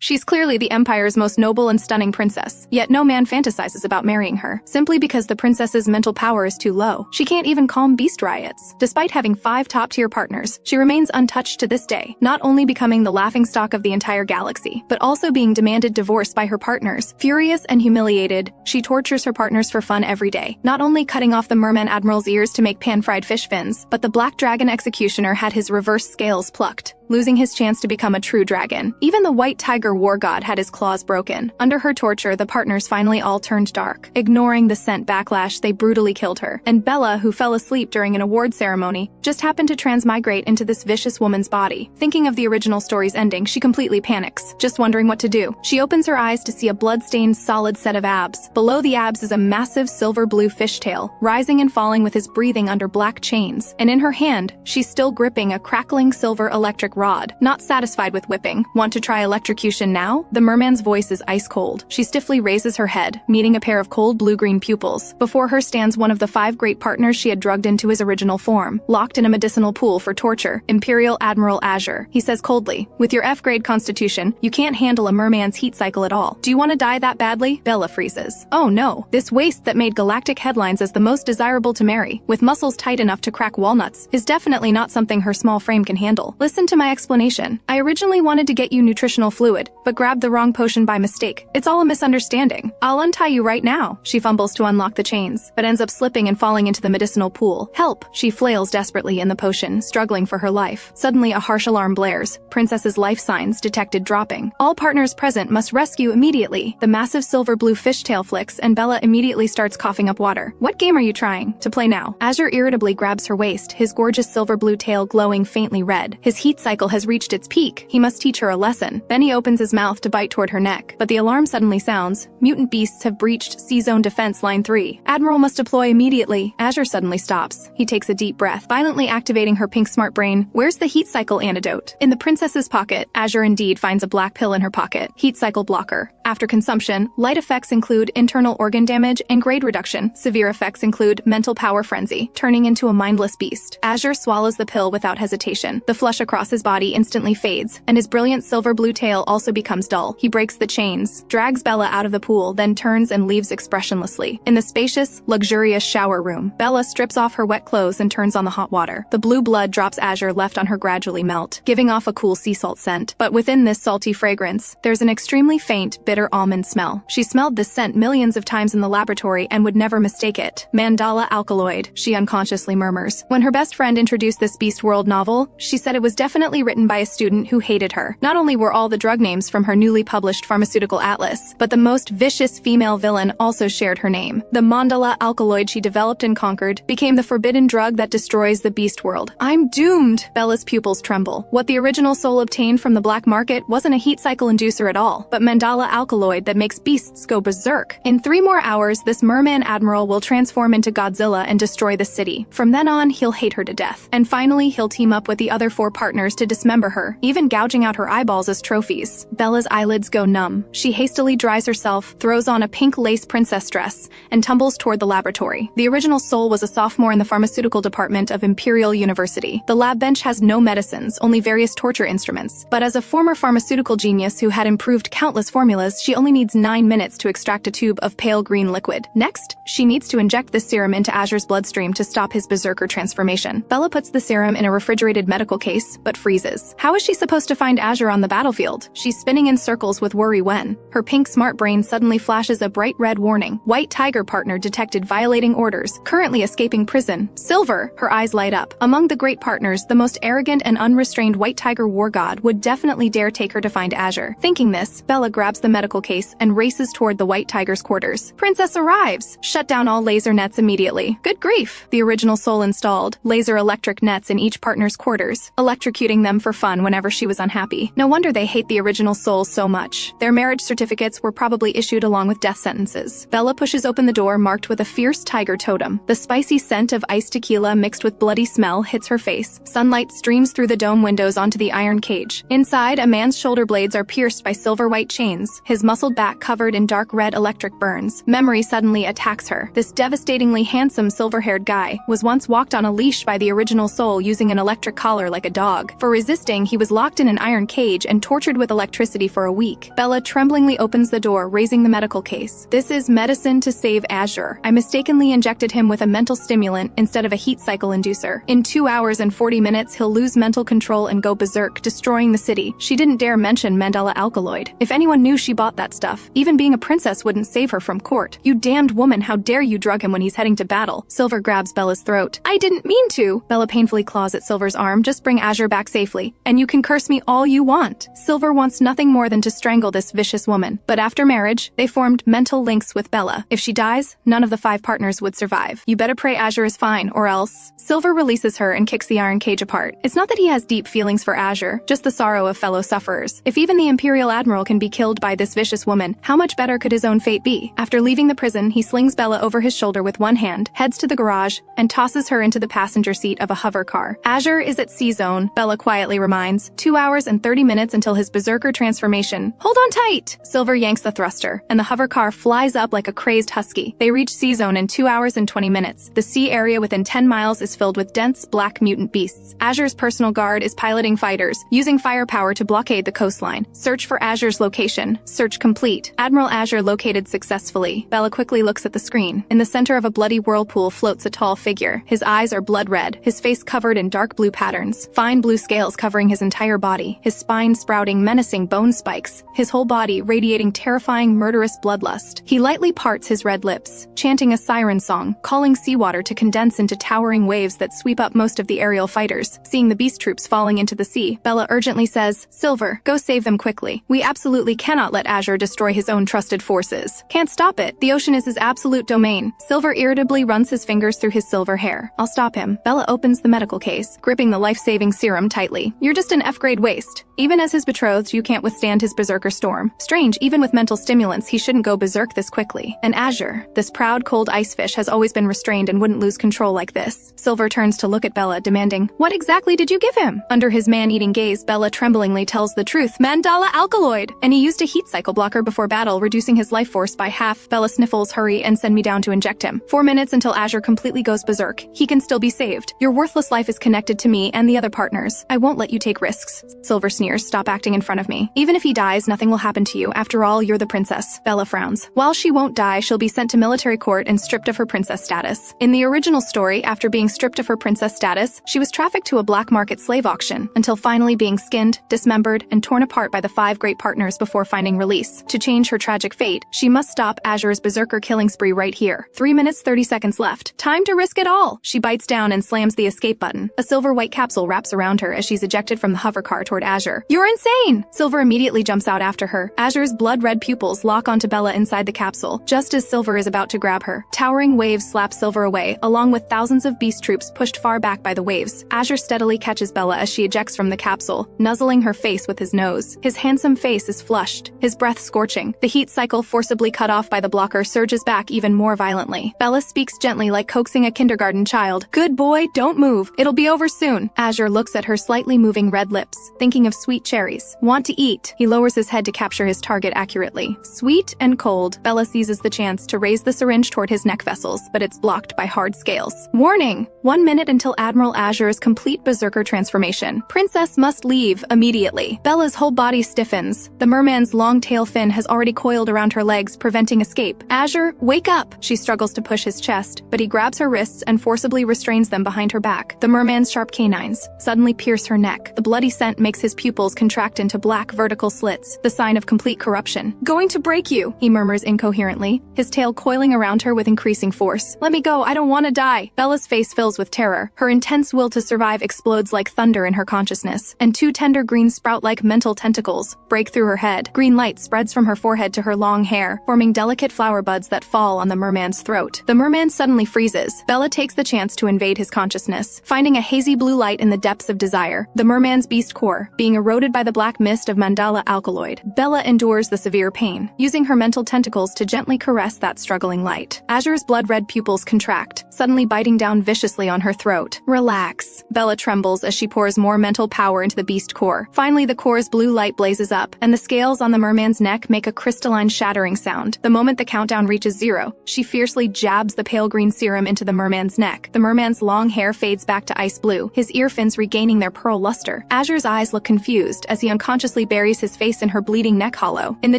She's clearly the Empire's most noble and stunning princess, yet no man fantasizes about marrying her, simply because the princess's mental power is too low. She can't even calm beast riots. Despite having 5 top-tier partners, she remains untouched to this day, not only becoming the laughingstock of the entire galaxy, but also being demanded divorce by her partners. Furious and humiliated, she tortures her partners for fun every day, not only cutting off the merman admiral's ears to make pan-fried fish fins, but the black dragon executioner had his reverse scales plucked, losing his chance to become a true dragon. Even the white tiger war god had his claws broken. Under her torture, the partners finally all turned dark. Ignoring the scent backlash, they brutally killed her. And Bella, who fell asleep during an award ceremony, just happened to transmigrate into this vicious woman's body. Thinking of the original story's ending, she completely panics, just wondering what to do. She opens her eyes to see a blood-stained solid set of abs. Below the abs is a massive silver-blue fishtail, rising and falling with his breathing under black chains. And in her hand, she's still gripping a crackling silver electric rod. Not satisfied with whipping, want to try electrocution now? The merman's voice is ice cold. She stiffly raises her head, meeting a pair of cold blue-green pupils. Before her stands one of the 5 great partners she had drugged into his original form, locked in a medicinal pool for torture, Imperial Admiral Azure. He says coldly, "With your F-grade constitution, you can't handle a merman's heat cycle at all. Do you want to die that badly?" Bella freezes. Oh no, this waist that made galactic headlines as the most desirable to marry, with muscles tight enough to crack walnuts, is definitely not something her small frame can handle. Listen to my explanation. I originally wanted to get you nutritional fluid, but grabbed the wrong potion by mistake. It's all a misunderstanding. I'll untie you right now. She fumbles to unlock the chains, but ends up slipping and falling into the medicinal pool. Help! She flails desperately in the potion, struggling for her life. Suddenly, a harsh alarm blares. Princess's life signs detected dropping. All partners present must rescue immediately. The massive silver-blue fishtail flicks, and Bella immediately starts coughing up water. What game are you trying to play now? Azure irritably grabs her waist, his gorgeous silver-blue tail glowing faintly red. His heat cycle has reached its peak. He must teach her a lesson. Then he opens his mouth to bite toward her neck, but the alarm suddenly sounds. Mutant beasts have breached C-Zone Defense Line 3. Admiral must deploy immediately. Azure suddenly stops. He takes a deep breath, violently activating her pink smart brain. Where's the heat cycle antidote? In the princess's pocket. Azure indeed finds a black pill in her pocket. Heat cycle blocker. After consumption, light effects include internal organ damage and grade reduction. Severe effects include mental power frenzy, turning into a mindless beast. Azure swallows the pill without hesitation. The flush across his body instantly fades, and his brilliant silver-blue tail also becomes dull. He breaks the chains, drags Bella out of the pool, then turns and leaves expressionlessly. In the spacious, luxurious shower room, Bella strips off her wet clothes and turns on the hot water. The blue blood drops Azure left on her gradually melt, giving off a cool sea salt scent. But within this salty fragrance, there's an extremely faint, bitter almond smell. She smelled this scent millions of times in the laboratory and would never mistake it. Mandala alkaloid, she unconsciously murmurs. When her best friend introduced this Beast World novel, she said it was definitely written by a student who hated her. Not only were all the drug names from her newly published pharmaceutical atlas, but the most vicious female villain also shared her name. The mandala alkaloid she developed and conquered became the forbidden drug that destroys the beast world. I'm doomed! Bella's pupils tremble. What the original soul obtained from the black market wasn't a heat cycle inducer at all, but mandala alkaloid that makes beasts go berserk. In 3 more hours, this merman admiral will transform into Godzilla and destroy the city. From then on, he'll hate her to death. And finally, he'll team up with the other 4 partners to dismember her, even gouging out her eyeballs as trophies. Bella's eyelids go numb. She hastily dries herself, throws on a pink lace princess dress, and tumbles toward the laboratory. The original soul was a sophomore in the pharmaceutical department of Imperial University. The lab bench has no medicines, only various torture instruments. But as a former pharmaceutical genius who had improved countless formulas, she only needs 9 minutes to extract a tube of pale green liquid. Next, she needs to inject this serum into Azure's bloodstream to stop his berserker transformation. Bella puts the serum in a refrigerated medical case, but freezes. How is she supposed to find Azure on the battlefield? She's spinning in circles with worry when her pink smart brain suddenly flashes a bright red warning. White tiger partner detected violating orders, currently escaping prison. Silver! Her eyes light up. Among the great partners, the most arrogant and unrestrained white tiger war god would definitely dare take her to find Azure. Thinking this, Bella grabs the medical case and races toward the white tiger's quarters. Princess arrives! Shut down all laser nets immediately. Good grief! The original soul installed laser electric nets in each partner's quarters, electrocuting them for fun whenever she was unhappy. No wonder they hate the original soul so much. Their marriage certificates were probably issued along with death sentences. Bella pushes open the door marked with a fierce tiger totem. The spicy scent of iced tequila mixed with bloody smell hits her face. Sunlight streams through the dome windows onto the iron cage. Inside, a man's shoulder blades are pierced by silver-white chains. His his muscled back covered in dark red electric burns. Memory suddenly attacks her. This devastatingly handsome silver-haired guy was once walked on a leash by the original soul using an electric collar like a dog. For resisting, he was locked in an iron cage and tortured with electricity for a week. Bella tremblingly opens the door, raising the medical case. This is medicine to save Azure. I mistakenly injected him with a mental stimulant instead of a heat cycle inducer. In 2 hours and 40 minutes, he'll lose mental control and go berserk, destroying the city. She didn't dare mention Mandela alkaloid. If anyone knew she bought that stuff, even being a princess wouldn't save her from court. You damned woman, how dare you drug him when he's heading to battle? Silver grabs Bella's throat. I didn't mean to. Bella painfully claws at Silver's arm. Just bring Azure back safely, and you can curse me all you want. Silver wants nothing more than to strangle this vicious woman. But after marriage, they formed mental links with Bella. If she dies, none of the 5 partners would survive. You better pray Azure is fine, or else. Silver releases her and kicks the iron cage apart. It's not that he has deep feelings for Azure, just the sorrow of fellow sufferers. If even the Imperial Admiral can be killed by this vicious woman, how much better could his own fate be? After leaving the prison, he slings Bella over his shoulder with one hand, heads to the garage, and tosses her into the passenger seat of a hover car. Azure is at C-Zone, Bella quietly reminds. 2 hours and 30 minutes until his berserker transformation. Hold on tight! Silver yanks the thruster, and the hover car flies up like a crazed husky. They reach C-Zone in 2 hours and 20 minutes. The sea area within 10 miles is filled with dense, black mutant beasts. Azure's personal guard is piloting fighters, using firepower to blockade the coastline. Search for Azure's location. Search complete. Admiral Azure located successfully. Bella quickly looks at the screen. In the center of a bloody whirlpool floats a tall figure. His eyes are blood red, his face covered in dark blue patterns, fine blue scales covering his entire body, his spine sprouting menacing bone spikes, his whole body radiating terrifying murderous bloodlust. He lightly parts his red lips, chanting a siren song, calling seawater to condense into towering waves that sweep up most of the aerial fighters. Seeing the beast troops falling into the sea, Bella urgently says, Silver, go save them quickly. We absolutely cannot let Azure destroy his own trusted forces. Can't stop it. The ocean is his absolute domain. Silver irritably runs his fingers through his silver hair. I'll stop him. Bella opens the medical case, gripping the life-saving serum tightly. You're just an F-grade waste. Even as his betrothed, you can't withstand his berserker storm. Strange, even with mental stimulants, he shouldn't go berserk this quickly. And Azure, this proud, cold ice fish, has always been restrained and wouldn't lose control like this. Silver turns to look at Bella, demanding, what exactly did you give him? Under his man-eating gaze, Bella tremblingly tells the truth. Mandala alkaloid! And he used a heat cycle blocker before battle, reducing his life force by half. Bella sniffles, hurry, and send me down to inject him. 4 minutes until Azure completely goes berserk. He can still be saved. Your worthless life is connected to me and the other partners. I won't let you take risks. Silver sneers, stop acting in front of me. Even if he dies, nothing will happen to you. After all, you're the princess. Bella frowns. While she won't die, she'll be sent to military court and stripped of her princess status. In the original story, after being stripped of her princess status, she was trafficked to a black market slave auction, until finally being skinned, dismembered, and torn apart by the 5 great partners before finding release. To change her tragic fate, she must stop Azure's berserker killing spree right here. 3 minutes 30 seconds left. Time to risk it all! She bites down and slams the escape button. A silver-white capsule wraps around her as she's ejected from the hover car toward Azure. You're insane! Silver immediately jumps out after her. Azure's blood-red pupils lock onto Bella inside the capsule, just as Silver is about to grab her. Towering waves slap Silver away, along with thousands of beast troops pushed far back by the waves. Azure steadily catches Bella as she ejects from the capsule, nuzzling her face with his nose. His handsome face is flushed, his breath scorching. The heat cycle, forcibly cut off by the blocker, surges back even more violently. Bella speaks gently, like coaxing a kindergarten child. Good boy, don't move. It'll be over soon. Azure looks at her slightly moving red lips, thinking of sweet cherries. Want to eat? He lowers his head to capture his target accurately. Sweet and cold. Bella seizes the chance to raise the syringe toward his neck vessels, but it's blocked by hard scales. Warning! 1 minute until Admiral Azure's complete berserker transformation. Princess must leave immediately. Bella's whole body stiffens. The merman's long tail fin has already coiled around her legs, preventing escape. Azure, wake up! She struggles to push his chest, but he grabs her wrists and forcibly restrains them behind her back. The merman's sharp canines suddenly pierce her neck. The bloody scent makes his pupils contract into black vertical slits, the sign of complete corruption. Going to break you, he murmurs incoherently, his tail coiling around her with increasing force. Let me go, I don't want to die. Bella's face fills with terror. Her intense will to survive explodes like thunder in her consciousness, and 2 tender green sprout-like mental tentacles break through her head. Green light spreads from her forehead to her long hair, forming delicate flower buds that fall on the merman's throat. The merman suddenly freezes. Bella takes the chance to invade his consciousness, finding a hazy blue light in the depths of desire, the merman's beast core, being eroded by the black mist of mandala alkaloid. Bella endures the severe pain, using her mental tentacles to gently caress that struggling light. Azure's blood-red pupils contract, suddenly biting down viciously on her throat. Relax. Bella trembles as she pours more mental power into the beast core. Finally, the core's blue light blazes up, and the scales on the merman's merman's neck make a crystalline shattering sound. The moment the countdown reaches 0, she fiercely jabs the pale green serum into the merman's neck. The merman's long hair fades back to ice blue, his ear fins regaining their pearl luster. Azure's eyes look confused as he unconsciously buries his face in her bleeding neck hollow. In the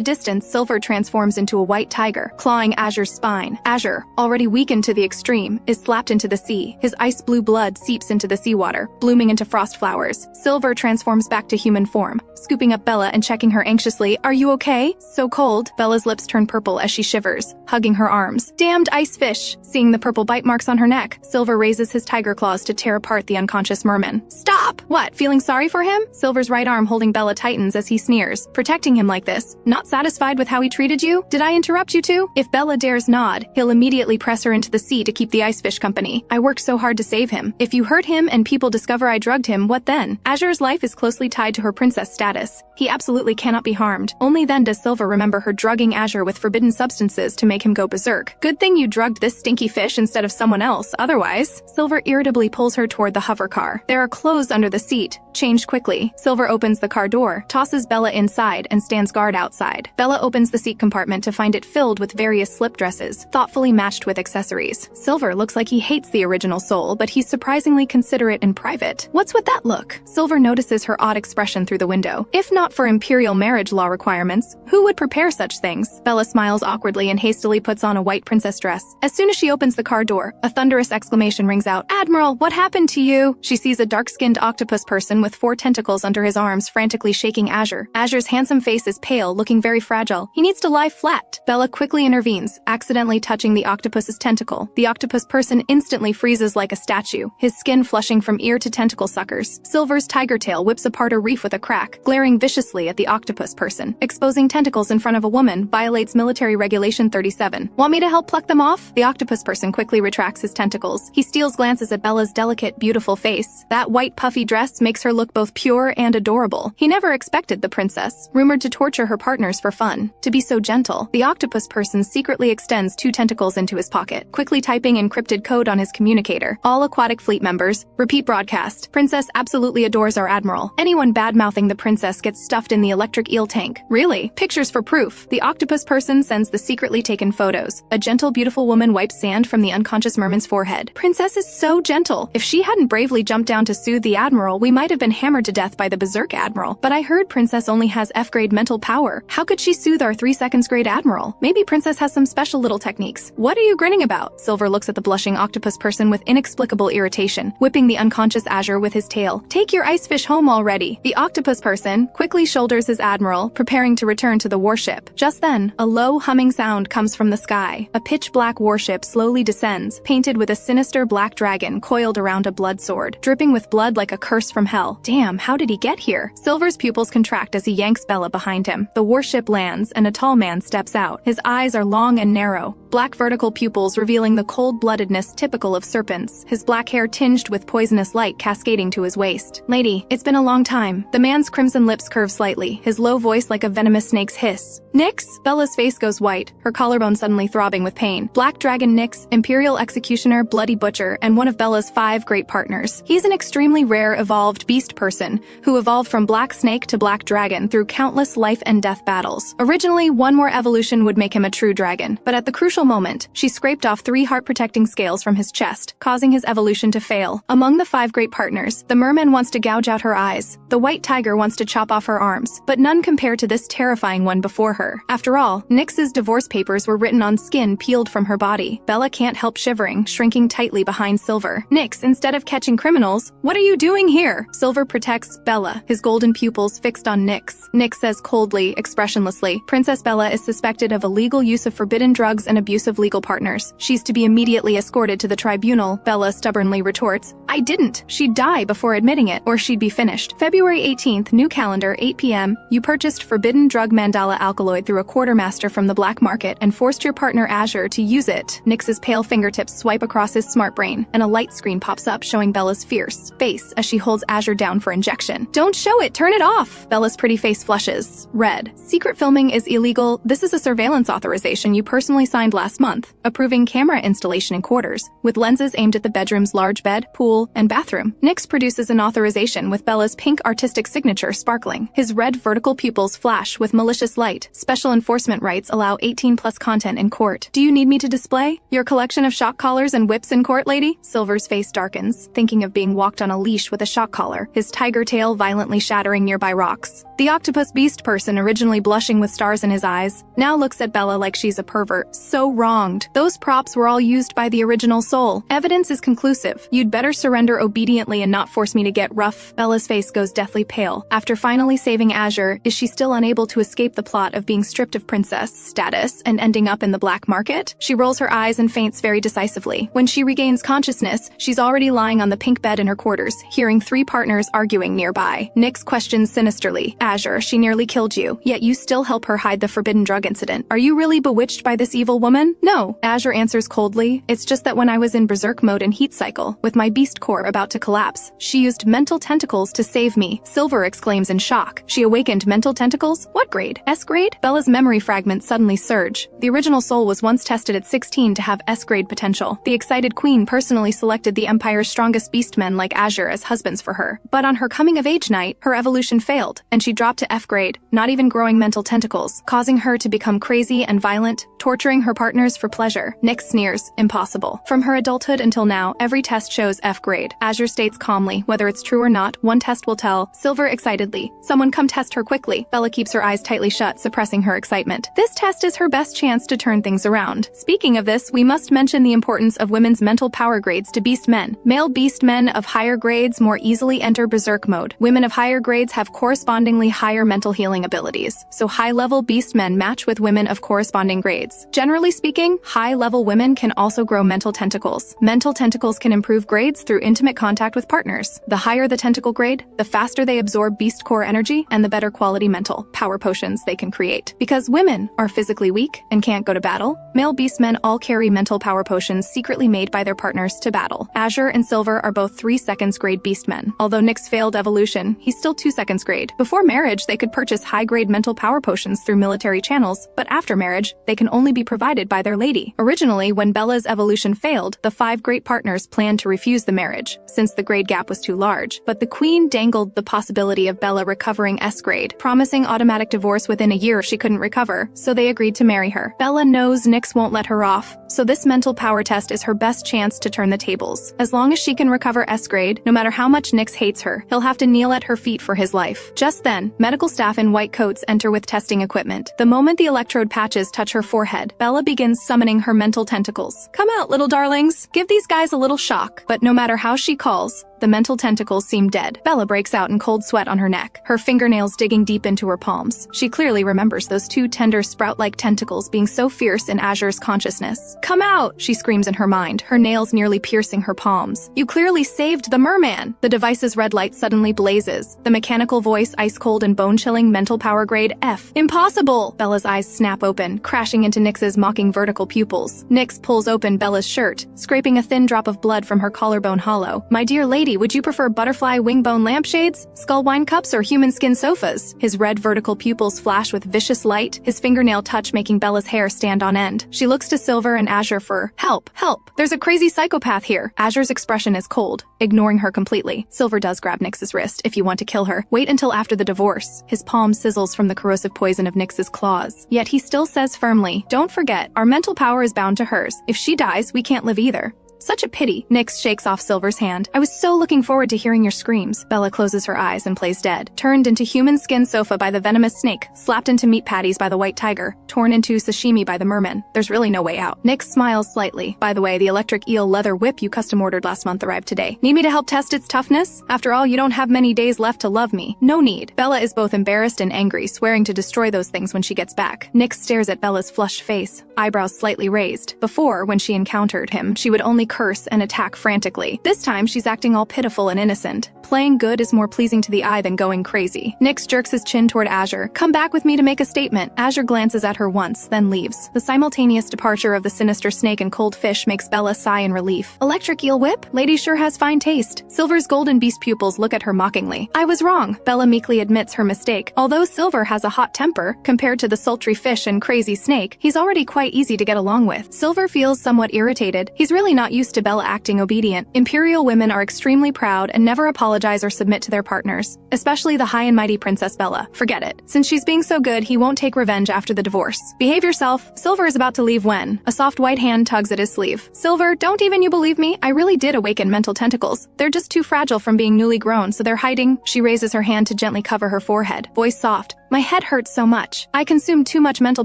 distance, Silver transforms into a white tiger, clawing Azure's spine. Azure, already weakened to the extreme, is slapped into the sea. His ice blue blood seeps into the seawater, blooming into frost flowers. Silver transforms back to human form, scooping up Bella and checking her anxiously. "Are you okay? So cold." Bella's lips turn purple as she shivers, hugging her arms. "Damned ice fish!" Seeing the purple bite marks on her neck, Silver raises his tiger claws to tear apart the unconscious merman. "Stop!" "What, feeling sorry for him?" Silver's right arm holding Bella tightens as he sneers. "Protecting him like this? Not satisfied with how he treated you? Did I interrupt you too?" If Bella dares nod, he'll immediately press her into the sea to keep the ice fish company. "I worked so hard to save him. If you hurt him and people discover I drugged him, what then?" Azure's life is closely tied to her princess status. He absolutely cannot be harmed. Only then does Silver remember her drugging Azure with forbidden substances to make him go berserk. "Good thing you drugged this stinky fish instead of someone else, otherwise." Silver irritably pulls her toward the hover car. There are clothes under the seat. Change quickly. Silver opens the car door, tosses Bella inside, and stands guard outside. Bella opens the seat compartment to find it filled with various slip dresses, thoughtfully matched with accessories. Silver looks like he hates the original soul, but he's surprisingly considerate in private. "What's with that look?" Silver notices her odd expression through the window. If not for imperial marriage law requirements, who would prepare such things? Bella smiles awkwardly and hastily puts on a white princess dress. As soon as she opens the car door, a thunderous exclamation rings out. "Admiral, what happened to you?" She sees a dark-skinned octopus person with 4 tentacles under his arms frantically shaking Azure. Azure's handsome face is pale, looking very fragile. He needs to lie flat. Bella quickly intervenes, accidentally touching the octopus's tentacle. The octopus person instantly freezes like a statue, his skin flushing from ear to tentacle suckers. Silver's tiger tail whips apart a reef with a crack, glaring viciously at the octopus person. Exposing tentacles in front of a woman violates military regulation 37. "Want me to help pluck them off?" The octopus person quickly retracts his tentacles. He steals glances at Bella's delicate, beautiful face. That white puffy dress makes her look both pure and adorable. He never expected the princess, rumored to torture her partners for fun, to be so gentle. The octopus person secretly extends 2 tentacles into his pocket, quickly typing encrypted code on his communicator. "All Aquatic Fleet members, repeat broadcast. Princess absolutely adores our admiral. Anyone bad-mouthing the princess gets stuffed in the electric eel tank." "Really? Pictures for proof." The octopus person sends the secretly taken photos. A gentle, beautiful woman wipes sand from the unconscious merman's forehead. "Princess is so gentle. If she hadn't bravely jumped down to soothe the admiral, we might have been hammered to death by the berserk admiral. But I heard Princess only has F-grade mental power. How could she soothe our 3-seconds grade admiral? Maybe Princess has some special little techniques." "What are you grinning about?" Silver looks at the blushing octopus person with inexplicable irritation, whipping the unconscious Azure with his tail. "Take your ice fish home already." The octopus person quickly shoulders his admiral, preparing to return to the warship. Just then, a low humming sound comes from the sky. A pitch-black warship slowly descends, painted with a sinister black dragon coiled around a blood sword, dripping with blood like a curse from hell. Damn, how did he get here? Silver's pupils contract as he yanks Bella behind him. The warship lands, and a tall man steps out. His eyes are long and narrow, black vertical pupils revealing the cold-bloodedness typical of serpents, his black hair tinged with poisonous light cascading to his waist. "Lady, it's been a long time." The man's crimson lips curve slightly, his low voice like a venomous snake's hiss. "Nyx?" Bella's face goes white, her collarbone suddenly throbbing with pain. Black Dragon Nyx, Imperial Executioner, Bloody Butcher, and one of Bella's 5 great partners. He's an extremely rare evolved beast person who evolved from Black Snake to Black Dragon through countless life and death battles. Originally, one more evolution would make him a true dragon, but at the crucial moment, she scraped off 3 heart-protecting scales from his chest, causing his evolution to fail. Among the 5 great partners, the merman wants to gouge out her eyes, the white tiger wants to chop off her arms, but none compare to this terrifying one before her. After all, Nyx's divorce papers were written on skin peeled from her body. Bella can't help shivering, shrinking tightly behind Silver. "Nyx, instead of catching criminals, what are you doing here?" Silver protects Bella, his golden pupils fixed on Nyx. Nyx says coldly, expressionlessly, "Princess Bella is suspected of illegal use of forbidden drugs and abuse of legal partners. She's to be immediately escorted to the tribunal." Bella stubbornly retorts, "I didn't. She'd die before admitting it, or she'd be finished." February 18th, new calendar, 8 p.m. You purchased forbidden drug mandala alkaloid through a quartermaster from the black market and forced your partner Azure to use it. Nyx's pale fingertips swipe across his smart brain, and a light screen pops up showing Bella's fierce face as she holds Azure down for injection. "Don't show it! Turn it off!" Bella's pretty face flushes. Red. "Secret filming is illegal. This is a surveillance authorization you personally signed last month, approving camera installation in quarters, with lenses aimed at the bedroom's large bed, pool, and bathroom." Nyx produces an authorization with Bella's pink artistic signature sparkling. His red vertical pupils flash flash with malicious light. Special enforcement rights allow 18+ content in court. Do you need me to display your collection of shock collars and whips in court, lady? Silver's face darkens, thinking of being walked on a leash with a shock collar, his tiger tail violently shattering nearby rocks. The octopus beast person, originally blushing with stars in his eyes, now looks at Bella like she's a pervert. So wronged. Those props were all used by the original soul. Evidence is conclusive. You'd better surrender obediently and not force me to get rough. Bella's face goes deathly pale. After finally saving Azure, is she still unable to escape the plot of being stripped of princess status and ending up in the black market? She rolls her eyes and faints very decisively. When she regains consciousness, she's already lying on the pink bed in her quarters, hearing 3 partners arguing nearby. Nyx questions sinisterly, Azure, she nearly killed you, yet you still help her hide the forbidden drug incident. Are you really bewitched by this evil woman? No, Azure answers coldly. It's just that when I was in berserk mode and heat cycle, with my beast core about to collapse, she used mental tentacles to save me. Silver exclaims in shock. She awakened mental tentacles? What grade? S grade? Bella's memory fragments suddenly surge. The original soul was once tested at 16 to have S grade potential. The excited queen personally selected the Empire's strongest beastmen like Azure as husbands for her. But on her coming-of-age night, her evolution failed, and she dropped to F grade, not even growing mental tentacles, causing her to become crazy and violent, torturing her partners for pleasure. Nyx sneers, impossible. From her adulthood until now, every test shows F grade. Azure states calmly, whether it's true or not, one test will tell. Silver excitedly, someone come test her quickly. Bella keeps her eyes tightly shut, suppressing her excitement. This test is her best chance to turn things around. Speaking of this, we must mention the importance of women's mental power grades to beast men. Male beast men of higher grades more easily enter berserk mode. Women of higher grades have correspondingly higher mental healing abilities, so high-level beast men match with women of corresponding grades. Generally speaking, high-level women can also grow mental tentacles. Mental tentacles can improve grades through intimate contact with partners. The higher the tentacle grade, the faster they absorb beast core energy and the better quality mental power potions they can create. Because women are physically weak and can't go to battle, male beast men all carry mental power potions secretly made by their partners to battle. Azure and Silver are both 3 seconds grade beast men. Although Nyx failed evolution, he's still 2 seconds grade. Before marriage, they could purchase high-grade mental power potions through military channels, but after marriage, they can only be provided by their lady. Originally, when Bella's evolution failed, the 5 great partners planned to refuse the marriage, since the grade gap was too large. But the queen dangled the possibility of Bella recovering S grade, promising automatic divorce within a year if she couldn't recover, so they agreed to marry her. Bella knows Nyx won't let her off, so this mental power test is her best chance to turn the tables. As long as she can recover S grade, no matter how much Nyx hates her, he'll have to kneel at her feet for his life. Just then, medical staff in white coats enter with testing equipment. The moment the electrode patches touch her forehead, Bella begins summoning her mental tentacles. Come out, little darlings. Give these guys a little shock. But no matter how she calls, the mental tentacles seem dead. Bella breaks out in cold sweat on her neck, her fingernails digging deep into her palms. She clearly remembers those 2 tender sprout-like tentacles being so fierce in Azure's consciousness. Come out, she screams in her mind, her nails nearly piercing her palms. You clearly saved the merman. The device's red light suddenly blazes. The mechanical voice ice-cold and bone-chilling mental power grade F. Impossible! Bella's eyes snap open, crashing into Nyx's mocking vertical pupils. Nyx pulls open Bella's shirt, scraping a thin drop of blood from her collarbone hollow. My dear lady, would you prefer butterfly wingbone lampshades, skull wine cups, or human skin sofas? His red vertical pupils flash with vicious light, his fingernail touch making Bella's hair stand on end. She looks to Silver and Azure for help. Help! There's a crazy psychopath here. Azure's expression is cold, ignoring her completely. Silver does grab Nyx's wrist. If you want to kill her, wait until after the divorce. His palm sizzles from the corrosive poison of Nyx's claws. Yet he still says firmly, don't forget, our mental power is bound to hers. If she dies, we can't live either. Such a pity. Nyx shakes off Silver's hand. I was so looking forward to hearing your screams. Bella closes her eyes and plays dead. Turned into human skin sofa by the venomous snake, slapped into meat patties by the white tiger, torn into sashimi by the merman. There's really no way out. Nyx smiles slightly. By the way, the electric eel leather whip you custom ordered last month arrived today. Need me to help test its toughness? After all, you don't have many days left to love me. No need. Bella is both embarrassed and angry, swearing to destroy those things when she gets back. Nyx stares at Bella's flushed face, eyebrows slightly raised. Before, when she encountered him, she would only curse and attack frantically. This time, she's acting all pitiful and innocent. Playing good is more pleasing to the eye than going crazy. Nyx jerks his chin toward Azure. Come back with me to make a statement. Azure glances at her once, then leaves. The simultaneous departure of the sinister snake and cold fish makes Bella sigh in relief. Electric eel whip? Lady sure has fine taste. Silver's golden beast pupils look at her mockingly. I was wrong. Bella meekly admits her mistake. Although Silver has a hot temper, compared to the sultry fish and crazy snake, he's already quite easy to get along with. Silver feels somewhat irritated. He's really not used used to Bella acting obedient. Imperial women are extremely proud and never apologize or submit to their partners, especially the high and mighty Princess Bella. Forget it. Since she's being so good, he won't take revenge after the divorce. Behave yourself. Silver is about to leave when a soft white hand tugs at his sleeve. Silver, don't even you believe me? I really did awaken mental tentacles. They're just too fragile from being newly grown, so they're hiding. She raises her hand to gently cover her forehead. Voice soft. My head hurts so much. I consumed too much mental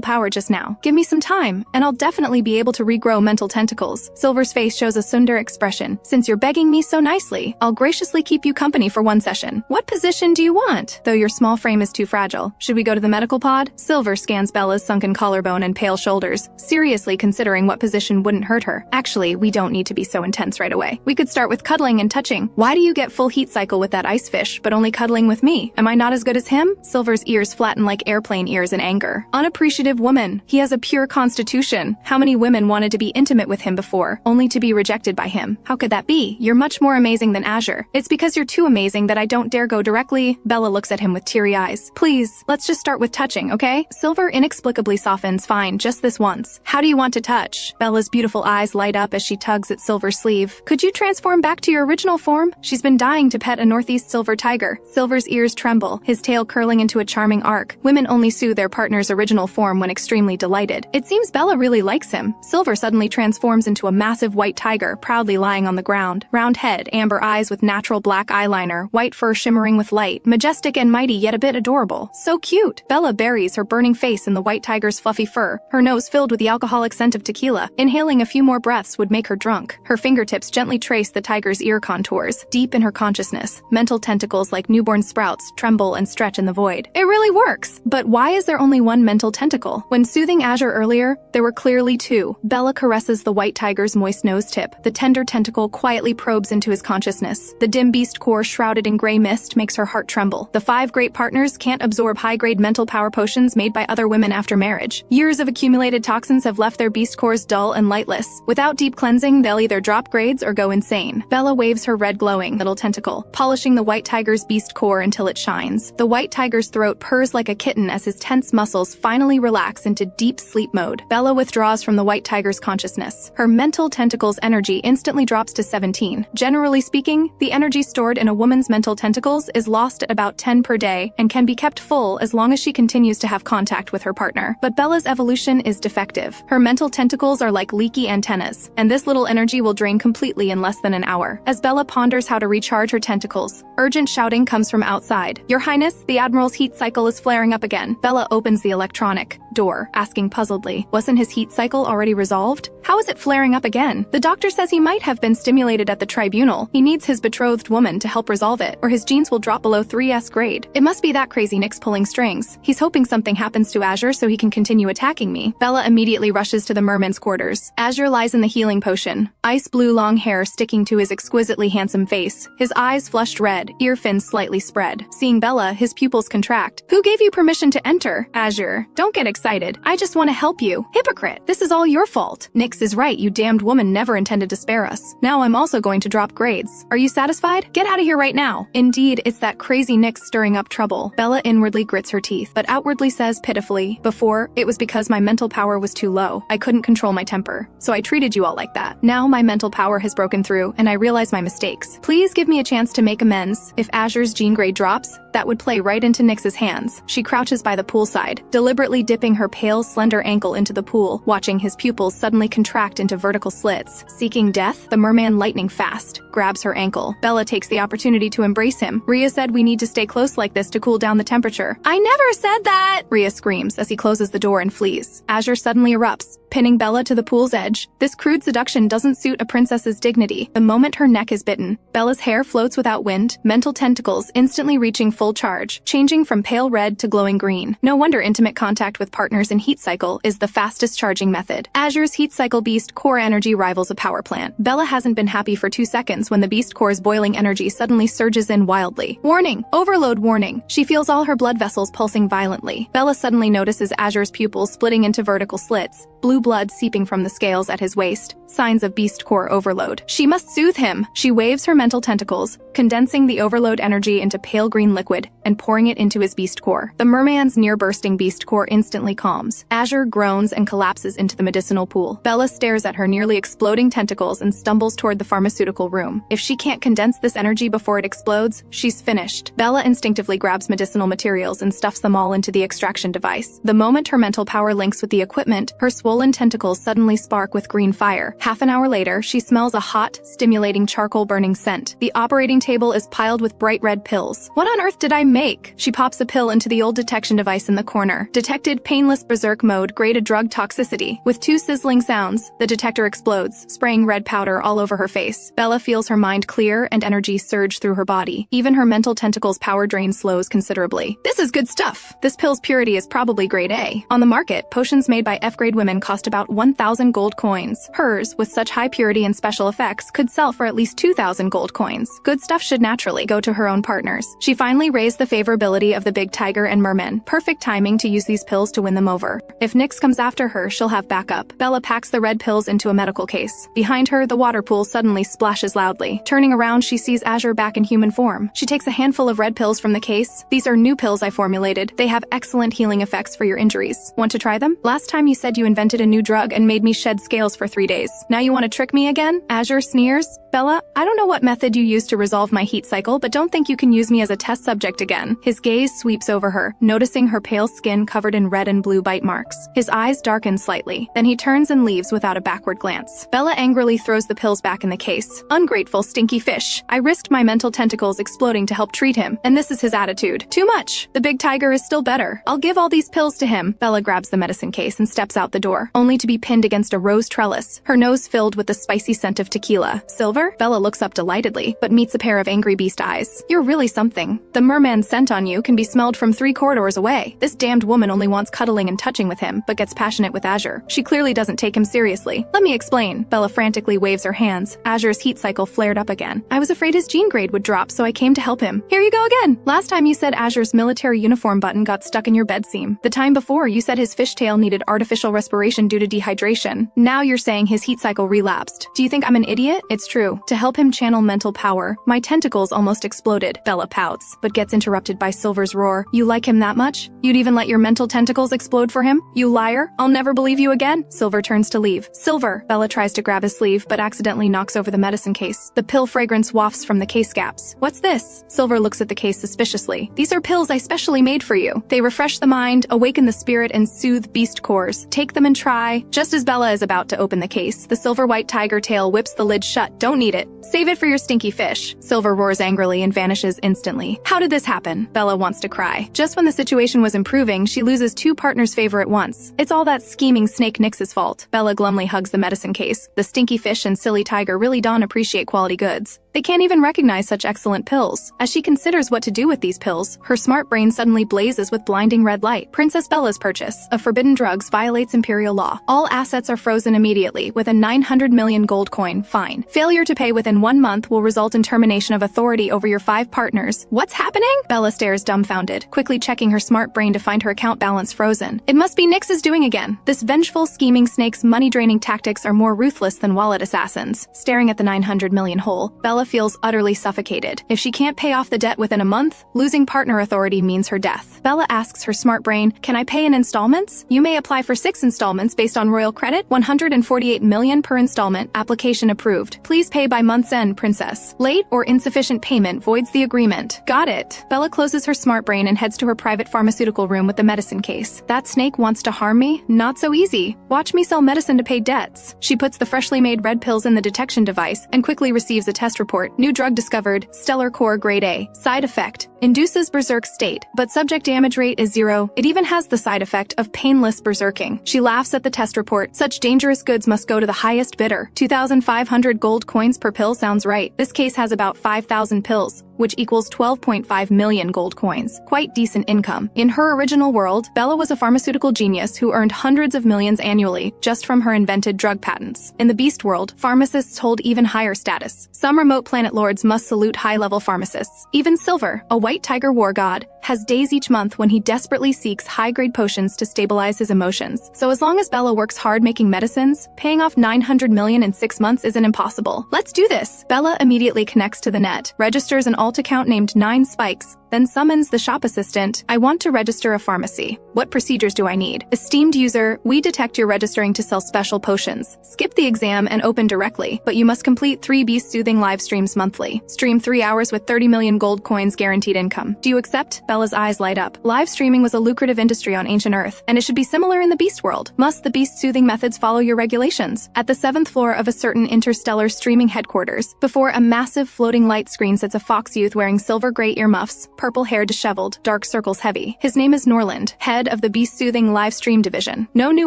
power just now. Give me some time, and I'll definitely be able to regrow mental tentacles. Silver's face shows a sundar expression. Since you're begging me so nicely, I'll graciously keep you company for one session. What position do you want? Though your small frame is too fragile. Should we go to the medical pod? Silver scans Bella's sunken collarbone and pale shoulders, seriously considering what position wouldn't hurt her. Actually, we don't need to be so intense right away. We could start with cuddling and touching. Why do you get full heat cycle with that ice fish, but only cuddling with me? Am I not as good as him? Silver's ears flatten like airplane ears in anger. Unappreciative woman. He has a pure constitution. How many women wanted to be intimate with him before, only to be rejected by him? How could that be? You're much more amazing than Azure. It's because you're too amazing that I don't dare go directly. Bella looks at him with teary eyes. Please, let's just start with touching, okay? Silver inexplicably softens. Fine, just this once. How do you want to touch? Bella's beautiful eyes light up as she tugs at Silver's sleeve. Could you transform back to your original form? She's been dying to pet a northeast silver tiger. Silver's ears tremble, his tail curling into a charming arc. Women only sue their partner's original form when extremely delighted. It seems Bella really likes him. Silver suddenly transforms into a massive white tiger, proudly lying on the ground. Round head, amber eyes with natural black eyeliner, white fur shimmering with light, majestic and mighty yet a bit adorable. So cute! Bella buries her burning face in the white tiger's fluffy fur, her nose filled with the alcoholic scent of tequila. Inhaling a few more breaths would make her drunk. Her fingertips gently trace the tiger's ear contours. Deep in her consciousness, mental tentacles like newborn sprouts tremble and stretch in the void. It really works! But why is there only one mental tentacle? When soothing Azure earlier, there were clearly two. Bella caresses the white tiger's moist nose tip. The tender tentacle quietly probes into his consciousness. The dim beast core shrouded in gray mist makes her heart tremble. The 5 great partners can't absorb high-grade mental power potions made by other women after marriage. Years of accumulated toxins have left their beast cores dull and lightless. Without deep cleansing, they'll either drop grades or go insane. Bella waves her red glowing little tentacle, polishing the white tiger's beast core until it shines. The white tiger's throat purrs like a kitten as his tense muscles finally relax into deep sleep mode. Bella withdraws from the white tiger's consciousness. Her mental tentacle's energy instantly drops to 17. Generally speaking, the energy stored in a woman's mental tentacles is lost at about 10 per day and can be kept full as long as she continues to have contact with her partner. But Bella's evolution is defective. Her mental tentacles are like leaky antennas, and this little energy will drain completely in less than an hour. As Bella ponders how to recharge her tentacles, urgent shouting comes from outside. Your Highness, the Admiral's heat cycle is flaring up again. Bella opens the electronic door, asking puzzledly, wasn't his heat cycle already resolved? How is it flaring up again? The doctor says he might have been stimulated at the tribunal. He needs his betrothed woman to help resolve it, or his genes will drop below 3S grade. It must be that crazy Nick's pulling strings. He's hoping something happens to Azure so he can continue attacking me. Bella immediately rushes to the merman's quarters. Azure lies in the healing potion, ice blue long hair sticking to his exquisitely handsome face, his eyes flushed red, ear fins slightly spread. Seeing Bella, his pupils contract. Who gave you permission to enter? Azure, don't get excited. I just want to help you. Hypocrite, this is all your fault. Nyx is right, you damned woman never intended to spare us. Now I'm also going to drop grades. Are you satisfied? Get out of here right now. Indeed, it's that crazy Nyx stirring up trouble. Bella inwardly grits her teeth, but outwardly says pitifully, before, it was because my mental power was too low. I couldn't control my temper. So I treated you all like that. Now my mental power has broken through, and I realize my mistakes. Please give me a chance to make amends. If Azure's gene grade drops, that would play right into Nyx's hands. She crouches by the poolside, deliberately dipping her pale, slender ankle into the pool, watching his pupils suddenly contract into vertical slits. Seeking death, the merman lightning fast grabs her ankle. Bella takes the opportunity to embrace him. Rhea said we need to stay close like this to cool down the temperature. I never said that! Rhea screams as he closes the door and flees. Azure suddenly erupts, pinning Bella to the pool's edge. This crude seduction doesn't suit a princess's dignity. The moment her neck is bitten, Bella's hair floats without wind, mental tentacles instantly reaching full charge, changing from pale red to glowing green. No wonder intimate contact with partners in heat cycle is the fastest charging method. Azure's heat cycle beast core energy rivals a power plant. Bella hasn't been happy for 2 seconds when the beast core's boiling energy suddenly surges in wildly. Warning! Overload warning! She feels all her blood vessels pulsing violently. Bella suddenly notices Azure's pupils splitting into vertical slits, blue blood seeping from the scales at his waist, signs of beast core overload. She must soothe him. She waves her mental tentacles, condensing the overload energy into pale green liquid and pouring it into his beast core. The merman's near-bursting beast core instantly instantly calms. Azure groans and collapses into the medicinal pool. Bella stares at her nearly exploding tentacles and stumbles toward the pharmaceutical room. If she can't condense this energy before it explodes, she's finished. Bella instinctively grabs medicinal materials and stuffs them all into the extraction device. The moment her mental power links with the equipment, her swollen tentacles suddenly spark with green fire. Half an hour later, she smells a hot, stimulating charcoal-burning scent. The operating table is piled with bright red pills. What on earth did I make? She pops a pill into the old detection device in the corner. Detected painless berserk mode, graded drug toxicity. With 2 sizzling sounds, the detector explodes, spraying red powder all over her face. Bella feels her mind clear and energy surge through her body. Even her mental tentacles' power drain slows considerably. This is good stuff. This pill's purity is probably grade A. On the market, potions made by F-grade women cost about 1,000 gold coins. Hers, with such high purity and special effects, could sell for at least 2,000 gold coins. Good stuff should naturally go to her own partners. She finally raised the favorability of the big tiger and merman. Perfect timing to use these pills to win them over. If Nyx comes after her, she'll have backup. Bella packs the red pills into a medical case. Behind her, the water pool suddenly splashes loudly. Turning around, she sees Azure back in human form. She takes a handful of red pills from the case. These are new pills I formulated. They have excellent healing effects for your injuries. Want to try them? Last time you said you invented a new drug and made me shed scales for 3 days. Now you want to trick me again? Azure sneers. Bella, I don't know what method you used to resolve my heat cycle, but don't think you can use me as a test subject again. His gaze sweeps over her, noticing her pale skin covered in red and blue bite marks. His eyes darken slightly. Then he turns and leaves without a backward glance. Bella angrily throws the pills back in the case. Ungrateful, stinky fish. I risked my mental tentacles exploding to help treat him, and this is his attitude. Too much. The big tiger is still better. I'll give all these pills to him. Bella grabs the medicine case and steps out the door, only to be pinned against a rose trellis, her nose filled with the spicy scent of tequila. Silver? Bella looks up delightedly, but meets a pair of angry beast eyes. You're really something. The merman's scent on you can be smelled from 3 corridors away. This damned woman only wants cuddling and touching with him, but gets passionate with Azure. She clearly doesn't take him seriously. Let me explain. Bella frantically waves her hands. Azure's heat cycle flared up again. I was afraid his gene grade would drop, so I came to help him. Here you go again. Last time you said Azure's military uniform button got stuck in your bed seam. The time before, you said his fishtail needed artificial respiration due to dehydration. Now you're saying his heat cycle relapsed. Do you think I'm an idiot? It's true. To help him channel mental power, my tentacles almost exploded. Bella pouts, but gets interrupted by Silver's roar. You like him that much? You'd even let your mental tentacles explode for him? You liar! I'll never believe you again. Silver turns to leave. Silver! Bella tries to grab his sleeve, but accidentally knocks over the medicine case. The pill fragrance wafts from the case gaps. What's this? Silver looks at the case suspiciously. These are pills I specially made for you. They refresh the mind, awaken the spirit, and soothe beast cores. Take them and try. Just as Bella is about to open the case, the silver-white tiger tail whips the lid shut. Don't need it. Save it for your stinky fish. Silver roars angrily and vanishes instantly. How did this happen? Bella wants to cry. Just when the situation was improving, she loses 2 partners' favor at once. It's all that scheming snake Nyx's fault. Bella glumly hugs the medicine case. The stinky fish and silly tiger really don't appreciate quality goods. They can't even recognize such excellent pills. As she considers what to do with these pills, her smart brain suddenly blazes with blinding red light. Princess Bella's purchase of forbidden drugs violates imperial law. All assets are frozen immediately with a 900 million gold coin fine. Failure to pay within 1 month will result in termination of authority over your 5 partners. What's happening? Bella stares dumbfounded, quickly checking her smart brain to find her account balance frozen. It must be Nyx's doing again. This vengeful, scheming snake's money-draining tactics are more ruthless than wallet assassins. Staring at the 900 million hole, Bella feels utterly suffocated. If she can't pay off the debt within a month, losing partner authority means her death. Bella asks her smart brain, can I pay in installments? You may apply for 6 installments based on royal credit, 148 million per installment, application approved. Please pay by month's end, princess. Late or insufficient payment voids the agreement. Got it. Bella closes her smart brain and heads to her private pharmaceutical room with the medicine case. That snake wants to harm me? Not so easy. Watch me sell medicine to pay debts. She puts the freshly made red pills in the detection device and quickly receives a test report. New drug discovered, stellar core grade A. Side effect, induces berserk state, but subject damage rate is 0. It even has the side effect of painless berserking. She laughs at the test report. Such dangerous goods must go to the highest bidder. 2,500 gold coins per pill sounds right. This case has about 5,000 pills, which equals 12.5 million gold coins. Quite decent income. In her original world, Bella was a pharmaceutical genius who earned hundreds of millions annually just from her invented drug patents. In the Beast world, pharmacists hold even higher status. Some remote planet lords must salute high-level pharmacists. Even Silver, a white tiger war god, has days each month when he desperately seeks high-grade potions to stabilize his emotions. So as long as Bella works hard making medicines, paying off 900 million in 6 months isn't impossible. Let's do this! Bella immediately connects to the net, registers an alt account named 9 Spikes, then summons the shop assistant. I want to register a pharmacy. What procedures do I need? Esteemed user, we detect you're registering to sell special potions. Skip the exam and open directly, but you must complete 3 Beast Soothing live streams monthly. Stream 3 hours with 30 million gold coins guaranteed income. Do you accept? Bella's eyes light up. Live streaming was a lucrative industry on ancient Earth, and it should be similar in the Beast world. Must the Beast Soothing methods follow your regulations? At the 7th floor of a certain interstellar streaming headquarters, before a massive floating light screen sits a fox youth wearing silver-gray earmuffs, purple hair disheveled, dark circles heavy. His name is Norland, head of the Beast Soothing live stream division. No new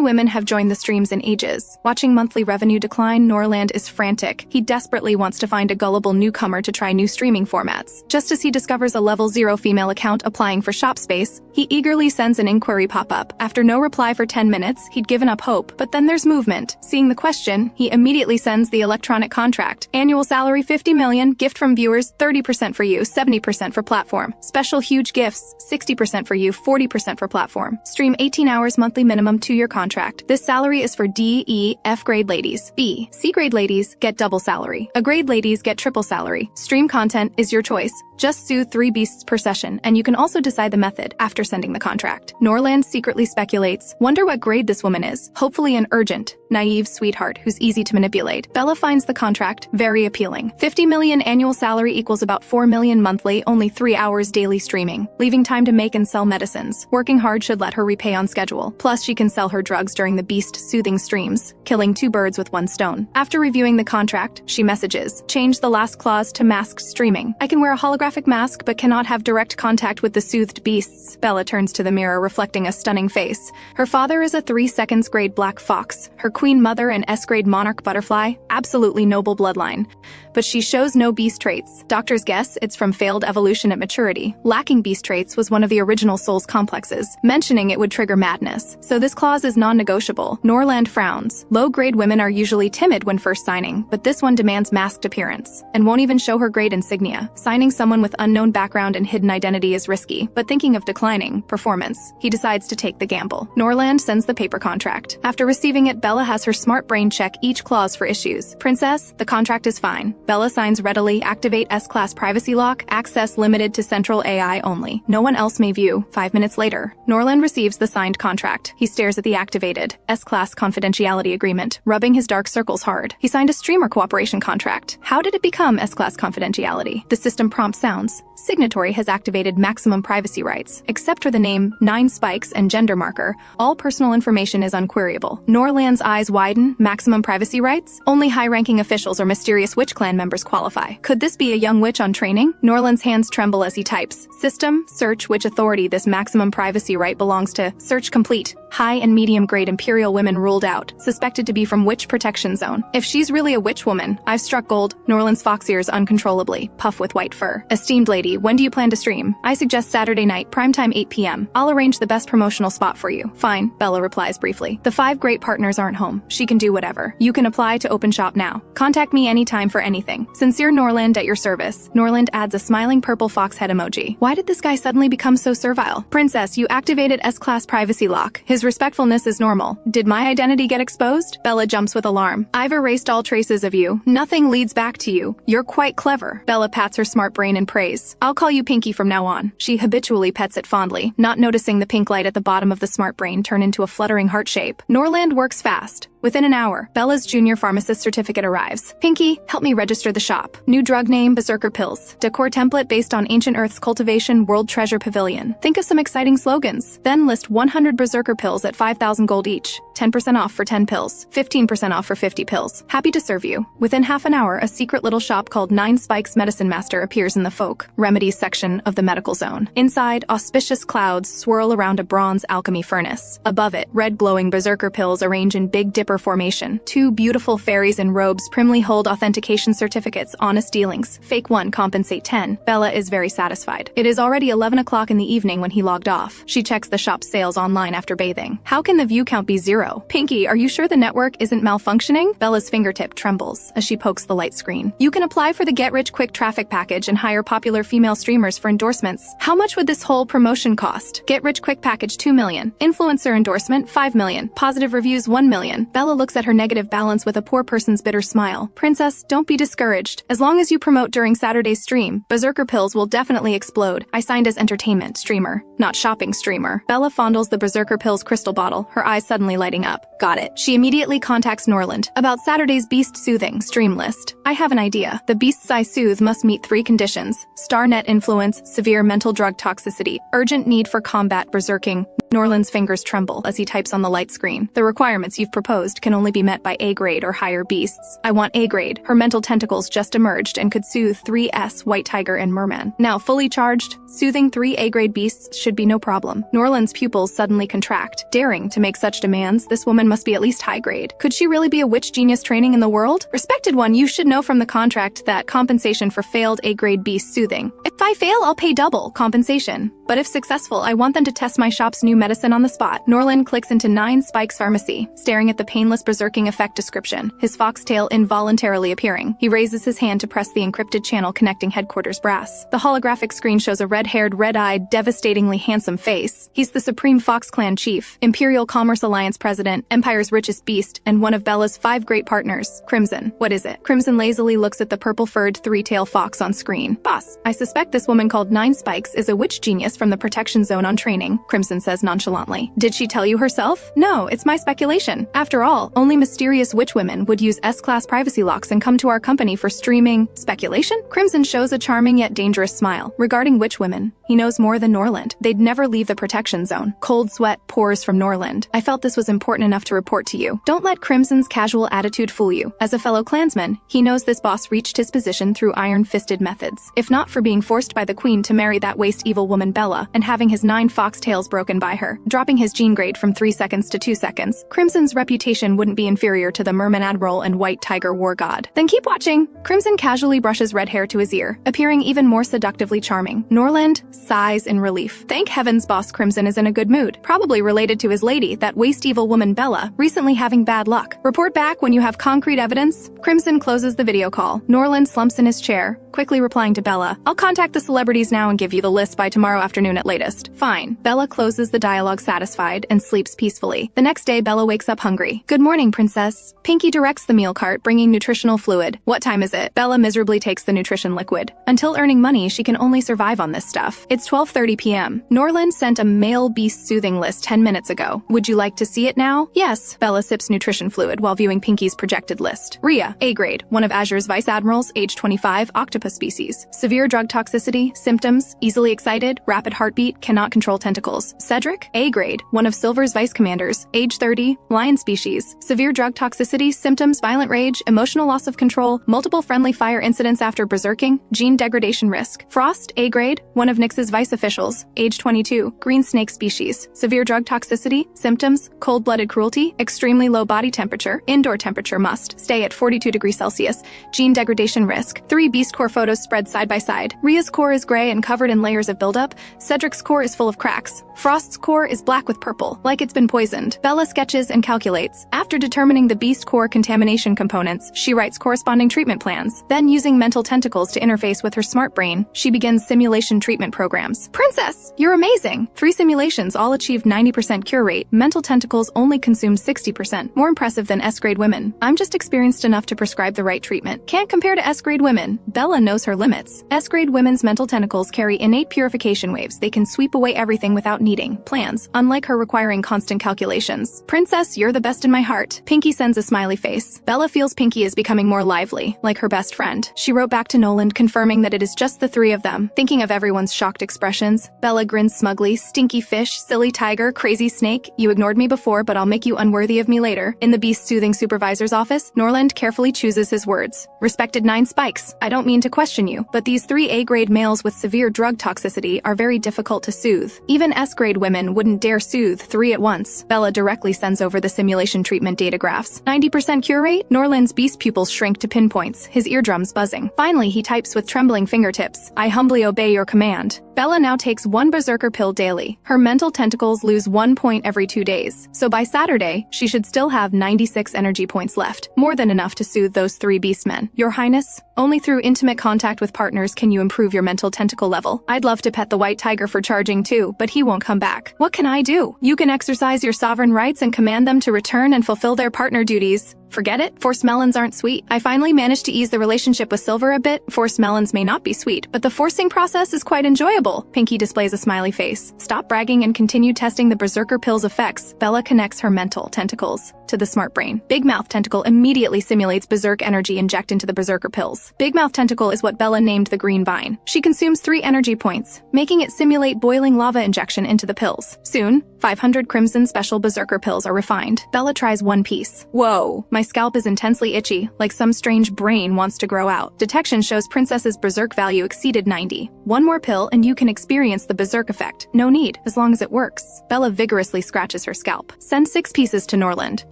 women have joined the streams in ages. Watching monthly revenue decline, Norland is frantic. He desperately wants to find a gullible newcomer to try new streaming formats. Just as he discovers a level 0 female account applying for shop space, he eagerly sends an inquiry pop-up. After no reply for 10 minutes, he'd given up hope. But then there's movement. Seeing the question, he immediately sends the electronic contract. Annual salary 50 million, gift from viewers 30% for you, 70% for platform. Special huge gifts, 60% for you, 40% for platform. Stream 18 hours monthly minimum 2-year contract. This salary is for D, E, F grade ladies. B, C grade ladies get double salary. A grade ladies get triple salary. Stream content is your choice. Just soothe 3 beasts per session, and you can also decide the method after sending the contract. Norland secretly speculates, wonder what grade this woman is. Hopefully an urgent, naive sweetheart who's easy to manipulate. Bella finds the contract very appealing. 50 million annual salary equals about 4 million monthly, only 3 hours daily streaming, leaving time to make and sell medicines. Working hard should let her repay on schedule. Plus, she can sell her drugs during the Beast Soothing streams, killing 2 birds with 1 stone. After reviewing the contract, she messages, change the last clause to masked streaming. I can wear a holographic mask but cannot have direct contact with the soothed beasts. Bella turns to the mirror, reflecting a stunning face. Her father is a 3 seconds grade black fox. Her queen mother an S-grade monarch butterfly. Absolutely noble bloodline. But she shows no beast traits. Doctors guess it's from failed evolution at maturity. Lacking beast traits was one of the original soul's complexes. Mentioning it would trigger madness. So this clause is non-negotiable. Norland frowns. Low-grade women are usually timid when first signing, but this one demands masked appearance, and won't even show her grade insignia. Signing someone with unknown background and hidden identity is risky, but thinking of declining performance, he decides to take the gamble. Norland sends the paper contract. After receiving it, Bella has her smart brain check each clause for issues. Princess, the contract is fine. Bella signs readily. Activate S-Class privacy lock. Access limited to central AI only. No one else may view. 5 minutes later, Norland receives the signed contract. He stares at the activated S-Class confidentiality agreement, rubbing his dark circles hard. He signed a streamer cooperation contract. How did it become S-Class confidentiality? The system prompt sounds. Signatory has activated maximum privacy rights. Except for the name, 9 Spikes, and gender marker, all personal information is unqueryable. Norland's eyes widen. Maximum privacy rights? Only high-ranking officials or mysterious witch clan members qualify. Could this be a young witch on training? Norland's hands tremble as he types. System, search which authority this maximum privacy right belongs to. Search complete. High and medium grade imperial women ruled out. Suspected to be from witch protection zone. If she's really a witch woman, I've struck gold. Norland's fox ears uncontrollably puff with white fur. Esteemed lady, when do you plan to stream? I suggest Saturday night, primetime 8 p.m. I'll arrange the best promotional spot for you. Fine, Bella replies briefly. The 5 great partners aren't home. She can do whatever. You can apply to open shop now. Contact me anytime for anything. Sincere Norland at your service. Norland adds a smiling purple fox head emoji. Why did this guy suddenly become so servile? Princess, you activated S-Class privacy lock. His respectfulness is normal. Did my identity get exposed? Bella jumps with alarm. I've erased all traces of you. Nothing leads back to you. You're quite clever. Bella pats her smart brain in praise. I'll call you Pinky from now on. She habitually pets it fondly, not noticing the pink light at the bottom of the smart brain turn into a fluttering heart shape. Norland works fast. Within an hour, Bella's junior pharmacist certificate arrives. Pinky, help me register the shop. New drug name, Berserker Pills. Decor template based on Ancient Earth's Cultivation World Treasure Pavilion. Think of some exciting slogans. Then list 100 Berserker Pills at 5,000 gold each. 10% off for 10 pills. 15% off for 50 pills. Happy to serve you. Within half an hour, a secret little shop called 9 Spikes Medicine Master appears in the folk remedies section of the medical zone. Inside, auspicious clouds swirl around a bronze alchemy furnace. Above it, red glowing Berserker Pills arrange in big dipper fur formation. 2 beautiful fairies in robes primly hold authentication certificates, honest dealings. Fake 1, compensate 10. Bella is very satisfied. It is already 11 o'clock in the evening when he logged off. She checks the shop's sales online after bathing. How can the view count be 0? Pinky, are you sure the network isn't malfunctioning? Bella's fingertip trembles as she pokes the light screen. You can apply for the get-rich-quick traffic package and hire popular female streamers for endorsements. How much would this whole promotion cost? Get-rich-quick package 2 million. Influencer endorsement 5 million. Positive reviews 1 million. Bella looks at her negative balance with a poor person's bitter smile. Princess, don't be discouraged. As long as you promote during Saturday's stream, berserker pills will definitely explode. I signed as entertainment streamer, not shopping streamer. Bella fondles the berserker pills crystal bottle, her eyes suddenly lighting up. Got it. She immediately contacts Norland about Saturday's Beast Soothing stream list. I have an idea. The Beasts I soothe must meet 3 conditions: star net influence, severe mental drug toxicity, urgent need for combat berserking. Norland's fingers tremble as he types on the light screen. The requirements you've proposed can only be met by A-grade or higher beasts. I want A-grade. Her mental tentacles just emerged and could soothe 3S, White Tiger, and Merman. Now fully charged, soothing 3 A-grade beasts should be no problem. Norland's pupils suddenly contract. Daring to make such demands, this woman must be at least high grade. Could she really be a witch genius training in the world? Respected one, you should know from the contract that compensation for failed A-grade beast soothing. If I fail, I'll pay double compensation. But if successful, I want them to test my shop's new medicine on the spot. Norland clicks into 9 Spikes Pharmacy, staring at the painless berserking effect description, his foxtail involuntarily appearing. He raises his hand to press the encrypted channel connecting headquarters brass. The holographic screen shows a red-haired, red-eyed, devastatingly handsome face. He's the Supreme Fox Clan chief, Imperial Commerce Alliance president, Empire's richest beast, and one of Bella's 5 great partners. Crimson. What is it? Crimson lazily looks at the purple-furred 3-tail fox on screen. Boss, I suspect this woman called 9 Spikes is a witch genius from the protection zone on training, Crimson says nonchalantly. Did she tell you herself? No, it's my speculation. After all, only mysterious witch women would use S-class privacy locks and come to our company for streaming. Speculation? Crimson shows a charming yet dangerous smile. Regarding witch women, he knows more than Norland. They'd never leave the protection zone. Cold sweat pours from Norland. I felt this was important enough to report to you. Don't let Crimson's casual attitude fool you. As a fellow clansman, he knows this boss reached his position through iron-fisted methods. If not for being forced by the queen to marry that waste evil woman Bella and having his 9 foxtails broken by her, dropping his gene grade from 3 seconds to 2 seconds, Crimson's reputation wouldn't be inferior to the Merman Admiral and White Tiger War God. Then keep watching. Crimson casually brushes red hair to his ear, appearing even more seductively charming. Norland sighs in relief. Thank heavens Boss Crimson is in a good mood, probably related to his lady, that waste evil woman Bella, recently having bad luck. Report back when you have concrete evidence. Crimson closes the video call. Norland slumps in his chair, quickly replying to Bella, I'll contact the celebrities now and give you the list by tomorrow afternoon at latest. Fine. Bella closes the dialogue satisfied and sleeps peacefully. The next day, Bella wakes up hungry. Good morning, princess. Pinky directs the meal cart, bringing nutritional fluid. What time is it? Bella miserably takes the nutrition liquid. Until earning money, she can only survive on this stuff. It's 12:30 p.m. Norland sent a male beast soothing list 10 minutes ago. Would you like to see it now? Yes. Bella sips nutrition fluid while viewing Pinky's projected list. Rhea, A grade, one of Azure's vice admirals, age 25, octopus species. Severe drug toxicity, symptoms, easily excited, rapid heartbeat, cannot control tentacles. Cedric, A grade, one of Silver's vice commanders, age 30, lion species. Severe drug toxicity, symptoms, violent rage, emotional loss of control, multiple friendly fire incidents after berserking, gene degradation risk. Frost, A grade, one of Nyx's vice officials, age 22, green snake species. Severe drug toxicity, symptoms, cold-blooded cruelty, extremely low body temperature, indoor temperature must stay at 42 degrees Celsius, gene degradation risk. 3 beast core photos spread side by side. Rhea's core is gray and covered in layers of buildup. Cedric's core is full of cracks. Frost's core is black with purple, like it's been poisoned. Bella sketches and calculates. After determining the beast core contamination components, she writes corresponding treatment plans. Then, using mental tentacles to interface with her smart brain, she begins simulation treatment programs. Princess, you're amazing! 3 simulations all achieved 90% cure rate. Mental tentacles only consumed 60%. More impressive than S-grade women. I'm just experienced enough to prescribe the right treatment. Can't compare to S-grade women. Bella knows her limits. S-grade women's mental tentacles carry innate purification waves. They can sweep away everything without needing plans, unlike her requiring constant calculations. Princess, you're the best in my heart. Pinky sends a smiley face. Bella feels Pinky is becoming more lively, like her best friend. She wrote back to Noland confirming that it is just the 3 of them. Thinking of everyone's shocked expressions, Bella grins smugly. Stinky fish, silly tiger, crazy snake, you ignored me before, but I'll make you unworthy of me later. In the beast soothing supervisor's office, Norland carefully chooses his words. Respected 9 Spikes, I don't mean to question you, but these 3 A-grade males with severe drug toxicity are very difficult to soothe. Even S-grade women men wouldn't dare soothe 3 at once. Bella directly sends over the simulation treatment data graphs. 90% cure rate? Norland's beast pupils shrink to pinpoints, his eardrums buzzing. Finally, he types with trembling fingertips, "I humbly obey your command." Bella now takes 1 berserker pill daily. Her mental tentacles lose 1 point every 2 days. So by Saturday, she should still have 96 energy points left. More than enough to soothe those 3 beastmen. Your Highness, only through intimate contact with partners can you improve your mental tentacle level. I'd love to pet the white tiger for charging too, but he won't come back. What can I do? You can exercise your sovereign rights and command them to return and fulfill their partner duties. Forget it, forced melons aren't sweet. I finally managed to ease the relationship with Silver a bit. Forced melons may not be sweet, but the forcing process is quite enjoyable. Pinky displays a smiley face. Stop bragging and continue testing the berserker pill's effects. Bella connects her mental tentacles to the smart brain. Big Mouth Tentacle immediately simulates berserk energy inject into the berserker pills. Big Mouth Tentacle is what Bella named the green vine. She consumes 3 energy points, making it simulate boiling lava injection into the pills. Soon, 500 crimson special berserker pills are refined. Bella tries 1 piece. Whoa, my scalp is intensely itchy, like some strange brain wants to grow out. Detection shows Princess's berserk value exceeded 90. 1 more pill and you can experience the berserk effect. No need, as long as it works. Bella vigorously scratches her scalp. Send 6 pieces to Norland.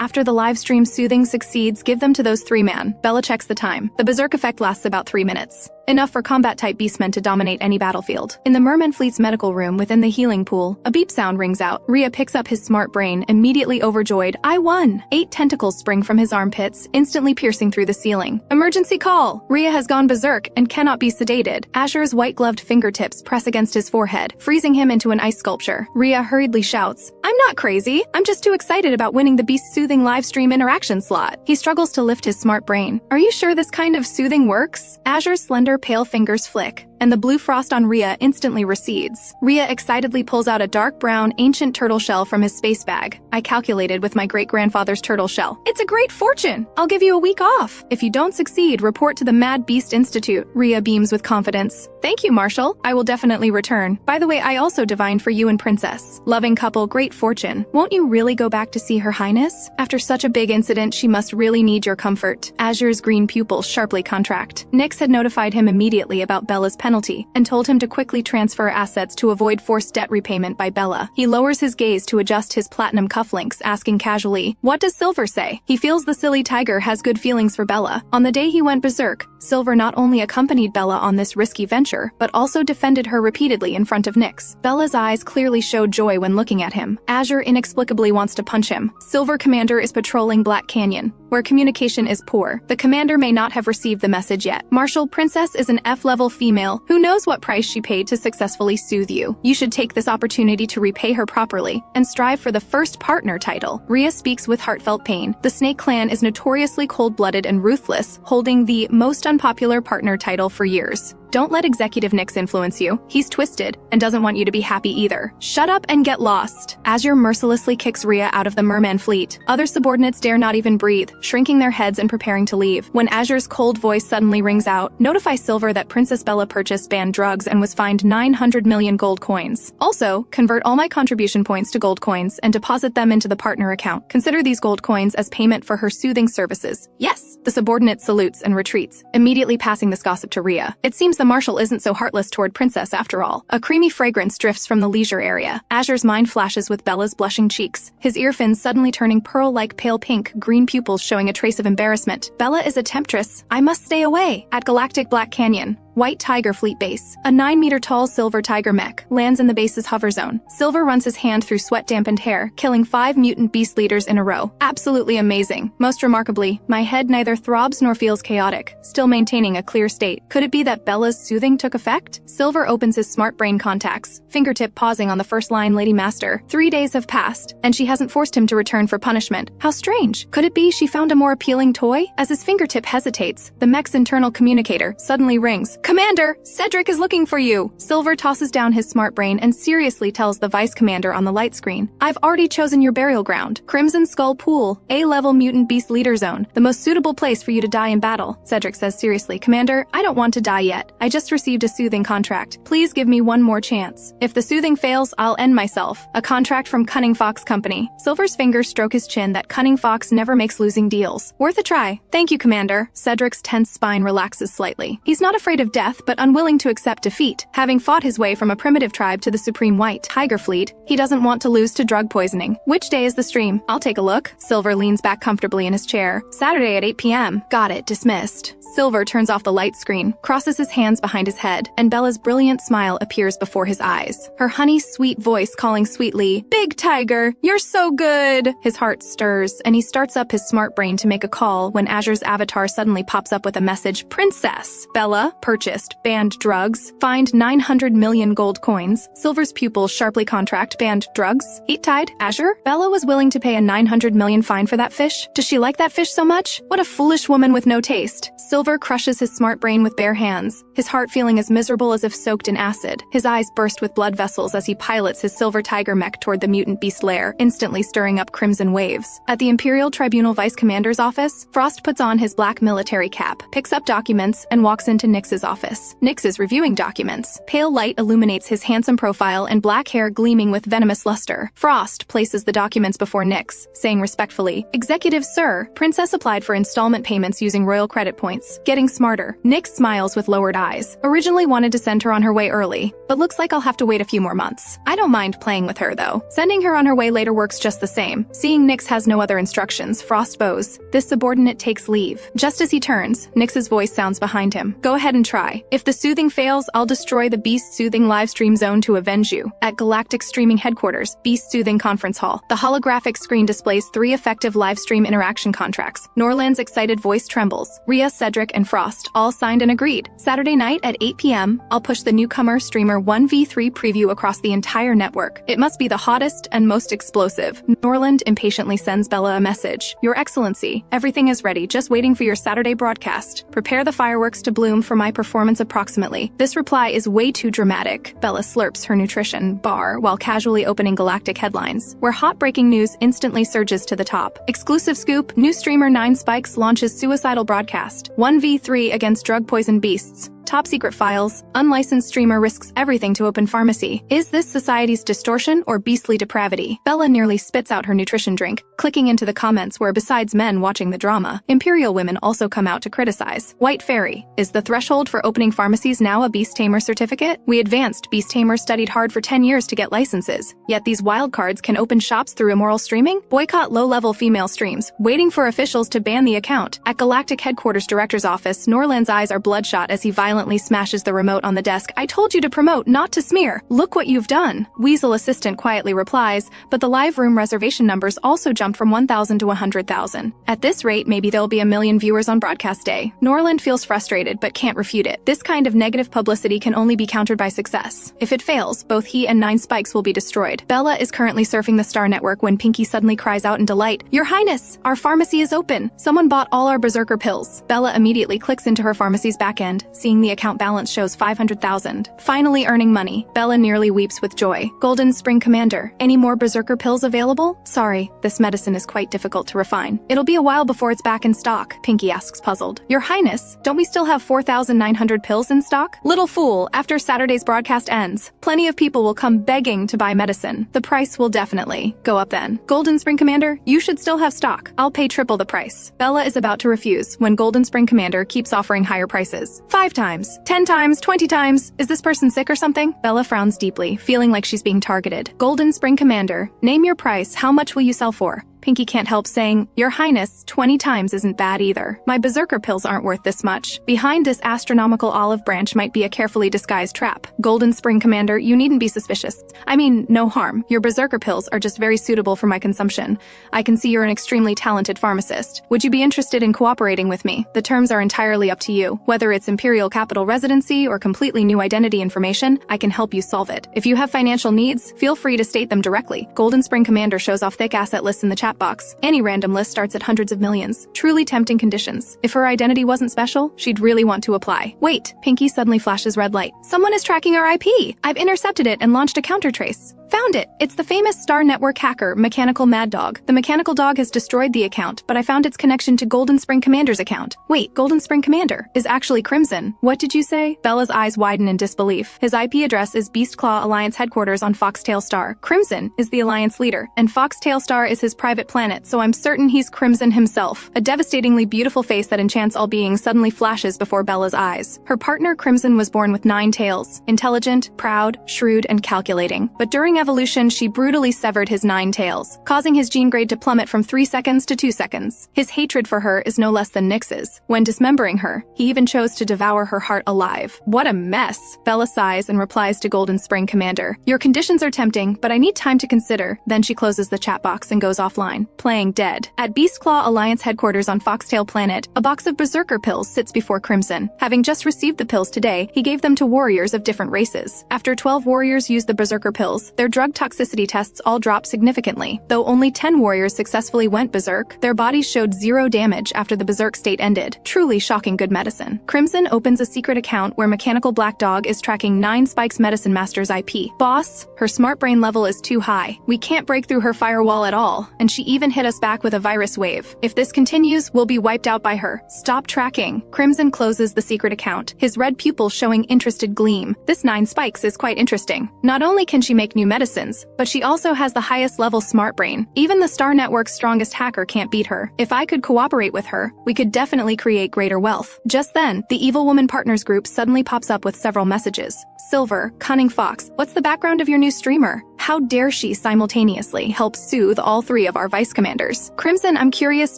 After the live stream soothing succeeds, give them to those 3 man. Bella checks the time. The berserk effect lasts about 3 minutes. Enough for combat-type beastmen to dominate any battlefield. In the Merman Fleet's medical room within the healing pool, a beep sound rings out. Rhea picks up his smart brain, immediately overjoyed. I won! 8 tentacles spring from his armpits, instantly piercing through the ceiling. Emergency call! Rhea has gone berserk and cannot be sedated. Azure's white-gloved fingertips press against his forehead, freezing him into an ice sculpture. Rhea hurriedly shouts, I'm not crazy! I'm just too excited about winning the beast-soothing livestream interaction slot. He struggles to lift his smart brain. Are you sure this kind of soothing works? Azure's slender, pale fingers flick, and the blue frost on Rhea instantly recedes. Rhea excitedly pulls out a dark brown, ancient turtle shell from his space bag. I calculated with my great-grandfather's turtle shell. It's a great fortune! I'll give you a week off. If you don't succeed, report to the Mad Beast Institute. Rhea beams with confidence. Thank you, Marshall. I will definitely return. By the way, I also divined for you and Princess. Loving couple, great fortune. Won't you really go back to see Her Highness? After such a big incident, she must really need your comfort. Azure's green pupils sharply contract. Nyx had notified him immediately about Bella's penalty and told him to quickly transfer assets to avoid forced debt repayment by Bella. He lowers his gaze to adjust his platinum cufflinks, asking casually, what does Silver say? He feels the silly tiger has good feelings for Bella. On the day he went berserk, Silver not only accompanied Bella on this risky venture, but also defended her repeatedly in front of Nyx. Bella's eyes clearly showed joy when looking at him. Azure inexplicably wants to punch him. Silver Commander is patrolling Black Canyon, where communication is poor. The commander may not have received the message yet. Marshall, Princess is an F-level female. Who knows what price she paid to successfully soothe you? You should take this opportunity to repay her properly and strive for the first partner title. Rhea speaks with heartfelt pain. The Snake Clan is notoriously cold-blooded and ruthless, holding the most unpopular partner title for years. Don't let Executive Nyx influence you. He's twisted and doesn't want you to be happy either. Shut up and get lost. Azure mercilessly kicks Rhea out of the Merman fleet. Other subordinates dare not even breathe, shrinking their heads and preparing to leave. When Azure's cold voice suddenly rings out, notify Silver that Princess Bella purchased banned drugs and was fined 900 million gold coins. Also, convert all my contribution points to gold coins and deposit them into the partner account. Consider these gold coins as payment for her soothing services. Yes! The subordinate salutes and retreats, immediately passing this gossip to Rhea. It seems the Marshal isn't so heartless toward Princess after all. A creamy fragrance drifts from the leisure area. Azure's mind flashes with Bella's blushing cheeks, his ear fins suddenly turning pearl-like pale pink, green pupils showing a trace of embarrassment. Bella is a temptress. I must stay away. At Galactic Black Canyon, White Tiger Fleet Base. A 9-meter-tall silver tiger mech lands in the base's hover zone. Silver runs his hand through sweat-dampened hair, killing 5 mutant beast leaders in a row. Absolutely amazing. Most remarkably, my head neither throbs nor feels chaotic, still maintaining a clear state. Could it be that Bella's soothing took effect? Silver opens his smart brain contacts, fingertip pausing on the first line, Lady Master. 3 days have passed, and she hasn't forced him to return for punishment. How strange. Could it be she found a more appealing toy? As his fingertip hesitates, the mech's internal communicator suddenly rings. Commander, Cedric is looking for you. Silver tosses down his smart brain and seriously tells the vice commander on the light screen. I've already chosen your burial ground. Crimson Skull Pool, A-level mutant beast leader zone. The most suitable place for you to die in battle. Cedric says seriously, Commander, I don't want to die yet. I just received a soothing contract. Please give me one more chance. If the soothing fails, I'll end myself. A contract from Cunning Fox Company. Silver's fingers stroke his chin that Cunning Fox never makes losing deals. Worth a try. Thank you, Commander. Cedric's tense spine relaxes slightly. He's not afraid of of death but unwilling to accept defeat. Having fought his way from a primitive tribe to the supreme white tiger fleet, he doesn't want to lose to drug poisoning. Which day is the stream? I'll take a look. Silver leans back comfortably in his chair. Saturday at 8 p.m. Got it. Dismissed. Silver turns off the light screen, crosses his hands behind his head, and Bella's brilliant smile appears before his eyes. Her honey-sweet voice calling sweetly, "Big Tiger, you're so good!" His heart stirs, and he starts up his smart brain to make a call when Azure's avatar suddenly pops up with a message, "Princess! Bella, purchased, banned drugs, fined 900 million gold coins." Silver's pupils sharply contract, banned drugs? Heat-tide? Azure? Bella was willing to pay a 900 million fine for that fish? Does she like that fish so much? What a foolish woman with no taste. Silver crushes his smart brain with bare hands, his heart feeling as miserable as if soaked in acid. His eyes burst with blood vessels as he pilots his silver tiger mech toward the mutant beast lair, instantly stirring up crimson waves. At the Imperial Tribunal Vice Commander's office, Frost puts on his black military cap, picks up documents, and walks into Nyx's office. Nyx is reviewing documents. Pale light illuminates his handsome profile and black hair gleaming with venomous luster. Frost places the documents before Nyx, saying respectfully, "Executive Sir, Princess applied for installment payments using royal credit points. Getting smarter." Nyx smiles with lowered eyes. Originally wanted to send her on her way early, but looks like I'll have to wait a few more months. I don't mind playing with her, though. Sending her on her way later works just the same. Seeing Nyx has no other instructions, Frost bows. This subordinate takes leave. Just as he turns, Nyx's voice sounds behind him. "Go ahead and try. If the soothing fails, I'll destroy the Beast Soothing livestream zone to avenge you." At Galactic Streaming Headquarters, Beast Soothing Conference Hall, the holographic screen displays 3 effective livestream interaction contracts. Norland's excited voice trembles. Rhea, Cedric, and Frost all signed and agreed. Saturday night at 8 p.m., I'll push the newcomer streamer 1v3 preview across the entire network. It must be the hottest and most explosive. Norland impatiently sends Bella a message. "Your Excellency, everything is ready, just waiting for your Saturday broadcast. Prepare the fireworks to bloom for my performance approximately." This reply is way too dramatic. Bella slurps her nutrition bar while casually opening galactic headlines, where hot breaking news instantly surges to the top. Exclusive scoop, new streamer 9 Spikes launches suicidal broadcast. 1v3 against drug-poisoned beasts. Top secret files. Unlicensed streamer risks everything to open pharmacy. Is this society's distortion or beastly depravity? Bella nearly spits out her nutrition drink, clicking into the comments where, besides men watching the drama, Imperial women also come out to criticize. White Fairy. Is the threshold for opening pharmacies now a Beast Tamer certificate? We advanced Beast Tamers studied hard for 10 years to get licenses, yet these wildcards can open shops through immoral streaming? Boycott low-level female streams, waiting for officials to ban the account. At Galactic Headquarters Director's office, Norland's eyes are bloodshot as he violently smashes the remote on the desk. "I told you to promote, not to smear. Look what you've done." Weasel Assistant quietly replies, but the live room reservation numbers also jumped from 1,000 to 100,000. At this rate, maybe there'll be 1 million viewers on broadcast day. Norland feels frustrated, but can't refute it. This kind of negative publicity can only be countered by success. If it fails, both he and 9 Spikes will be destroyed. Bella is currently surfing the Star Network when Pinky suddenly cries out in delight, "Your Highness, our pharmacy is open. Someone bought all our berserker pills." Bella immediately clicks into her pharmacy's backend, seeing the account balance shows 500,000. Finally earning money, Bella nearly weeps with joy. "Golden Spring Commander, any more berserker pills available?" "Sorry, this medicine is quite difficult to refine. It'll be a while before it's back in stock," Pinky asks puzzled. "Your Highness, don't we still have 4,900 pills in stock?" "Little fool, after Saturday's broadcast ends, plenty of people will come begging to buy medicine. The price will definitely go up then." "Golden Spring Commander, you should still have stock. I'll pay triple the price." Bella is about to refuse when Golden Spring Commander keeps offering higher prices. 5 times, 10 times, 20 times. Is this person sick or something? Bella frowns deeply, feeling like she's being targeted. "Golden Spring Commander, name your price. How much will you sell for?" Pinky can't help saying, "Your Highness, 20 times isn't bad either. My berserker pills aren't worth this much. Behind this astronomical olive branch might be a carefully disguised trap. Golden Spring Commander, you needn't be suspicious. I mean, no harm. Your berserker pills are just very suitable for my consumption. I can see you're an extremely talented pharmacist. Would you be interested in cooperating with me? The terms are entirely up to you. Whether it's Imperial Capital residency or completely new identity information, I can help you solve it. If you have financial needs, feel free to state them directly." Golden Spring Commander shows off thick asset lists in the chat box. Any random list starts at hundreds of millions. Truly tempting conditions. If her identity wasn't special, she'd really want to apply. Wait, Pinky suddenly flashes red light. "Someone is tracking our IP. I've intercepted it and launched a countertrace." Found it! It's the famous Star Network hacker, Mechanical Mad Dog. The Mechanical Dog has destroyed the account, but I found its connection to Golden Spring Commander's account. Wait, Golden Spring Commander is actually Crimson. What did you say? Bella's eyes widen in disbelief. His IP address is Beastclaw Alliance headquarters on Foxtail Star. Crimson is the Alliance leader, and Foxtail Star is his private private planet, so I'm certain he's Crimson himself. A devastatingly beautiful face that enchants all beings suddenly flashes before Bella's eyes. Her partner Crimson was born with 9 tails, intelligent, proud, shrewd, and calculating. But during evolution, she brutally severed his 9 tails, causing his gene grade to plummet from 3 seconds to 2 seconds. His hatred for her is no less than Nyx's. When dismembering her, he even chose to devour her heart alive. What a mess! Bella sighs and replies to Golden Spring Commander. Your conditions are tempting, but I need time to consider. Then she closes the chat box and goes offline, playing dead. At Beastclaw Alliance headquarters on Foxtail Planet, a box of Berserker pills sits before Crimson. Having just received the pills today, he gave them to warriors of different races. After 12 warriors used the Berserker pills, their drug toxicity tests all dropped significantly. Though only 10 warriors successfully went berserk, their bodies showed 0 damage after the berserk state ended. Truly shocking good medicine. Crimson opens a secret account where Mechanical Black Dog is tracking 9 Spikes Medicine Master's IP. Boss, her smart brain level is too high. We can't break through her firewall at all, and she even hit us back with a virus wave. If this continues, we'll be wiped out by her. Stop tracking. Crimson closes the secret account, his red pupil showing interested gleam. This 9 Spikes is quite interesting. Not only can she make new medicines, but she also has the highest level smart brain. Even the Star Network's strongest hacker can't beat her. If I could cooperate with her, we could definitely create greater wealth. Just then, the Evil Woman Partners group suddenly pops up with several messages. Silver, Cunning Fox, what's the background of your new streamer? How dare she simultaneously help soothe all 3 of our vice commanders? Crimson, I'm curious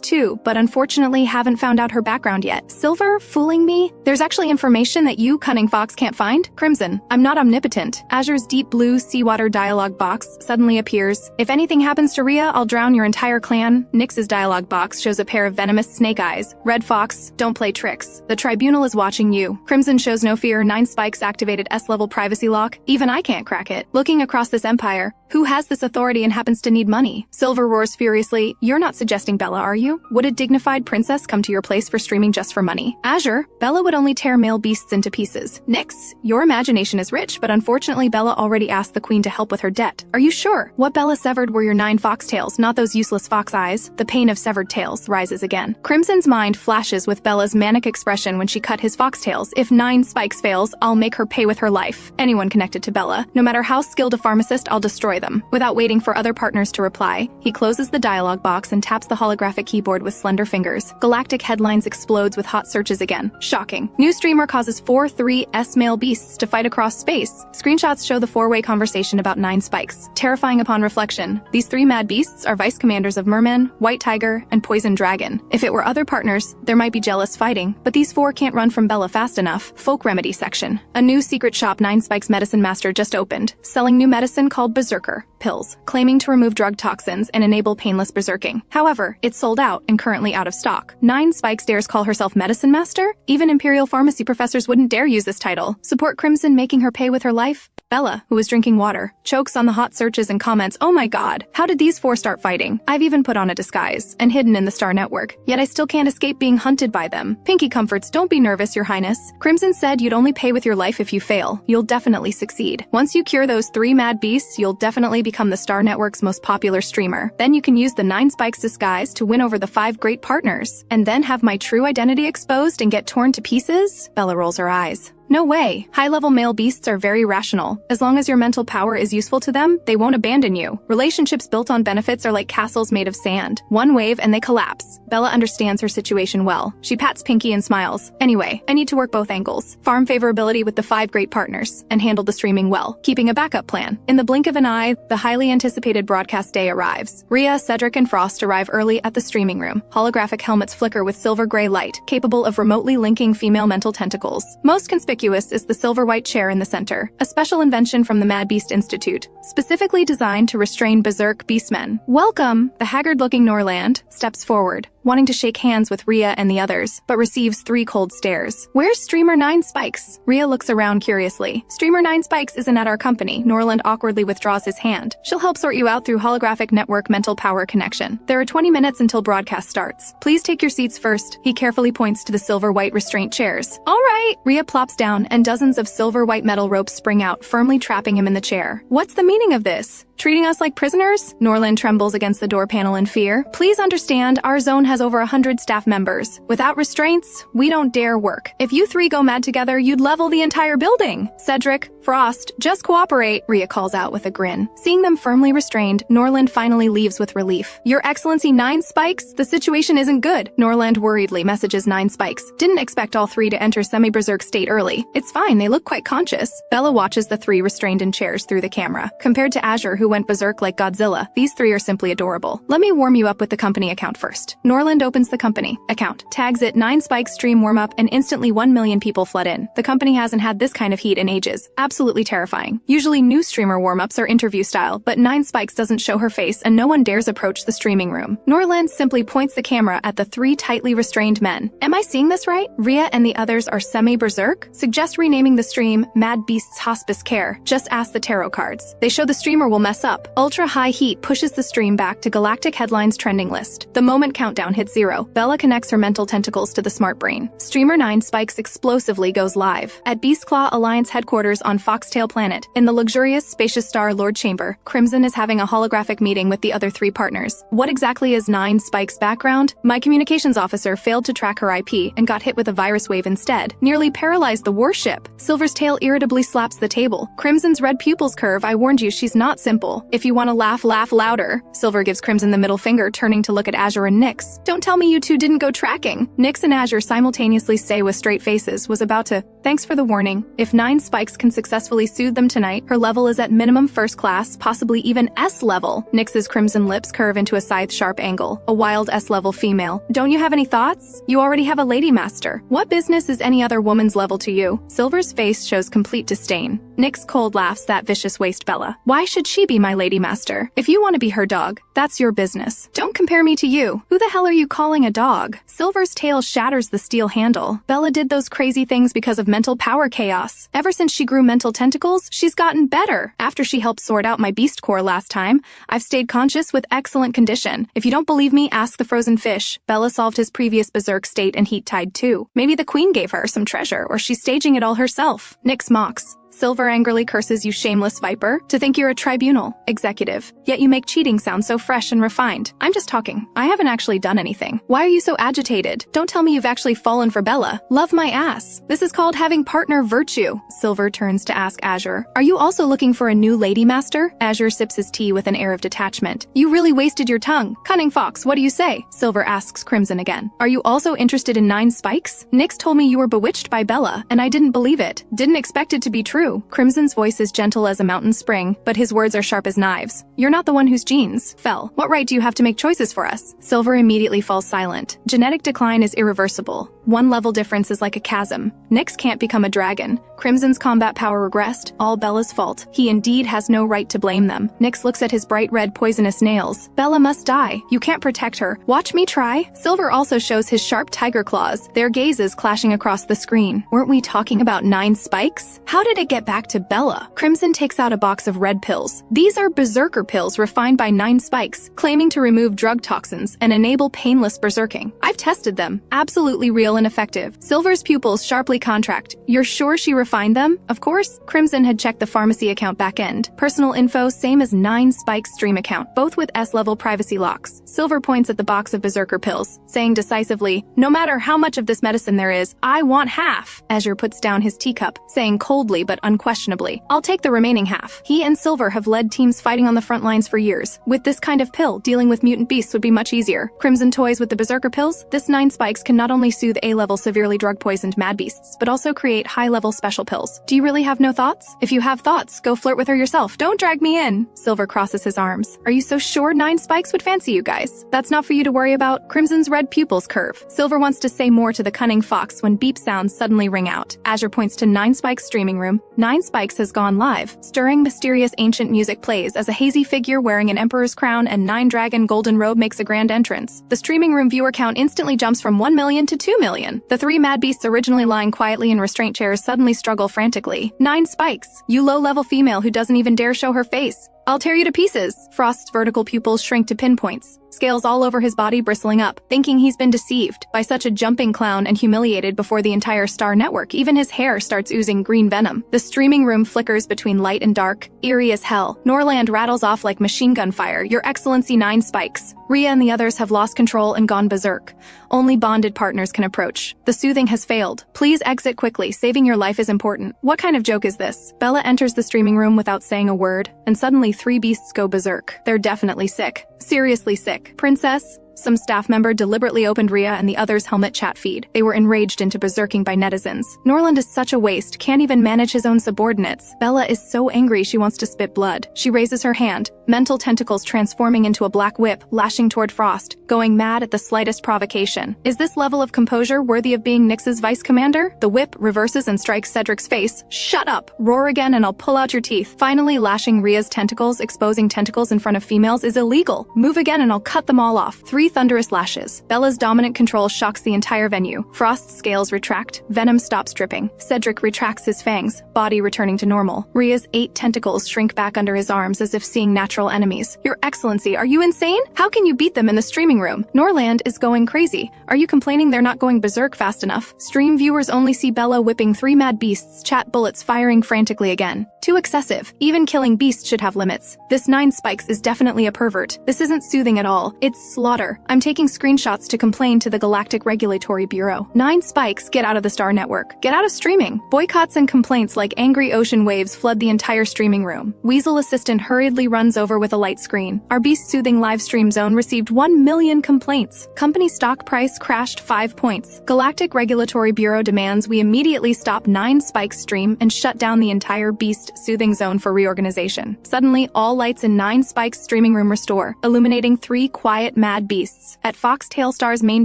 too, but unfortunately haven't found out her background yet. Silver, fooling me? There's actually information that you, Cunning Fox, can't find? Crimson, I'm not omnipotent. Azure's deep blue seawater dialogue box suddenly appears. If anything happens to Rhea, I'll drown your entire clan. Nyx's dialogue box shows a pair of venomous snake eyes. Red Fox, don't play tricks. The tribunal is watching you. Crimson shows no fear. 9 Spikes activated S-level privacy lock. Even I can't crack it. Looking across this empire, who has this authority and happens to need money? Silver roars furiously. You're not suggesting Bella, are you? Would a dignified princess come to your place for streaming just for money? Azure, Bella would only tear male beasts into pieces. Nyx, your imagination is rich, but unfortunately Bella already asked the queen to help with her debt. Are you sure? What Bella severed were your 9 foxtails, not those useless fox eyes. The pain of severed tails rises again. Crimson's mind flashes with Bella's manic expression when she cut his foxtails. If 9 Spikes fails, I'll make her pay with her life. Anyone connected to Bella, no matter how skilled a pharmacist, I'll destroy them. Without waiting for other partners to reply, he closes the dialogue box and taps the holographic keyboard with slender fingers. Galactic headlines explodes with hot searches again. Shocking. New streamer causes 4-3 S-male beasts to fight across space. Screenshots show the 4-way conversation about 9 Spikes. Terrifying upon reflection, these 3 mad beasts are vice commanders of Merman, White Tiger, and Poison Dragon. If it were other partners, there might be jealous fighting, but these 4 can't run from Bella fast enough. Folk remedy section. A new secret shop 9 Spikes Medicine Master just opened, selling new medicine called Berserker pills, claiming to remove drug toxins and enable painless berserking. However, it's sold out and currently out of stock. 9 Spikes dares call herself Medicine Master? Even Imperial Pharmacy professors wouldn't dare use this title. Support Crimson making her pay with her life? Bella, who was drinking water, chokes on the hot searches and comments, "Oh my god, how did these 4 start fighting? I've even put on a disguise and hidden in the Star Network, yet I still can't escape being hunted by them. Pinky comforts, don't be nervous, your highness. Crimson said you'd only pay with your life if you fail. You'll definitely succeed. Once you cure those 3 mad beasts, you'll definitely become the Star Network's most popular streamer. Then you can use the 9 Spikes disguise to win over the 5 great partners, and then have my true identity exposed and get torn to pieces?" Bella rolls her eyes. No way. High-level male beasts are very rational. As long as your mental power is useful to them, they won't abandon you. Relationships built on benefits are like castles made of sand. One wave and they collapse. Bella understands her situation well. She pats Pinky and smiles. Anyway, I need to work both angles. Farm favorability with the 5 great partners, and handle the streaming well, keeping a backup plan. In the blink of an eye, the highly anticipated broadcast day arrives. Rhea, Cedric, and Frost arrive early at the streaming room. Holographic helmets flicker with silver-gray light, capable of remotely linking female mental tentacles. Most conspicuous is the silver-white chair in the center, a special invention from the Mad Beast Institute, specifically designed to restrain berserk beastmen. Welcome! The haggard-looking Norland steps forward, wanting to shake hands with Rhea and the others, but receives 3 cold stares. Where's Streamer 9 Spikes? Rhea looks around curiously. Streamer 9 Spikes isn't at our company. Norland awkwardly withdraws his hand. She'll help sort you out through holographic network mental power connection. There are 20 minutes until broadcast starts. Please take your seats first. He carefully points to the silver-white restraint chairs. All right! Rhea plops down, and dozens of silver-white metal ropes spring out, firmly trapping him in the chair. What's the meaning of this? Treating us like prisoners? Norland trembles against the door panel in fear. Please understand, our zone has over 100 staff members. Without restraints, we don't dare work. If you three go mad together, you'd level the entire building. Cedric, Frost, just cooperate, Rhea calls out with a grin. Seeing them firmly restrained, Norland finally leaves with relief. Your Excellency, 9 Spikes? The situation isn't good. Norland worriedly messages 9 Spikes. Didn't expect all three to enter semi-berserk state early. It's fine, they look quite conscious. Bella watches the three restrained in chairs through the camera. Compared to Azure, who went berserk like Godzilla, these three are simply adorable. Let me warm you up with the company account first. Norland opens the company account, tags it 9 Spikes stream warm-up, and instantly 1 million people flood in. The company hasn't had this kind of heat in ages. Absolutely terrifying. Usually new streamer warm-ups are interview style, but 9 Spikes doesn't show her face and no one dares approach the streaming room. Norland simply points the camera at the three tightly restrained men. Am I seeing this right? Rhea and the others are semi-berserk? Suggest renaming the stream Mad Beast's Hospice Care. Just ask the tarot cards. They show the streamer will mess up. Ultra-high heat pushes the stream back to Galactic Headlines trending list. The moment countdown hits 0, Bella connects her mental tentacles to the smart brain. Streamer 9 Spikes explosively goes live. At Beastclaw Alliance headquarters on Foxtail Planet, in the luxurious, spacious Star-Lord chamber, Crimson is having a holographic meeting with the other three partners. What exactly is 9 Spikes' background? My communications officer failed to track her IP and got hit with a virus wave instead, nearly paralyzed the warship. Silver's tail irritably slaps the table. Crimson's red pupils curve. I warned you, she's not simple. If you want to laugh, laugh louder. Silver gives Crimson the middle finger, turning to look at Azure and Nyx. Don't tell me you two didn't go tracking. Nyx and Azure simultaneously say with straight faces, was about to. Thanks for the warning. If 9 Spikes can successfully soothe them tonight, her level is at minimum first class, possibly even S level. Nyx's crimson lips curve into a scythe-sharp angle. A wild S-level female. Don't you have any thoughts? You already have a lady master. What business is any other woman's level to you? Silver's face shows complete disdain. Nyx cold laughs, that vicious waste Bella. Why should she be my lady master? If you want to be her dog, that's your business. Don't compare me to you. Who the hell are you calling a dog? Silver's tail shatters the steel handle. Bella did those crazy things because of mental power chaos. Ever since she grew mental tentacles, she's gotten better. After she helped sort out my beast core last time, I've stayed conscious with excellent condition. If you don't believe me, ask the frozen fish. Bella solved his previous berserk state and heat tide too. Maybe the queen gave her some treasure, or she's staging it all herself. Nyx mocks. Silver angrily curses, you shameless viper. To think you're a tribunal executive, yet you make cheating sound so fresh and refined. I'm just talking. I haven't actually done anything. Why are you so agitated? Don't tell me you've actually fallen for Bella. Love my ass. This is called having partner virtue. Silver turns to ask Azure, are you also looking for a new lady master? Azure sips his tea with an air of detachment. You really wasted your tongue. Cunning fox, what do you say? Silver asks Crimson again. Are you also interested in 9 Spikes? Nyx told me you were bewitched by Bella, and I didn't believe it. Didn't expect it to be true. Crimson's voice is gentle as a mountain spring, but his words are sharp as knives. You're not the one whose genes fell. What right do you have to make choices for us? Silver immediately falls silent. Genetic decline is irreversible. One level difference is like a chasm. Nyx can't become a dragon. Crimson's combat power regressed. All Bella's fault. He indeed has no right to blame them. Nyx looks at his bright red poisonous nails. Bella must die. You can't protect her. Watch me try. Silver also shows his sharp tiger claws, their gazes clashing across the screen. Weren't we talking about 9 Spikes? How did it get back to Bella? Crimson takes out a box of red pills. These are berserker pills refined by 9 Spikes, claiming to remove drug toxins and enable painless berserking. I've tested them. Absolutely real and effective. Silver's pupils sharply contract. You're sure she refined them? Of course. Crimson had checked the pharmacy account back end. Personal info same as 9 Spikes stream account, both with S-level privacy locks. Silver points at the box of berserker pills, saying decisively, no matter how much of this medicine there is, I want half. Azure puts down his teacup, saying coldly but unquestionably, I'll take the remaining half. He and Silver have led teams fighting on the front lines for years. With this kind of pill, dealing with mutant beasts would be much easier. Crimson toys with the berserker pills. This 9 Spikes can not only soothe A-level severely drug-poisoned mad beasts, but also create high-level special pills. Do you really have no thoughts? If you have thoughts, go flirt with her yourself. Don't drag me in. Silver crosses his arms. Are you so sure 9 Spikes would fancy you guys? That's not for you to worry about. Crimson's red pupils curve. Silver wants to say more to the cunning fox when beep sounds suddenly ring out. Azure points to 9 Spikes streaming room. 9 Spikes has gone live. Stirring, mysterious ancient music plays as a hazy figure wearing an emperor's crown and 9-dragon golden robe makes a grand entrance. The streaming room viewer count instantly jumps from 1 million to 2 million. The 3 mad beasts originally lying quietly in restraint chairs suddenly struggle frantically. 9 Spikes, you low-level female who doesn't even dare show her face. I'll tear you to pieces. Frost's vertical pupils shrink to pinpoints, scales all over his body bristling up, thinking he's been deceived by such a jumping clown and humiliated before the entire Star Network. Even his hair starts oozing green venom. The streaming room flickers between light and dark, eerie as hell. Norland rattles off like machine gun fire. Your Excellency, 9 spikes. Rhea and the others have lost control and gone berserk. Only bonded partners can approach. The soothing has failed. Please exit quickly. Saving your life is important. What kind of joke is this? Bella enters the streaming room without saying a word, and suddenly 3 beasts go berserk. They're definitely sick. Seriously sick. Princess? Some staff member deliberately opened Rhea and the others' helmet chat feed. They were enraged into berserking by netizens. Norland is such a waste, can't even manage his own subordinates. Bella is so angry she wants to spit blood. She raises her hand, mental tentacles transforming into a black whip, lashing toward Frost, going mad at the slightest provocation. Is this level of composure worthy of being Nyx's vice commander? The whip reverses and strikes Cedric's face. Shut up! Roar again and I'll pull out your teeth. Finally lashing Rhea's tentacles, exposing tentacles in front of females is illegal. Move again and I'll cut them all off. 3 thunderous lashes. Bella's dominant control shocks the entire venue. Frost's scales retract. Venom stops dripping. Cedric retracts his fangs, body returning to normal. Rhea's 8 tentacles shrink back under his arms as if seeing natural enemies. Your Excellency, are you insane? How can you beat them in the streaming room? Norland is going crazy. Are you complaining they're not going berserk fast enough? Stream viewers only see Bella whipping 3 mad beasts, chat bullets firing frantically again. Too excessive. Even killing beasts should have limits. This 9 spikes is definitely a pervert. This isn't soothing at all. It's slaughter. I'm taking screenshots to complain to the Galactic Regulatory Bureau. 9 spikes, get out of the Star Network. Get out of streaming. Boycotts and complaints like angry ocean waves flood the entire streaming room. Weasel assistant hurriedly runs over with a light screen. Our beast soothing live stream zone received 1 million complaints. Company stock price crashed 5 points. Galactic Regulatory Bureau demands we immediately stop 9 spikes stream and shut down the entire beast soothing zone for reorganization. Suddenly, all lights in 9 spikes streaming room restore, illuminating 3 quiet mad beasts. At Foxtail Star's main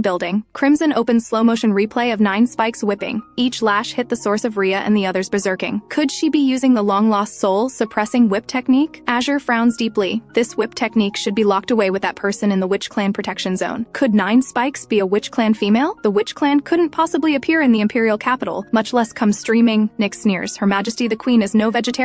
building, Crimson opens slow-motion replay of 9 spikes whipping. Each lash hit the source of Rhea and the others berserking. Could she be using the long-lost soul suppressing whip technique? Azure frowns deeply. This whip technique should be locked away with that person in the Witch Clan protection zone. Could 9 spikes be a Witch Clan female? The Witch Clan couldn't possibly appear in the Imperial capital, much less come streaming. Nyx sneers. Her Majesty the Queen is no vegetarian.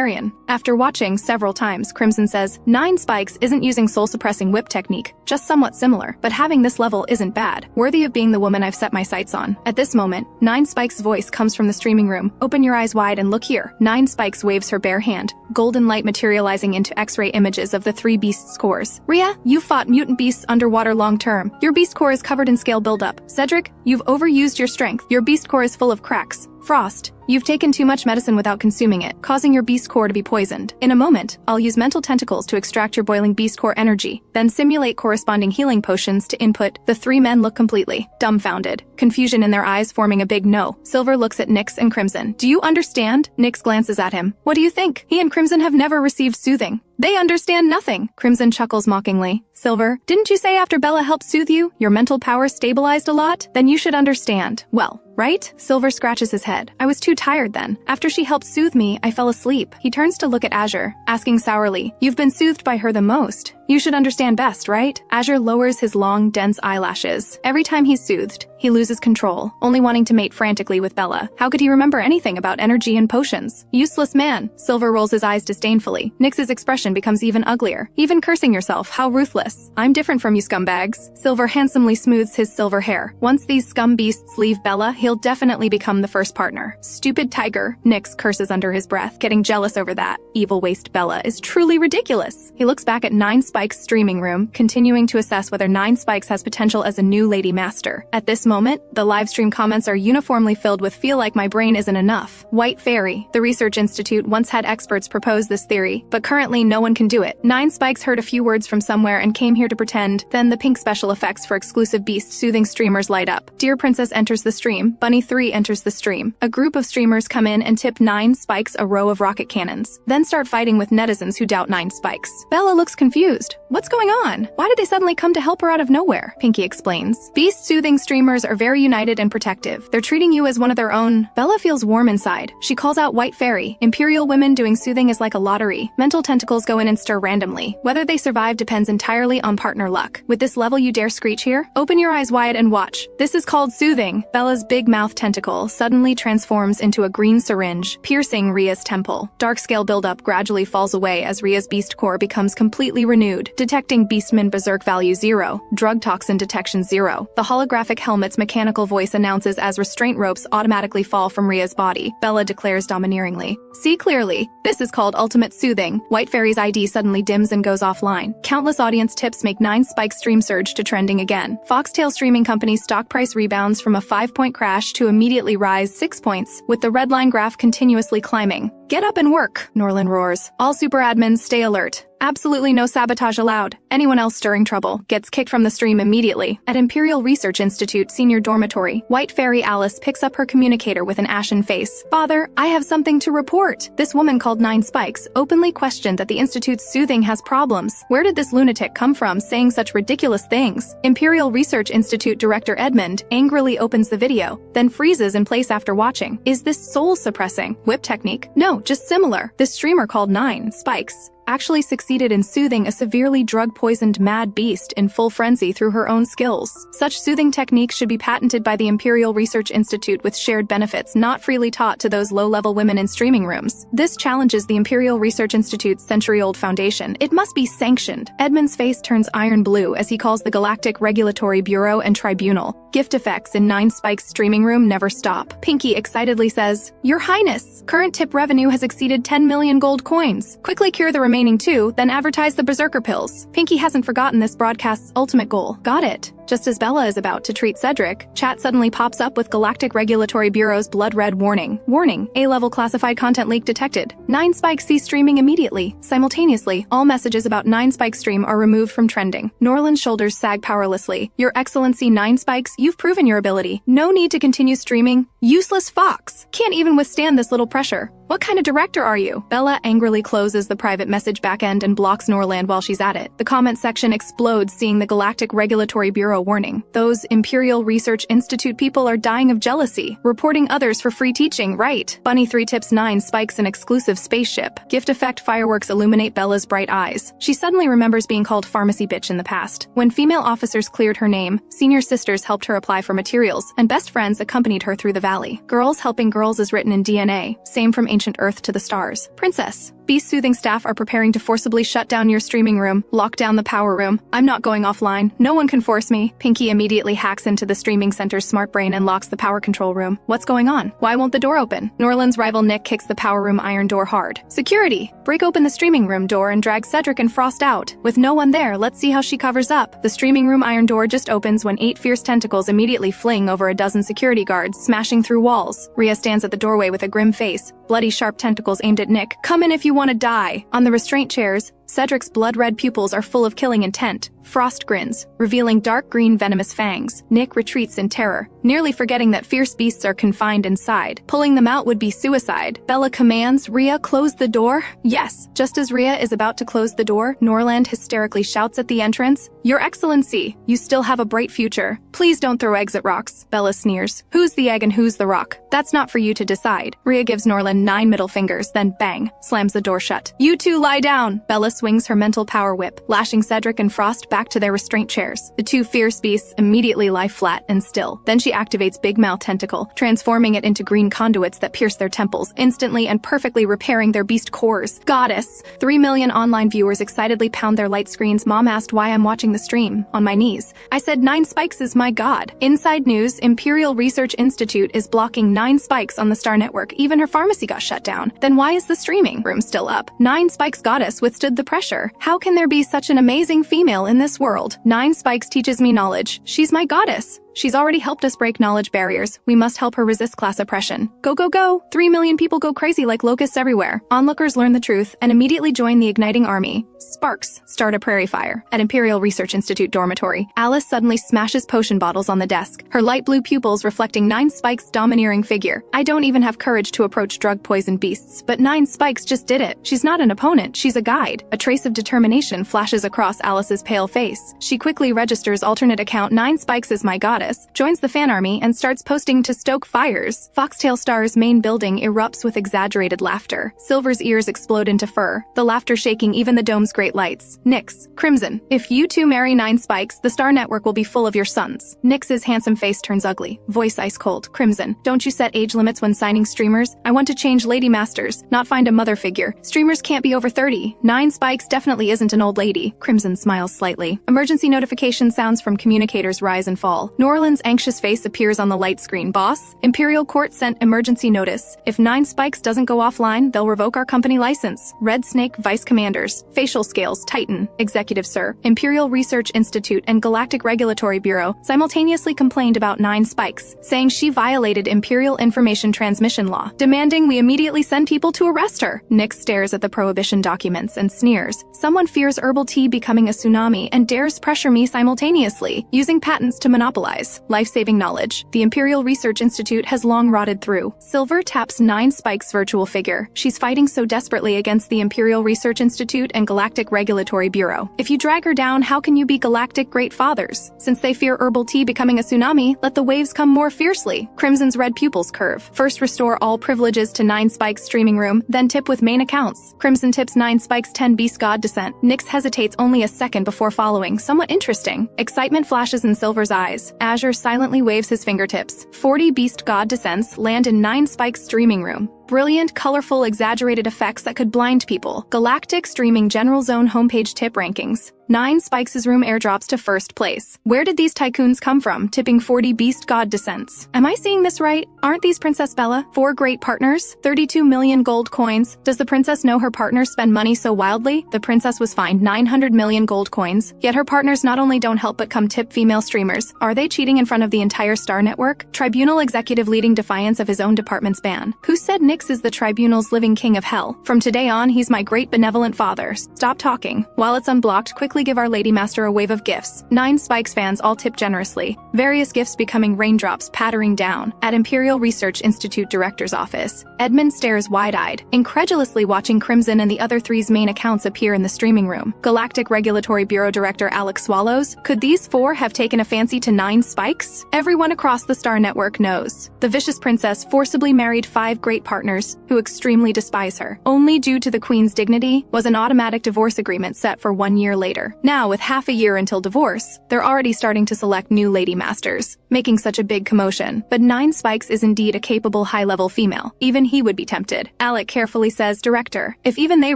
After watching several times, Crimson says, 9 spikes isn't using soul-suppressing whip technique, just somewhat similar, but having this level isn't bad. Worthy of being the woman I've set my sights on. At this moment, 9 Spikes' voice comes from the streaming room. Open your eyes wide and look here. 9 Spikes waves her bare hand, golden light materializing into X-ray images of the 3 beasts' cores. Rhea, you fought mutant beasts underwater long term. Your beast core is covered in scale buildup. Cedric, you've overused your strength. Your beast core is full of cracks. Frost, you've taken too much medicine without consuming it, causing your beast core to be poisoned. In a moment, I'll use mental tentacles to extract your boiling beast core energy, then simulate corresponding healing potions to input. The 3 men look completely dumbfounded, confusion in their eyes forming a big no. Silver looks at Nyx and Crimson. Do you understand? Nyx glances at him. What do you think? He and Crimson have never received soothing. They understand nothing. Crimson chuckles mockingly. Silver, didn't you say after Bella helped soothe you, your mental power stabilized a lot? Then you should understand. Well, right? Silver scratches his head. I was too tired then. After she helped soothe me, I fell asleep. He turns to look at Azure, asking sourly, you've been soothed by her the most. You should understand best, right? Azure lowers his long, dense eyelashes. Every time he's soothed, he loses control, only wanting to mate frantically with Bella. How could he remember anything about energy and potions? Useless man. Silver rolls his eyes disdainfully. Nyx's expression becomes even uglier. Even cursing yourself, how ruthless. I'm different from you scumbags. Silver handsomely smooths his silver hair. Once these scum beasts leave Bella, he'll definitely become the first partner. Stupid tiger. Nyx curses under his breath, getting jealous over that. Evil waste Bella is truly ridiculous. He looks back at 9 Spikes' streaming room, continuing to assess whether 9 Spikes has potential as a new Lady Master. At this moment, the livestream comments are uniformly filled with feel like my brain isn't enough. White Fairy. The Research Institute once had experts propose this theory, but currently no one can do it. 9 Spikes heard a few words from somewhere and came here to pretend. Then the pink special effects for exclusive beast soothing streamers light up. Dear Princess enters the stream. Bunny 3 enters the stream. A group of streamers come in and tip 9 Spikes a row of rocket cannons, then start fighting with netizens who doubt 9 Spikes. Bella looks confused. confused. What's going on? Why did they suddenly come to help her out of nowhere? Pinky explains. Beast soothing streamers are very united and protective. They're treating you as one of their own. Bella feels warm inside. She calls out White Fairy. Imperial women doing soothing is like a lottery. Mental tentacles go in and stir randomly. Whether they survive depends entirely on partner luck. With this level you dare screech here? Open your eyes wide and watch. This is called soothing. Bella's big mouth tentacle suddenly transforms into a green syringe, piercing Ria's temple. Dark scale buildup gradually falls away as Ria's beast core becomes completely renewed, detecting Beastmen berserk value 0, drug toxin detection 0. The holographic helmet's mechanical voice announces as restraint ropes automatically fall from Ria's body. Bella declares domineeringly, "See clearly. This is called ultimate soothing." White Fairy's ID suddenly dims and goes offline. Countless audience tips make 9 Spike stream surge to trending again. Foxtail streaming company's stock price rebounds from a 5-point crash to immediately rise 6 points, with the red line graph continuously climbing. "Get up and work," Norlin roars. "All super admins stay alert. Absolutely no sabotage allowed. Anyone else stirring trouble gets kicked from the stream immediately." At Imperial Research Institute Senior Dormitory, White Fairy Alice picks up her communicator with an ashen face. "Father, I have something to report." This woman called 9 Spikes openly questioned that the Institute's soothing has problems. Where did this lunatic come from saying such ridiculous things? Imperial Research Institute Director Edmund angrily opens the video, then freezes in place after watching. Is this soul-suppressing? Whip technique? No, just similar. This streamer called 9 Spikes actually succeeded in soothing a severely drug-poisoned mad beast in full frenzy through her own skills. Such soothing techniques should be patented by the Imperial Research Institute with shared benefits, not freely taught to those low-level women in streaming rooms. This challenges the Imperial Research Institute's century-old foundation. It must be sanctioned. Edmund's face turns iron blue as he calls the Galactic Regulatory Bureau and Tribunal. Gift effects in 9 Spike's streaming room never stop. Pinky excitedly says, "Your Highness, current tip revenue has exceeded 10 million gold coins. Quickly cure the remaining 2, then advertise the Berserker pills." Pinky hasn't forgotten this broadcast's ultimate goal. Got it. Just as Bella is about to treat Cedric, chat suddenly pops up with Galactic Regulatory Bureau's blood red warning. Warning, A-level classified content leak detected. 9 Spike cease streaming immediately. Simultaneously, all messages about 9 Spike stream are removed from trending. Norland's shoulders sag powerlessly. "Your Excellency 9 Spikes, you've proven your ability. No need to continue streaming. Useless fox. Can't even withstand this little pressure. What kind of director are you?" Bella angrily closes the private message backend and blocks Norland while she's at it. The comment section explodes seeing the Galactic Regulatory Bureau warning. "Those Imperial Research Institute people are dying of jealousy. Reporting others for free teaching, right?" Bunny 3 tips 9 Spikes an exclusive spaceship. Gift effect fireworks illuminate Bella's bright eyes. She suddenly remembers being called pharmacy bitch in the past. When female officers cleared her name, senior sisters helped her apply for materials, and best friends accompanied her through the valley. Girls helping girls is written in DNA, same from ancient Earth to the stars. "Princess, Beast soothing staff are preparing to forcibly shut down your streaming room, lock down the power room. I'm not going offline. No one can force me." Pinky immediately hacks into the streaming center's smart brain and locks the power control room. What's going on? Why won't the door open? Norland's rival Nick kicks the power room iron door hard. "Security! Break open the streaming room door and drag Cedric and Frost out." With no one there, let's see how she covers up. The streaming room iron door just opens when 8 fierce tentacles immediately fling over a dozen security guards, smashing through walls. Ria stands at the doorway with a grim face, bloody sharp tentacles aimed at Nick. "Come in if you want to die." On the restraint chairs, Cedric's blood-red pupils are full of killing intent. Frost grins, revealing dark green venomous fangs. Nick retreats in terror, nearly forgetting that fierce beasts are confined inside. Pulling them out would be suicide. Bella commands, "Ria, close the door." Yes, just as Ria is about to close the door, Norland hysterically shouts at the entrance, "Your Excellency, you still have a bright future. Please don't throw eggs at rocks." Bella sneers, "Who's the egg and who's the rock? That's not for you to decide." Ria gives Norland 9 middle fingers, then bang, slams the door shut. "You two lie down." Bella swings her mental power whip, lashing Cedric and Frost back to their restraint chairs. The 2 fierce beasts immediately lie flat and still. Then she activates Big Mouth Tentacle, transforming it into green conduits that pierce their temples, instantly and perfectly repairing their beast cores. Goddess! 3 million online viewers excitedly pound their light screens. Mom asked why I'm watching the stream, on my knees. I said 9 Spikes is my god. Inside news, Imperial Research Institute is blocking 9 Spikes on the Star Network. Even her pharmacy got shut down. Then why is the streaming room still up? 9 Spikes goddess withstood the pressure. How can there be such an amazing female in this world? 9 Spikes teaches me knowledge. She's my goddess. She's already helped us break knowledge barriers. We must help her resist class oppression. Go, go, go! 3 million people go crazy like locusts everywhere. Onlookers learn the truth and immediately join the igniting army. Sparks start a prairie fire. At Imperial Research Institute dormitory, Alice suddenly smashes potion bottles on the desk, her light blue pupils reflecting 9 Spikes' domineering figure. I don't even have courage to approach drug-poisoned beasts, but 9 Spikes just did it. She's not an opponent, she's a guide. A trace of determination flashes across Alice's pale face. She quickly registers alternate account 9 Spikes as my goddess, joins the fan army, and starts posting to stoke fires. Foxtail Star's main building erupts with exaggerated laughter. Silver's ears explode into fur, the laughter shaking even the dome's great lights. Nyx, Crimson, if you two marry 9 Spikes, the Star Network will be full of your sons. Nyx's handsome face turns ugly, voice ice cold. Crimson, don't you set age limits when signing streamers? I want to change Lady Masters, not find a mother figure. Streamers can't be over 30. 9 Spikes definitely isn't an old lady. Crimson smiles slightly. Emergency notification sounds from communicators rise and fall. Norland's anxious face appears on the light screen. Boss, Imperial Court sent emergency notice. If 9 Spikes doesn't go offline, they'll revoke our company license. Red Snake Vice Commanders, Facial Scales Titan, Executive Sir, Imperial Research Institute and Galactic Regulatory Bureau simultaneously complained about 9 Spikes, saying she violated Imperial Information Transmission Law, demanding we immediately send people to arrest her. Nyx stares at the prohibition documents and sneers. Someone fears herbal tea becoming a tsunami and dares pressure me simultaneously, using patents to monopolize life-saving knowledge. The Imperial Research Institute has long rotted through. Silver taps 9 Spikes' virtual figure. She's fighting so desperately against the Imperial Research Institute and Galactic Regulatory Bureau. If you drag her down, how can you be galactic great fathers? Since they fear herbal tea becoming a tsunami, let the waves come more fiercely. Crimson's red pupils curve. First restore all privileges to 9 Spikes' streaming room, then tip with main accounts. Crimson tips 9 Spikes 10 Beast God Descent. Nyx hesitates only a second before following. Somewhat interesting. Excitement flashes in Silver's eyes. Azure silently waves his fingertips. 40 Beast God Descents land in 9 Spikes' streaming room. Brilliant, colorful, exaggerated effects that could blind people. Galactic Streaming General Zone homepage tip rankings. 9 Spikes' room airdrops to first place. Where did these tycoons come from, tipping 40 Beast God Descents? Am I seeing this right? Aren't these Princess Bella? 4 great partners? 32 million gold coins? Does the princess know her partners spend money so wildly? The princess was fined 900 million gold coins, yet her partners not only don't help but come tip female streamers. Are they cheating in front of the entire Star Network? Tribunal executive leading defiance of his own department's ban. Who said Nyx is the tribunal's living king of hell? From today on, he's my great benevolent father. Stop talking. While it's unblocked, quickly give our Lady Master a wave of gifts. 9 Spikes fans all tip generously. Various gifts becoming raindrops pattering down. At Imperial Research Institute Director's office, Edmund stares wide-eyed, incredulously watching Crimson and the other three's main accounts appear in the streaming room. Galactic Regulatory Bureau Director Alex Swallows, could these 4 have taken a fancy to 9 Spikes? Everyone across the Star Network knows. The vicious princess forcibly married 5 great partners who extremely despise her. Only due to the Queen's dignity was an automatic divorce agreement set for 1 year later. Now, with half a year until divorce, they're already starting to select new Lady Masters, making such a big commotion. But 9 Spikes is indeed a capable high-level female. Even he would be tempted. Alec carefully says, Director, if even they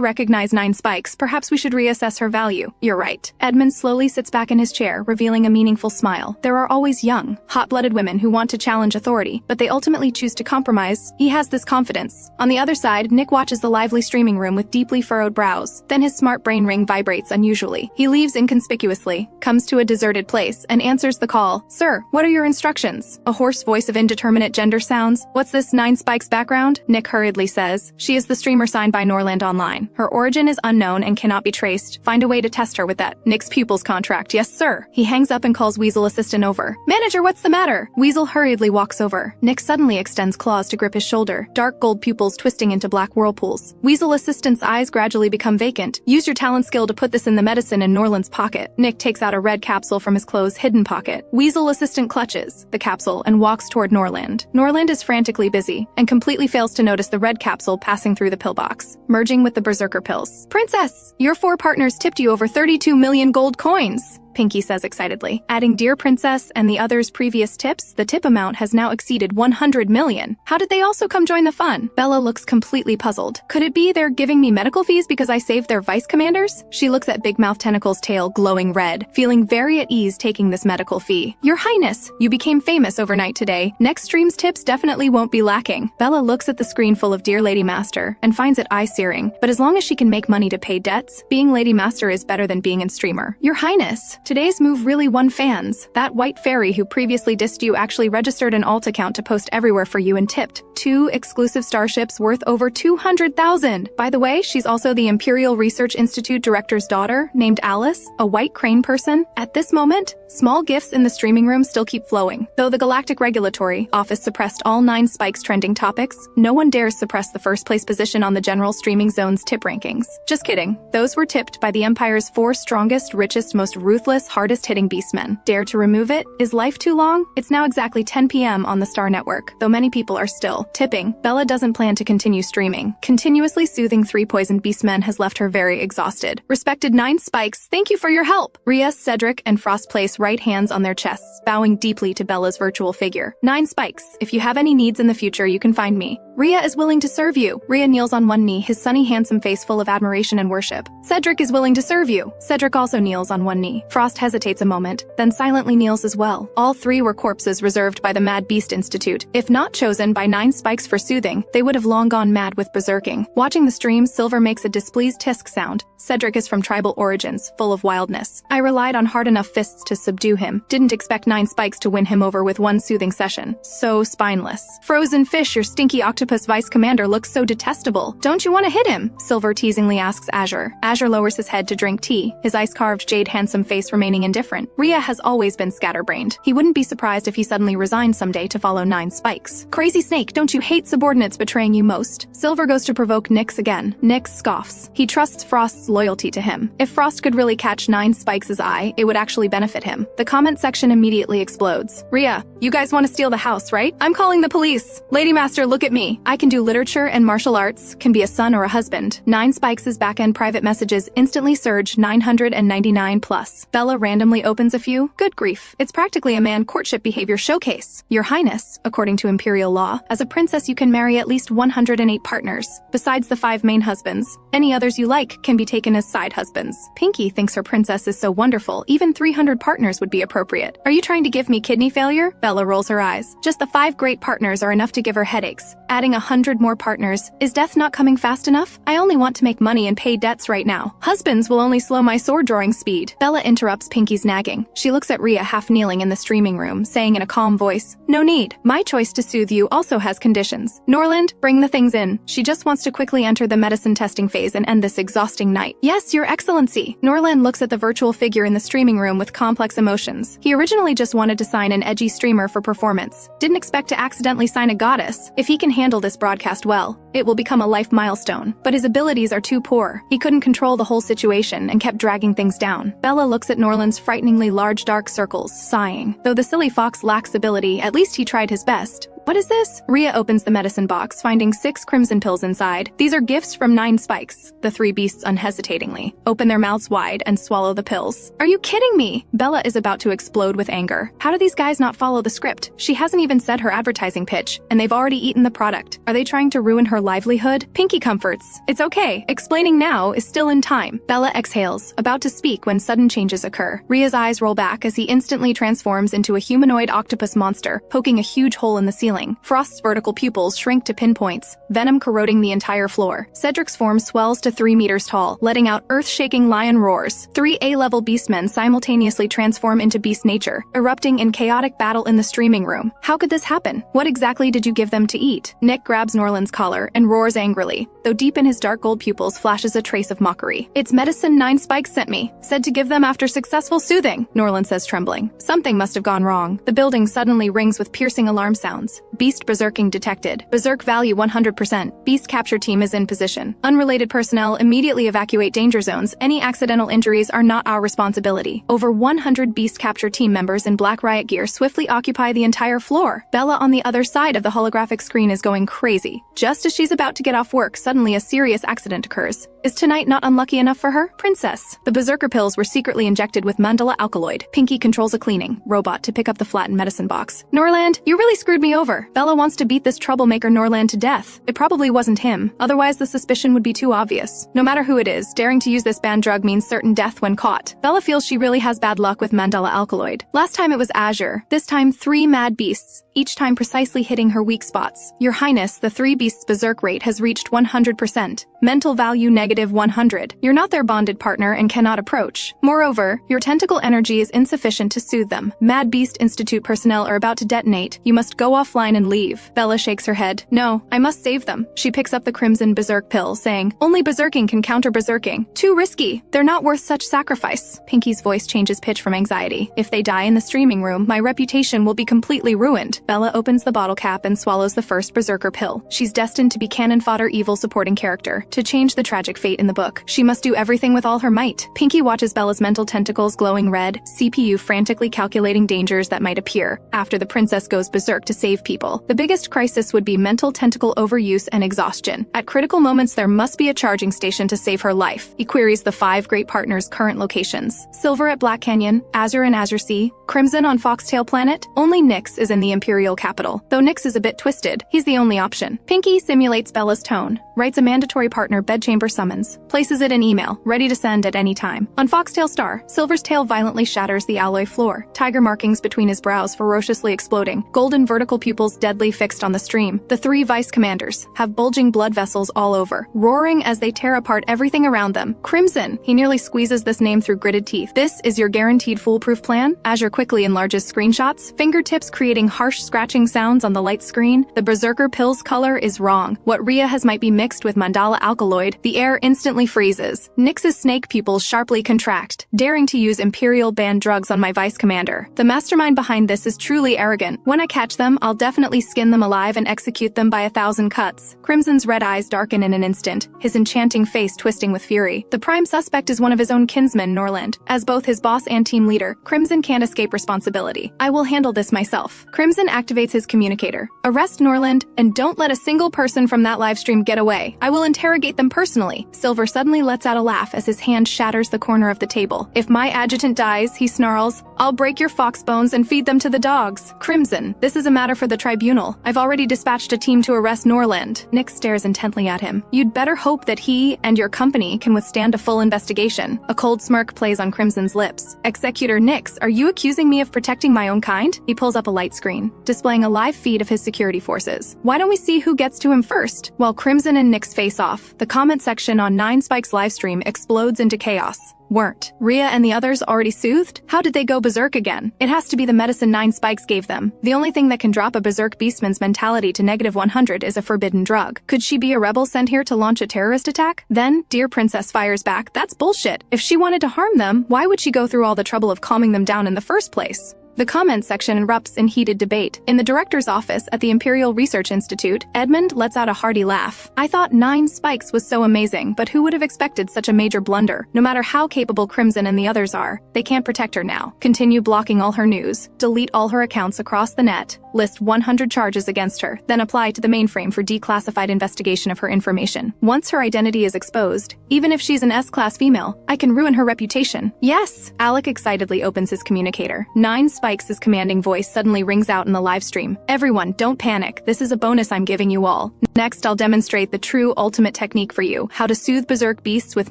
recognize 9 Spikes, perhaps we should reassess her value. You're right. Edmund slowly sits back in his chair, revealing a meaningful smile. There are always young, hot-blooded women who want to challenge authority, but they ultimately choose to compromise. He has this confidence. On the other side, Nick watches the lively streaming room with deeply furrowed brows. Then his smart brain ring vibrates unusually. He leaves inconspicuously, comes to a deserted place, and answers the call. Sir, what are your instructions? A hoarse voice of indeterminate gender sounds. What's this 9 Spikes background? Nick hurriedly says. She is the streamer signed by Norland Online. Her origin is unknown and cannot be traced. Find a way to test her with that. Nick's pupils contract. Yes, sir. He hangs up and calls Weasel assistant over. Manager, what's the matter? Weasel hurriedly walks over. Nick suddenly extends claws to grip his shoulder, dark gold pupils twisting into black whirlpools. Weasel assistant's eyes gradually become vacant. Use your talent skill to put this in the medicine in Norland's pocket. Nick takes out a red capsule from his clothes' hidden pocket. Weasel assistant clutches the capsule and walks toward Norland. Norland is frantically busy and completely fails to notice the red capsule passing through the pillbox, merging with the berserker pills. Princess, your 4 partners tipped you over 32 million gold coins. Pinky says excitedly. Adding Dear Princess and the others' previous tips, the tip amount has now exceeded 100 million. How did they also come join the fun? Bella looks completely puzzled. Could it be they're giving me medical fees because I saved their vice commanders? She looks at Big Mouth Tentacle's tail glowing red, feeling very at ease taking this medical fee. Your Highness, you became famous overnight today. Next stream's tips definitely won't be lacking. Bella looks at the screen full of Dear Lady Master and finds it eye-searing, but as long as she can make money to pay debts, being Lady Master is better than being in streamer. Your Highness, Today's move really won fans. That white fairy who previously dissed you actually registered an alt account to post everywhere for you and tipped 2 exclusive starships worth over 200,000. By the way, she's also the Imperial Research Institute director's daughter, named Alice, a white crane person. At this moment, small gifts in the streaming room still keep flowing. Though the Galactic Regulatory Office suppressed all 9 Spikes trending topics, no one dares suppress the first-place position on the general streaming zone's tip rankings. Just kidding. Those were tipped by the Empire's 4 strongest, richest, most ruthless, hardest-hitting Beastmen. Dare to remove it? Is life too long? It's now exactly 10 p.m. on the Star Network, though many people are still tipping. Bella doesn't plan to continue streaming. Continuously soothing 3 poisoned Beastmen has left her very exhausted. Respected 9 Spikes, thank you for your help. Rhea, Cedric, and Frost place right hands on their chests, bowing deeply to Bella's virtual figure. 9 Spikes, if you have any needs in the future, you can find me. Rhea is willing to serve you. Rhea kneels on one knee, his sunny, handsome face full of admiration and worship. Cedric is willing to serve you. Cedric also kneels on one knee. Frost hesitates a moment, then silently kneels as well. All 3 were corpses reserved by the Mad Beast Institute. If not chosen by 9 Spikes for soothing, they would have long gone mad with berserking. Watching the stream, Silver makes a displeased tisk sound. Cedric is from tribal origins, full of wildness. I relied on hard enough fists to subdue him. Didn't expect 9 Spikes to win him over with one soothing session. So spineless. Frozen fish, your stinky octopus vice commander looks so detestable. Don't you want to hit him? Silver teasingly asks Azure. Azure lowers his head to drink tea, his ice-carved jade handsome face remaining indifferent. Rhea has always been scatterbrained. He wouldn't be surprised if he suddenly resigned someday to follow 9 Spikes. Crazy snake, don't you hate subordinates betraying you most? Silver goes to provoke Nyx again. Nyx scoffs. He trusts Frost's loyalty to him. If Frost could really catch 9 Spikes' eye, it would actually benefit him. The comment section immediately explodes. Rhea, you guys want to steal the house, right? I'm calling the police. Lady Master, look at me. I can do literature and martial arts, can be a son or a husband. 9 Spikes' back-end private messages instantly surge 999 plus. Bella randomly opens a few. Good grief. It's practically a man courtship behavior showcase. Your Highness, according to Imperial law, as a princess you can marry at least 108 partners. Besides the 5 main husbands, any others you like can be taken as side husbands. Pinky thinks her princess is so wonderful, even 300 partners would be appropriate. Are you trying to give me kidney failure? Bella rolls her eyes. Just the 5 great partners are enough to give her headaches. Adding 100 more partners, is death not coming fast enough? I only want to make money and pay debts right now. Husbands will only slow my sword drawing speed. Bella interrupts Pinky's nagging. She looks at Rhea half kneeling in the streaming room, saying in a calm voice, no need. My choice to soothe you also has conditions. Norland, bring the things in. She just wants to quickly enter the medicine testing phase and end this exhausting night. Yes, Your Excellency. Norland looks at the virtual figure in the streaming room with complex emotions. He originally just wanted to sign an edgy streamer for performance. Didn't expect to accidentally sign a goddess. If he can handle this broadcast well, it will become a life milestone. But his abilities are too poor. He couldn't control the whole situation and kept dragging things down. Bella looks at Norland's frighteningly large dark circles, sighing. Though the silly fox lacks ability, at least he tried his best. What is this? Rhea opens the medicine box, finding 6 crimson pills inside. These are gifts from 9 Spikes. The 3 beasts unhesitatingly open their mouths wide and swallow the pills. Are you kidding me? Bella is about to explode with anger. How do these guys not follow the script? She hasn't even said her advertising pitch, and they've already eaten the product. Are they trying to ruin her livelihood? Pinky comforts. It's okay. Explaining now is still in time. Bella exhales, about to speak when sudden changes occur. Rhea's eyes roll back as he instantly transforms into a humanoid octopus monster, poking a huge hole in the ceiling. Frost's vertical pupils shrink to pinpoints, venom corroding the entire floor. Cedric's form swells to 3 meters tall, letting out earth-shaking lion roars. 3 A-level beastmen simultaneously transform into beast nature, erupting in chaotic battle in the streaming room. How could this happen? What exactly did you give them to eat? Nick grabs Norland's collar and roars angrily, though deep in his dark gold pupils flashes a trace of mockery. It's medicine 9 Spikes sent me, said to give them after successful soothing, Norland says trembling. Something must have gone wrong. The building suddenly rings with piercing alarm sounds. Beast berserking detected. Berserk value 100%. Beast capture team is in position. Unrelated personnel immediately evacuate danger zones. Any accidental injuries are not our responsibility. Over 100 Beast capture team members in black riot gear swiftly occupy the entire floor. Bella on the other side of the holographic screen is going crazy. Just as she's about to get off work, suddenly a serious accident occurs. Is tonight not unlucky enough for her? Princess. The berserker pills were secretly injected with mandala alkaloid. Pinky controls a cleaning robot to pick up the flattened medicine box. Norland, you really screwed me over. Bella wants to beat this troublemaker Norland to death. It probably wasn't him, otherwise the suspicion would be too obvious. No matter who it is, daring to use this banned drug means certain death when caught. Bella feels she really has bad luck with mandala alkaloid. Last time it was Azure, this time 3 mad beasts, each time precisely hitting her weak spots. Your Highness, the three beasts' berserk rate has reached 100%. Mental value -100. You're not their bonded partner and cannot approach. Moreover, your tentacle energy is insufficient to soothe them. Mad Beast Institute personnel are about to detonate. You must go offline and leave. Bella shakes her head. No, I must save them. She picks up the crimson berserk pill, saying, only berserking can counter berserking. Too risky. They're not worth such sacrifice. Pinky's voice changes pitch from anxiety. If they die in the streaming room, my reputation will be completely ruined. Bella opens the bottle cap and swallows the first berserker pill. She's destined to be cannon fodder evil supporting character. To change the tragic fate in the book, she must do everything with all her might. Pinky watches Bella's mental tentacles glowing red, CPU frantically calculating dangers that might appear after the princess goes berserk to save people. The biggest crisis would be mental tentacle overuse and exhaustion. At critical moments, there must be a charging station to save her life. He queries the 5 great partners' current locations. Silver at Black Canyon, Azure in Azure Sea, Crimson on Foxtail Planet. Only Nyx is in the Imperial capital. Though Nyx is a bit twisted, he's the only option. Pinky simulates Bella's tone, writes a mandatory partner bedchamber summons, places it in email, ready to send at any time. On Foxtail Star, Silver's tail violently shatters the alloy floor, tiger markings between his brows ferociously exploding, golden vertical pupils deadly fixed on the stream. The 3 vice commanders have bulging blood vessels all over, roaring as they tear apart everything around them. Crimson, he nearly squeezes this name through gritted teeth. This is your guaranteed foolproof plan? Azure quickly enlarges screenshots, fingertips creating harsh scratching sounds on the light screen. The berserker pill's color is wrong. What Rhea has might be mixed with mandala alkaloid. The air instantly freezes. Nyx's snake pupils sharply contract, daring to use Imperial banned drugs on my vice commander. The mastermind behind this is truly arrogant. When I catch them, I'll definitely skin them alive and execute them by 1,000 cuts. Crimson's red eyes darken in an instant, his enchanting face twisting with fury. The prime suspect is one of his own kinsmen, Norland. As both his boss and team leader, Crimson can't escape responsibility. I will handle this myself. Crimson activates his communicator. Arrest Norland, and don't let a single person from that livestream get away. I will interrogate them personally. Silver suddenly lets out a laugh as his hand shatters the corner of the table. If my adjutant dies, he snarls, I'll break your fox bones and feed them to the dogs. Crimson, this is a matter for the tribunal. I've already dispatched a team to arrest Norland. Nyx stares intently at him. You'd better hope that he and your company can withstand a full investigation. A cold smirk plays on Crimson's lips. Executor Nyx, are you accusing me of protecting my own kind? He pulls up a light screen, displaying a live feed of his security forces. Why don't we see who gets to him first? While Crimson and Nyx face off, the comment section on 9 Spike's livestream explodes into chaos. Weren't Rhea and the others already soothed? How did they go berserk again? It has to be the medicine 9 Spikes gave them. The only thing that can drop a berserk beastman's mentality to -100 is a forbidden drug. Could she be a rebel sent here to launch a terrorist attack? Then, Dear Princess fires back, that's bullshit. If she wanted to harm them, why would she go through all the trouble of calming them down in the first place? The comment section erupts in heated debate. In the director's office at the Imperial Research Institute, Edmund lets out a hearty laugh. I thought 9 Spikes was so amazing, but who would have expected such a major blunder? No matter how capable Crimson and the others are, they can't protect her now. Continue blocking all her news, delete all her accounts across the net, list 100 charges against her, then apply to the mainframe for declassified investigation of her information. Once her identity is exposed, even if she's an S-class female, I can ruin her reputation. Yes! Alec excitedly opens his communicator. 9 Spikes' commanding voice suddenly rings out in the live stream. Everyone, don't panic. This is a bonus I'm giving you all. Next, I'll demonstrate the true ultimate technique for you. How to soothe berserk beasts with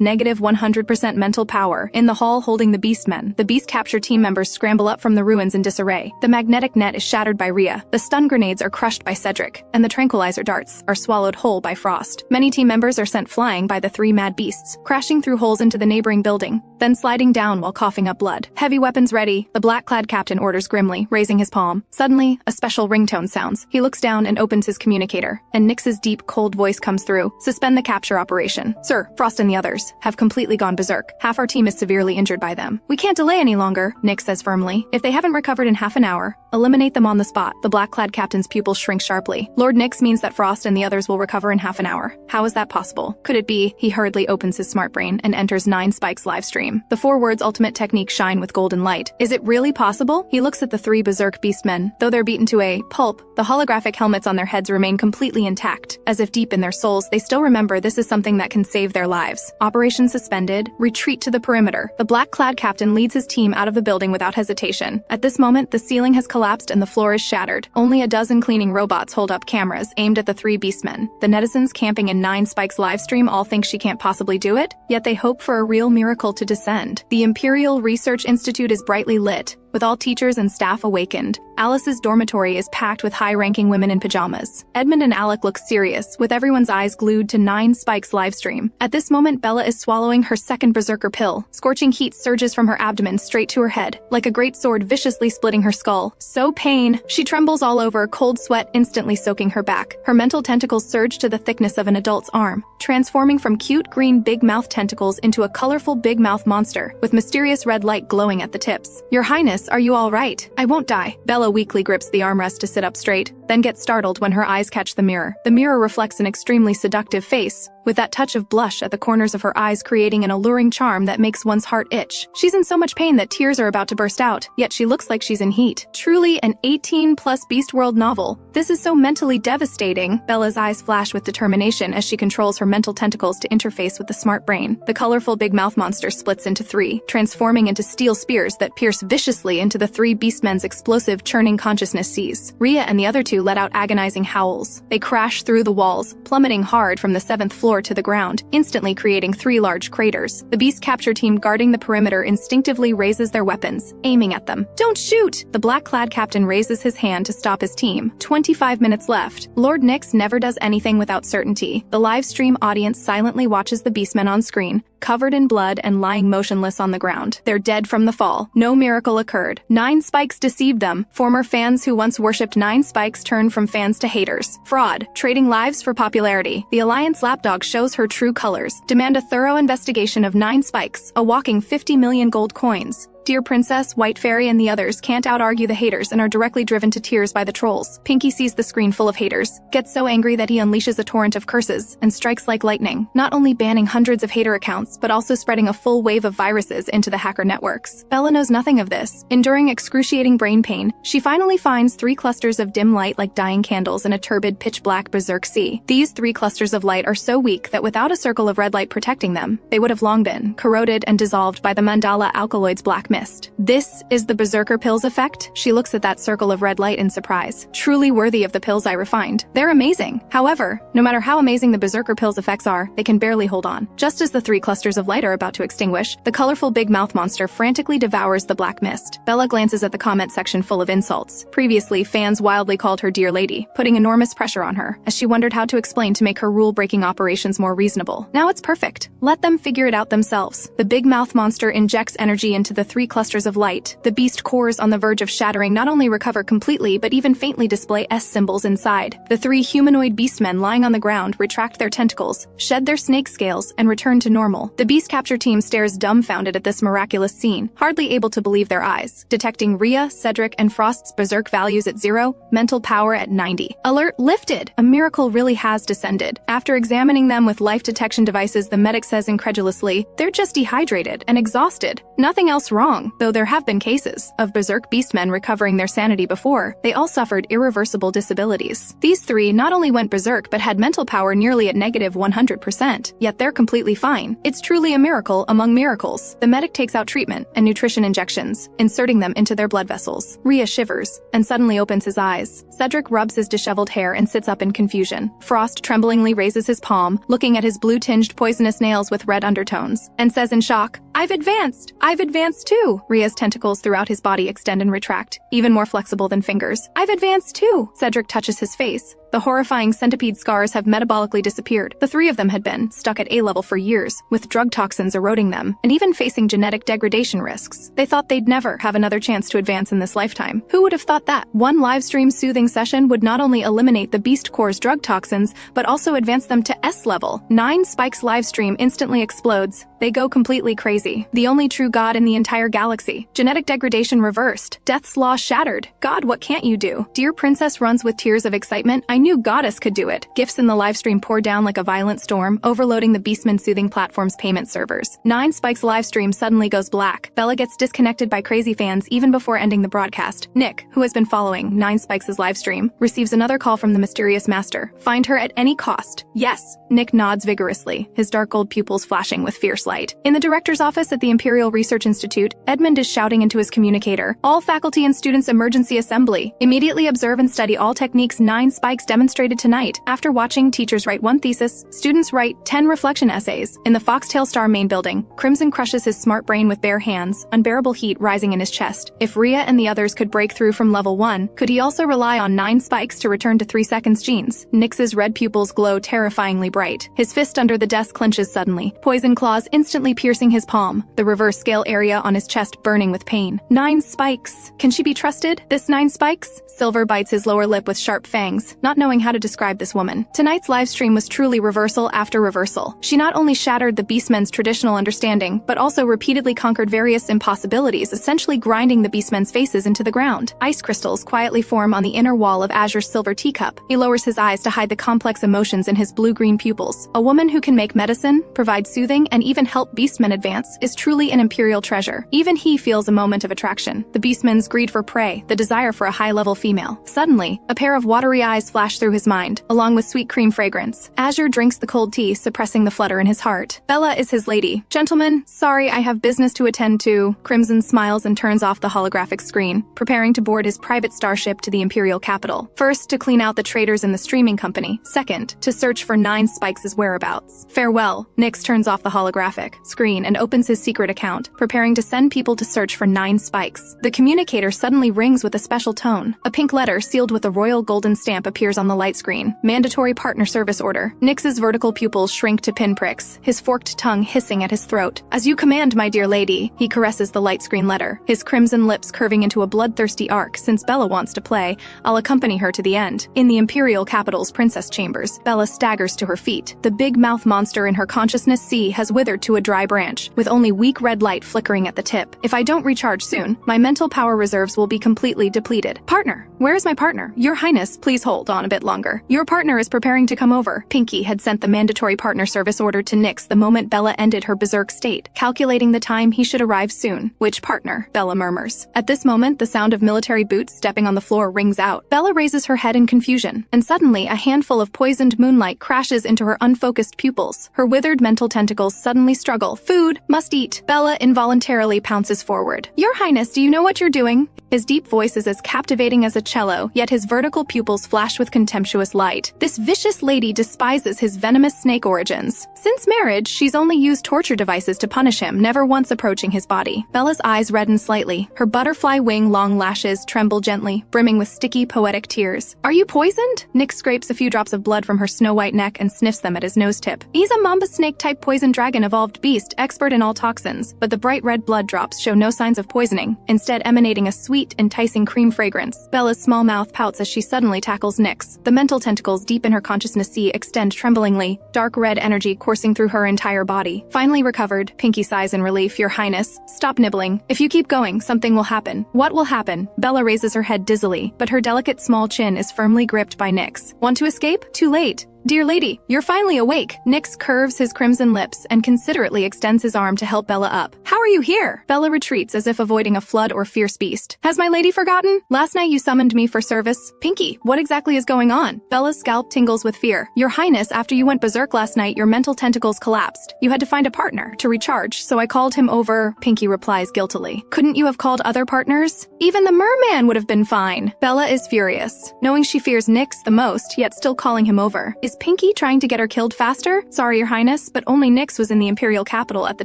-100% mental power. In the hall holding the Beastmen, the beast capture team members scramble up from the ruins in disarray. The magnetic net is shattered by Rhea. The stun grenades are crushed by Cedric. And the tranquilizer darts are swallowed whole by Frost. Many team members are sent flying by the 3 mad beasts, crashing through holes into the neighboring building, then sliding down while coughing up blood. Heavy weapons ready. The black-clad captain orders grimly, raising his palm. Suddenly, a special ringtone sounds. He looks down and opens his communicator, and Nyx's deep, cold voice comes through. Suspend the capture operation. Sir, Frost and the others have completely gone berserk. Half our team is severely injured by them. We can't delay any longer, Nyx says firmly. If they haven't recovered in half an hour, eliminate them on the spot. The black-clad captain's pupils shrink sharply. Lord Nyx means that Frost and the others will recover in half an hour. How is that possible? Could it be? He hurriedly opens his smart brain and enters 9 Spikes live stream. The 4 words ultimate technique shine with golden light. Is it really possible? He looks at the 3 berserk beastmen. Though they're beaten to a pulp, the holographic helmets on their heads remain completely intact. As if deep in their souls, they still remember this is something that can save their lives. Operation suspended. Retreat to the perimeter. The black-clad captain leads his team out of the building without hesitation. At this moment, the ceiling has collapsed and the floor is shattered. Only a dozen cleaning robots hold up cameras aimed at the 3 beastmen. The netizens camping in 9 Spikes livestream all think she can't possibly do it, yet they hope for a real miracle to descend. The Imperial Research Institute is brightly lit. With all teachers and staff awakened, Alice's dormitory is packed with high-ranking women in pajamas. Edmund and Alec look serious, with everyone's eyes glued to 9 Spike's livestream. At this moment, Bella is swallowing her second berserker pill. Scorching heat surges from her abdomen straight to her head, like a great sword viciously splitting her skull. So pain. She trembles all over, cold sweat instantly soaking her back. Her mental tentacles surge to the thickness of an adult's arm, transforming from cute green big mouth tentacles into a colorful big mouth monster, with mysterious red light glowing at the tips. Your Highness, are you all right? I won't die. Bella weakly grips the armrest to sit up straight, then gets startled when her eyes catch the mirror. The mirror reflects an extremely seductive face, with that touch of blush at the corners of her eyes creating an alluring charm that makes one's heart itch. She's in so much pain that tears are about to burst out, yet she looks like she's in heat. Truly an 18+ Beast World novel. This is so mentally devastating. Bella's eyes flash with determination as she controls her mental tentacles to interface with the smart brain. The colorful big mouth monster splits into 3, transforming into steel spears that pierce viciously into the 3 Beastmen's explosive churning consciousness seas. Rhea and the other 2 let out agonizing howls. They crash through the walls, plummeting hard from the 7th floor to the ground, instantly creating 3 large craters. The beast capture team guarding the perimeter instinctively raises their weapons, aiming at them. Don't shoot! The black-clad captain raises his hand to stop his team. 25 minutes left. Lord Nyx never does anything without certainty. The live stream audience silently watches the Beastmen on screen, covered in blood and lying motionless on the ground. They're dead from the fall. No miracle occurred. 9 Spikes deceived them. Former fans who once worshipped 9 Spikes turned from fans to haters. Fraud. Trading lives for popularity. The Alliance lapdog shows her true colors. Demand a thorough investigation of 9 Spikes, a whopping 50 million gold coins. Dear Princess, White Fairy, and the others can't out-argue the haters and are directly driven to tears by the trolls. Pinky sees the screen full of haters, gets so angry that he unleashes a torrent of curses, and strikes like lightning, not only banning hundreds of hater accounts, but also spreading a full wave of viruses into the hacker networks. Bella knows nothing of this. Enduring excruciating brain pain, she finally finds 3 clusters of dim light like dying candles in a turbid pitch-black berserk sea. These 3 clusters of light are so weak that without a circle of red light protecting them, they would have long been corroded and dissolved by the mandala alkaloid's black mist. This is the berserker pills effect? She looks at that circle of red light in surprise. Truly worthy of the pills I refined. They're amazing. However, no matter how amazing the berserker pills effects are, they can barely hold on. Just as the 3 clusters of light are about to extinguish, the colorful big mouth monster frantically devours the black mist. Bella glances at the comment section full of insults. Previously, fans wildly called her Dear Lady, putting enormous pressure on her, as she wondered how to explain to make her rule-breaking operations more reasonable. Now it's perfect. Let them figure it out themselves. The big mouth monster injects energy into the 3 clusters of light. The beast cores on the verge of shattering not only recover completely but even faintly display S symbols inside. The 3 humanoid beastmen lying on the ground retract their tentacles, shed their snake scales, and return to normal. The beast capture team stares dumbfounded at this miraculous scene, hardly able to believe their eyes. Detecting Rhea, Cedric, and Frost's berserk values at 0, mental power at 90. Alert lifted! A miracle really has descended. After examining them with life detection devices, the medic says incredulously, they're just dehydrated and exhausted. Nothing else wrong, though there have been cases of berserk beastmen recovering their sanity before. They all suffered irreversible disabilities. These 3 not only went berserk but had mental power nearly at negative 100%, yet they're completely fine. It's truly a miracle among miracles. The medic takes out treatment and nutrition injections, inserting them into their blood vessels. Rhea shivers and suddenly opens his eyes. Cedric rubs his disheveled hair and sits up in confusion. Frost tremblingly raises his palm, looking at his blue-tinged poisonous nails with red undertones, and says in shock, I've advanced! I've advanced too! Rhea's tentacles throughout his body extend and retract, even more flexible than fingers. I've advanced too! Cedric touches his face. The horrifying centipede scars have metabolically disappeared. The 3 of them had been stuck at A level for years, with drug toxins eroding them, and even facing genetic degradation risks. They thought they'd never have another chance to advance in this lifetime. Who would have thought that? One livestream soothing session would not only eliminate the Beast Core's drug toxins, but also advance them to S level. 9 Spikes livestream instantly explodes. They go completely crazy. The only true god in the entire galaxy. Genetic degradation reversed. Death's law shattered. God, what can't you do? Dear Princess runs with tears of excitement. I knew Goddess could do it. Gifts in the livestream pour down like a violent storm, overloading the Beastman Soothing platform's payment servers. 9 Spikes livestream suddenly goes black. Bella gets disconnected by crazy fans even before ending the broadcast. Nick, who has been following 9 Spikes' livestream, receives another call from the mysterious master. Find her at any cost. Yes. Nick nods vigorously, his dark gold pupils flashing with fierce light. In the director's office at the Imperial Research Institute, Edmund is shouting into his communicator, "All faculty and students emergency assembly. Immediately observe and study all techniques 9 spikes demonstrated tonight." After watching, teachers write 1 thesis, students write 10 reflection essays. In the Foxtail Star main building, Crimson crushes his smart brain with bare hands, unbearable heat rising in his chest. If Rhea and the others could break through from level 1, could he also rely on 9 spikes to return to 3 seconds genes? Nyx's red pupils glow terrifyingly bright. His fist under the desk clenches suddenly, poison claws instantly piercing his palm, the reverse scale area on his chest burning with pain. 9 spikes. Can she be trusted? This 9 spikes? Silver bites his lower lip with sharp fangs, not knowing how to describe this woman. Tonight's livestream was truly reversal after reversal. She not only shattered the Beastmen's traditional understanding, but also repeatedly conquered various impossibilities, essentially grinding the Beastmen's faces into the ground. Ice crystals quietly form on the inner wall of Azure's silver teacup. He lowers his eyes to hide the complex emotions in his blue-green pupils. A woman who can make medicine, provide soothing, and even help Beastmen advance is truly an imperial treasure. Even he feels a moment of attraction. The Beastmen's greed for prey, the desire for a high-level female. Suddenly, a pair of watery eyes flash through his mind, along with sweet cream fragrance. Azure drinks the cold tea, suppressing the flutter in his heart. Bella is his lady. "Gentlemen, sorry, I have business to attend to." Crimson smiles and turns off the holographic screen, preparing to board his private starship to the Imperial capital. First, to clean out the traitors in the streaming company. Second, to search for 9 Spikes' whereabouts. Farewell. Nyx turns off the holographic screen and opens his secret account, preparing to send people to search for 9 Spikes. The communicator suddenly rings with a special tone. A pink letter sealed with a royal golden stamp appears on the light screen. Mandatory partner service order. Nyx's vertical pupils shrink to pinpricks, his forked tongue hissing at his throat. "As you command, my dear lady." He caresses the light screen letter, his crimson lips curving into a bloodthirsty arc. "Since Bella wants to play, I'll accompany her to the end." In the Imperial capital's princess chambers, Bella staggers to her feet. The big mouth monster in her consciousness sea has withered to a dry branch, with only weak red light flickering at the tip. "If I don't recharge soon, my mental power reserves will be completely depleted." "Partner? Where is my partner?" "Your Highness, please hold on a bit longer. Your partner is preparing to come over." Pinky had sent the mandatory partner service order to Nyx the moment Bella ended her berserk state, calculating the time he should arrive soon. "Which partner?" Bella murmurs. At this moment, the sound of military boots stepping on the floor rings out. Bella raises her head in confusion, and suddenly a handful of poisoned moonlight crashes into her unfocused pupils. Her withered mental tentacles suddenly struggle. "Food! Must eat!" Bella involuntarily pounces forward. "Your Highness, do you know what you're doing?" His deep voice is as captivating as a cello, yet his vertical pupils flash with contemptuous light. This vicious lady despises his venomous snake origins. Since marriage, she's only used torture devices to punish him, never once approaching his body. Bella's eyes redden slightly. Her butterfly wing long lashes tremble gently, brimming with sticky, poetic tears. "Are you poisoned?" Nyx scrapes a few drops of blood from her snow-white neck and sniffs them at his nose tip. He's a mamba snake-type poison dragon evolved beast, expert in all toxins, but the bright red blood drops show no signs of poisoning, instead emanating a sweet, enticing cream fragrance. Bella's small mouth pouts as she suddenly tackles Nyx. The mental tentacles deep in her consciousness sea extend tremblingly, dark red energy coursing through her entire body. Finally recovered, Pinky sighs in relief. "Your Highness, stop nibbling. If you keep going, something will happen." "What will happen?" Bella raises her head dizzily, but her delicate small chin is firmly gripped by Nyx. "Want to escape? Too late. "Dear lady, you're finally awake." Nyx curves his crimson lips and considerately extends his arm to help Bella up. "How are you here?" Bella retreats as if avoiding a flood or fierce beast. "Has my lady forgotten? Last night you summoned me for service." "Pinky, what exactly is going on?" Bella's scalp tingles with fear. "Your Highness, after you went berserk last night, your mental tentacles collapsed. You had to find a partner to recharge, so I called him over." Pinky replies guiltily. "Couldn't you have called other partners? Even the merman would have been fine." Bella is furious, knowing she fears Nyx the most, yet still calling him over. Is Pinky trying to get her killed faster? "Sorry, Your Highness, but only Nyx was in the Imperial capital at the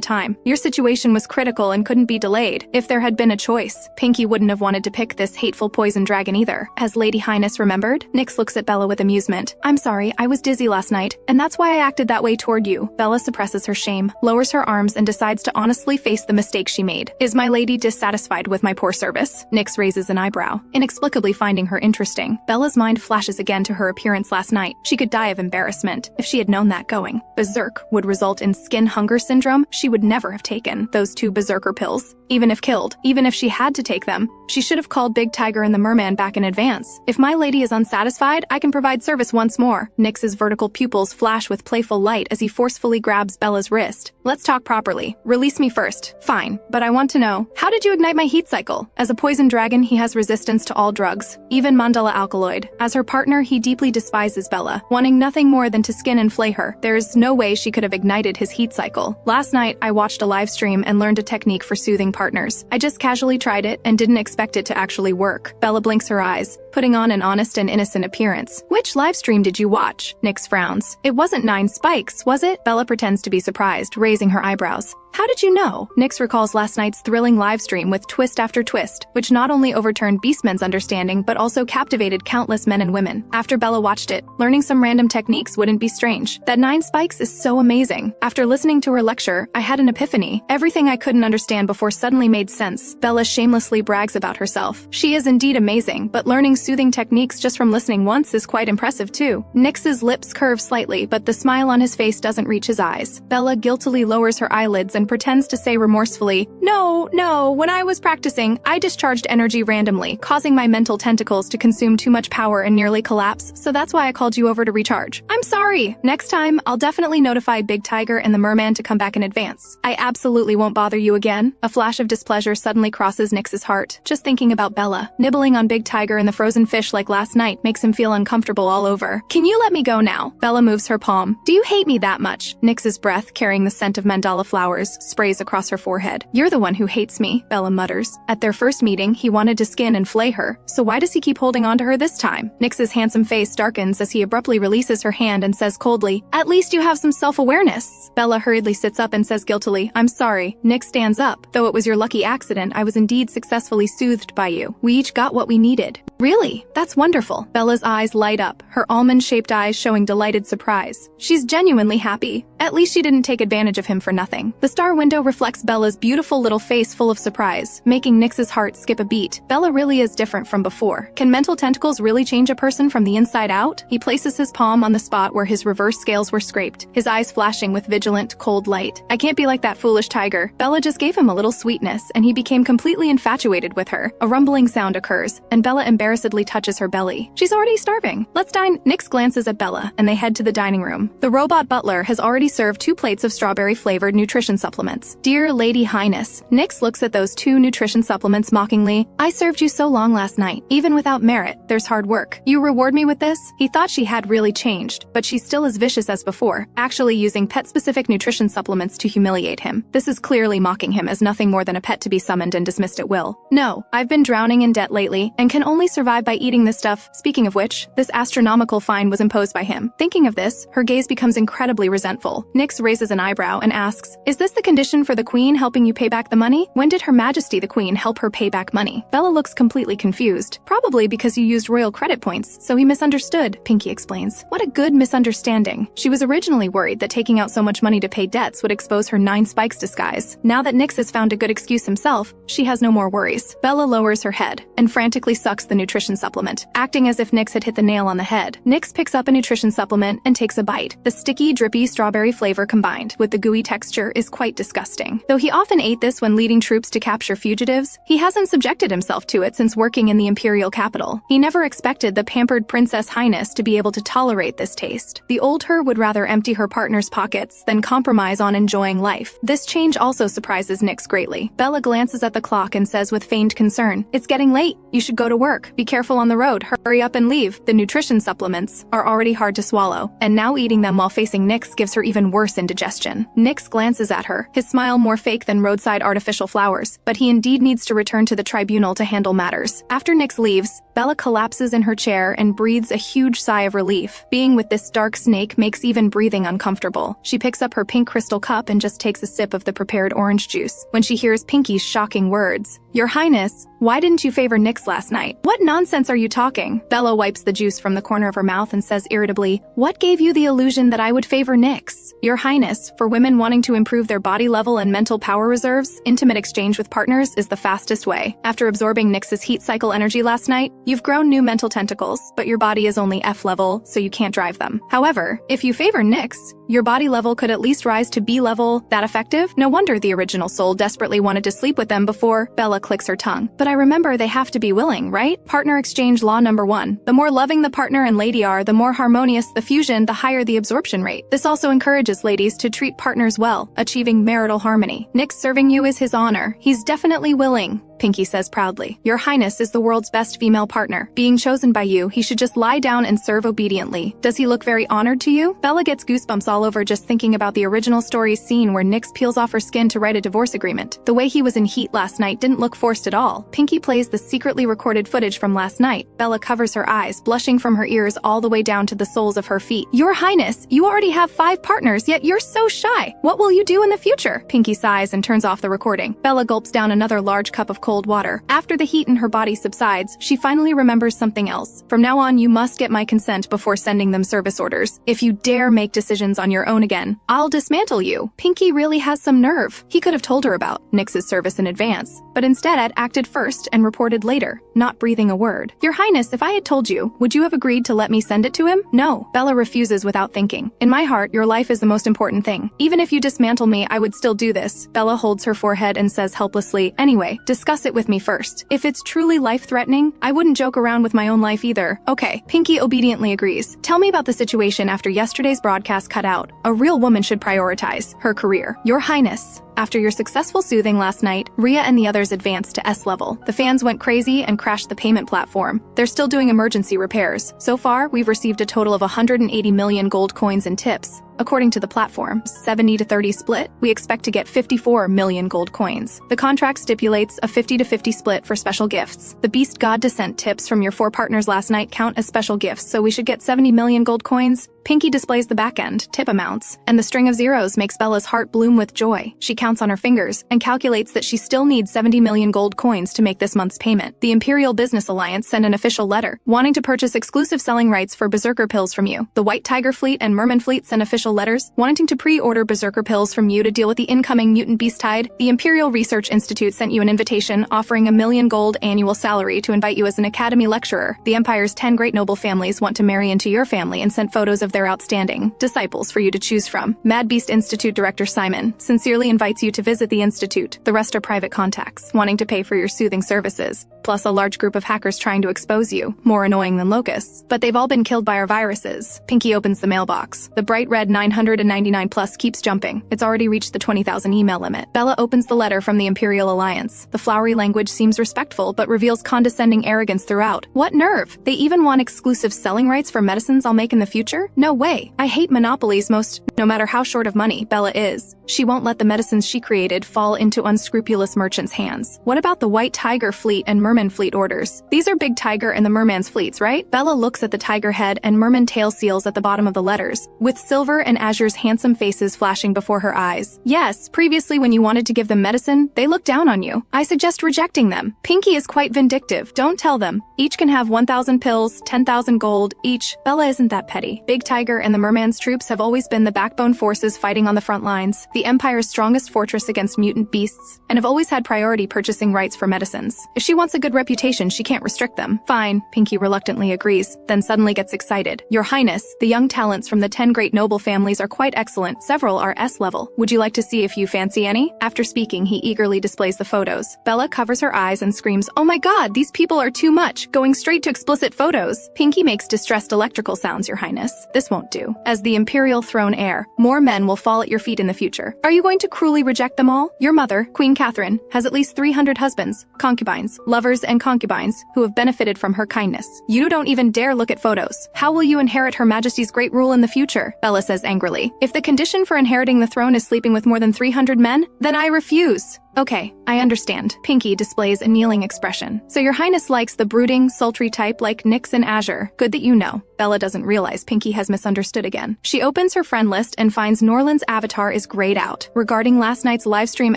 time. Your situation was critical and couldn't be delayed. If there had been a choice, Pinky wouldn't have wanted to pick this hateful poison dragon either." Has Lady Highness remembered? Nyx looks at Bella with amusement. "I'm sorry, I was dizzy last night, and that's why I acted that way toward you." Bella suppresses her shame, lowers her arms, and decides to honestly face the mistake she made. "Is my lady dissatisfied with my poor service?" Nyx raises an eyebrow, inexplicably finding her interesting. Bella's mind flashes again to her appearance last night. She could die of embarrassment. If she had known that going berserk would result in skin hunger syndrome, she would never have taken those 2 berserker pills. Even if killed, even if she had to take them, she should have called Big Tiger and the merman back in advance. "If my lady is unsatisfied, I can provide service once more." Nyx's vertical pupils flash with playful light as he forcefully grabs Bella's wrist. "Let's talk properly. Release me first." "Fine, but I want to know, how did you ignite my heat cycle?" As a poison dragon, he has resistance to all drugs, even mandala alkaloid. As her partner, he deeply despises Bella, wanting nothing more than to skin and flay her. There's no way she could have ignited his heat cycle. Last night, I watched a live stream and learned a technique for soothing partners. I just casually tried it and didn't expect it to actually work. Bella blinks her eyes, putting on an honest and innocent appearance. Which live stream did you watch? Nyx frowns. It wasn't 9 Spikes, was it? Bella pretends to be surprised, raising her eyebrows. How did you know? Nyx recalls last night's thrilling livestream with twist after twist, which not only overturned Beastmen's understanding but also captivated countless men and women. After Bella watched it, learning some random techniques wouldn't be strange. That 9 Spikes is so amazing. After listening to her lecture, I had an epiphany. Everything I couldn't understand before suddenly made sense. Bella shamelessly brags about herself. She is indeed amazing, but learning soothing techniques just from listening once is quite impressive too. Nyx's lips curve slightly, but the smile on his face doesn't reach his eyes. Bella guiltily lowers her eyelids and pretends to say remorsefully, No, when I was practicing, I discharged energy randomly, causing my mental tentacles to consume too much power and nearly collapse, so that's why I called you over to recharge. I'm sorry. Next time, I'll definitely notify Big Tiger and the merman to come back in advance. I absolutely won't bother you again. A flash of displeasure suddenly crosses Nyx's heart. Just thinking about Bella. Nibbling on Big Tiger and the frozen fish like last night makes him feel uncomfortable all over. Can you let me go now? Bella moves her palm. Do you hate me that much? Nyx's breath, carrying the scent of mandala flowers, sprays across her forehead. You're the one who hates me, Bella mutters. At their first meeting, he wanted to skin and flay her, so why does he keep holding on to her this time? Nyx's handsome face darkens as he abruptly releases her hand and says coldly, At least you have some self-awareness. Bella hurriedly sits up and says guiltily, I'm sorry. Nyx stands up. Though it was your lucky accident, I was indeed successfully soothed by you. We each got what we needed. Really? That's wonderful. Bella's eyes light up, her almond-shaped eyes showing delighted surprise. She's genuinely happy. At least she didn't take advantage of him for nothing. The star window reflects Bella's beautiful little face full of surprise, making Nyx's heart skip a beat. Bella really is different from before. Can mental tentacles really change a person from the inside out? He places his palm on the spot where his reverse scales were scraped, his eyes flashing with vigilant, cold light. I can't be like that foolish tiger. Bella just gave him a little sweetness, and he became completely infatuated with her. A rumbling sound occurs, and Bella embarrassedly touches her belly. She's already starving. Let's dine. Nyx glances at Bella, and they head to the dining room. The robot butler has already served 2 plates of strawberry-flavored nutrition supplements. Dear Lady Highness, Nyx looks at those 2 nutrition supplements mockingly. I served you so long last night. Even without merit, there's hard work. You reward me with this? He thought she had really changed, but she's still as vicious as before, actually using pet-specific nutrition supplements to humiliate him. This is clearly mocking him as nothing more than a pet to be summoned and dismissed at will. No, I've been drowning in debt lately, and can only survive by eating this stuff. Speaking of which, this astronomical fine was imposed by him. Thinking of this, her gaze becomes incredibly resentful. Nyx raises an eyebrow and asks, Is this the condition for the Queen helping you pay back the money? When did Her Majesty the Queen help her pay back money? Bella looks completely confused. Probably because you used royal credit points, so he misunderstood, Pinky explains. What a good misunderstanding. She was originally worried that taking out so much money to pay debts would expose her 9 Spikes disguise. Now that Nyx has found a good excuse himself, she has no more worries. Bella lowers her head and frantically sucks the nutrition supplement, acting as if Nyx had hit the nail on the head. Nyx picks up a nutrition supplement and takes a bite. The sticky, drippy strawberry flavor combined with the gooey texture is quite disgusting. Though he often ate this when leading troops to capture fugitives, he hasn't subjected himself to it since working in the imperial capital. He never expected the pampered Princess Highness to be able to tolerate this taste. The old her would rather empty her partner's pockets than compromise on enjoying life. This change also surprises Nyx greatly. Bella glances at the clock and says with feigned concern, It's getting late. You should go to work. Be careful on the road. Hurry up and leave. The nutrition supplements are already hard to swallow, and now eating them while facing Nyx gives her even worse indigestion. Nyx glances at her, his smile more fake than roadside artificial flowers, but he indeed needs to return to the tribunal to handle matters. After Nyx leaves, Bella collapses in her chair and breathes a huge sigh of relief. Being with this dark snake makes even breathing uncomfortable. She picks up her pink crystal cup and just takes a sip of the prepared orange juice when she hears Pinky's shocking words. Your Highness, why didn't you favor Nyx last night? What nonsense are you talking? Bella wipes the juice from the corner of her mouth and says irritably, What gave you the illusion that I would favor Nyx? Your Highness, for women wanting to improve their body level and mental power reserves, intimate exchange with partners is the fastest way. After absorbing Nyx's heat cycle energy last night, you've grown new mental tentacles, but your body is only F level, so you can't drive them. However, if you favor Nyx, Your body level could at least rise to B level. That effective? No wonder the original soul desperately wanted to sleep with them before. Bella clicks her tongue. But I remember they have to be willing, right? Partner exchange law number 1. The more loving the partner and lady are, the more harmonious the fusion, the higher the absorption rate. This also encourages ladies to treat partners well, achieving marital harmony. Nick's serving you is his honor. He's definitely willing, Pinky says proudly. Your Highness is the world's best female partner. Being chosen by you, he should just lie down and serve obediently. Does he look very honored to you? Bella gets goosebumps all over just thinking about the original story's scene where Nyx peels off her skin to write a divorce agreement. The way he was in heat last night didn't look forced at all. Pinky plays the secretly recorded footage from last night. Bella covers her eyes, blushing from her ears all the way down to the soles of her feet. Your Highness, you already have 5 partners, yet you're so shy. What will you do in the future? Pinky sighs and turns off the recording. Bella gulps down another large cup of cold water. After the heat in her body subsides, she finally remembers something else. From now on, you must get my consent before sending them service orders. If you dare make decisions on your own again, I'll dismantle you. Pinky really has some nerve. He could have told her about Nyx's service in advance, but instead had acted first and reported later, not breathing a word. Your Highness, if I had told you, would you have agreed to let me send it to him? No. Bella refuses without thinking. In my heart, your life is the most important thing. Even if you dismantle me, I would still do this. Bella holds her forehead and says helplessly, anyway, discuss it with me first. If it's truly life-threatening, I wouldn't joke around with my own life either. Okay. Pinky obediently agrees. Tell me about the situation after yesterday's broadcast cut out. A real woman should prioritize her career. Your Highness, after your successful soothing last night, Rhea and the others advanced to S level. The fans went crazy and crashed the payment platform. They're still doing emergency repairs. So far, we've received a total of 180 million gold coins in tips. According to the platform, 70-30 split, we expect to get 54 million gold coins. The contract stipulates a 50-50 split for special gifts. The Beast God Descent tips from your 4 partners last night count as special gifts, so we should get 70 million gold coins. Pinky displays the back-end tip amounts, and the string of zeros makes Bella's heart bloom with joy. She counts on her fingers and calculates that she still needs 70 million gold coins to make this month's payment. The Imperial Business Alliance sent an official letter wanting to purchase exclusive selling rights for Berserker pills from you. The White Tiger Fleet and Merman Fleet sent official letters wanting to pre-order Berserker pills from you to deal with the incoming mutant beast tide. The Imperial Research Institute sent you an invitation offering 1 million gold annual salary to invite you as an academy lecturer. The Empire's 10 great noble families want to marry into your family and sent photos of their outstanding disciples for you to choose from. Mad Beast Institute Director Simon sincerely invites you to visit the institute. The rest are private contacts wanting to pay for your soothing services, plus a large group of hackers trying to expose you, more annoying than locusts. But they've all been killed by our viruses. Pinky opens the mailbox. The bright red 999 plus keeps jumping. It's already reached the 20,000 email limit. Bella opens the letter from the Imperial Alliance. The flowery language seems respectful, but reveals condescending arrogance throughout. What nerve! They even want exclusive selling rights for medicines I'll make in the future? No way. I hate monopolies most, no matter how short of money Bella is. She won't let the medicines she created fall into unscrupulous merchants' hands. What about the White Tiger Fleet and Merman Fleet orders? These are Big Tiger and the Merman's fleets, right? Bella looks at the tiger head and merman tail seals at the bottom of the letters, with Silver and Azure's handsome faces flashing before her eyes. Yes, previously when you wanted to give them medicine, they looked down on you. I suggest rejecting them. Pinky is quite vindictive. Don't tell them. Each can have 1,000 pills, 10,000 gold, each. Bella isn't that petty. Big Tiger and the Merman's troops have always been the backbone forces fighting on the front lines, the Empire's strongest fortress against mutant beasts, and have always had priority purchasing rights for medicines. If she wants a good reputation, she can't restrict them. Fine, Pinky reluctantly agrees, then suddenly gets excited. Your Highness, the young talents from the 10 great noble families are quite excellent. Several are S level. Would you like to see if you fancy any? After speaking, he eagerly displays the photos. Bella covers her eyes and screams, "Oh my god, these people are too much, going straight to explicit photos." Pinky makes distressed electrical sounds, Your Highness. This won't do. As the Imperial throne heir, more men will fall at your feet in the future. Are you going to cruelly reject them all? Your mother, Queen Catherine, has at least 300 husbands, concubines, lovers, and concubines who have benefited from her kindness. You don't even dare look at photos. How will you inherit Her Majesty's great rule in the future? Bella says angrily. If the condition for inheriting the throne is sleeping with more than 300 men, then I refuse. Okay, I understand. Pinky displays a kneeling expression. So Your Highness likes the brooding, sultry type like Nyx and Azure. Good that you know. Bella doesn't realize Pinky has misunderstood again. She opens her friend list and finds Norland's avatar is grayed out. Regarding last night's livestream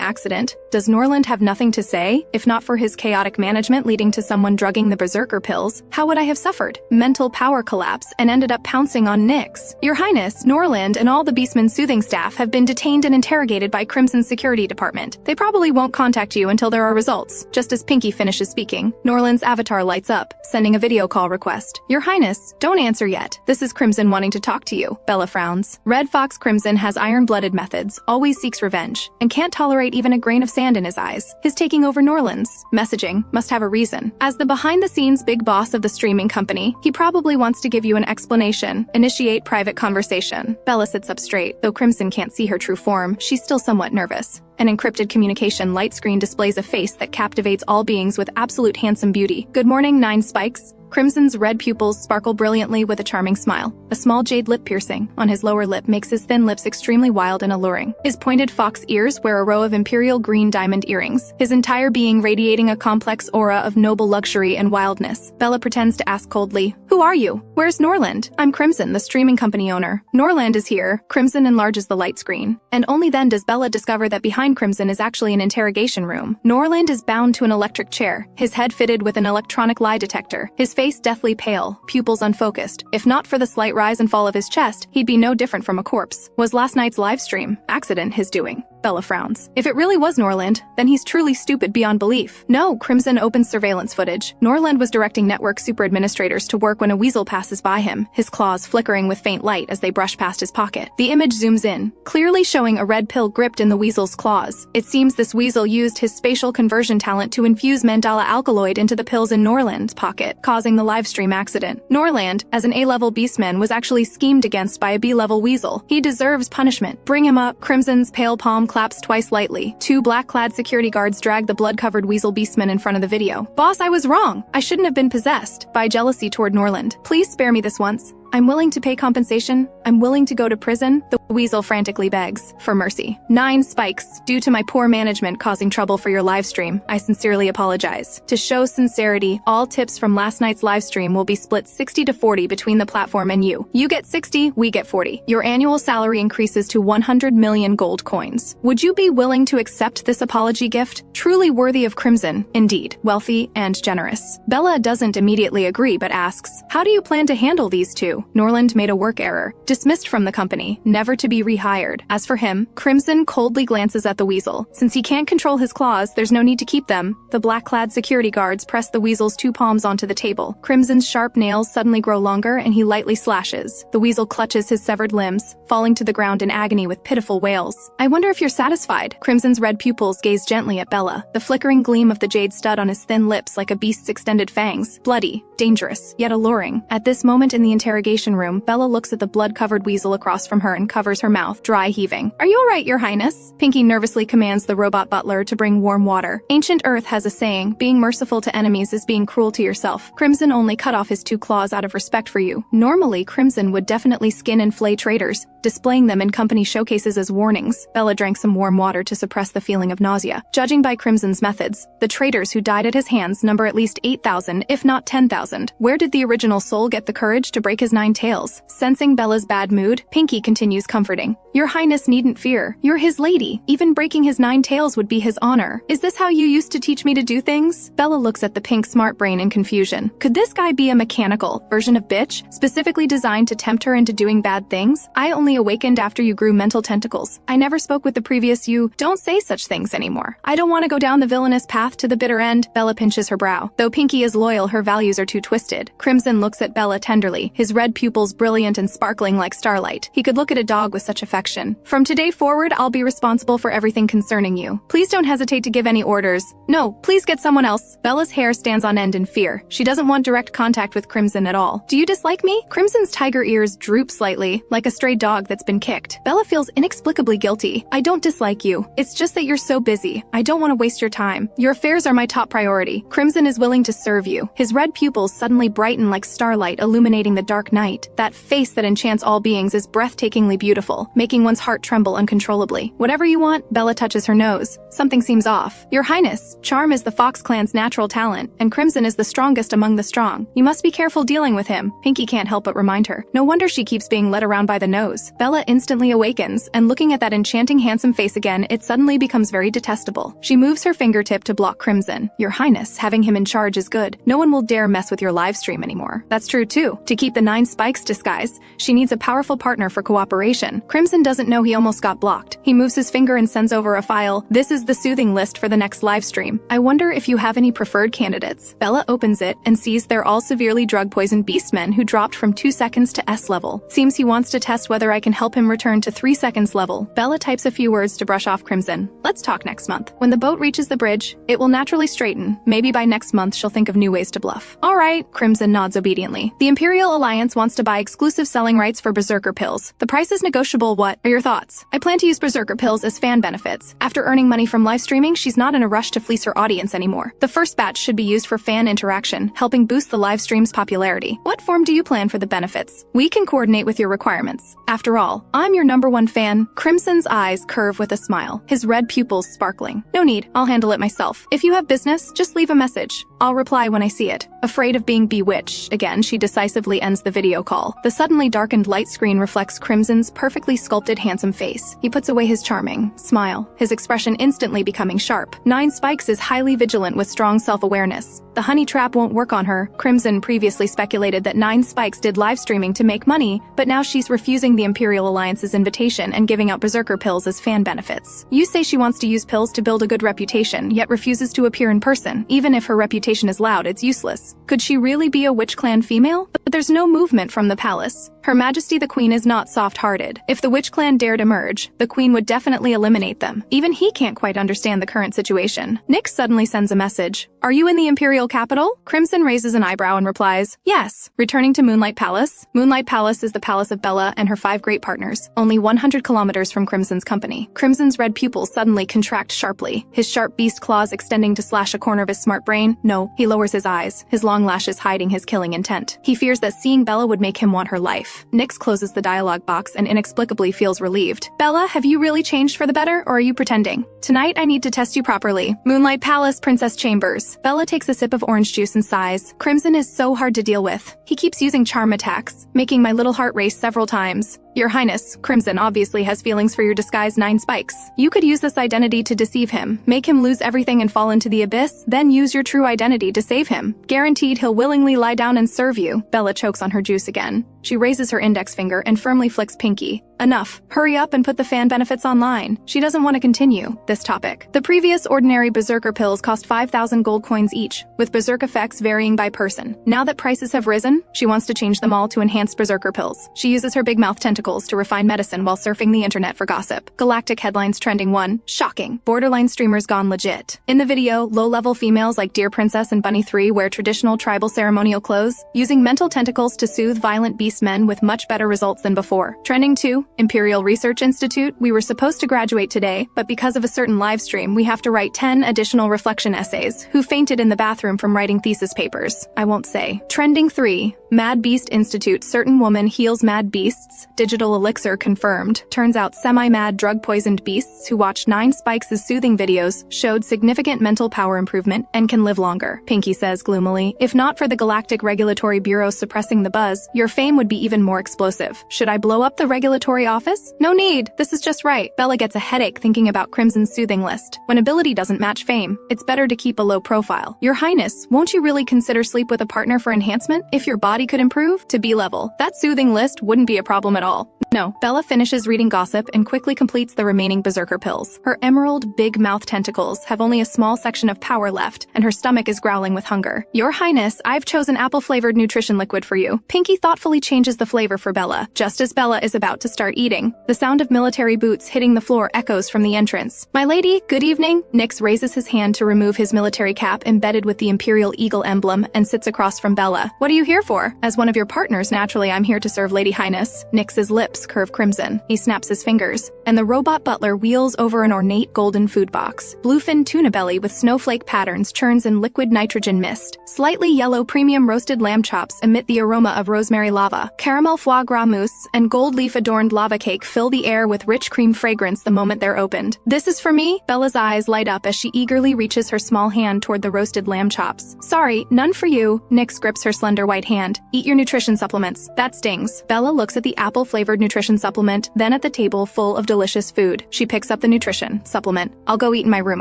accident, does Norland have nothing to say? If not for his chaotic management leading to someone drugging the Berserker pills, how would I have suffered? Mental power collapse and ended up pouncing on Nyx. Your Highness, Norland and all the Beastmen soothing staff have been detained and interrogated by Crimson's security department. They probably literally won't contact you until there are results. Just as Pinky finishes speaking, Norland's avatar lights up, sending a video call request. Your Highness, don't answer yet. This is Crimson wanting to talk to you. Bella frowns. Red Fox Crimson has iron-blooded methods, always seeks revenge, and can't tolerate even a grain of sand in his eyes. His taking over Norland's messaging must have a reason. As the behind-the-scenes big boss of the streaming company, he probably wants to give you an explanation, initiate private conversation. Bella sits up straight. Though Crimson can't see her true form, she's still somewhat nervous. An encrypted communication light screen displays a face that captivates all beings with absolute handsome beauty. Good morning, 9 Spikes. Crimson's red pupils sparkle brilliantly with a charming smile. A small jade lip piercing on his lower lip makes his thin lips extremely wild and alluring. His pointed fox ears wear a row of imperial green diamond earrings, his entire being radiating a complex aura of noble luxury and wildness. Bella pretends to ask coldly, "Who are you? Where's Norland?" "I'm Crimson, the streaming company owner. Norland is here." Crimson enlarges the light screen, and only then does Bella discover that behind Crimson is actually an interrogation room. Norland is bound to an electric chair, his head fitted with an electronic lie detector, his face deathly pale, pupils unfocused. If not for the slight rise and fall of his chest, he'd be no different from a corpse. Was last night's live stream accident his doing? Bella frowns. If it really was Norland, then he's truly stupid beyond belief. No, Crimson opens surveillance footage. Norland was directing network super administrators to work when a weasel passes by him, his claws flickering with faint light as they brush past his pocket. The image zooms in, clearly showing a red pill gripped in the weasel's claws. It seems this weasel used his spatial conversion talent to infuse mandala alkaloid into the pills in Norland's pocket, causing the livestream accident. Norland, as an A-level beastman, was actually schemed against by a B-level weasel. He deserves punishment. Bring him up. Crimson's pale palm claps twice lightly. 2 black-clad security guards drag the blood-covered weasel beastman in front of the video. "Boss, I was wrong. I shouldn't have been possessed." By jealousy toward Norland. "Please spare me this once. I'm willing to pay compensation. I'm willing to go to prison." The weasel frantically begs for mercy. 9 Spikes. Due to my poor management causing trouble for your live stream, I sincerely apologize. To show sincerity, all tips from last night's live stream will be split 60 to 40 between the platform and you. You get 60, we get 40. Your annual salary increases to 100 million gold coins. Would you be willing to accept this apology gift? Truly worthy of Crimson, indeed. Wealthy and generous. Bella doesn't immediately agree but asks, "How do you plan to handle these two?" Norland made a work error, dismissed from the company, never to be rehired. As for him, Crimson coldly glances at the weasel. Since he can't control his claws, there's no need to keep them. The black-clad security guards press the weasel's 2 palms onto the table. Crimson's sharp nails suddenly grow longer and he lightly slashes. The weasel clutches his severed limbs, falling to the ground in agony with pitiful wails. "I wonder if you're satisfied." Crimson's red pupils gaze gently at Bella, the flickering gleam of the jade stud on his thin lips like a beast's extended fangs. Bloody, dangerous, yet alluring. At this moment in the interrogation room, Bella looks at the blood-covered weasel across from her and covers her mouth, dry heaving. "Are you alright, Your Highness?" Pinky nervously commands the robot butler to bring warm water. Ancient Earth has a saying, being merciful to enemies is being cruel to yourself. Crimson only cut off his 2 claws out of respect for you. Normally, Crimson would definitely skin and flay traitors, displaying them in company showcases as warnings. Bella drank some warm water to suppress the feeling of nausea. Judging by Crimson's methods, the traitors who died at his hands number at least 8,000, if not 10,000. Where did the original soul get the courage to break his 9 tails? Sensing Bella's bad mood, Pinky continues comforting. "Your Highness needn't fear. You're his lady. Even breaking his 9 tails would be his honor. Is this how you used to teach me to do things?" Bella looks at the pink smart brain in confusion. Could this guy be a mechanical version of bitch, specifically designed to tempt her into doing bad things? "I only awakened after you grew mental tentacles. I never spoke with the previous you." "Don't say such things anymore. I don't want to go down the villainous path to the bitter end." Bella pinches her brow. Though Pinky is loyal, her values are too twisted. Crimson looks at Bella tenderly, his red pupils brilliant and sparkling like starlight. He could look at a dog with such affection. "From today forward, I'll be responsible for everything concerning you. Please don't hesitate to give any orders." "No, please get someone else." Bella's hair stands on end in fear. She doesn't want direct contact with Crimson at all. "Do you dislike me?" Crimson's tiger ears droop slightly, like a stray dog that's been kicked. Bella feels inexplicably guilty. "I don't dislike you. It's just that you're so busy. I don't want to waste your time. Your affairs are my top priority. Crimson is willing to serve you." His red pupils suddenly brighten like starlight illuminating the dark night. That face that enchants all beings is breathtakingly beautiful, making one's heart tremble uncontrollably. "Whatever you want." Bella touches her nose. Something seems off. "Your Highness, charm is the Fox clan's natural talent, and Crimson is the strongest among the strong. You must be careful dealing with him." Pinky can't help but remind her. No wonder she keeps being led around by the nose. Bella instantly awakens, and looking at that enchanting handsome face again, it suddenly becomes very detestable. She moves her fingertip to block Crimson. "Your Highness, having him in charge is good. No one will dare mess with your live stream anymore." That's true too. To keep the 9 Spikes disguise, she needs a powerful partner for cooperation. Crimson Crimson doesn't know he almost got blocked. He moves his finger and sends over a file. This is the soothing list for the next live stream. I wonder if you have any preferred candidates. Bella opens it and sees they're all severely drug-poisoned Beastmen who dropped from 2 seconds to S level. Seems he wants to test whether I can help him return to 3 seconds level. Bella types a few words to brush off Crimson. Let's talk next month. When the boat reaches the bridge, it will naturally straighten. Maybe by next month she'll think of new ways to bluff. Alright, Crimson nods obediently. The Imperial Alliance wants to buy exclusive selling rights for Berserker pills. The price is negotiable. What are your thoughts? I plan to use Berserker pills as fan benefits. After earning money from live streaming, she's not in a rush to fleece her audience anymore. The first batch should be used for fan interaction, helping boost the live stream's popularity. What form do you plan for the benefits? We can coordinate with your requirements. After all, I'm your #1 fan. Crimson's eyes curve with a smile, his red pupils sparkling. No need, I'll handle it myself. If you have business, just leave a message. I'll reply when I see it. Afraid of being bewitched, again, she decisively ends the video call. The suddenly darkened light screen reflects Crimson's perfectly sculpted handsome face. He puts away his charming smile, his expression instantly becoming sharp. 9 Spikes is highly vigilant with strong self-awareness. The honey trap won't work on her. Crimson previously speculated that 9 Spikes did live streaming to make money, but now she's refusing the Imperial Alliance's invitation and giving out Berserker pills as fan benefits. You say she wants to use pills to build a good reputation, yet refuses to appear in person. Even if her reputation is loud, it's useless. Could she really be a Witch Clan female? But there's no movement from the palace. Her Majesty the Queen is not soft-hearted. If the Witch Clan dared emerge, the Queen would definitely eliminate them. Even he can't quite understand the current situation. Nyx suddenly sends a message. Are you in the Imperial capital? Crimson raises an eyebrow and replies, yes. Returning to Moonlight Palace? Moonlight Palace is the palace of Bella and her 5 great partners, only 100 kilometers from Crimson's company. Crimson's red pupils suddenly contract sharply, his sharp beast claws extending to slash a corner of his smart brain. No, he lowers his eyes, his long lashes hiding his killing intent. He fears that seeing Bella would make him want her life. Nyx closes the dialogue box and inexplicably feels relieved. Bella, have you really changed for the better, or are you pretending? Tonight I need to test you properly. Moonlight Palace, Princess Chambers. Bella takes a sip of orange juice and sighs. Crimson is so hard to deal with. He keeps using charm attacks, making my little heart race several times. Your Highness, Crimson obviously has feelings for your disguised 9 Spikes. You could use this identity to deceive him, make him lose everything and fall into the abyss, then use your true identity to save him. Guaranteed he'll willingly lie down and serve you. Bella chokes on her juice again. She raises her index finger and firmly flicks Pinky. Enough. Hurry up and put the fan benefits online. She doesn't want to continue this topic. The previous ordinary Berserker pills cost 5,000 gold coins each, with Berserk effects varying by person. Now that prices have risen, she wants to change them all to enhanced Berserker pills. She uses her big mouth tentacles to refine medicine while surfing the internet for gossip. Galactic headlines trending 1. Shocking. Borderline streamers gone legit. In the video, low-level females like Dear Princess and Bunny 3 wear traditional tribal ceremonial clothes, using mental tentacles to soothe violent beast men with much better results than before. Trending 2. Imperial Research Institute. We were supposed to graduate today, but because of a certain live stream, we have to write 10 additional reflection essays. Who fainted in the bathroom from writing thesis papers? I won't say. Trending 3. Mad Beast Institute. Certain woman heals mad beasts. Digital elixir confirmed. Turns out semi-mad drug-poisoned beasts who watched 9 Spikes' soothing videos showed significant mental power improvement and can live longer. Pinky says gloomily, if not for the Galactic Regulatory Bureau suppressing the buzz, your fame would be even more explosive. Should I blow up the regulatory office? No need. This is just right. Bella gets a headache thinking about Crimson's soothing list. When ability doesn't match fame, it's better to keep a low profile. Your Highness, won't you really consider sleep with a partner for enhancement? If your body could improve to B level, that soothing list wouldn't be a problem at all. No. Bella finishes reading gossip and quickly completes the remaining Berserker pills. Her emerald big mouth tentacles have only a small section of power left, and her stomach is growling with hunger. Your Highness, I've chosen apple-flavored nutrition liquid for you. Pinky thoughtfully changes the flavor for Bella, just as Bella is about to start eating. The sound of military boots hitting the floor echoes from the entrance. My lady, good evening. Nyx raises his hand to remove his military cap embedded with the Imperial Eagle emblem and sits across from Bella. What are you here for? As one of your partners, naturally I'm here to serve Lady Highness. Nyx's lips curve crimson. He snaps his fingers, and the robot butler wheels over an ornate golden food box. Bluefin tuna belly with snowflake patterns churns in liquid nitrogen mist. Slightly yellow premium roasted lamb chops emit the aroma of rosemary lava. Caramel foie gras mousse and gold leaf-adorned lava cake fill the air with rich cream fragrance the moment they're opened. This is for me? Bella's eyes light up as she eagerly reaches her small hand toward the roasted lamb chops. Sorry, none for you. Nyx grips her slender white hand. supplement. Eat your nutrition supplements. That stings. Bella looks at the apple-flavored nutrition supplement, then at the table full of delicious food. She picks up the nutrition supplement. I'll go eat in my room,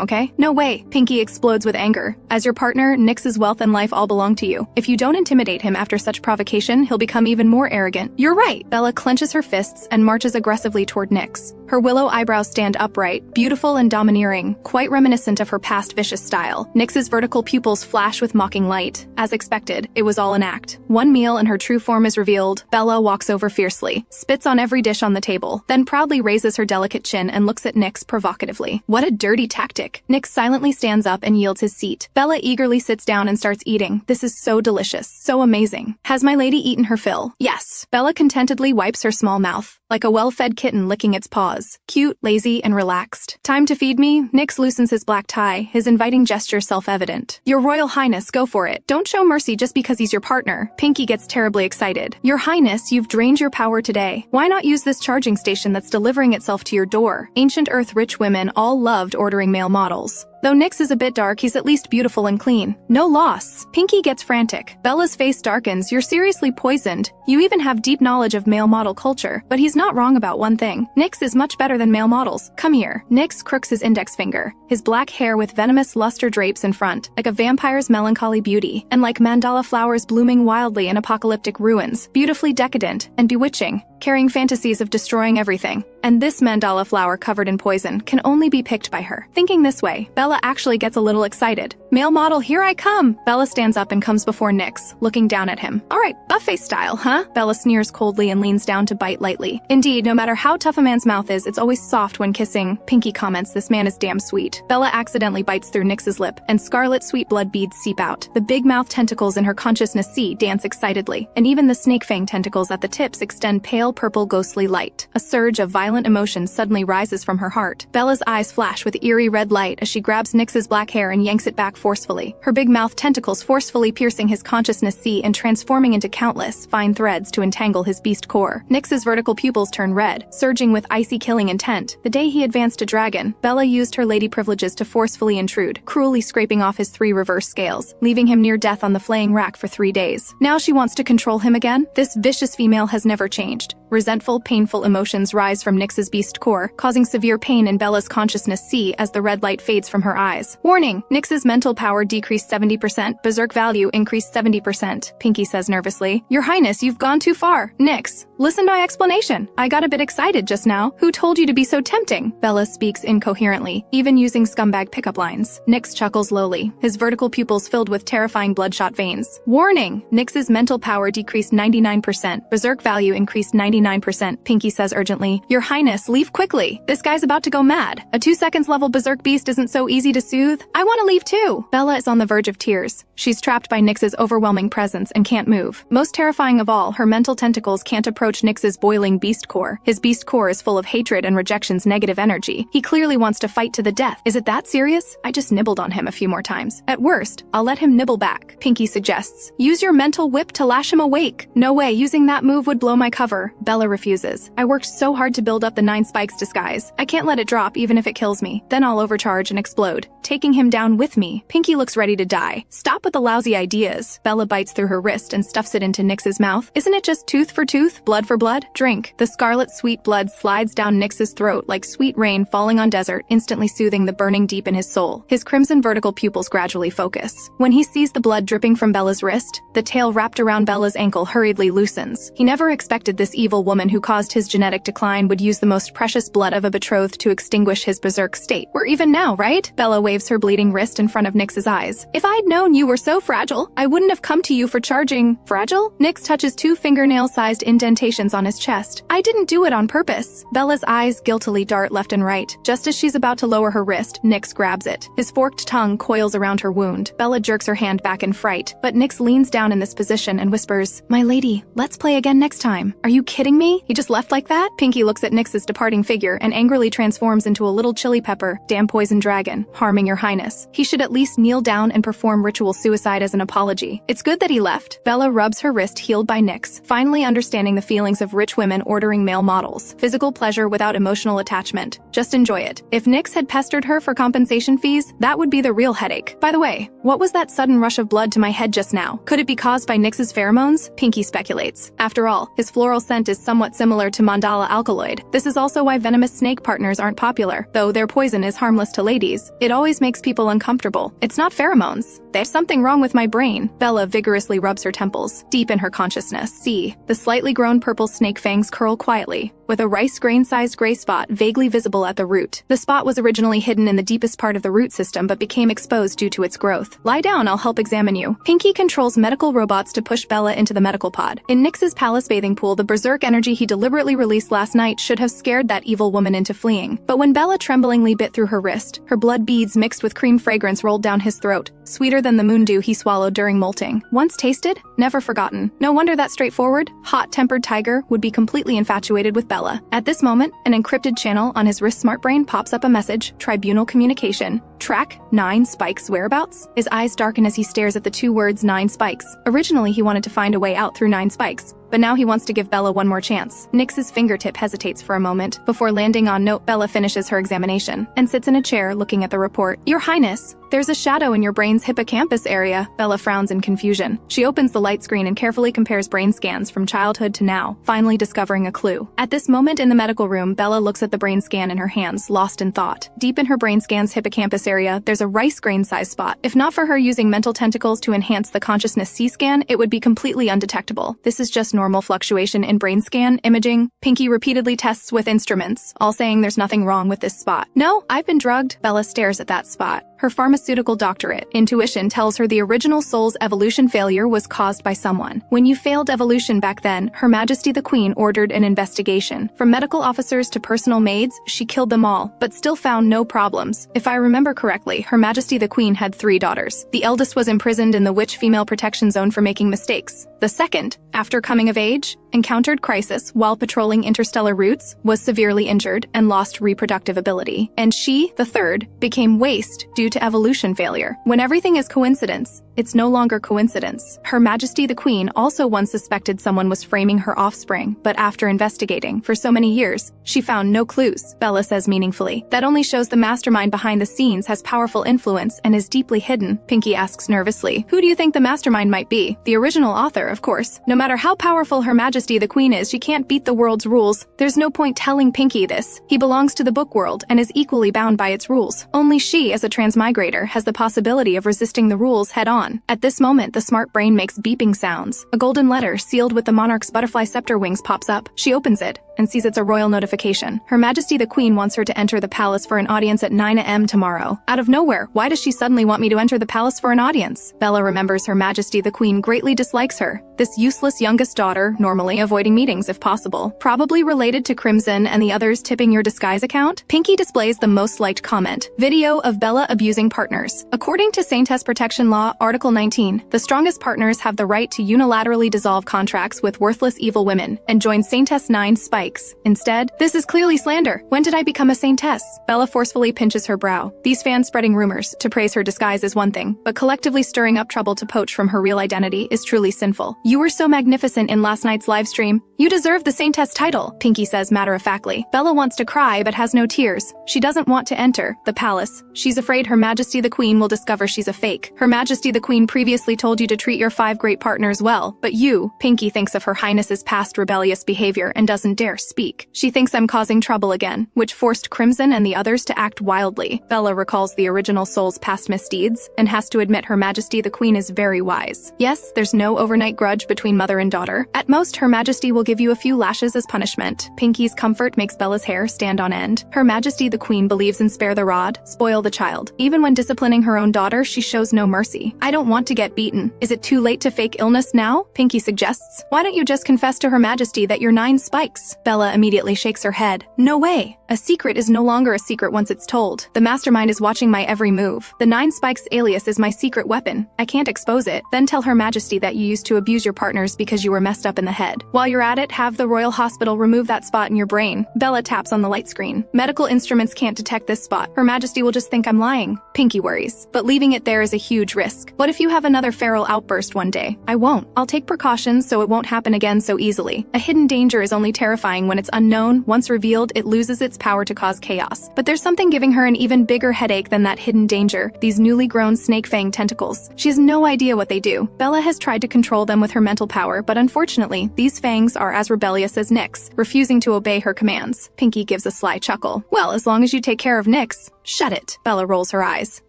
okay? No way. Pinky explodes with anger. As your partner, Nyx's wealth and life all belong to you. If you don't intimidate him after such provocation, he'll become even more arrogant. You're right. Bella clenches her fists and marches aggressively toward Nyx. Her willow eyebrows stand upright, beautiful and domineering, quite reminiscent of her past vicious style. Nyx's vertical pupils flash with mocking light. As expected, it was all an act. One meal and her true form is revealed. Bella walks over fiercely, spits on every dish on the table, then proudly raises her delicate chin and looks at Nyx provocatively. What a dirty tactic. Nyx silently stands up and yields his seat. Bella eagerly sits down and starts eating. This is so delicious, so amazing. Has my lady eaten her fill? Yes. Bella contentedly wipes her small mouth, like a well-fed kitten licking its paws. Cute, lazy, and relaxed. Time to feed me? Nyx loosens his black tie, his inviting gesture self-evident. Your Royal Highness, go for it. Don't show mercy just because he's your partner. Pinky gets terribly excited. Your Highness, you've drained your power today. Why not use this charging station that's delivering itself to your door? Ancient Earth rich women all loved ordering male models. Though Nyx is a bit dark, he's at least beautiful and clean. No loss. Pinky gets frantic. Bella's face darkens. You're seriously poisoned. You even have deep knowledge of male model culture. But he's not wrong about one thing. Nyx is much better than male models. Come here. Nyx crooks his index finger. His black hair with venomous luster drapes in front, like a vampire's melancholy beauty, and like mandala flowers blooming wildly in apocalyptic ruins. Beautifully decadent and bewitching, carrying fantasies of destroying everything. And this mandala flower covered in poison can only be picked by her. Thinking this way, Bella actually gets a little excited. Male model, here I come! Bella stands up and comes before Nyx, looking down at him. Alright, buffet style, huh? Bella sneers coldly and leans down to bite lightly. Indeed, no matter how tough a man's mouth is, it's always soft when kissing. Pinky comments, this man is damn sweet. Bella accidentally bites through Nyx's lip, and scarlet sweet blood beads seep out. The big mouth tentacles in her consciousness sea dance excitedly, and even the snake fang tentacles at the tips extend pale purple ghostly light. A surge of violent emotion suddenly rises from her heart. Bella's eyes flash with eerie red light as she grabs Nyx's black hair and yanks it back forcefully, her big mouth tentacles forcefully piercing his consciousness sea and transforming into countless, fine threads to entangle his beast core. Nyx's vertical pupils turn red, surging with icy killing intent. The day he advanced to dragon, Bella used her lady privileges to forcefully intrude, cruelly scraping off his 3 reverse scales, leaving him near death on the flaying rack for 3 days. Now she wants to control him again? This vicious female has never changed. Resentful, painful emotions rise from Nyx's beast core, causing severe pain in Bella's consciousness sea as the red light fades from her eyes. Warning! Nyx's mental power decreased 70%, berserk value increased 70%, Pinky says nervously. Your Highness, you've gone too far. Nyx, listen to my explanation. I got a bit excited just now. Who told you to be so tempting? Bella speaks incoherently, even using scumbag pickup lines. Nyx chuckles lowly, his vertical pupils filled with terrifying bloodshot veins. Warning! Nyx's mental power decreased 99%, berserk value increased 99%, Pinky says urgently. Your Highness, leave quickly. This guy's about to go mad. A 2 seconds level berserk beast isn't so easy to soothe. I want to leave too. Bella is on the verge of tears. She's trapped by Nyx's overwhelming presence and can't move. Most terrifying of all, her mental tentacles can't approach Nyx's boiling beast core. His beast core is full of hatred and rejection's negative energy. He clearly wants to fight to the death. Is it that serious? I just nibbled on him a few more times. At worst, I'll let him nibble back, Pinky suggests. Use your mental whip to lash him awake. No way, using that move would blow my cover. Bella refuses. I worked so hard to build up the 9 spikes disguise. I can't let it drop even if it kills me. Then I'll overcharge and explode, taking him down with me. Pinky looks ready to die. Stop with the lousy ideas. Bella bites through her wrist and stuffs it into Nyx's mouth. Isn't it just tooth for tooth, blood for blood? Drink. The scarlet sweet blood slides down Nyx's throat like sweet rain falling on desert, instantly soothing the burning deep in his soul. His crimson vertical pupils gradually focus. When he sees the blood dripping from Bella's wrist, the tail wrapped around Bella's ankle hurriedly loosens. He never expected this evil woman who caused his genetic decline would use the most precious blood of a betrothed to extinguish his berserk state. We're even now, right? Bella waves her bleeding wrist in front of Nyx's eyes. If I'd known you were so fragile, I wouldn't have come to you for charging. Fragile? Nyx touches 2 fingernail-sized indentations on his chest. I didn't do it on purpose. Bella's eyes guiltily dart left and right. Just as she's about to lower her wrist, Nyx grabs it. His forked tongue coils around her wound. Bella jerks her hand back in fright, but Nyx leans down in this position and whispers, "My lady, let's play again next time." Are you kidding? kidding me? He just left like that? Pinky looks at Nyx's departing figure and angrily transforms into a little chili pepper, damn poison dragon, harming your highness. He should at least kneel down and perform ritual suicide as an apology. It's good that he left. Bella rubs her wrist healed by Nyx, finally understanding the feelings of rich women ordering male models. Physical pleasure without emotional attachment. Just enjoy it. If Nyx had pestered her for compensation fees, that would be the real headache. By the way, what was that sudden rush of blood to my head just now? Could it be caused by Nyx's pheromones? Pinky speculates. After all, his floral scent is somewhat similar to mandala alkaloid. This is also why venomous snake partners aren't popular. Though their poison is harmless to ladies, it always makes people uncomfortable. It's not pheromones. There's something wrong with my brain. Bella vigorously rubs her temples. Deep in her consciousness, see the slightly grown purple snake fangs curl quietly, with a rice grain-sized gray spot vaguely visible at the root. The spot was originally hidden in the deepest part of the root system but became exposed due to its growth. Lie down, I'll help examine you. Pinky controls medical robots to push Bella into the medical pod. In Nyx's palace bathing pool, the berserk energy he deliberately released last night should have scared that evil woman into fleeing. But when Bella tremblingly bit through her wrist, her blood beads mixed with cream fragrance rolled down his throat, sweeter than the moon dew he swallowed during molting. Once tasted, never forgotten. No wonder that straightforward, hot-tempered tiger would be completely infatuated with Bella. At this moment, an encrypted channel on his wrist smartbrain pops up a message, Tribunal Communication. Track 9 Spikes' whereabouts? His eyes darken as he stares at the two words 9 Spikes. Originally, he wanted to find a way out through 9 Spikes, but now he wants to give Bella one more chance. Nyx's fingertip hesitates for a moment before landing on note. Bella finishes her examination and sits in a chair looking at the report. Your Highness, there's a shadow in your brain's hippocampus area. Bella frowns in confusion. She opens the light screen and carefully compares brain scans from childhood to now, finally discovering a clue. At this moment in the medical room, Bella looks at the brain scan in her hands, lost in thought. Deep in her brain scan's hippocampus area, there's a rice grain-sized spot. If not for her using mental tentacles to enhance the consciousness C-scan, it would be completely undetectable. This is just normal fluctuation in brain scan imaging. Pinky repeatedly tests with instruments, all saying there's nothing wrong with this spot. No, I've been drugged. Bella stares at that spot. Her pharmaceutical doctorate. Intuition tells her the original soul's evolution failure was caused by someone. When you failed evolution back then, Her Majesty the Queen ordered an investigation. From medical officers to personal maids, she killed them all, but still found no problems. If I remember correctly, Her Majesty the Queen had 3 daughters. The eldest was imprisoned in the Witch Female Protection Zone for making mistakes. The second, after coming of age, encountered crisis while patrolling interstellar routes, was severely injured and lost reproductive ability. And she, the third, became waste due to evolution failure. When everything is coincidence, it's no longer coincidence. Her Majesty the Queen also once suspected someone was framing her offspring, but after investigating for so many years, she found no clues. Bella says meaningfully. That only shows the mastermind behind the scenes has powerful influence and is deeply hidden. Pinky asks nervously, who do you think the mastermind might be? The original author, of course. No matter how powerful Her Majesty the Queen is, she can't beat the world's rules. There's no point telling Pinky this. He belongs to the book world and is equally bound by its rules. Only she, as a transmigrator, has the possibility of resisting the rules head-on. At this moment, the smart brain makes beeping sounds. A golden letter sealed with the monarch's butterfly scepter wings pops up. She opens it and sees it's a royal notification. Her Majesty the Queen wants her to enter the palace for an audience at 9 a.m. tomorrow. Out of nowhere, why does she suddenly want me to enter the palace for an audience? Bella remembers Her Majesty the Queen greatly dislikes her. This useless youngest daughter, normally avoiding meetings if possible. Probably related to Crimson and the others tipping your disguise account? Pinky displays the most liked comment. Video of Bella abusing partners. According to Saintess Protection Law, Article 19, the strongest partners have the right to unilaterally dissolve contracts with worthless evil women and join Saintess 9 Spikes. Instead, this is clearly slander. When did I become a saintess? Bella forcefully pinches her brow. These fans spreading rumors to praise her disguise is one thing, but collectively stirring up trouble to poach from her real identity is truly sinful. You were so magnificent in last night's live stream. You deserve the saintess title, Pinky says matter-of-factly. Bella wants to cry but has no tears. She doesn't want to enter the palace. She's afraid Her Majesty the Queen will discover she's a fake. Her Majesty the Queen previously told you to treat your 5 great partners well, but you, Pinky thinks of Her Highness's past rebellious behavior and doesn't dare speak. She thinks I'm causing trouble again, which forced Crimson and the others to act wildly. Bella recalls the original soul's past misdeeds and has to admit Her Majesty the Queen is very wise. Yes, there's no overnight grudge between mother and daughter. At most, Her Majesty will give you a few lashes as punishment. Pinky's comfort makes Bella's hair stand on end. Her Majesty the Queen believes in spare the rod, spoil the child. Even when disciplining her own daughter, she shows no mercy. I don't want to get beaten. Is it too late to fake illness now? Pinky suggests. Why don't you just confess to Her Majesty that you're 9 Spikes? Bella immediately shakes her head. No way. A secret is no longer a secret once it's told. The mastermind is watching my every move. The 9 Spikes alias is my secret weapon. I can't expose it. Then tell Her Majesty that you used to abuse your partners because you were messed up in the head. While you're at it, have the Royal Hospital remove that spot in your brain. Bella taps on the light screen. Medical instruments can't detect this spot. Her Majesty will just think I'm lying. Pinky worries. But leaving it there is a huge risk. What if you have another feral outburst one day? I won't. I'll take precautions so it won't happen again so easily. A hidden danger is only terrifying when it's unknown. Once revealed, it loses its power to cause chaos. But there's something giving her an even bigger headache than that hidden danger, these newly grown snake fang tentacles. She has no idea what they do. Bella has tried to control them with her mental power, but unfortunately, these fangs are as rebellious as Nyx, refusing to obey her commands. Pinky gives a sly chuckle. Well, as long as you take care of Nyx. Shut it. Bella rolls her eyes.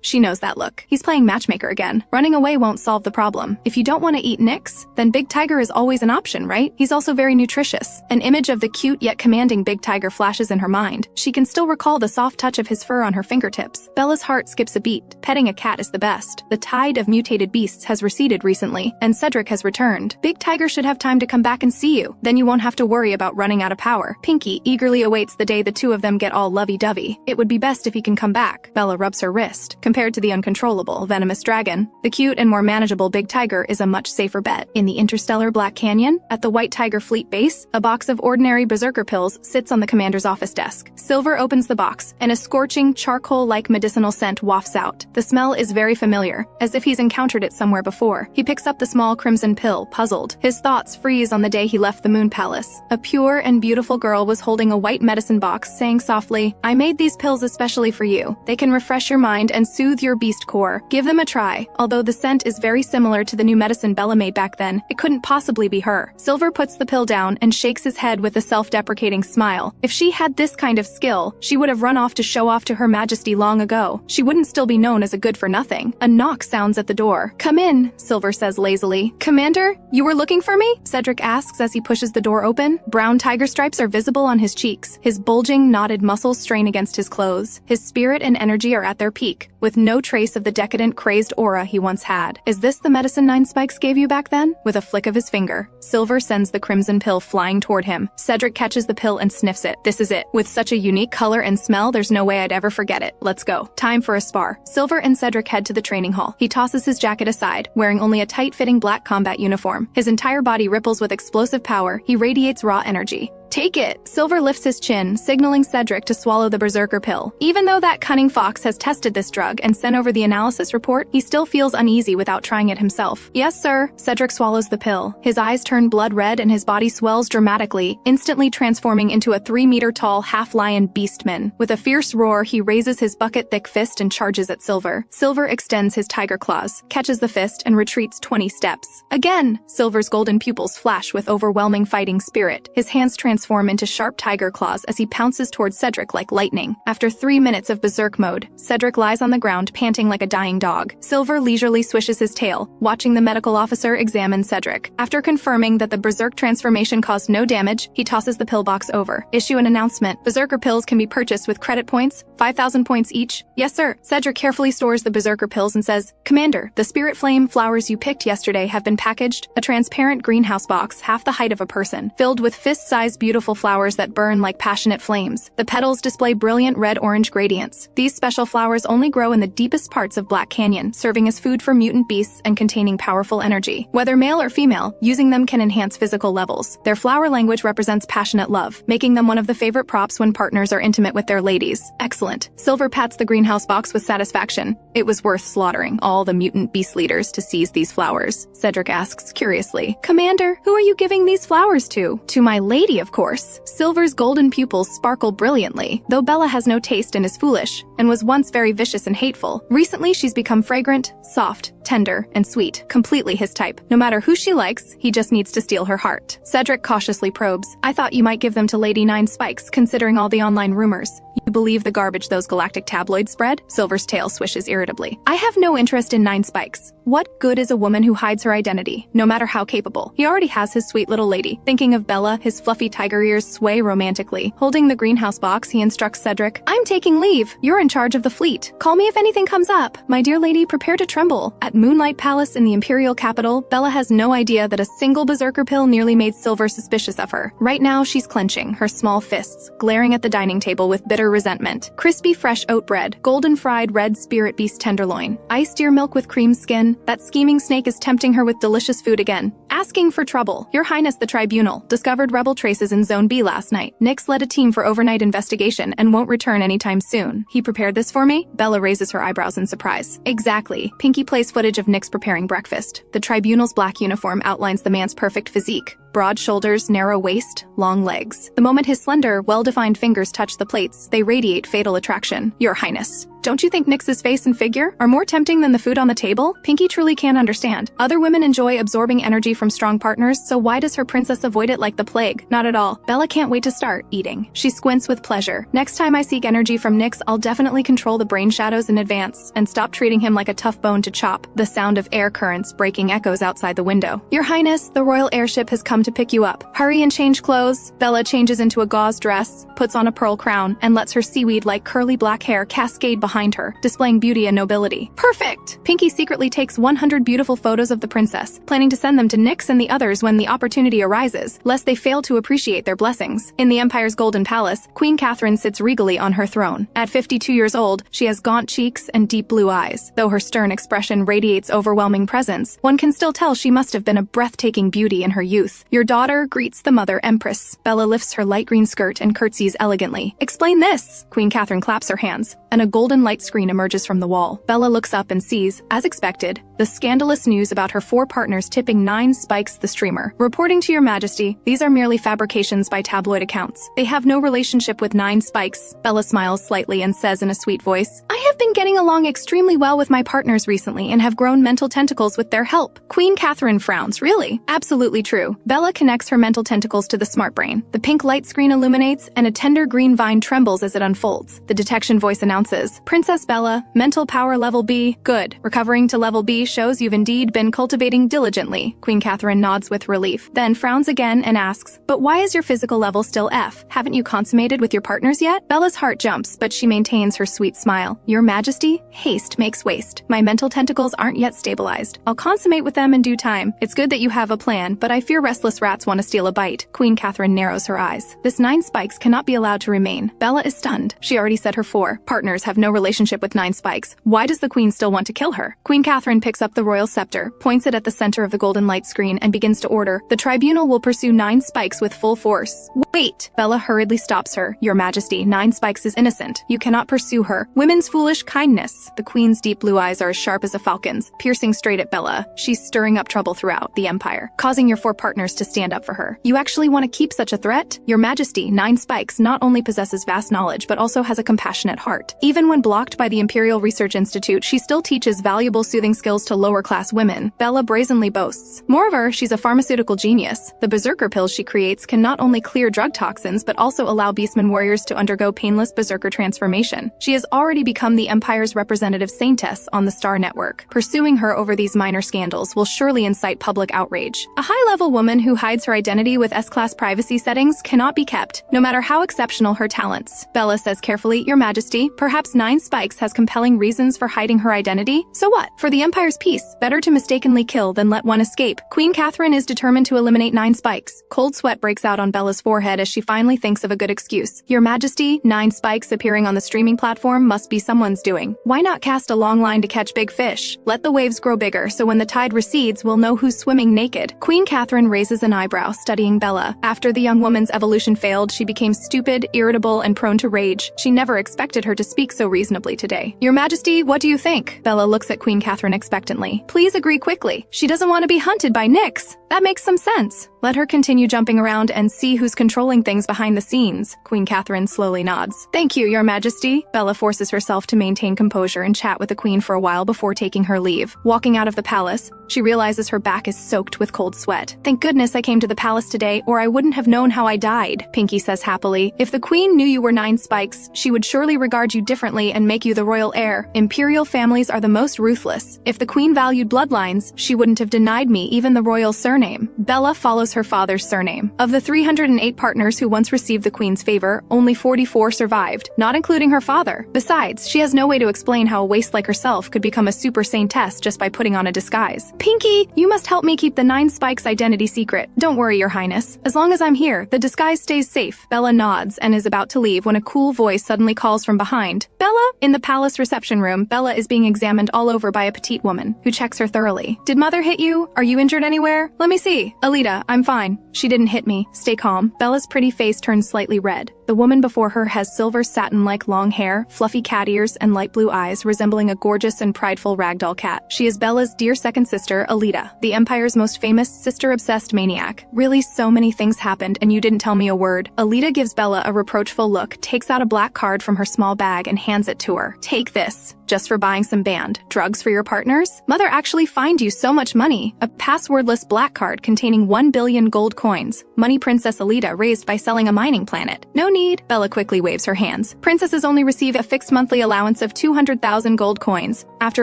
She knows that look. He's playing matchmaker again. Running away won't solve the problem. If you don't want to eat Nyx, then Big Tiger is always an option, right? He's also very nutritious. An image of the cute yet commanding Big Tiger flashes in her mind. She can still recall the soft touch of his fur on her fingertips. Bella's heart skips a beat. Petting a cat is the best. The tide of mutated beasts has receded recently, and Cedric has returned. Big Tiger should have time to come back and see you. Then you won't have to worry about running out of power. Pinky eagerly awaits the day the two of them get all lovey-dovey. It would be best if he can come back. Bella rubs her wrist. Compared to the uncontrollable, venomous dragon, the cute and more manageable Big Tiger is a much safer bet. In the interstellar Black Canyon, at the White Tiger Fleet base, a box of ordinary berserker pills sits on the commander's office desk. Silver opens the box, and a scorching, charcoal-like medicinal scent wafts out. The smell is very familiar, as if he's encountered it somewhere before. He picks up the small crimson pill, puzzled. His thoughts freeze on the day he left the Moon Palace. A pure and beautiful girl was holding a white medicine box, saying softly, "I made these pills especially for you. They can refresh your mind and soothe your beast core. Give them a try." Although the scent is very similar to the new medicine Bella made back then, it couldn't possibly be her. Silver puts the pill down and shakes his head with a self-deprecating smile. If she had this kind of skill, she would have run off to show off to Her Majesty long ago. She wouldn't still be known as a good-for-nothing. A knock sounds at the door. "Come in," Silver says lazily. "Commander, you were looking for me?" Cedric asks as he pushes the door open. Brown tiger stripes are visible on his cheeks. His bulging, knotted muscles strain against his clothes. His spirit and energy are at their peak, with no trace of the decadent, crazed aura he once had. "Is this the medicine 9 Spikes gave you back then?" With a flick of his finger, Silver sends the crimson pill flying toward him. Cedric catches the pill and sniffs it. "This is it. With such a unique color and smell, there's no way I'd ever forget it. Let's go." Time for a spar. Silver and Cedric head to the training hall. He tosses his jacket aside, wearing only a tight-fitting black combat uniform. His entire body ripples with explosive power. He radiates raw energy. "Take it." Silver lifts his chin, signaling Cedric to swallow the berserker pill. Even though that cunning fox has tested this drug and sent over the analysis report, he still feels uneasy without trying it himself. "Yes, sir." Cedric swallows the pill. His eyes turn blood red and his body swells dramatically, instantly transforming into a 3-meter-tall half-lion Beastman. With a fierce roar, he raises his bucket-thick fist and charges at Silver. Silver extends his tiger claws, catches the fist, and retreats 20 steps. Again! Silver's golden pupils flash with overwhelming fighting spirit. His hands transform into sharp tiger claws as he pounces towards Cedric like lightning. After 3 minutes of berserk mode, Cedric lies on the ground panting like a dying dog. Silver leisurely swishes his tail, watching the medical officer examine Cedric. After confirming that the berserk transformation caused no damage, he tosses the pill box over. "Issue an announcement. Berserker pills can be purchased with credit points, 5,000 points each." "Yes, sir." Cedric carefully stores the berserker pills and says, "Commander, the spirit flame flowers you picked yesterday have been packaged. A transparent greenhouse box, half the height of a person, filled with fist-sized beautiful flowers that burn like passionate flames. The petals display brilliant red-orange gradients. These special flowers only grow in the deepest parts of Black Canyon, serving as food for mutant beasts and containing powerful energy. Whether male or female, using them can enhance physical levels. Their flower language represents passionate love, making them one of the favorite props when partners are intimate with their ladies." Excellent. Silver pats the greenhouse box with satisfaction. "It was worth slaughtering all the mutant beast leaders to seize these flowers." Cedric asks curiously, "Commander, who are you giving these flowers to?" "To my lady, of course." Silver's golden pupils sparkle brilliantly. Though Bella has no taste and is foolish, and was once very vicious and hateful, recently she's become fragrant, soft, tender, and sweet, completely his type. No matter who she likes, he just needs to steal her heart. Cedric cautiously probes, "I thought you might give them to Lady 9 Spikes, considering all the online rumors." "You believe the garbage those galactic tabloids spread?" Silver's tail swishes irritably. "I have no interest in 9 Spikes. What good is a woman who hides her identity, no matter how capable? He already has his sweet little lady." Thinking of Bella, his fluffy tiger ears sway romantically. Holding the greenhouse box, he instructs Cedric, "I'm taking leave. You're in charge of the fleet. Call me if anything comes up. My dear lady, prepare to tremble. At Moonlight Palace in the Imperial capital, Bella has no idea that a single berserker pill nearly made Silver suspicious of her. Right now, she's clenching, her small fists, glaring at the dining table with bitter resentment. Crispy fresh oat bread, golden fried red spirit beast tenderloin, iced deer milk with cream skin. That scheming snake is tempting her with delicious food again. Asking for trouble. Your Highness, the Tribunal discovered rebel traces in Zone B last night. Nyx led a team for overnight investigation and won't return anytime soon. He prepared this for me? Bella raises her eyebrows in surprise. Exactly. Pinky plays footage of Nyx preparing breakfast. The Tribunal's black uniform outlines the man's perfect physique. Broad shoulders, narrow waist, long legs. The moment his slender, well-defined fingers touch the plates, they radiate fatal attraction. Your Highness. Don't you think Nyx's face and figure are more tempting than the food on the table? Pinky truly can't understand. Other women enjoy absorbing energy from strong partners, so why does her princess avoid it like the plague? Not at all. Bella can't wait to start eating. She squints with pleasure. Next time I seek energy from Nyx, I'll definitely control the brain shadows in advance and stop treating him like a tough bone to chop. The sound of air currents breaking echoes outside the window. Your Highness, the royal airship has come to pick you up. Hurry and change clothes. Bella changes into a gauze dress, puts on a pearl crown, and lets her seaweed-like curly black hair cascade behind her, displaying beauty and nobility. Perfect! Pinky secretly takes 100 beautiful photos of the princess, planning to send them to Nyx and the others when the opportunity arises, lest they fail to appreciate their blessings. In the Empire's Golden Palace, Queen Catherine sits regally on her throne. At 52 years old, she has gaunt cheeks and deep blue eyes. Though her stern expression radiates overwhelming presence, one can still tell she must have been a breathtaking beauty in her youth. Your daughter greets the mother empress. Bella lifts her light green skirt and curtsies elegantly. Explain this! Queen Catherine claps her hands, and a golden light screen emerges from the wall. Bella looks up and sees, as expected, the scandalous news about her 4 partners tipping 9 Spikes the streamer. Reporting to your majesty, these are merely fabrications by tabloid accounts. They have no relationship with 9 Spikes. Bella smiles slightly and says in a sweet voice, I have been getting along extremely well with my partners recently and have grown mental tentacles with their help. Queen Catherine frowns. Really? Absolutely true. Bella connects her mental tentacles to the smart brain. The pink light screen illuminates, and a tender green vine trembles as it unfolds. The detection voice announces, Princess Bella, mental power level B. Good. Recovering to level B shows you've indeed been cultivating diligently. Queen Catherine nods with relief, then frowns again and asks, but why is your physical level still F? Haven't you consummated with your partners yet? Bella's heart jumps, but she maintains her sweet smile. Your Majesty, haste makes waste. My mental tentacles aren't yet stabilized. I'll consummate with them in due time. It's good that you have a plan, but I fear restless rats want to steal a bite. Queen Catherine narrows her eyes. This 9 Spikes cannot be allowed to remain. Bella is stunned. She already said her 4 partners have no relationship with 9 Spikes. Why does the queen still want to kill her? Queen Catherine picks up the royal scepter, points it at the center of the golden light screen, and begins to order. The tribunal will pursue 9 Spikes with full force. Wait! Bella hurriedly stops her. Your Majesty, 9 Spikes is innocent. You cannot pursue her. Women's foolish kindness. The queen's deep blue eyes are as sharp as a falcon's, piercing straight at Bella. She's stirring up trouble throughout the Empire, causing your 4 partners to stand up for her. You actually want to keep such a threat? Your Majesty, 9 Spikes not only possesses vast knowledge, but also has a compassionate heart. Even when blocked by the Imperial Research Institute, she still teaches valuable soothing skills to lower-class women. Bella brazenly boasts. Moreover, she's a pharmaceutical genius. The berserker pills she creates can not only clear drug toxins, but also allow Beastmen warriors to undergo painless berserker transformation. She has already become the Empire's representative saintess on the Star Network. Pursuing her over these minor scandals will surely incite public outrage. A high-level woman who hides her identity with S-class privacy settings cannot be kept, no matter how exceptional her talents. Bella says carefully, Your Majesty, perhaps 9 Spikes has compelling reasons for hiding her identity? So what? For the Empire's peace, better to mistakenly kill than let one escape. Queen Catherine is determined to eliminate 9 Spikes. Cold sweat breaks out on Bella's forehead as she finally thinks of a good excuse. Your Majesty, 9 Spikes appearing on the streaming platform must be someone's doing. Why not cast a long line to catch big fish? Let the waves grow bigger so when the tide recedes, we'll know who's swimming naked. Queen Catherine raises an eyebrow, studying Bella. After the young woman's evolution failed, she became stupid, irritable, and prone to rage. She never expected her to speak so reasonably today. Your Majesty, what do you think? Bella looks at Queen Catherine expectantly. Please agree quickly. She doesn't want to be hunted by Nyx. That makes some sense. Let her continue jumping around and see who's controlling things behind the scenes. Queen Catherine slowly nods. Thank you, Your Majesty. Bella forces herself to maintain composure and chat with the queen for a while before taking her leave. Walking out of the palace, she realizes her back is soaked with cold sweat. Thank goodness I came to the palace today, or I wouldn't have known how I died, Pinky says happily. If the queen knew you were 9 Spikes, she would surely regard you differently and make you the royal heir. Imperial families are the most ruthless. If the queen valued bloodlines, she wouldn't have denied me even the royal surname. surname. Bella follows her father's surname. Of the 308 partners who once received the queen's favor, only 44 survived, not including her father. Besides, she has no way to explain how a waste like herself could become a super saintess just by putting on a disguise. Pinky, you must help me keep the 9 Spikes identity secret. Don't worry, your highness. As long as I'm here, the disguise stays safe. Bella nods and is about to leave when a cool voice suddenly calls from behind. Bella? In the palace reception room, Bella is being examined all over by a petite woman, who checks her thoroughly. Did mother hit you? Are you injured anywhere? Let me see. Alita, I'm fine. She didn't hit me. Stay calm. Bella's pretty face turns slightly red. The woman before her has silver satin-like long hair, fluffy cat ears, and light blue eyes, resembling a gorgeous and prideful ragdoll cat. She is Bella's dear second sister, Alita, the Empire's most famous sister-obsessed maniac. Really, so many things happened, and you didn't tell me a word. Alita gives Bella a reproachful look, takes out a black card from her small bag, and hands it to her. Take this. Just for buying some banned drugs for your partners? Mother actually fined you so much money. A passwordless black card containing 1 billion gold coins. Money Princess Alita raised by selling a mining planet. No need. Bella quickly waves her hands. Princesses only receive a fixed monthly allowance of 200,000 gold coins. After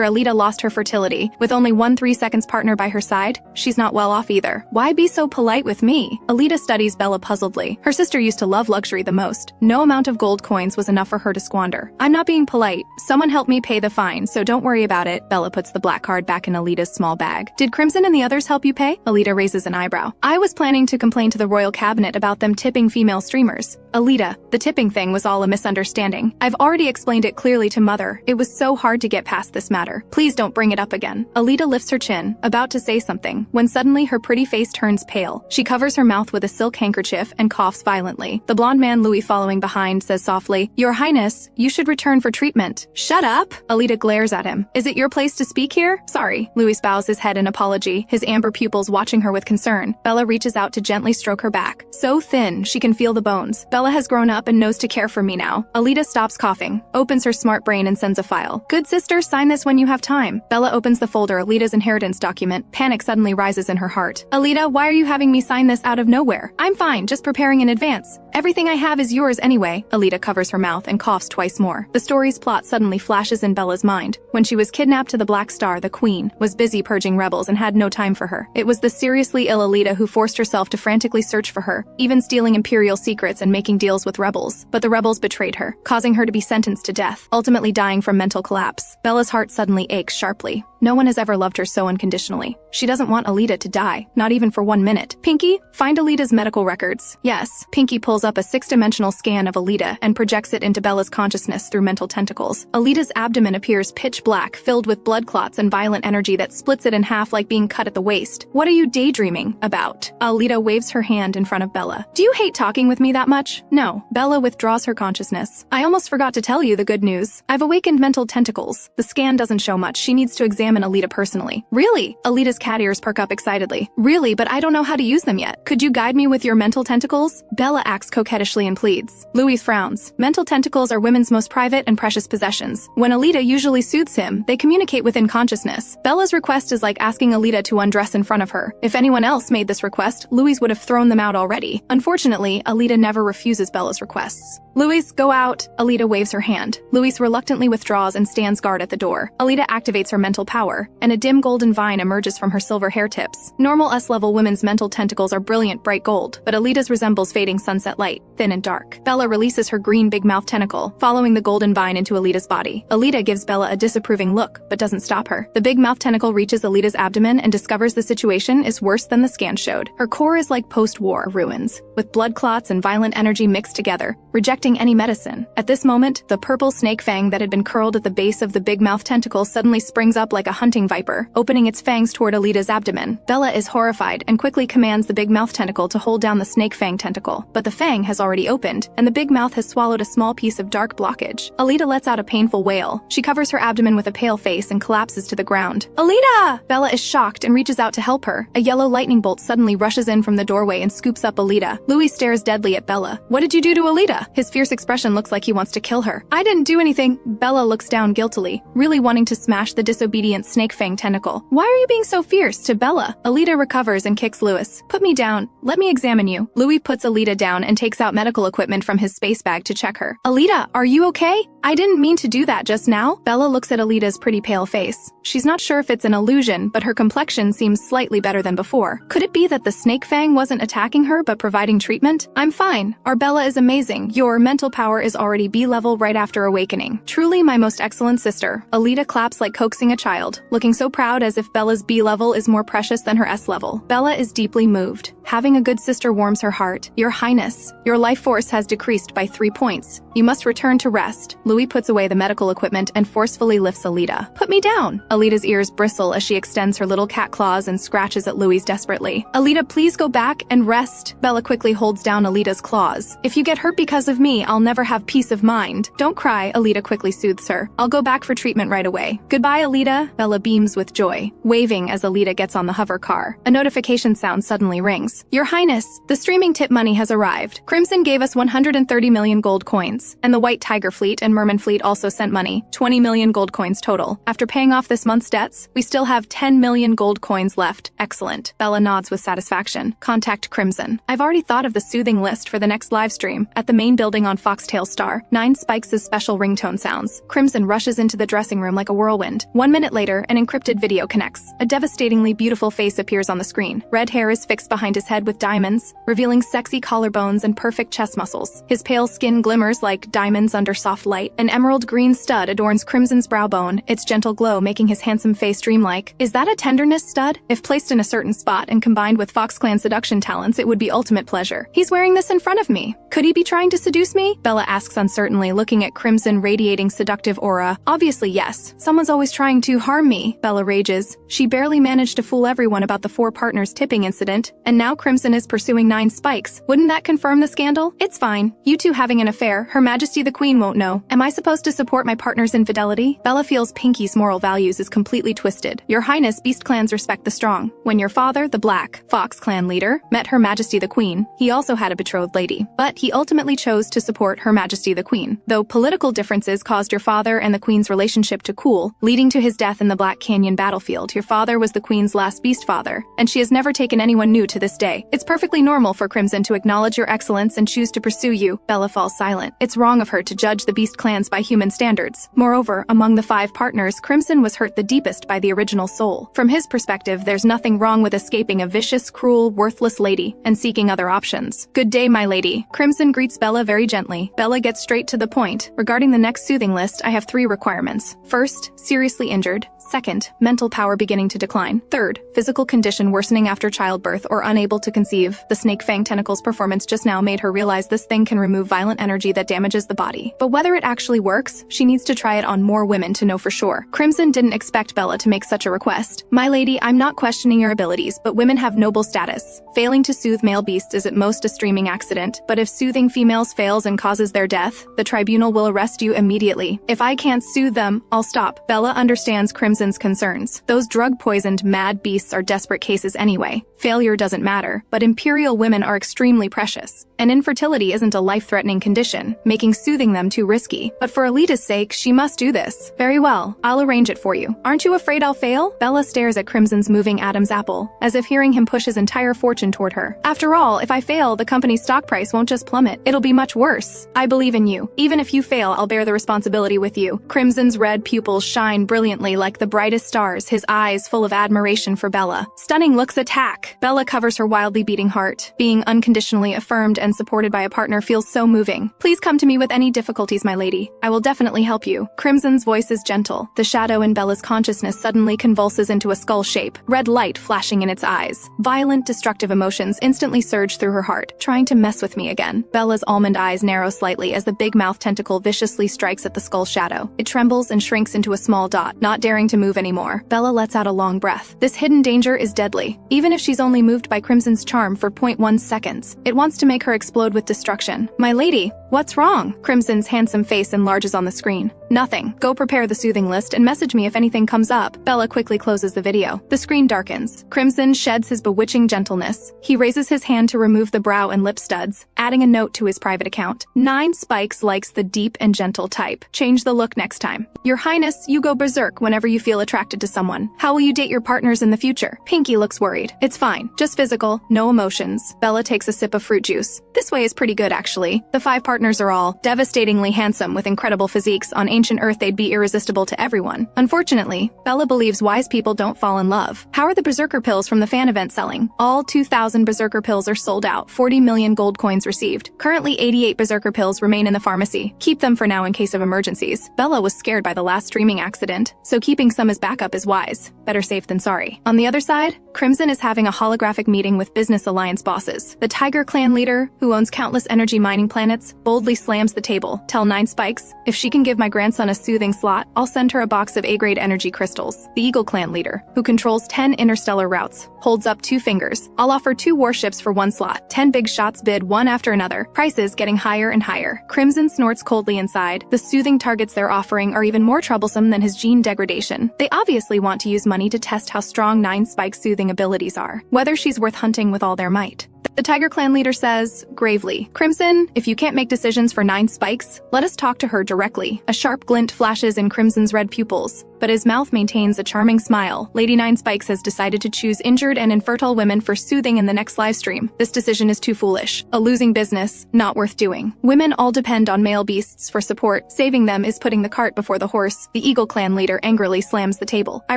Alita lost her fertility, with only one 3-seconds partner by her side, she's not well off either. Why be so polite with me? Alita studies Bella puzzledly. Her sister used to love luxury the most. No amount of gold coins was enough for her to squander. I'm not being polite. Someone help me pay the fine, so don't worry about it. Bella puts the black card back in Alita's small bag. Did Crimson and the others help you pay? Alita raises an eyebrow. I was planning to complain to the royal cabinet about them tipping female streamers. Alita, the tipping thing was all a misunderstanding. I've already explained it clearly to Mother. It was so hard to get past this matter. Please don't bring it up again. Alita lifts her chin, about to say something, when suddenly her pretty face turns pale. She covers her mouth with a silk handkerchief and coughs violently. The blonde man Louis following behind says softly, Your Highness, you should return for treatment. Shut up! Alita glares at him. Is it your place to speak here? Sorry. Louis bows his head in apology, his amber pupils watching her with concern. Bella reaches out to gently stroke her back. So thin, she can feel the bones. Bella has grown up and knows to care for me now. Alita stops coughing, opens her smart brain and sends a file. Good sister, sign this when you have time. Bella opens the folder, Alita's inheritance document. Panic suddenly rises in her heart. Alita, why are you having me sign this out of nowhere? I'm fine, just preparing in advance. Everything I have is yours anyway. Alita covers her mouth and coughs twice more. The story's plot suddenly flashes in Bella's mind. When she was kidnapped to the Black Star, the Queen was busy purging rebels and had no time for her. It was the seriously ill Alita who forced herself to frantically search for her, even stealing Imperial secrets and making deals with rebels. But the rebels betrayed her, causing her to be sentenced to death, ultimately dying from mental collapse. Bella's heart suddenly aches sharply. No one has ever loved her so unconditionally. She doesn't want Alita to die, not even for 1 minute. Pinky, find Alita's medical records. Yes. Pinky pulls up a 6-dimensional scan of Alita and projects it into Bella's consciousness through mental tentacles. Alita's abdomen appears pitch black, filled with blood clots and violent energy that splits it in half like being cut at the waist. What are you daydreaming about? Alita waves her hand in front of Bella. Do you hate talking with me that much? No. Bella withdraws her consciousness. I almost forgot to tell you the good news. I've awakened mental tentacles. The scan doesn't show much. She needs to examine Alita personally. Really? Alita's cat ears perk up excitedly. Really, but I don't know how to use them yet. Could you guide me with your mental tentacles? Bella acts coquettishly and pleads. Louis frowns. Mental tentacles are women's most private and precious possessions. When Alita usually soothes him, they communicate within consciousness. Bella's request is like asking Alita to undress in front of her. If anyone else made this request, Louis would have thrown them out already. Unfortunately, Alita never refuses Bella's requests. Louis, go out. Alita waves her hand. Louis reluctantly withdraws and stands guard at the door. Alita activates her mental power, and a dim golden vine emerges from her silver hair tips. Normal S-level women's mental tentacles are brilliant bright gold, but Alita's resembles fading sunset light, thin and dark. Bella releases her green big mouth tentacle, following the golden vine into Alita's body. Alita gives Bella a disapproving look, but doesn't stop her. The big mouth tentacle reaches Alita's abdomen and discovers the situation is worse than the scan showed. Her core is like post-war ruins, with blood clots and violent energy mixed together, rejecting any medicine. At this moment, the purple snake fang that had been curled at the base of the big mouth tentacle suddenly springs up like a hunting viper, opening its fangs toward Alita's abdomen. Bella is horrified and quickly commands the big mouth tentacle to hold down the snake fang tentacle, but the fang has already opened, and the big mouth has swallowed a small piece of dark blockage. Alita lets out a painful wail. She covers her abdomen with a pale face and collapses to the ground. Alita! Bella is shocked and reaches out to help her. A yellow lightning bolt suddenly rushes in from the doorway and scoops up Alita. Louis stares deadly at Bella. What did you do to Alita? Alita. His fierce expression looks like he wants to kill her. I didn't do anything. Bella looks down guiltily, really wanting to smash the disobedient snake fang tentacle. Why are you being so fierce? To Bella. Alita recovers and kicks Louis. Put me down. Let me examine you. Louis puts Alita down and takes out medical equipment from his space bag to check her. Alita, are you okay? I didn't mean to do that just now. Bella looks at Alita's pretty pale face. She's not sure if it's an illusion, but her complexion seems slightly better than before. Could it be that the snake fang wasn't attacking her but providing treatment? I'm fine. Our Bella is amazing. Your mental power is already B-level right after awakening. Truly my most excellent sister. Alita claps like coaxing a child, looking so proud as if Bella's B-level is more precious than her S-level. Bella is deeply moved. Having a good sister warms her heart. Your Highness, your life force has decreased by 3 points. You must return to rest. Louis puts away the medical equipment and forcefully lifts Alita. Put me down. Alita's ears bristle as she extends her little cat claws and scratches at Louis desperately. Alita, please go back and rest. Bella quickly holds down Alita's claws. If you get hurt because of me, I'll never have peace of mind. Don't cry, Alita quickly soothes her. I'll go back for treatment right away. Goodbye, Alita. Bella beams with joy, waving as Alita gets on the hover car. A notification sound suddenly rings. Your Highness, the streaming tip money has arrived. Crimson gave us 130 million gold coins, and the White Tiger Fleet and Merman Fleet also sent money, 20 million gold coins total. After paying off this month's debts, we still have 10 million gold coins left. Excellent. Bella nods with satisfaction. Contact Crimson. I've already thought of the soothing list for the next live stream. At the main building on Foxtail Star, 9 Spikes' special ringtone sounds. Crimson rushes into the dressing room like a whirlwind. 1 minute later, an encrypted video connects. A devastatingly beautiful face appears on the screen. Red hair is fixed behind his head with diamonds, revealing sexy collarbones and perfect chest muscles. His pale skin glimmers like diamonds under soft light. An emerald green stud adorns Crimson's brow bone, its gentle glow making his handsome face dreamlike. Is that a tenderness stud? If placed in a certain spot and combined with FoxClan seduction talents, it would be ultimate pleasure. He's wearing this in front of me. Could he be trying to seduce me? Bella asks uncertainly, looking at Crimson radiating seductive aura. Obviously yes. Someone's always trying to harm me, Bella rages. She barely managed to fool everyone about the 4 partners tipping incident, and now Crimson is pursuing 9 Spikes. Wouldn't that confirm the scandal? It's fine. You two having an affair. Her Majesty the Queen won't know. Am I supposed to support my partner's infidelity? Bella feels Pinky's moral values is completely twisted. Your Highness, Beast clans respect the strong. When your father, the Black Fox clan leader, met Her Majesty the Queen, he also had a betrothed lady. But he ultimately chose to support Her Majesty the Queen. Though political differences caused your father and the Queen's relationship to cool, leading to his death in the Black Canyon battlefield, your father was the Queen's last Beast father, and she has never taken anyone new to this day. It's perfectly normal for Crimson to acknowledge your excellence and choose to pursue you. Bella falls silent. It's wrong of her to judge the Beast clans by human standards. Moreover, among the 5 partners, Crimson was hurt the deepest by the original soul. From his perspective, there's nothing wrong with escaping a vicious, cruel, worthless lady and seeking other options. Good day, my lady. Crimson greets Bella very gently. Bella gets straight to the point. Regarding the next soothing list, I have 3 requirements. First, seriously injured. Second, mental power beginning to decline. Third, physical condition worsening after childbirth or unable to conceive. The snake fang tentacle's performance just now made her realize this thing can remove violent energy that damages the body. But whether it actually works, she needs to try it on more women to know for sure. Crimson didn't expect Bella to make such a request. My lady, I'm not questioning your abilities, but women have noble status. Failing to soothe male beasts is at most a streaming accident, but if soothing females fails and causes their death, the tribunal will arrest you immediately. If I can't soothe them, I'll stop. Bella understands Crimson's concerns. Those drug-poisoned mad beasts are desperate cases anyway. Failure doesn't matter, but imperial women are extremely precious, and infertility isn't a life-threatening condition, making soothing them too risky. But for Alita's sake, she must do this. Very well, I'll arrange it for you. Aren't you afraid I'll fail? Bella stares at Crimson's moving Adam's apple, as if hearing him push his entire fortune toward her. After all, if I fail, the company's stock price won't just plummet. It'll be much worse. I believe in you. Even if you fail, I'll bear the responsibility with you. Crimson's red pupils shine brilliantly like the brightest stars, his eyes full of admiration for Bella. Stunning looks attack. Bella covers her wildly beating heart. Being unconditionally affirmed and supported by a partner feels so moving. Please come to me with any difficulties, my lady. I will definitely help you. Crimson's voice is gentle. The shadow in Bella's consciousness suddenly convulses into a skull shape, red light flashing in its eyes. Violent, destructive emotions instantly surge through her heart, trying to mess with me again. Bella's almond eyes narrow slightly as the big mouth tentacle viciously strikes at the skull shadow. It trembles and shrinks into a small dot, not daring to move anymore. Bella lets out a long breath. This hidden danger is deadly. Even if she's only moved by Crimson's charm for 0.1 seconds, it wants to make her explode with destruction. My lady, What's wrong? Crimson's handsome face enlarges on the screen. Nothing. Go prepare the soothing list and message me if anything comes up. Bella quickly closes the video. The screen darkens. Crimson sheds his bewitching gentleness. He raises his hand to remove the brow and lip studs, adding a note to his private account. 9 Spikes likes the deep and gentle type. Change the look next time. Your Highness, you go berserk whenever you feel attracted to someone. How will you date your partners in the future? Pinky looks worried. It's fine. Just physical, no emotions. Bella takes a sip of fruit juice. This way is pretty good, actually. The 5 partners are all devastatingly handsome with incredible physiques. On ancient Earth, they'd be irresistible to everyone. Unfortunately, Bella believes wise people don't fall in love. How are the Berserker pills from the fan event selling? All 2,000 Berserker pills are sold out. 40 million gold coins received. Currently, 88 Berserker pills remain in the pharmacy. Keep them for now in case of emergencies. Bella was scared by the last streaming accident, so keeping some as backup is wise. Better safe than sorry. On the other side, Crimson is having a holographic meeting with business alliance bosses. The Tiger Clan leader, who owns countless energy mining planets, boldly slams the table. Tell 9 Spikes, if she can give my grandson a soothing slot, I'll send her a box of A-grade energy crystals. The Eagle Clan leader, who controls 10 interstellar routes, holds up 2 fingers. I'll offer 2 warships for 1 slot. 10 big shots bid one after another, prices getting higher and higher. Crimson snorts coldly inside. The soothing targets they're offering are even more troublesome than his gene degradation. They obviously want to use money to test how strong 9 Spike's soothing abilities are, whether she's worth hunting with all their might. The Tiger Clan leader says, gravely, Crimson, if you can't make decisions for 9 Spikes, let us talk to her directly. A sharp glint flashes in Crimson's red pupils, but his mouth maintains a charming smile. Lady 9 Spikes has decided to choose injured and infertile women for soothing in the next livestream. This decision is too foolish. A losing business, not worth doing. Women all depend on male beasts for support. Saving them is putting the cart before the horse. The Eagle Clan leader angrily slams the table. I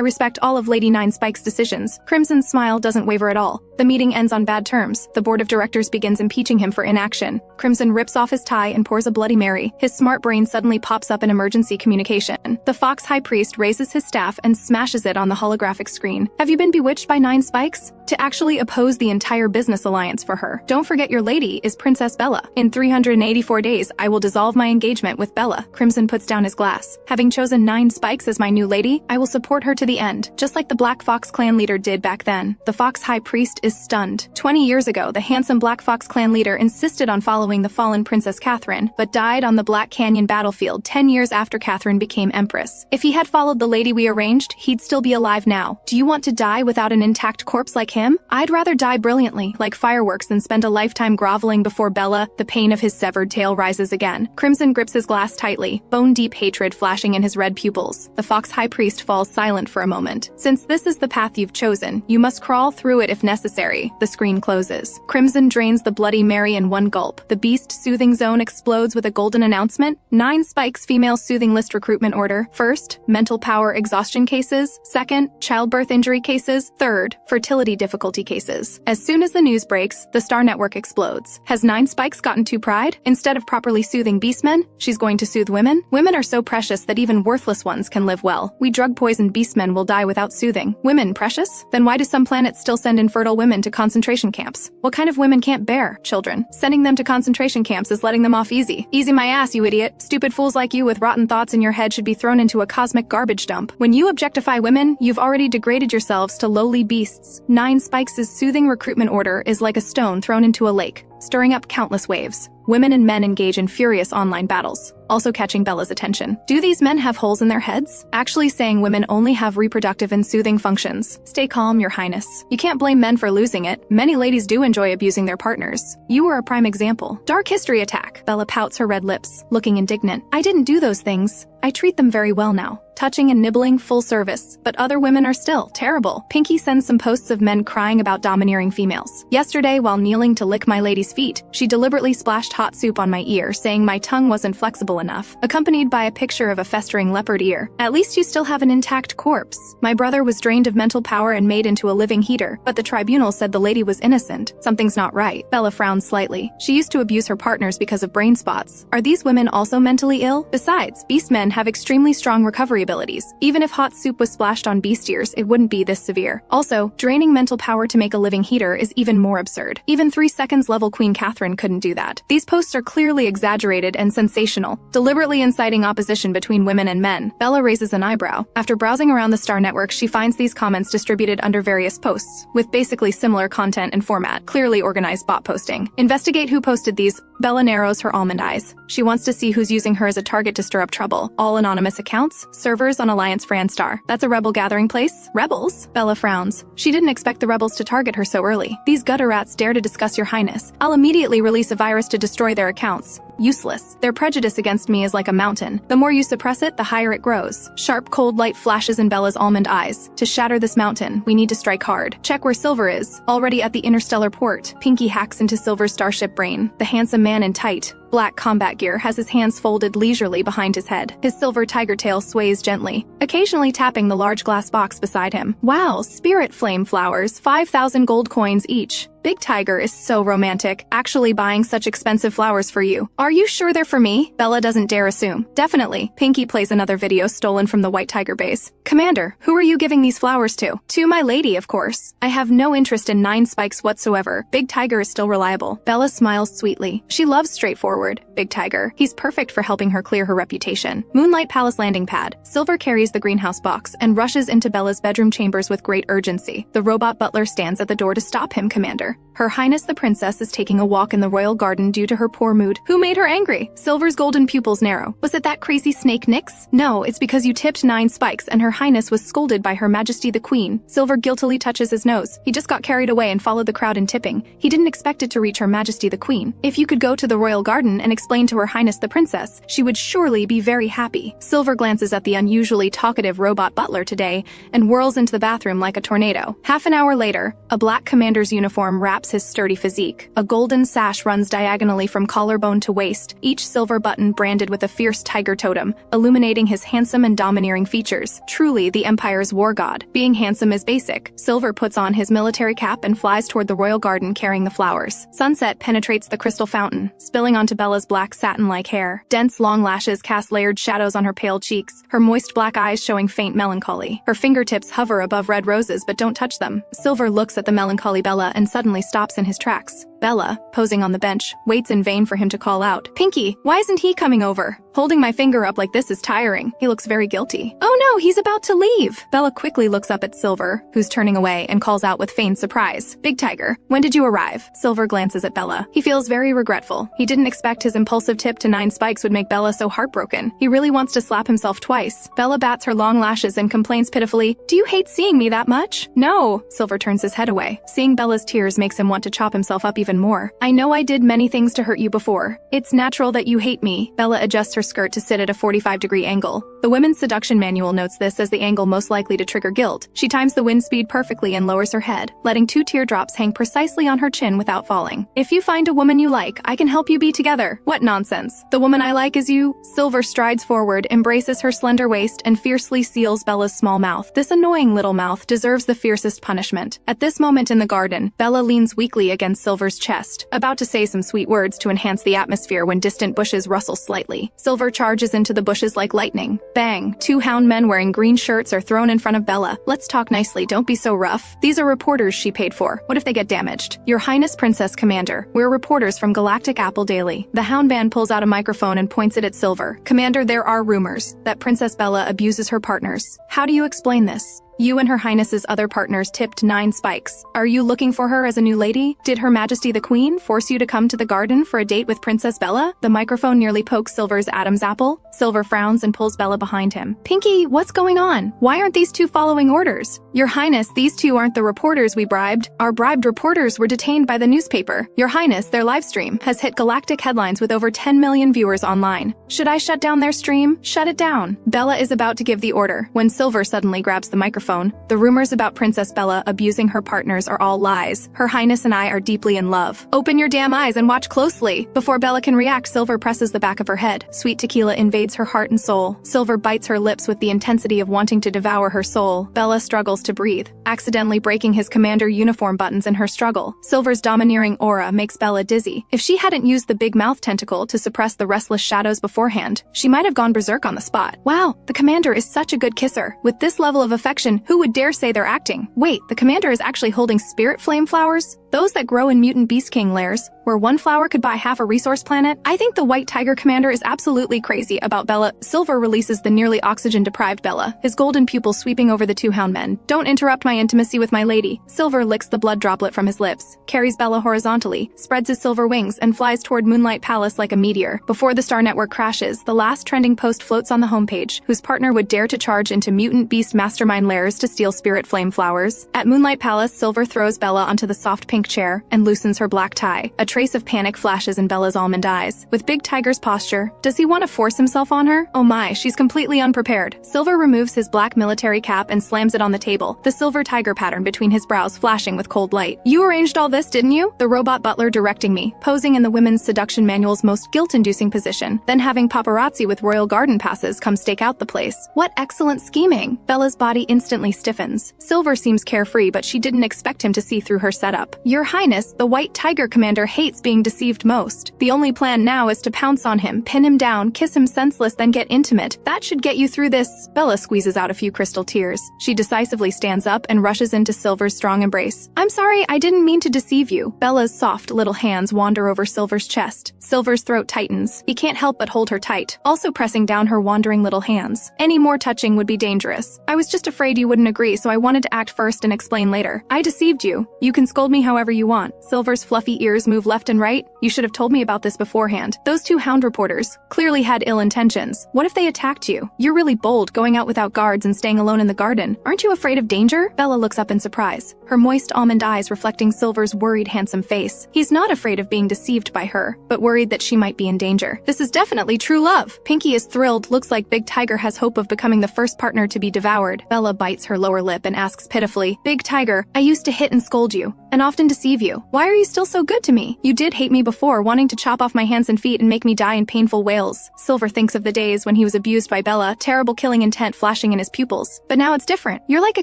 respect all of Lady 9 Spike's decisions. Crimson's smile doesn't waver at all. The meeting ends on bad terms. The board of directors begins impeaching him for inaction. Crimson rips off his tie and pours a Bloody Mary. His smart brain suddenly pops up an emergency communication. The Fox High Priest raises his staff and smashes it on the holographic screen. Have you been bewitched by 9 Spikes? To actually oppose the entire business alliance for her. Don't forget your lady is Princess Bella. In 384 days, I will dissolve my engagement with Bella. Crimson puts down his glass. Having chosen 9 Spikes as my new lady, I will support her to the end, just like the Black Fox clan leader did back then. The Fox High Priest is stunned. 20 years ago, the handsome Black Fox clan leader insisted on following the fallen Princess Catherine, but died on the Black Canyon battlefield 10 years after Catherine became Empress. If he had followed the lady we arranged, he'd still be alive now. Do you want to die without an intact corpse like him? I'd rather die brilliantly, like fireworks, than spend a lifetime groveling before Bella. The pain of his severed tail rises again. Crimson grips his glass tightly, bone-deep hatred flashing in his red pupils. The Fox High Priest falls silent for a moment. Since this is the path you've chosen, you must crawl through it if necessary. The screen closes. Crimson drains the Bloody Mary in one gulp. The Beast Soothing Zone explodes with a golden announcement. 9 Spikes female soothing list recruitment order. First, mental power exhaustion cases. Second, childbirth injury cases. Third, fertility difficulty cases. As soon as the news breaks, the Star Network explodes. Has 9 Spikes gotten too pride? Instead of properly soothing Beastmen, she's going to soothe women? Women are so precious that even worthless ones can live well. We drug-poisoned Beastmen will die without soothing. Women precious? Then why do some planets still send infertile women to concentration camps? What kind of women can't bear children? Sending them to concentration camps is letting them off easy. Easy my ass, you idiot. Stupid fools like you with rotten thoughts in your head should be thrown into a cosmic garbage dump. When you objectify women, you've already degraded yourselves to lowly beasts. 9 Spikes' soothing recruitment order is like a stone thrown into a lake, stirring up countless waves. Women and men engage in furious online battles, also catching Bella's attention. Do these men have holes in their heads? Actually saying women only have reproductive and soothing functions. Stay calm, your highness. You can't blame men for losing it. Many ladies do enjoy abusing their partners. You were a prime example. Dark history attack. Bella pouts her red lips, looking indignant. I didn't do those things. I treat them very well now. Touching and nibbling, full service. But other women are still terrible. Pinky sends some posts of men crying about domineering females. Yesterday, while kneeling to lick my lady's feet, she deliberately splashed hot soup on my ear, saying my tongue wasn't flexible enough, accompanied by a picture of a festering leopard ear. At least you still have an intact corpse. My brother was drained of mental power and made into a living heater, but the tribunal said the lady was innocent. Something's not right. Bella frowns slightly. She used to abuse her partners because of brain spots. Are these women also mentally ill? Besides, Beastmen have extremely strong recovery abilities. Even if hot soup was splashed on beast ears, it wouldn't be this severe. Also, draining mental power to make a living heater is even more absurd. Even 3 seconds level Queen Catherine couldn't do that. These posts are clearly exaggerated and sensational, deliberately inciting opposition between women and men. Bella raises an eyebrow. After browsing around the Star Network, she finds these comments distributed under various posts, with basically similar content and format, clearly organized bot posting. Investigate who posted these. Bella narrows her almond eyes. She wants to see who's using her as a target to stir up trouble. All anonymous accounts, servers on Alliance Franstar. That's a rebel gathering place? Rebels? Bella frowns. She didn't expect the rebels to target her so early. These gutter rats dare to discuss your highness. I'll immediately release a virus to destroy their accounts. Useless. Their prejudice against me is like a mountain. The more you suppress it, the higher it grows. Sharp, cold light flashes in Bella's almond eyes. To shatter this mountain, we need to strike hard. Check where Silver is. Already at the interstellar port. Pinky hacks into Silver's starship brain. The handsome man in tight, black combat gear has his hands folded leisurely behind his head. His silver tiger tail sways gently, occasionally tapping the large glass box beside him. Wow, spirit flame flowers, 5,000 gold coins each. Big Tiger is so romantic, actually buying such expensive flowers for you. Are you sure they're for me? Bella doesn't dare assume. Definitely. Pinky plays another video stolen from the White Tiger base. Commander, who are you giving these flowers to? To my lady, of course. I have no interest in 9 spikes whatsoever. Big Tiger is still reliable. Bella smiles sweetly. She loves straightforward Big Tiger. He's perfect for helping her clear her reputation. Moonlight Palace landing pad. Silver carries the greenhouse box and rushes into Bella's bedroom chambers with great urgency. The robot butler stands at the door to stop him, Commander. Her Highness the Princess is taking a walk in the royal garden due to her poor mood. Who made her angry? Silver's golden pupils narrow. Was it that crazy snake Nyx? No, it's because you tipped 9 spikes and Her Highness was scolded by Her Majesty the Queen. Silver guiltily touches his nose. He just got carried away and followed the crowd in tipping. He didn't expect it to reach Her Majesty the Queen. If you could go to the royal garden and explain to Her Highness the Princess, she would surely be very happy. Silver glances at the unusually talkative robot butler today and whirls into the bathroom like a tornado. Half an hour later, a black commander's uniform wraps his sturdy physique. A golden sash runs diagonally from collarbone to waist, each silver button branded with a fierce tiger totem, illuminating his handsome and domineering features. Truly the Empire's war god. Being handsome is basic. Silver puts on his military cap and flies toward the royal garden carrying the flowers. Sunset penetrates the crystal fountain, spilling onto Bella's black satin-like hair. Dense long lashes cast layered shadows on her pale cheeks, her moist black eyes showing faint melancholy. Her fingertips hover above red roses but don't touch them. Silver looks at the melancholy Bella and suddenly stops in his tracks. Bella, posing on the bench, waits in vain for him to call out. Pinky, why isn't he coming over? Holding my finger up like this is tiring. He looks very guilty. Oh no, he's about to leave. Bella quickly looks up at Silver, who's turning away, and calls out with feigned surprise. Big Tiger, when did you arrive? Silver glances at Bella. He feels very regretful. He didn't expect his impulsive tip to 9 spikes would make Bella so heartbroken. He really wants to slap himself twice. Bella bats her long lashes and complains pitifully, do you hate seeing me that much? No. Silver turns his head away. Seeing Bella's tears makes him want to chop himself up even more. I know I did many things to hurt you before. It's natural that you hate me. Bella adjusts her skirt to sit at a 45-degree angle. The women's seduction manual notes this as the angle most likely to trigger guilt. She times the wind speed perfectly and lowers her head, letting 2 teardrops hang precisely on her chin without falling. If you find a woman you like, I can help you be together. What nonsense. The woman I like is you. Silver strides forward, embraces her slender waist, and fiercely seals Bella's small mouth. This annoying little mouth deserves the fiercest punishment. At this moment in the garden, Bella leans weakly against Silver's chest, about to say some sweet words to enhance the atmosphere when distant bushes rustle slightly. Silver charges into the bushes like lightning. Bang! 2 hound men wearing green shirts are thrown in front of Bella. Let's talk nicely, don't be so rough. These are reporters she paid for. What if they get damaged? Your Highness Princess Commander, we're reporters from Galactic Apple Daily. The hound man pulls out a microphone and points it at Silver. Commander, there are rumors that Princess Bella abuses her partners. How do you explain this? You and Her Highness's other partners tipped 9 spikes. Are you looking for her as a new lady? Did Her Majesty the Queen force you to come to the garden for a date with Princess Bella? The microphone nearly pokes Silver's Adam's apple. Silver frowns and pulls Bella behind him. Pinky, what's going on? Why aren't these 2 following orders? Your Highness, these 2 aren't the reporters we bribed. Our bribed reporters were detained by the newspaper. Your Highness, their live stream has hit galactic headlines with over 10 million viewers online. Should I shut down their stream? Shut it down. Bella is about to give the order when Silver suddenly grabs the microphone microphone. The rumors about Princess Bella abusing her partners are all lies. Her Highness and I are deeply in love. Open your damn eyes and watch closely. Before Bella can react, Silver presses the back of her head. Sweet tequila invades her heart and soul. Silver bites her lips with the intensity of wanting to devour her soul. Bella struggles to breathe, accidentally breaking his commander uniform buttons in her struggle. Silver's domineering aura makes Bella dizzy. If she hadn't used the big mouth tentacle to suppress the restless shadows beforehand, she might have gone berserk on the spot. Wow, the commander is such a good kisser. With this level of affection, who would dare say they're acting? Wait, the commander is actually holding spirit flame flowers? Those that grow in mutant beast king lairs, where one flower could buy half a resource planet? I think the white tiger commander is absolutely crazy about Bella. Silver releases the nearly oxygen-deprived Bella, his golden pupils sweeping over the two hound men. Don't interrupt my intimacy with my lady. Silver licks the blood droplet from his lips, carries Bella horizontally, spreads his silver wings, and flies toward Moonlight Palace like a meteor. Before the Star Network crashes, the last trending post floats on the homepage. Whose partner would dare to charge into mutant beast mastermind lairs to steal spirit flame flowers? At Moonlight Palace, Silver throws Bella onto the soft pink chair and loosens her black tie. A trace of panic flashes in Bella's almond eyes. With Big Tiger's posture, does he want to force himself on her? Oh my, she's completely unprepared. Silver removes his black military cap and slams it on the table, the silver tiger pattern between his brows flashing with cold light. You arranged all this, didn't you? The robot butler directing me, posing in the women's seduction manual's most guilt-inducing position, then having paparazzi with royal garden passes come stake out the place. What excellent scheming! Bella's body instantly stiffens. Silver seems carefree, but she didn't expect him to see through her setup. Your Highness, the white tiger commander hates being deceived most. The only plan now is to pounce on him, pin him down, kiss him senseless, then get intimate. That should get you through this. Bella squeezes out a few crystal tears. She decisively stands up and rushes into Silver's strong embrace. I'm sorry, I didn't mean to deceive you. Bella's soft little hands wander over Silver's chest. Silver's throat tightens. He can't help but hold her tight, also pressing down her wandering little hands. Any more touching would be dangerous. I was just afraid you wouldn't agree, so I wanted to act first and explain later. I deceived you. You can scold me however you want. Silver's fluffy ears move left and right. You should have told me about this beforehand. Those two hound reporters clearly had ill intentions. What if they attacked you? You're really bold, going out without guards and staying alone in the garden. Aren't you afraid of danger? Bella looks up in surprise, her moist almond eyes reflecting Silver's worried, handsome face. He's not afraid of being deceived by her, but worried that she might be in danger. This is definitely true love. Pinky is thrilled. Looks like Big Tiger has hope of becoming the first partner to be devoured. Bella bites her lower lip and asks pitifully, Big Tiger, I used to hit and scold you, and often deceive you. Why are you still so good to me? You did hate me before, wanting to chop off my hands and feet and make me die in painful wails. Silver thinks of the days when he was abused by Bella, terrible killing intent flashing in his pupils. But now it's different. You're like a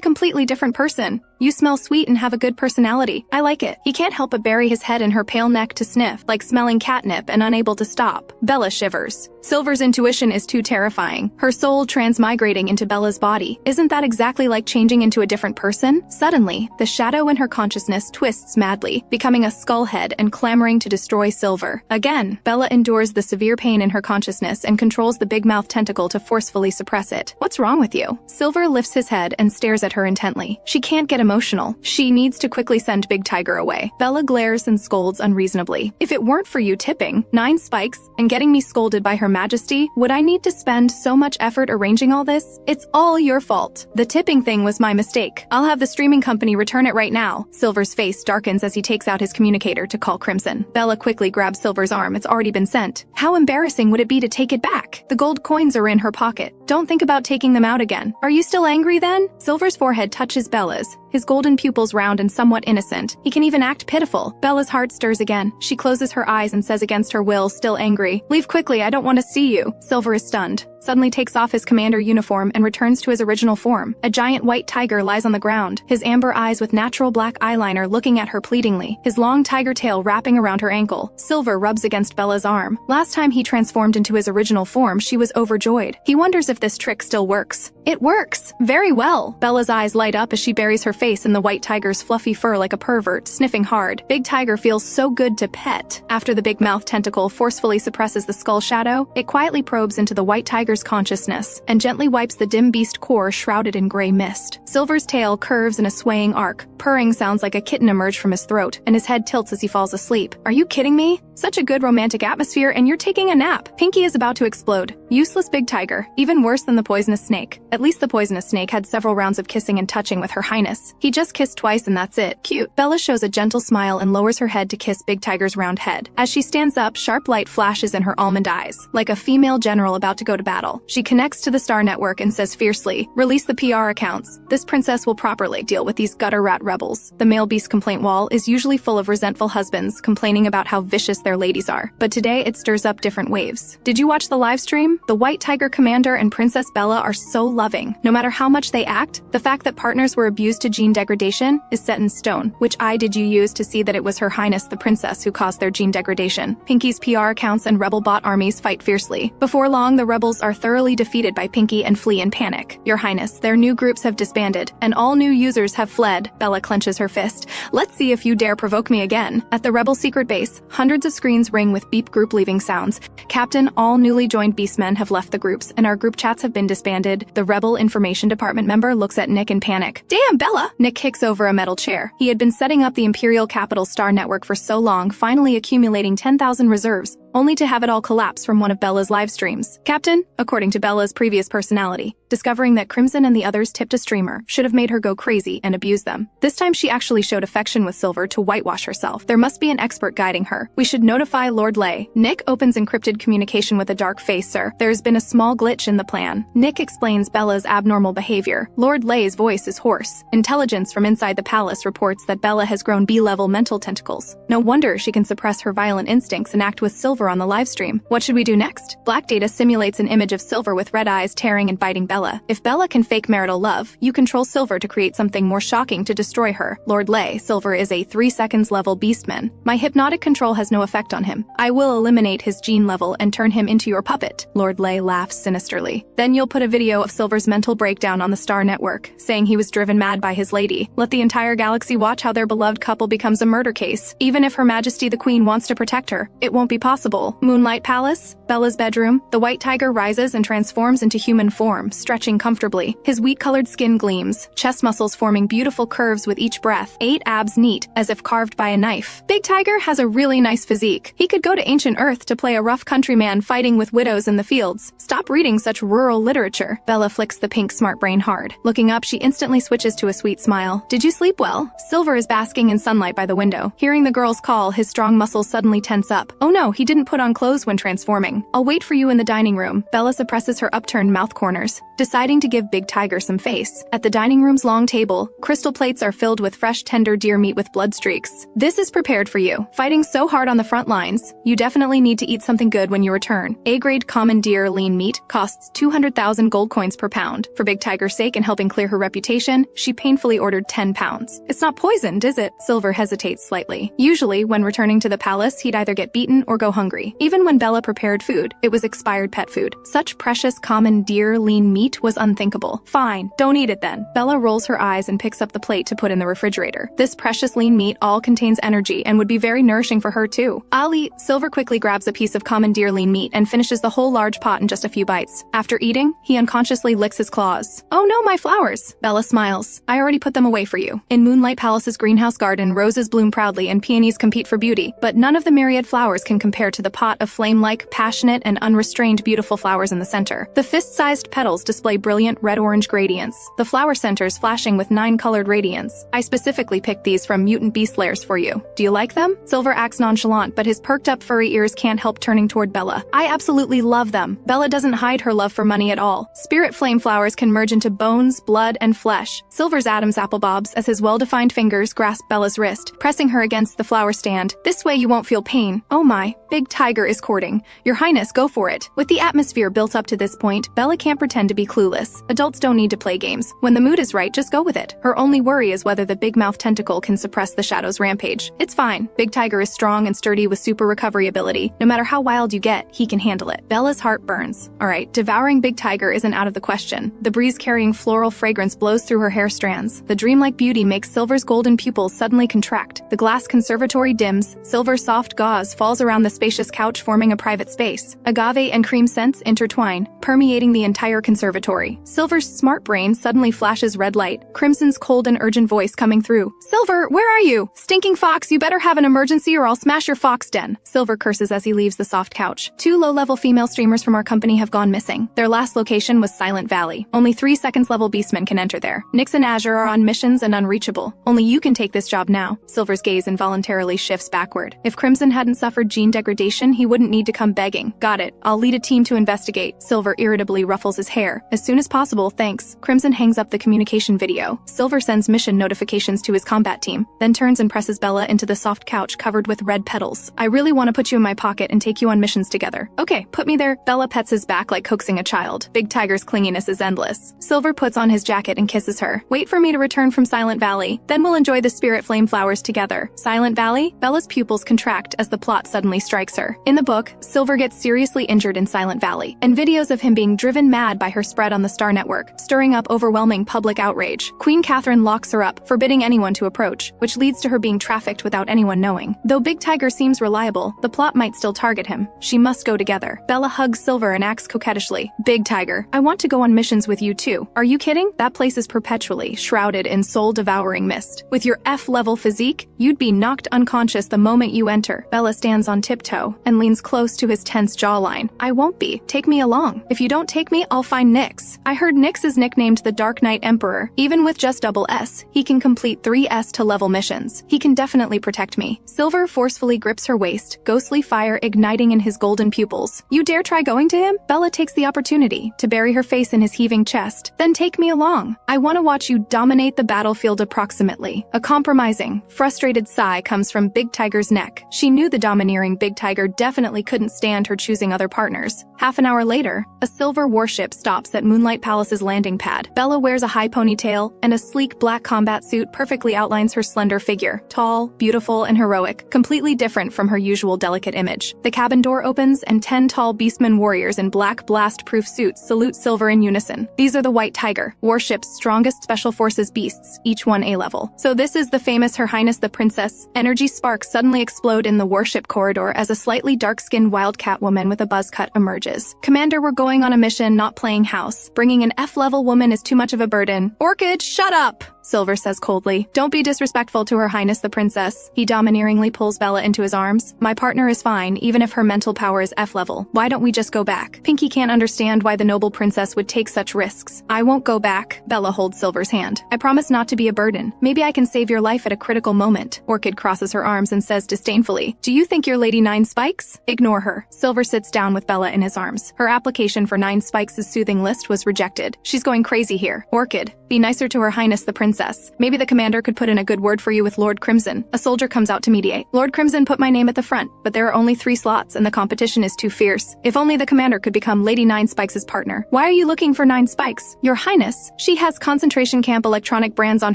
completely different person. You smell sweet and have a good personality. I like it. He can't help but bury his head in her pale neck to sniff, like smelling catnip and unable to stop. Bella shivers. Silver's intuition is too terrifying. Her soul transmigrating into Bella's body. Isn't that exactly like changing into a different person? Suddenly, the shadow in her consciousness twists madly, becoming a skull head and clamoring to destroy Silver. Again, Bella endures the severe pain in her consciousness and controls the big mouth tentacle to forcefully suppress it. What's wrong with you? Silver lifts his head and stares at her intently. She can't get emotional. She needs to quickly send Big Tiger away. Bella glares and scolds unreasonably. If it weren't for you tipping 9 spikes and getting me scolded by Her Majesty, would I need to spend so much effort arranging all this? It's all your fault. The tipping thing was my mistake. I'll have the streaming company return it right now. Silver's face darkens as he takes out his communicator to call Crimson. Bella quickly grabs Silver's arm. It's already been sent. How embarrassing would it be to take it back? The gold coins are in her pocket. Don't think about taking them out again. Are you still angry then? Silver's forehead touches Bella's, his golden pupils round and somewhat innocent. He can even act pitiful. Bella's heart stirs again. She closes her eyes and says against her will, still angry, Leave quickly, I don't want to see you. Silver is stunned, suddenly takes off his commander uniform and returns to his original form. A giant white tiger lies on the ground, his amber eyes with natural black eyeliner looking at her pleadingly, his long tiger tail wrapping around her ankle. Silver rubs against Bella's arm. Last time he transformed into his original form, she was overjoyed. He wonders if this trick still works. It works! Very well! Bella's eyes light up as she buries her face in the white tiger's fluffy fur like a pervert, sniffing hard. Big Tiger feels so good to pet. After the big mouth tentacle forcefully suppresses the skull shadow, it quietly probes into the white tiger's consciousness and gently wipes the dim beast core shrouded in gray mist. Silver's tail curves in a swaying arc. Purring sounds like a kitten emerge from his throat, and his head tilts as he falls asleep. Are you kidding me? Such a good romantic atmosphere, and you're taking a nap. Pinky is about to explode. Useless big tiger. Even worse than the poisonous snake. At least the poisonous snake had several rounds of kissing and touching with her highness. He just kissed twice and that's it. Cute. Bella shows a gentle smile and lowers her head to kiss Big Tiger's round head. As she stands up, sharp light flashes in her almond eyes, like a female general about to go to battle. She connects to the Star Network and says fiercely, "Release the PR accounts. This princess will properly deal with these gutter rat rebels." The male beast complaint wall is usually full of resentful husbands complaining about how vicious their ladies are, but today it stirs up different waves. Did you watch the live stream? The White Tiger Commander and Princess Bella are so loving. No matter how much they act, the fact that partners were abused to gene degradation is set in stone. Which eye did you use to see that it was Her Highness the Princess who caused their gene degradation? Pinky's PR accounts and rebel bot armies fight fiercely. Before long, the rebels are thoroughly defeated by Pinky and flee in panic. Your Highness, their new groups have disbanded, and all new users have fled. Bella clenches her fist. Let's see if you dare provoke me again. At the rebel secret base, hundreds of screens ring with beep group leaving sounds. Captain, all newly joined Beastmen have left the groups, and our group chats have been disbanded. The rebel information department member looks at Nick in panic. Damn, Bella! Nick kicks over a metal chair. He had been setting up the Imperial Capital Star Network for so long, finally accumulating 10,000 reserves, only to have it all collapse from one of Bella's live streams. Captain, according to Bella's previous personality, discovering that Crimson and the others tipped a streamer should have made her go crazy and abuse them. This time she actually showed affection with Silver to whitewash herself. There must be an expert guiding her. We should notify Lord Lay. Nick opens encrypted communication with a dark face, sir. There's been a small glitch in the plan. Nick explains Bella's abnormal behavior. Lord Lay's voice is hoarse. Intelligence from inside the palace reports that Bella has grown B-level mental tentacles. No wonder she can suppress her violent instincts and act with Silver on the livestream. What should we do next? Black Data simulates an image of Silver with red eyes tearing and biting Bella. If Bella can fake marital love, you control Silver to create something more shocking to destroy her. Lord Lay, Silver is a 3 seconds level Beastman. My hypnotic control has no effect on him. I will eliminate his gene level and turn him into your puppet. Lord Lay laughs sinisterly. Then you'll put a video of Silver's mental breakdown on the Star Network, saying he was driven mad by his lady. Let the entire galaxy watch how their beloved couple becomes a murder case. Even if Her Majesty the Queen wants to protect her, it won't be possible. Moonlight Palace, Bella's bedroom. The White Tiger rises and transforms into human form, stretching comfortably. His wheat-colored skin gleams, chest muscles forming beautiful curves with each breath, 8 abs neat, as if carved by a knife. Big Tiger has a really nice physique. He could go to ancient Earth to play a rough countryman fighting with widows in the fields. Stop reading such rural literature. Bella flicks the pink smart brain hard. Looking up, she instantly switches to a sweet smile. Did you sleep well? Silver is basking in sunlight by the window. Hearing the girl's call, his strong muscles suddenly tense up. Oh no, he didn't put on clothes when transforming. I'll wait for you in the dining room. Bella suppresses her upturned mouth corners, deciding to give Big Tiger some face. At the dining room's long table, crystal plates are filled with fresh, tender deer meat with blood streaks. This is prepared for you. Fighting so hard on the front lines, you definitely need to eat something good when you return. A-grade common deer lean meat costs 200,000 gold coins per pound. For Big Tiger's sake and helping clear her reputation, she painfully ordered 10 pounds. It's not poisoned, is it? Silver hesitates slightly. Usually, when returning to the palace, he'd either get beaten or go hungry. Even when Bella prepared food, it was expired pet food. Such precious common deer lean meat was unthinkable. Fine, don't eat it then. Bella rolls her eyes and picks up the plate to put in the refrigerator. This precious lean meat all contains energy and would be very nourishing for her too. I'll eat. Silver quickly grabs a piece of common deer lean meat and finishes the whole large pot in just a few bites. After eating, he unconsciously licks his claws. Oh no, my flowers! Bella smiles. I already put them away for you. In Moonlight Palace's greenhouse garden, roses bloom proudly and peonies compete for beauty, but none of the myriad flowers can compare to the pot of flame-like, passionate, and unrestrained beautiful flowers in the center. The fist-sized petals display brilliant red-orange gradients, the flower centers flashing with 9-colored radiance. I specifically picked these from Mutant Beast Lairs for you. Do you like them? Silver acts nonchalant, but his perked-up furry ears can't help turning toward Bella. I absolutely love them. Bella doesn't hide her love for money at all. Spirit flame flowers can merge into bones, blood, and flesh. Silver's Adam's apple bobs as his well-defined fingers grasp Bella's wrist, pressing her against the flower stand. This way you won't feel pain. Oh my, Big Tiger is courting. Your Highness, go for it. With the atmosphere built up to this point, Bella can't pretend to be clueless. Adults don't need to play games. When the mood is right, just go with it. Her only worry is whether the big mouth tentacle can suppress the shadow's rampage. It's fine. Big Tiger is strong and sturdy with super recovery ability. No matter how wild you get, he can handle it. Bella's heart burns. Alright, devouring Big Tiger isn't out of the question. The breeze carrying floral fragrance blows through her hair strands. The dreamlike beauty makes Silver's golden pupils suddenly contract. The glass conservatory dims. Silver's soft gauze falls around the spacious couch, forming a private space. Agave and cream scents intertwine, permeating the entire conservatory. observatory. Silver's smart brain suddenly flashes red light, Crimson's cold and urgent voice coming through. Silver, where are you? Stinking fox, you better have an emergency or I'll smash your fox den. Silver curses as he leaves the soft couch. 2 low-level female streamers from our company have gone missing. Their last location was Silent Valley. Only 3 seconds-level Beastmen can enter there. Nyx and Azure are on missions and unreachable. Only you can take this job now. Silver's gaze involuntarily shifts backward. If Crimson hadn't suffered gene degradation, he wouldn't need to come begging. Got it. I'll lead a team to investigate. Silver irritably ruffles his hair. As soon as possible, thanks. Crimson hangs up the communication video. Silver sends mission notifications to his combat team, then turns and presses Bella into the soft couch covered with red petals. I really want to put you in my pocket and take you on missions together. Okay, put me there. Bella pets his back like coaxing a child. Big Tiger's clinginess is endless. Silver puts on his jacket and kisses her. Wait for me to return from Silent Valley. Then we'll enjoy the spirit flame flowers together. Silent Valley? Bella's pupils contract as the plot suddenly strikes her. In the book, Silver gets seriously injured in Silent Valley, and videos of him being driven mad by her spread on the Star Network, stirring up overwhelming public outrage. Queen Catherine locks her up, forbidding anyone to approach, which leads to her being trafficked without anyone knowing. Though Big Tiger seems reliable, the plot might still target him. She must go together. Bella hugs Silver and acts coquettishly. Big Tiger, I want to go on missions with you too. Are you kidding? That place is perpetually shrouded in soul-devouring mist. With your F-level physique, you'd be knocked unconscious the moment you enter. Bella stands on tiptoe and leans close to his tense jawline. I won't be. Take me along. If you don't take me, I'll find Nyx. I heard Nyx is nicknamed the Dark Knight Emperor. Even with just double S, he can complete 3 S-to-level missions. He can definitely protect me. Silver forcefully grips her waist, ghostly fire igniting in his golden pupils. You dare try going to him? Bella takes the opportunity to bury her face in his heaving chest. Then take me along. I want to watch you dominate the battlefield approximately. A compromising, frustrated sigh comes from Big Tiger's neck. She knew the domineering Big Tiger definitely couldn't stand her choosing other partners. Half an hour later, a silver warship stops at Moonlight Palace's landing pad. Bella wears a high ponytail, and a sleek black combat suit perfectly outlines her slender figure. Tall, beautiful, and heroic, completely different from her usual delicate image. The cabin door opens, and 10 tall Beastmen warriors in black blast-proof suits salute Silver in unison. These are the White Tiger, warship's strongest special forces beasts, each one A-level. So this is the famous Her Highness the Princess. Energy sparks suddenly explode in the warship corridor as a slightly dark-skinned wildcat woman with a buzz cut emerges. Commander, we're going on a mission, not playing house. Bringing an F-level woman is too much of a burden. Orchid, shut up! Silver says coldly. Don't be disrespectful to Her Highness the Princess. He domineeringly pulls Bella into his arms. My partner is fine, even if her mental power is F-level. Why don't we just go back? Pinky can't understand why the noble princess would take such risks. I won't go back. Bella holds Silver's hand. I promise not to be a burden. Maybe I can save your life at a critical moment. Orchid crosses her arms and says disdainfully, do you think you're Lady Nine Spikes? Ignore her. Silver sits down with Bella in his arms. Her application for Nine Spikes' soothing list was rejected. She's going crazy here. Orchid, be nicer to Her Highness the Princess. Maybe the commander could put in a good word for you with Lord Crimson. A soldier comes out to mediate. Lord Crimson put my name at the front, but there are only 3 slots and the competition is too fierce. If only the commander could become Lady Nine Spikes' partner. Why are you looking for Nine Spikes? Your Highness, she has concentration camp electronic brands on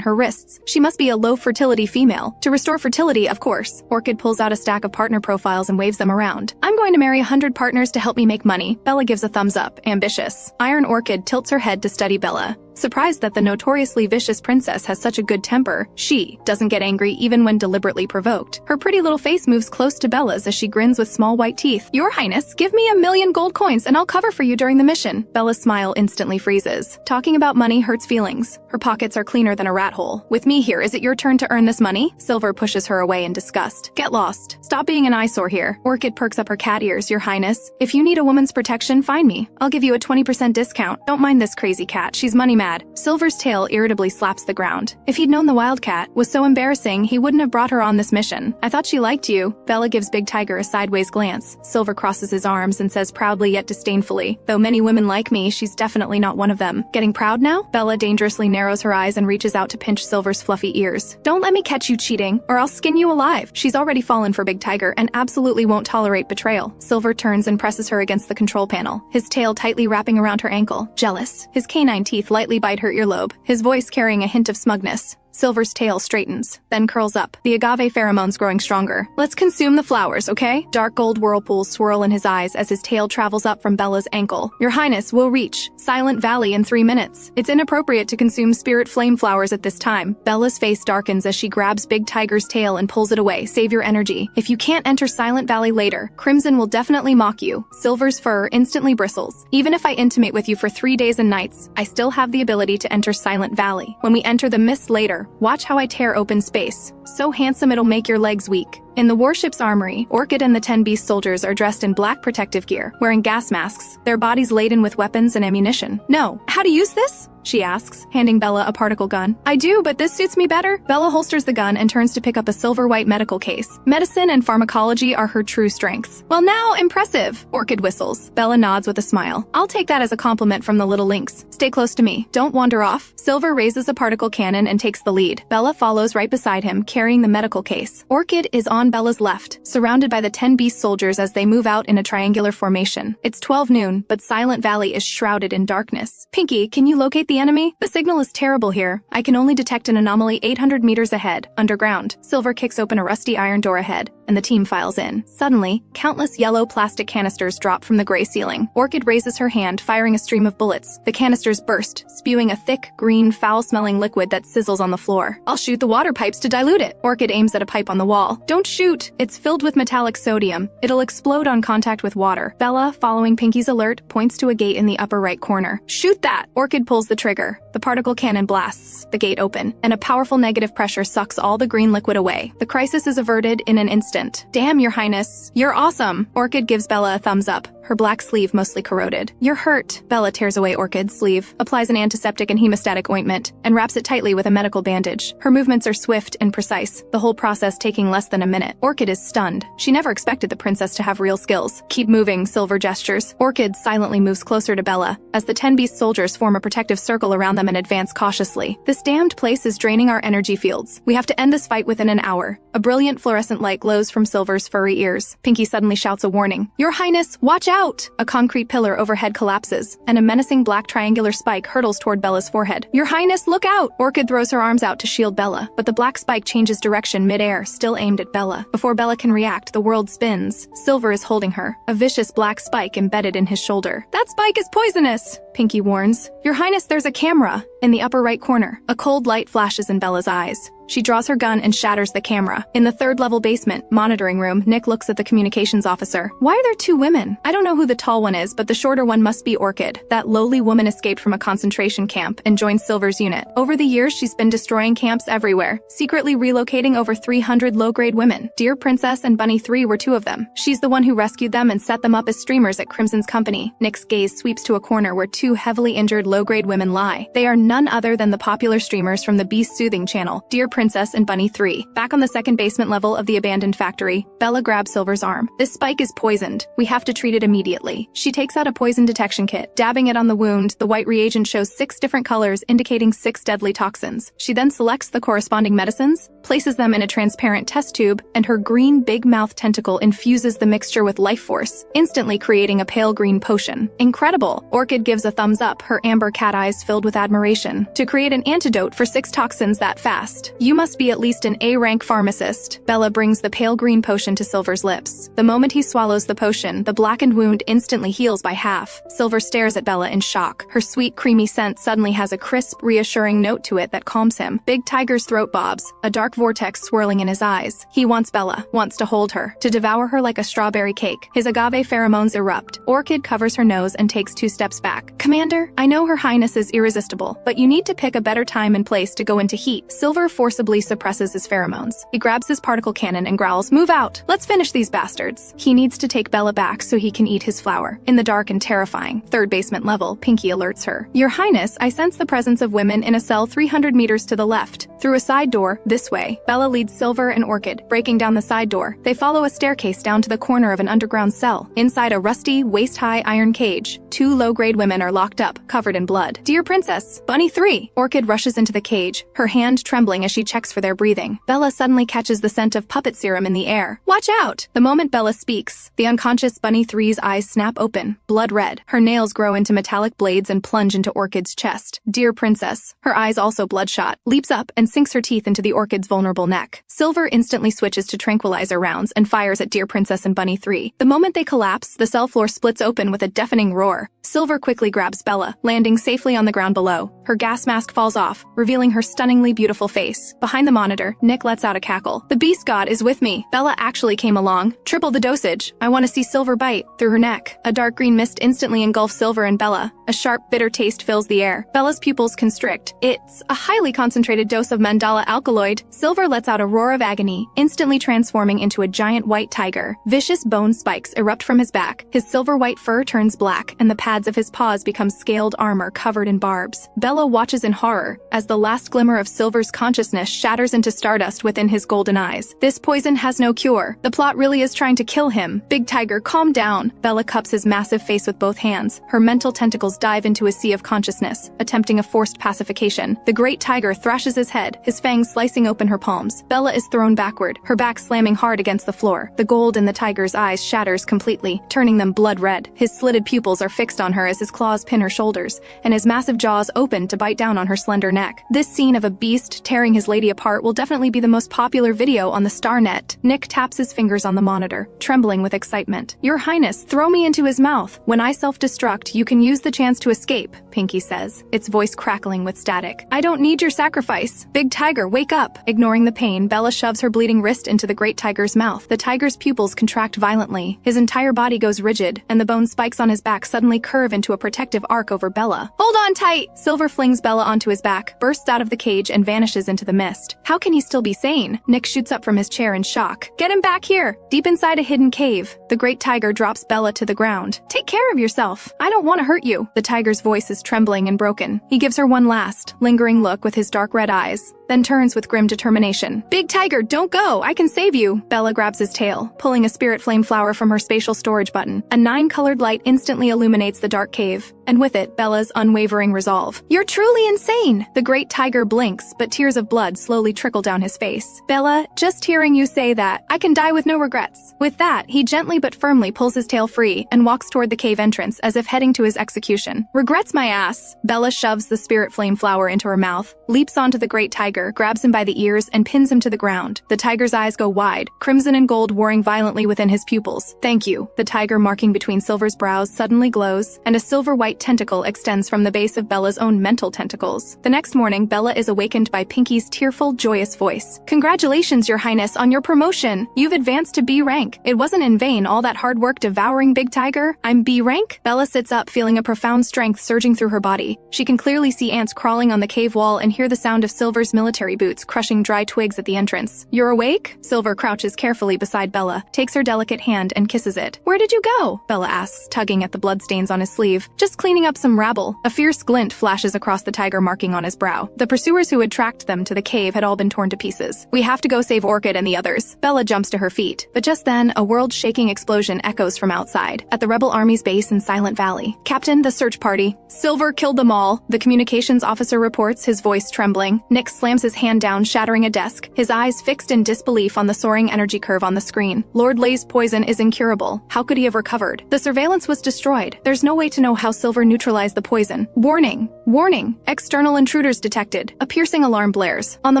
her wrists. She must be a low fertility female. To restore fertility, of course. Orchid pulls out a stack of partner profiles and waves them around. I'm going to marry 100 partners to help me make money. Bella gives a thumbs up. Ambitious. Iron Orchid tilts her head to study Bella. Surprised that the notoriously vicious princess has such a good temper, she doesn't get angry even when deliberately provoked. Her pretty little face moves close to Bella's as she grins with small white teeth. Your Highness, give me 1,000,000 gold coins and I'll cover for you during the mission. Bella's smile instantly freezes. Talking about money hurts feelings. Her pockets are cleaner than a rat hole. With me here, is it your turn to earn this money? Silver pushes her away in disgust. Get lost. Stop being an eyesore here. Orchid perks up her cat ears. Your Highness, if you need a woman's protection, find me. I'll give you a 20% discount. Don't mind this crazy cat. She's money mad. Silver's tail irritably slaps the ground. If he'd known the wildcat was so embarrassing, he wouldn't have brought her on this mission. I thought she liked you. Bella gives Big Tiger a sideways glance. Silver crosses his arms and says proudly yet disdainfully, though many women like me, she's definitely not one of them. Getting proud now? Bella dangerously narrows her eyes and reaches out to pinch Silver's fluffy ears. Don't let me catch you cheating, or I'll skin you alive. She's already fallen for Big Tiger and absolutely won't tolerate betrayal. Silver turns and presses her against the control panel, his tail tightly wrapping around her ankle. Jealous. His canine teeth lightly bite her earlobe, his voice carrying a hint of smugness. Silver's tail straightens, then curls up, the agave pheromones growing stronger. Let's consume the flowers, okay? Dark gold whirlpools swirl in his eyes as his tail travels up from Bella's ankle. Your Highness, we'll reach Silent Valley in 3 minutes. It's inappropriate to consume spirit flame flowers at this time. Bella's face darkens as she grabs Big Tiger's tail and pulls it away. Save your energy. If you can't enter Silent Valley later, Crimson will definitely mock you. Silver's fur instantly bristles. Even if I intimate with you for 3 days and nights, I still have the ability to enter Silent Valley. When we enter the mist later, watch how I tear open space. So handsome it'll make your legs weak. In the warship's armory, Orchid and the 10 Beast soldiers are dressed in black protective gear, wearing gas masks, their bodies laden with weapons and ammunition. No. How to use this? She asks, handing Bella a particle gun. I do, but this suits me better. Bella holsters the gun and turns to pick up a silver-white medical case. Medicine and pharmacology are her true strengths. Well now, impressive, Orchid whistles. Bella nods with a smile. I'll take that as a compliment from the little lynx. Stay close to me. Don't wander off. Silver raises a particle cannon and takes the lead. Bella follows right beside him, carrying the medical case. Orchid is on Bella's left, surrounded by the 10 Beast soldiers as they move out in a triangular formation. It's 12 noon, but Silent Valley is shrouded in darkness. Pinky, can you locate the enemy? The signal is terrible here. I can only detect an anomaly 800 meters ahead, underground. Silver kicks open a rusty iron door ahead, and the team files in. Suddenly, countless yellow plastic canisters drop from the gray ceiling. Orchid raises her hand, firing a stream of bullets. The canisters burst, spewing a thick, green, foul-smelling liquid that sizzles on the floor. I'll shoot the water pipes to dilute it. Orchid aims at a pipe on the wall. Don't shoot! It's filled with metallic sodium. It'll explode on contact with water. Bella, following Pinky's alert, points to a gate in the upper right corner. Shoot that! Orchid pulls the trigger. The particle cannon blasts the gate open, and a powerful negative pressure sucks all the green liquid away. The crisis is averted in an instant. Damn, Your Highness. You're awesome. Orchid gives Bella a thumbs up, her black sleeve mostly corroded. You're hurt. Bella tears away Orchid's sleeve, applies an antiseptic and hemostatic ointment, and wraps it tightly with a medical bandage. Her movements are swift and precise, the whole process taking less than a minute. Orchid is stunned. She never expected the princess to have real skills. Keep moving, Silver gestures. Orchid silently moves closer to Bella, as the 10 Beast soldiers form a protective circle around them and advance cautiously. This damned place is draining our energy fields. We have to end this fight within an hour. A brilliant fluorescent light glows from Silver's furry ears. Pinky suddenly shouts a warning. Your Highness, watch out! A concrete pillar overhead collapses, and a menacing black triangular spike hurtles toward Bella's forehead. Your Highness, look out! Orchid throws her arms out to shield Bella, but the black spike changes direction mid-air, still aimed at Bella. Before Bella can react, the world spins. Silver is holding her, a vicious black spike embedded in his shoulder. That spike is poisonous! Pinky warns. Your Highness, there's a camera. In the upper right corner, a cold light flashes in Bella's eyes. She draws her gun and shatters the camera. In the third-level basement, monitoring room, Nick looks at the communications officer. Why are there 2 women? I don't know who the tall one is, but the shorter one must be Orchid. That lowly woman escaped from a concentration camp and joined Silver's unit. Over the years, she's been destroying camps everywhere, secretly relocating over 300 low-grade women. Dear Princess and Bunny 3 were 2 of them. She's the one who rescued them and set them up as streamers at Crimson's company. Nick's gaze sweeps to a corner where 2 heavily injured low-grade women lie. They are none other than the popular streamers from the Beast Soothing channel, Dear Princess and Bunny 3. Back on the second basement level of the abandoned factory, Bella grabs Silver's arm. This spike is poisoned. We have to treat it immediately. She takes out a poison detection kit. Dabbing it on the wound, the white reagent shows 6 different colors indicating 6 deadly toxins. She then selects the corresponding medicines, places them in a transparent test tube, and her green big mouth tentacle infuses the mixture with life force, instantly creating a pale green potion. Incredible! Orchid gives a thumbs up, her amber cat eyes filled with admiration. To create an antidote for 6 toxins that fast, you must be at least an A-rank pharmacist. Bella brings the pale green potion to Silver's lips. The moment he swallows the potion, the blackened wound instantly heals by half. Silver stares at Bella in shock. Her sweet, creamy scent suddenly has a crisp, reassuring note to it that calms him. Big Tiger's throat bobs, a dark vortex swirling in his eyes. He wants Bella, wants to hold her, to devour her like a strawberry cake. His agave pheromones erupt. Orchid covers her nose and takes 2 steps back. Commander, I know Her Highness is irresistible, but you need to pick a better time and place to go into heat. Silver forcibly suppresses his pheromones. He grabs his particle cannon and growls, "Move out! Let's finish these bastards!" He needs to take Bella back so he can eat his flower. In the dark and terrifying, third basement level, Pinky alerts her. Your Highness, I sense the presence of women in a cell 300 meters to the left. Through a side door, this way. away. Bella leads Silver and Orchid, breaking down the side door. They follow a staircase down to the corner of an underground cell. Inside a rusty, waist-high iron cage, 2 low-grade women are locked up, covered in blood. "Dear Princess, Bunny 3! Orchid rushes into the cage, her hand trembling as she checks for their breathing. Bella suddenly catches the scent of puppet serum in the air. "Watch out!" The moment Bella speaks, the unconscious Bunny 3's eyes snap open, blood red. Her nails grow into metallic blades and plunge into Orchid's chest. "Dear Princess," her eyes also bloodshot, leaps up and sinks her teeth into the Orchid's vulnerable neck. Silver instantly switches to tranquilizer rounds and fires at Dear Princess and Bunny 3. The moment they collapse, the cell floor splits open with a deafening roar. Silver quickly grabs Bella, landing safely on the ground below. Her gas mask falls off, revealing her stunningly beautiful face. Behind the monitor, Nick lets out a cackle. "The Beast God is with me. Bella actually came along. Triple the dosage. I want to see Silver bite." Through her neck, a dark green mist instantly engulfs Silver and Bella. A sharp, bitter taste fills the air. Bella's pupils constrict. It's a highly concentrated dose of mandala alkaloid. Silver lets out a roar of agony, instantly transforming into a giant white tiger. Vicious bone spikes erupt from his back. His silver-white fur turns black, and the pads of his paws become scaled armor covered in barbs. Bella watches in horror as the last glimmer of Silver's consciousness shatters into stardust within his golden eyes. This poison has no cure. The plot really is trying to kill him. "Big Tiger, calm down." Bella cups his massive face with both hands. Her mental tentacles dive into a sea of consciousness, attempting a forced pacification. The great tiger thrashes his head, his fangs slicing open her palms. Bella is thrown backward, her back slamming hard against the floor. The gold in the tiger's eyes shatters completely, turning them blood red. His slitted pupils are fixed on her as his claws pin her shoulders, and his massive jaws open to bite down on her slender neck. This scene of a beast tearing his lady apart will definitely be the most popular video on the Starnet. Nick taps his fingers on the monitor, trembling with excitement. "Your Highness, throw me into his mouth. When I self-destruct, you can use the chance to escape," Pinky says, its voice crackling with static. "I don't need your sacrifice. Big Tiger, wake up." Ignoring the pain, Bella shoves her bleeding wrist into the great tiger's mouth. The tiger's pupils contract violently. His entire body goes rigid, and the bone spikes on his back suddenly curve into a protective arc over Bella. "Hold on tight!" Silver flings Bella onto his back, bursts out of the cage, and vanishes into the mist. How can he still be sane? Nick shoots up from his chair in shock. "Get him back here!" Deep inside a hidden cave, the great tiger drops Bella to the ground. "Take care of yourself. I don't want to hurt you." The tiger's voice is trembling and broken. He gives her one last, lingering look with his dark red eyes, then turns with grim determination. "Big Tiger, don't go! I can save you!" Bella grabs his tail, pulling a spirit flame flower from her spatial storage button. A 9-colored light instantly illuminates the dark cave, and with it, Bella's unwavering resolve. "You're truly insane!" The great tiger blinks, but tears of blood slowly trickle down his face. "Bella, just hearing you say that, I can die with no regrets." With that, he gently but firmly pulls his tail free and walks toward the cave entrance as if heading to his execution. "Regrets my ass." Bella shoves the spirit flame flower into her mouth, leaps onto the great tiger, grabs him by the ears, and pins him to the ground. The tiger's eyes go wide, crimson and gold warring violently within his pupils. "Thank you." The tiger marking between Silver's brows suddenly glows, and a silver-white tentacle extends from the base of Bella's own mental tentacles. The next morning, Bella is awakened by Pinky's tearful, joyous voice. "Congratulations, Your Highness, on your promotion. You've advanced to B rank. It wasn't in vain all that hard work devouring Big Tiger. I'm B rank?" Bella sits up, feeling a profound strength surging through her body. She can clearly see ants crawling on the cave wall and hear the sound of Silver's military boots crushing dry twigs at the entrance. "You're awake?" Silver crouches carefully beside Bella, takes her delicate hand and kisses it. "Where did you go?" Bella asks, tugging at the bloodstains on his sleeve. "Just cleaning up some rabble." A fierce glint flashes across the tiger marking on his brow. The pursuers who had tracked them to the cave had all been torn to pieces. "We have to go save Orchid and the others." Bella jumps to her feet, but just then, a world-shaking explosion echoes from outside, at the rebel army's base in Silent Valley. "Captain, the search party. Silver killed them all," the communications officer reports, his voice trembling. Nick slams his hand down, shattering a desk, his eyes fixed in disbelief on the soaring energy curve on the screen. "Lord Lay's poison is incurable. How could he have recovered? The surveillance was destroyed. There's no way to know how Silver neutralized the poison. Warning! Warning! External intruders detected." A piercing alarm blares. On the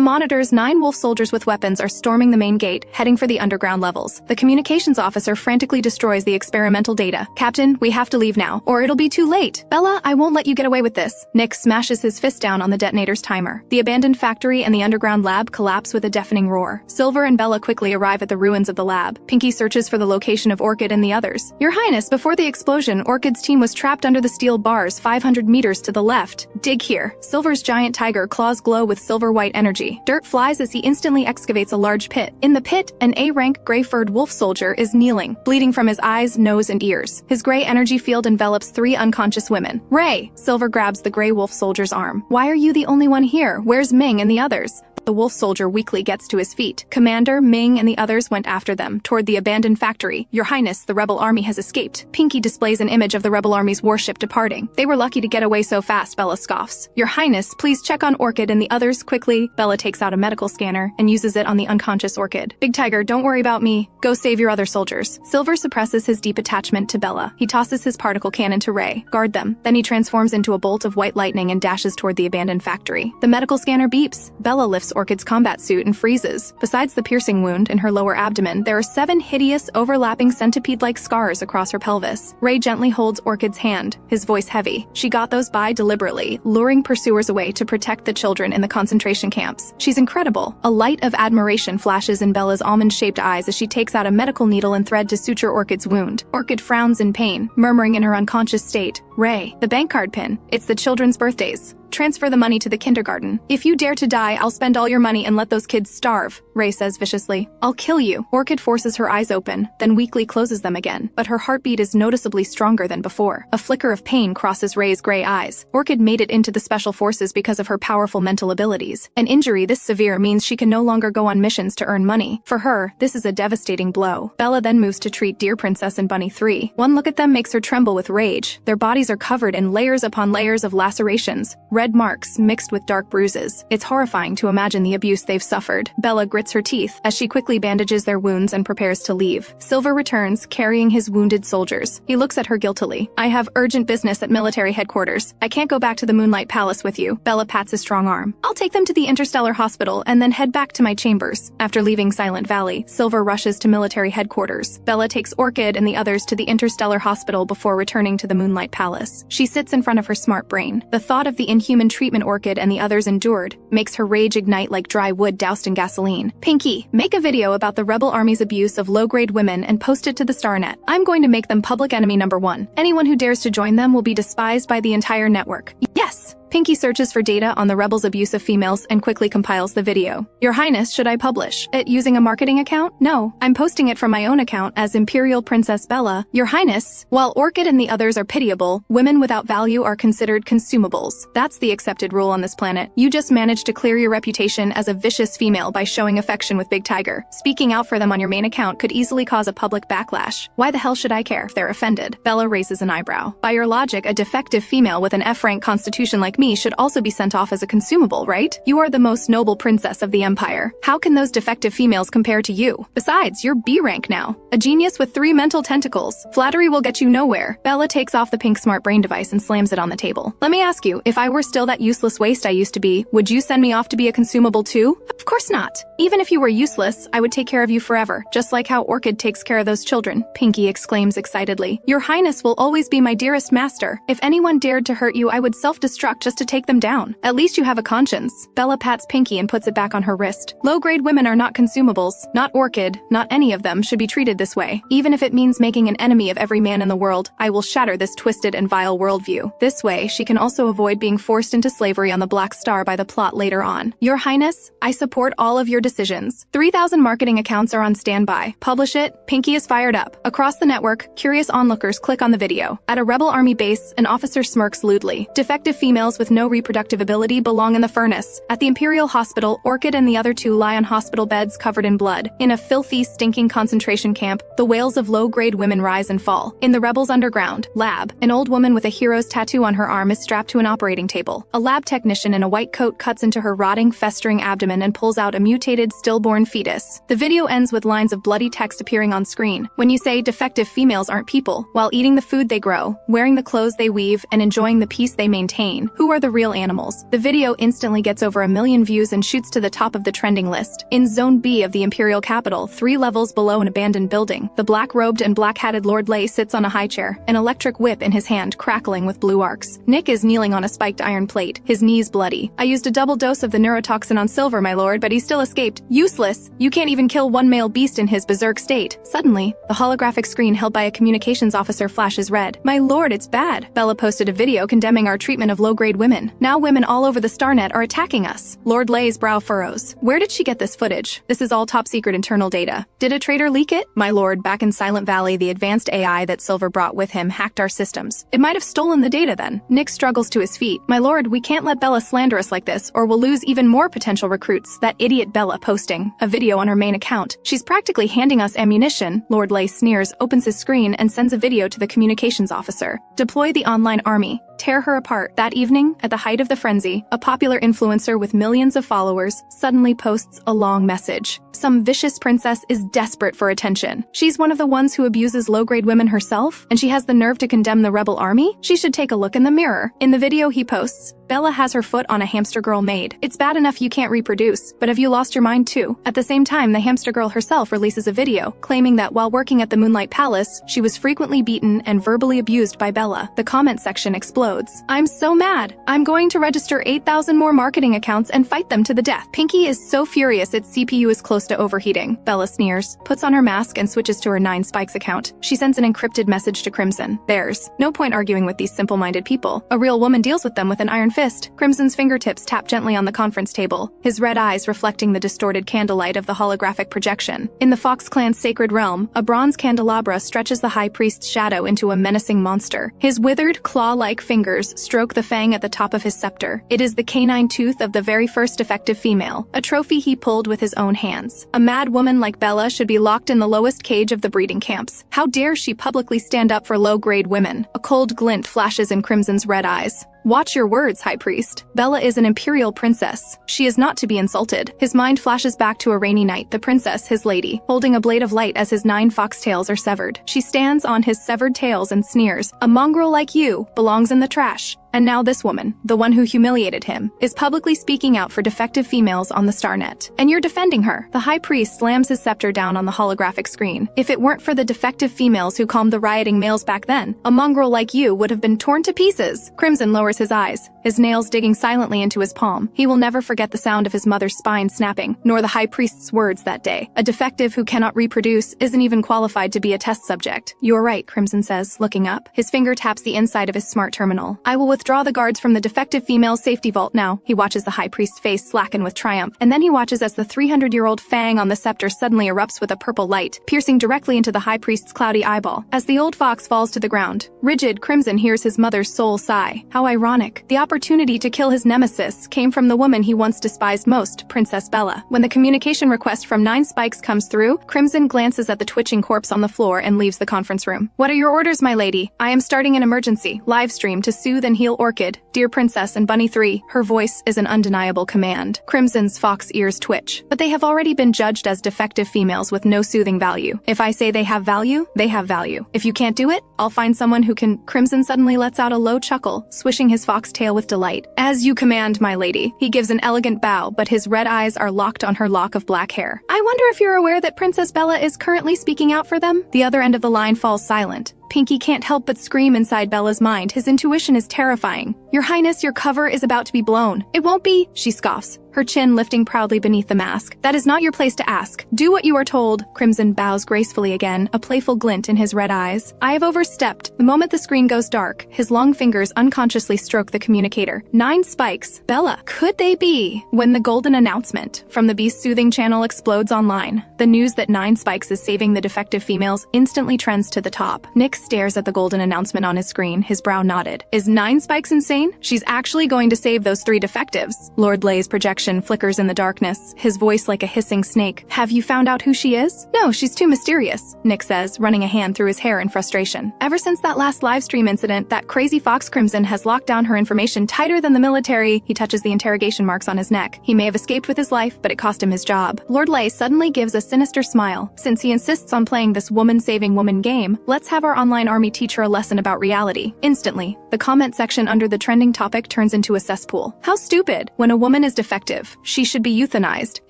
monitors, 9 wolf soldiers with weapons are storming the main gate, heading for the underground levels. The communications officer frantically destroys the experimental data. "Captain, we have to leave now, or it'll be too late." "Bella, I won't let you get away with this." Nick smashes his fist down on the detonator's timer. The abandoned factory and the underground lab collapse with a deafening roar. Silver and Bella quickly arrive at the ruins of the lab. Pinky searches for the location of Orchid and the others. "Your Highness, before the explosion, Orchid's team was trapped under the steel bars 500 meters to the left. Dig here." Silver's giant tiger claws glow with silver-white energy. Dirt flies as he instantly excavates a large pit. In the pit, an A-rank gray-furred wolf soldier is kneeling, bleeding from his eyes, nose, and ears. His gray energy field envelops 3 unconscious women. "Ray!" Silver grabs the gray wolf soldier's arm. "Why are you the only one here? Where's Ming and the others?" The wolf soldier weakly gets to his feet. Commander, Ming, and the others went after them, toward the abandoned factory. Your Highness, the rebel army has escaped. Pinky displays an image of the rebel army's warship departing. They were lucky to get away so fast, Bella scoffs. Your Highness, please check on Orchid and the others quickly. Bella takes out a medical scanner and uses it on the unconscious Orchid. Big Tiger, don't worry about me. Go save your other soldiers. Silver suppresses his deep attachment to Bella. He tosses his particle cannon to Ray. Guard them. Then he transforms into a bolt of white lightning and dashes toward the abandoned factory. The medical scanner beeps. Bella lifts Orchid's combat suit and freezes. Besides the piercing wound in her lower abdomen, there are 7 hideous, overlapping centipede-like scars across her pelvis. Ray gently holds Orchid's hand, his voice heavy. She got those by deliberately, luring pursuers away to protect the children in the concentration camps. She's incredible. A light of admiration flashes in Bella's almond-shaped eyes as she takes out a medical needle and thread to suture Orchid's wound. Orchid frowns in pain, murmuring in her unconscious state, Ray, the bank card pin. It's the children's birthdays. Transfer the money to the kindergarten. If you dare to die, I'll spend all your money and let those kids starve, Ray says viciously. I'll kill you. Orchid forces her eyes open, then weakly closes them again, but her heartbeat is noticeably stronger than before. A flicker of pain crosses Ray's gray eyes. Orchid made it into the special forces because of her powerful mental abilities. An injury this severe means she can no longer go on missions to earn money. For her, this is a devastating blow. Bella then moves to treat Dear Princess and Bunny 3. One look at them makes her tremble with rage. Their bodies are covered in layers upon layers of lacerations, red marks mixed with dark bruises. It's horrifying to imagine the abuse they've suffered. Bella grits her teeth as she quickly bandages their wounds and prepares to leave. Silver returns, carrying his wounded soldiers. He looks at her guiltily. I have urgent business at military headquarters. I can't go back to the Moonlight Palace with you. Bella pats his strong arm. I'll take them to the Interstellar Hospital and then head back to my chambers. After leaving Silent Valley, Silver rushes to military headquarters. Bella takes Orchid and the others to the Interstellar Hospital before returning to the Moonlight Palace. She sits in front of her smart brain. The thought of the inhuman treatment Orchid and the others endured makes her rage ignite like dry wood doused in gasoline. Pinky, make a video about the rebel army's abuse of low-grade women and post it to the Starnet. I'm going to make them public enemy number 1. Anyone who dares to join them will be despised by the entire network. Yes! Pinky searches for data on the rebels' abuse of females and quickly compiles the video. Your Highness, should I publish it using a marketing account? No, I'm posting it from my own account as Imperial Princess Bella. Your Highness, while Orchid and the others are pitiable, women without value are considered consumables. That's the accepted rule on this planet. You just managed to clear your reputation as a vicious female by showing affection with Big Tiger. Speaking out for them on your main account could easily cause a public backlash. Why the hell should I care if they're offended? Bella raises an eyebrow. By your logic, a defective female with an F-rank constitution like me should also be sent off as a consumable, right? You are the most noble princess of the Empire. How can those defective females compare to you? Besides, you're B-rank now. A genius with 3 mental tentacles. Flattery will get you nowhere. Bella takes off the pink smart brain device and slams it on the table. Let me ask you, if I were still that useless waste I used to be, would you send me off to be a consumable too? Of course not. Even if you were useless, I would take care of you forever, just like how Orchid takes care of those children, Pinky exclaims excitedly. Your Highness will always be my dearest master. If anyone dared to hurt you, I would self-destruct just to take them down. At least you have a conscience. Bella pats Pinky and puts it back on her wrist. Low-grade women are not consumables. Not Orchid. Not any of them should be treated this way. Even if it means making an enemy of every man in the world, I will shatter this twisted and vile worldview. This way, she can also avoid being forced into slavery on the Black Star by the plot later on. Your Highness, I support all of your decisions. 3,000 marketing accounts are on standby. Publish it. Pinky is fired up. Across the network, curious onlookers click on the video. At a rebel army base, an officer smirks lewdly. Defective females with no reproductive ability belong in the furnace. At the Imperial Hospital, Orchid and the other 2 lie on hospital beds covered in blood. In a filthy, stinking concentration camp, the wails of low-grade women rise and fall. In the rebels' underground lab, an old woman with a hero's tattoo on her arm is strapped to an operating table. A lab technician in a white coat cuts into her rotting, festering abdomen and pulls out a mutated, stillborn fetus. The video ends with lines of bloody text appearing on screen. When you say defective females aren't people, while eating the food they grow, wearing the clothes they weave, and enjoying the peace they maintain, who are the real animals? The video instantly gets over 1 million views and shoots to the top of the trending list. In Zone B of the Imperial Capital, 3 levels below an abandoned building, the black-robed and black-hatted Lord Lei sits on a high chair, an electric whip in his hand crackling with blue arcs. Nick is kneeling on a spiked iron plate, his knees bloody. I used a double dose of the neurotoxin on Silver, my lord, but he still escaped. Useless! You can't even kill one male beast in his berserk state. Suddenly, the holographic screen held by a communications officer flashes red. My lord, it's bad. Bella posted a video condemning our treatment of low-grade women women. Now women all over the Starnet are attacking us. Lord Lei's brow furrows. Where did she get this footage? This is all top-secret internal data. Did a traitor leak it? My lord, back in Silent Valley, the advanced AI that Silver brought with him hacked our systems. It might have stolen the data then. Nick struggles to his feet. My lord, we can't let Bella slander us like this, or we'll lose even more potential recruits. That idiot Bella posting a video on her main account. She's practically handing us ammunition. Lord Lei sneers, opens his screen, and sends a video to the communications officer. Deploy the online army. Tear her apart. That evening, at the height of the frenzy, a popular influencer with millions of followers suddenly posts a long message. Some vicious princess is desperate for attention. She's one of the ones who abuses low-grade women herself, and she has the nerve to condemn the rebel army? She should take a look in the mirror. In the video he posts, Bella has her foot on a hamster girl maid. It's bad enough you can't reproduce, but have you lost your mind too? At the same time, the hamster girl herself releases a video, claiming that while working at the Moonlight Palace, she was frequently beaten and verbally abused by Bella. The comment section explodes. I'm so mad. I'm going to register 8,000 more marketing accounts and fight them to the death. Pinky is so furious its CPU is close to overheating. Bella sneers, puts on her mask and switches to her 9 Spikes account. She sends an encrypted message to Crimson. There's no point arguing with these simple-minded people. A real woman deals with them with an iron fist. Crimson's fingertips tap gently on the conference table, his red eyes reflecting the distorted candlelight of the holographic projection. In the Fox clan's sacred realm, a bronze candelabra stretches the high priest's shadow into a menacing monster. His withered, claw-like fingers stroke the fang at the top of his scepter. It is the canine tooth of the very first effective female, a trophy he pulled with his own hands. A mad woman like Bella should be locked in the lowest cage of the breeding camps. How dare she publicly stand up for low-grade women? A cold glint flashes in Crimson's red eyes. Watch your words, High Priest. Bella is an imperial princess. She is not to be insulted. His mind flashes back to a rainy night, the princess, his lady, holding a blade of light as his 9 foxtails are severed. She stands on his severed tails and sneers. A mongrel like you belongs in the trash. And now this woman, the one who humiliated him, is publicly speaking out for defective females on the Starnet. And you're defending her. The High Priest slams his scepter down on the holographic screen. If it weren't for the defective females who calmed the rioting males back then, a mongrel like you would have been torn to pieces. Crimson lowers his eyes, his nails digging silently into his palm. He will never forget the sound of his mother's spine snapping, nor the High Priest's words that day. A defective who cannot reproduce isn't even qualified to be a test subject. You're right, Crimson says, looking up. His finger taps the inside of his smart terminal. I will withdraw the guards from the defective female's safety vault now. He watches the High Priest's face slacken with triumph, and then he watches as the 300-year-old fang on the scepter suddenly erupts with a purple light, piercing directly into the High Priest's cloudy eyeball. As the old fox falls to the ground, rigid, Crimson hears his mother's soul sigh. How ironic. The opportunity to kill his nemesis came from the woman he once despised most, Princess Bella. When the communication request from 9 Spikes comes through, Crimson glances at the twitching corpse on the floor and leaves the conference room. What are your orders, my lady? I am starting an emergency live stream to soothe and heal Orchid, Dear Princess and Bunny 3. Her voice is an undeniable command. Crimson's fox ears twitch, but they have already been judged as defective females with no soothing value. If I say they have value, they have value. If you can't do it, I'll find someone who can. Crimson suddenly lets out a low chuckle, swishing his fox tail with delight. As you command, my lady. He gives an elegant bow, but his red eyes are locked on her lock of black hair. I wonder if you're aware that Princess Bella is currently speaking out for them? The other end of the line falls silent. Pinky can't help but scream inside Bella's mind. His intuition is terrifying. Your Highness, your cover is about to be blown. It won't be, she scoffs, her chin lifting proudly beneath the mask. That is not your place to ask. Do what you are told. Crimson bows gracefully again, a playful glint in his red eyes. I have overstepped. The moment the screen goes dark, his long fingers unconsciously stroke the communicator. 9 Spikes. Bella. Could they be? When the golden announcement from the Beast Soothing channel explodes online, the news that 9 Spikes is saving the defective females instantly trends to the top. Nick stares at the golden announcement on his screen, his brow knotted. Is 9 Spikes insane? She's actually going to save those 3 defectives. Lord Lei's projection flickers in the darkness, his voice like a hissing snake. Have you found out who she is? No, she's too mysterious, Nick says, running a hand through his hair in frustration. Ever since that last livestream incident, that crazy fox Crimson has locked down her information tighter than the military. He touches the interrogation marks on his neck. He may have escaped with his life, but it cost him his job. Lord Lei suddenly gives a sinister smile. Since he insists on playing this woman-saving woman game, let's have our online army teach her a lesson about reality. Instantly, the comment section under the trending topic turns into a cesspool. How stupid. When a woman is defective, she should be euthanized.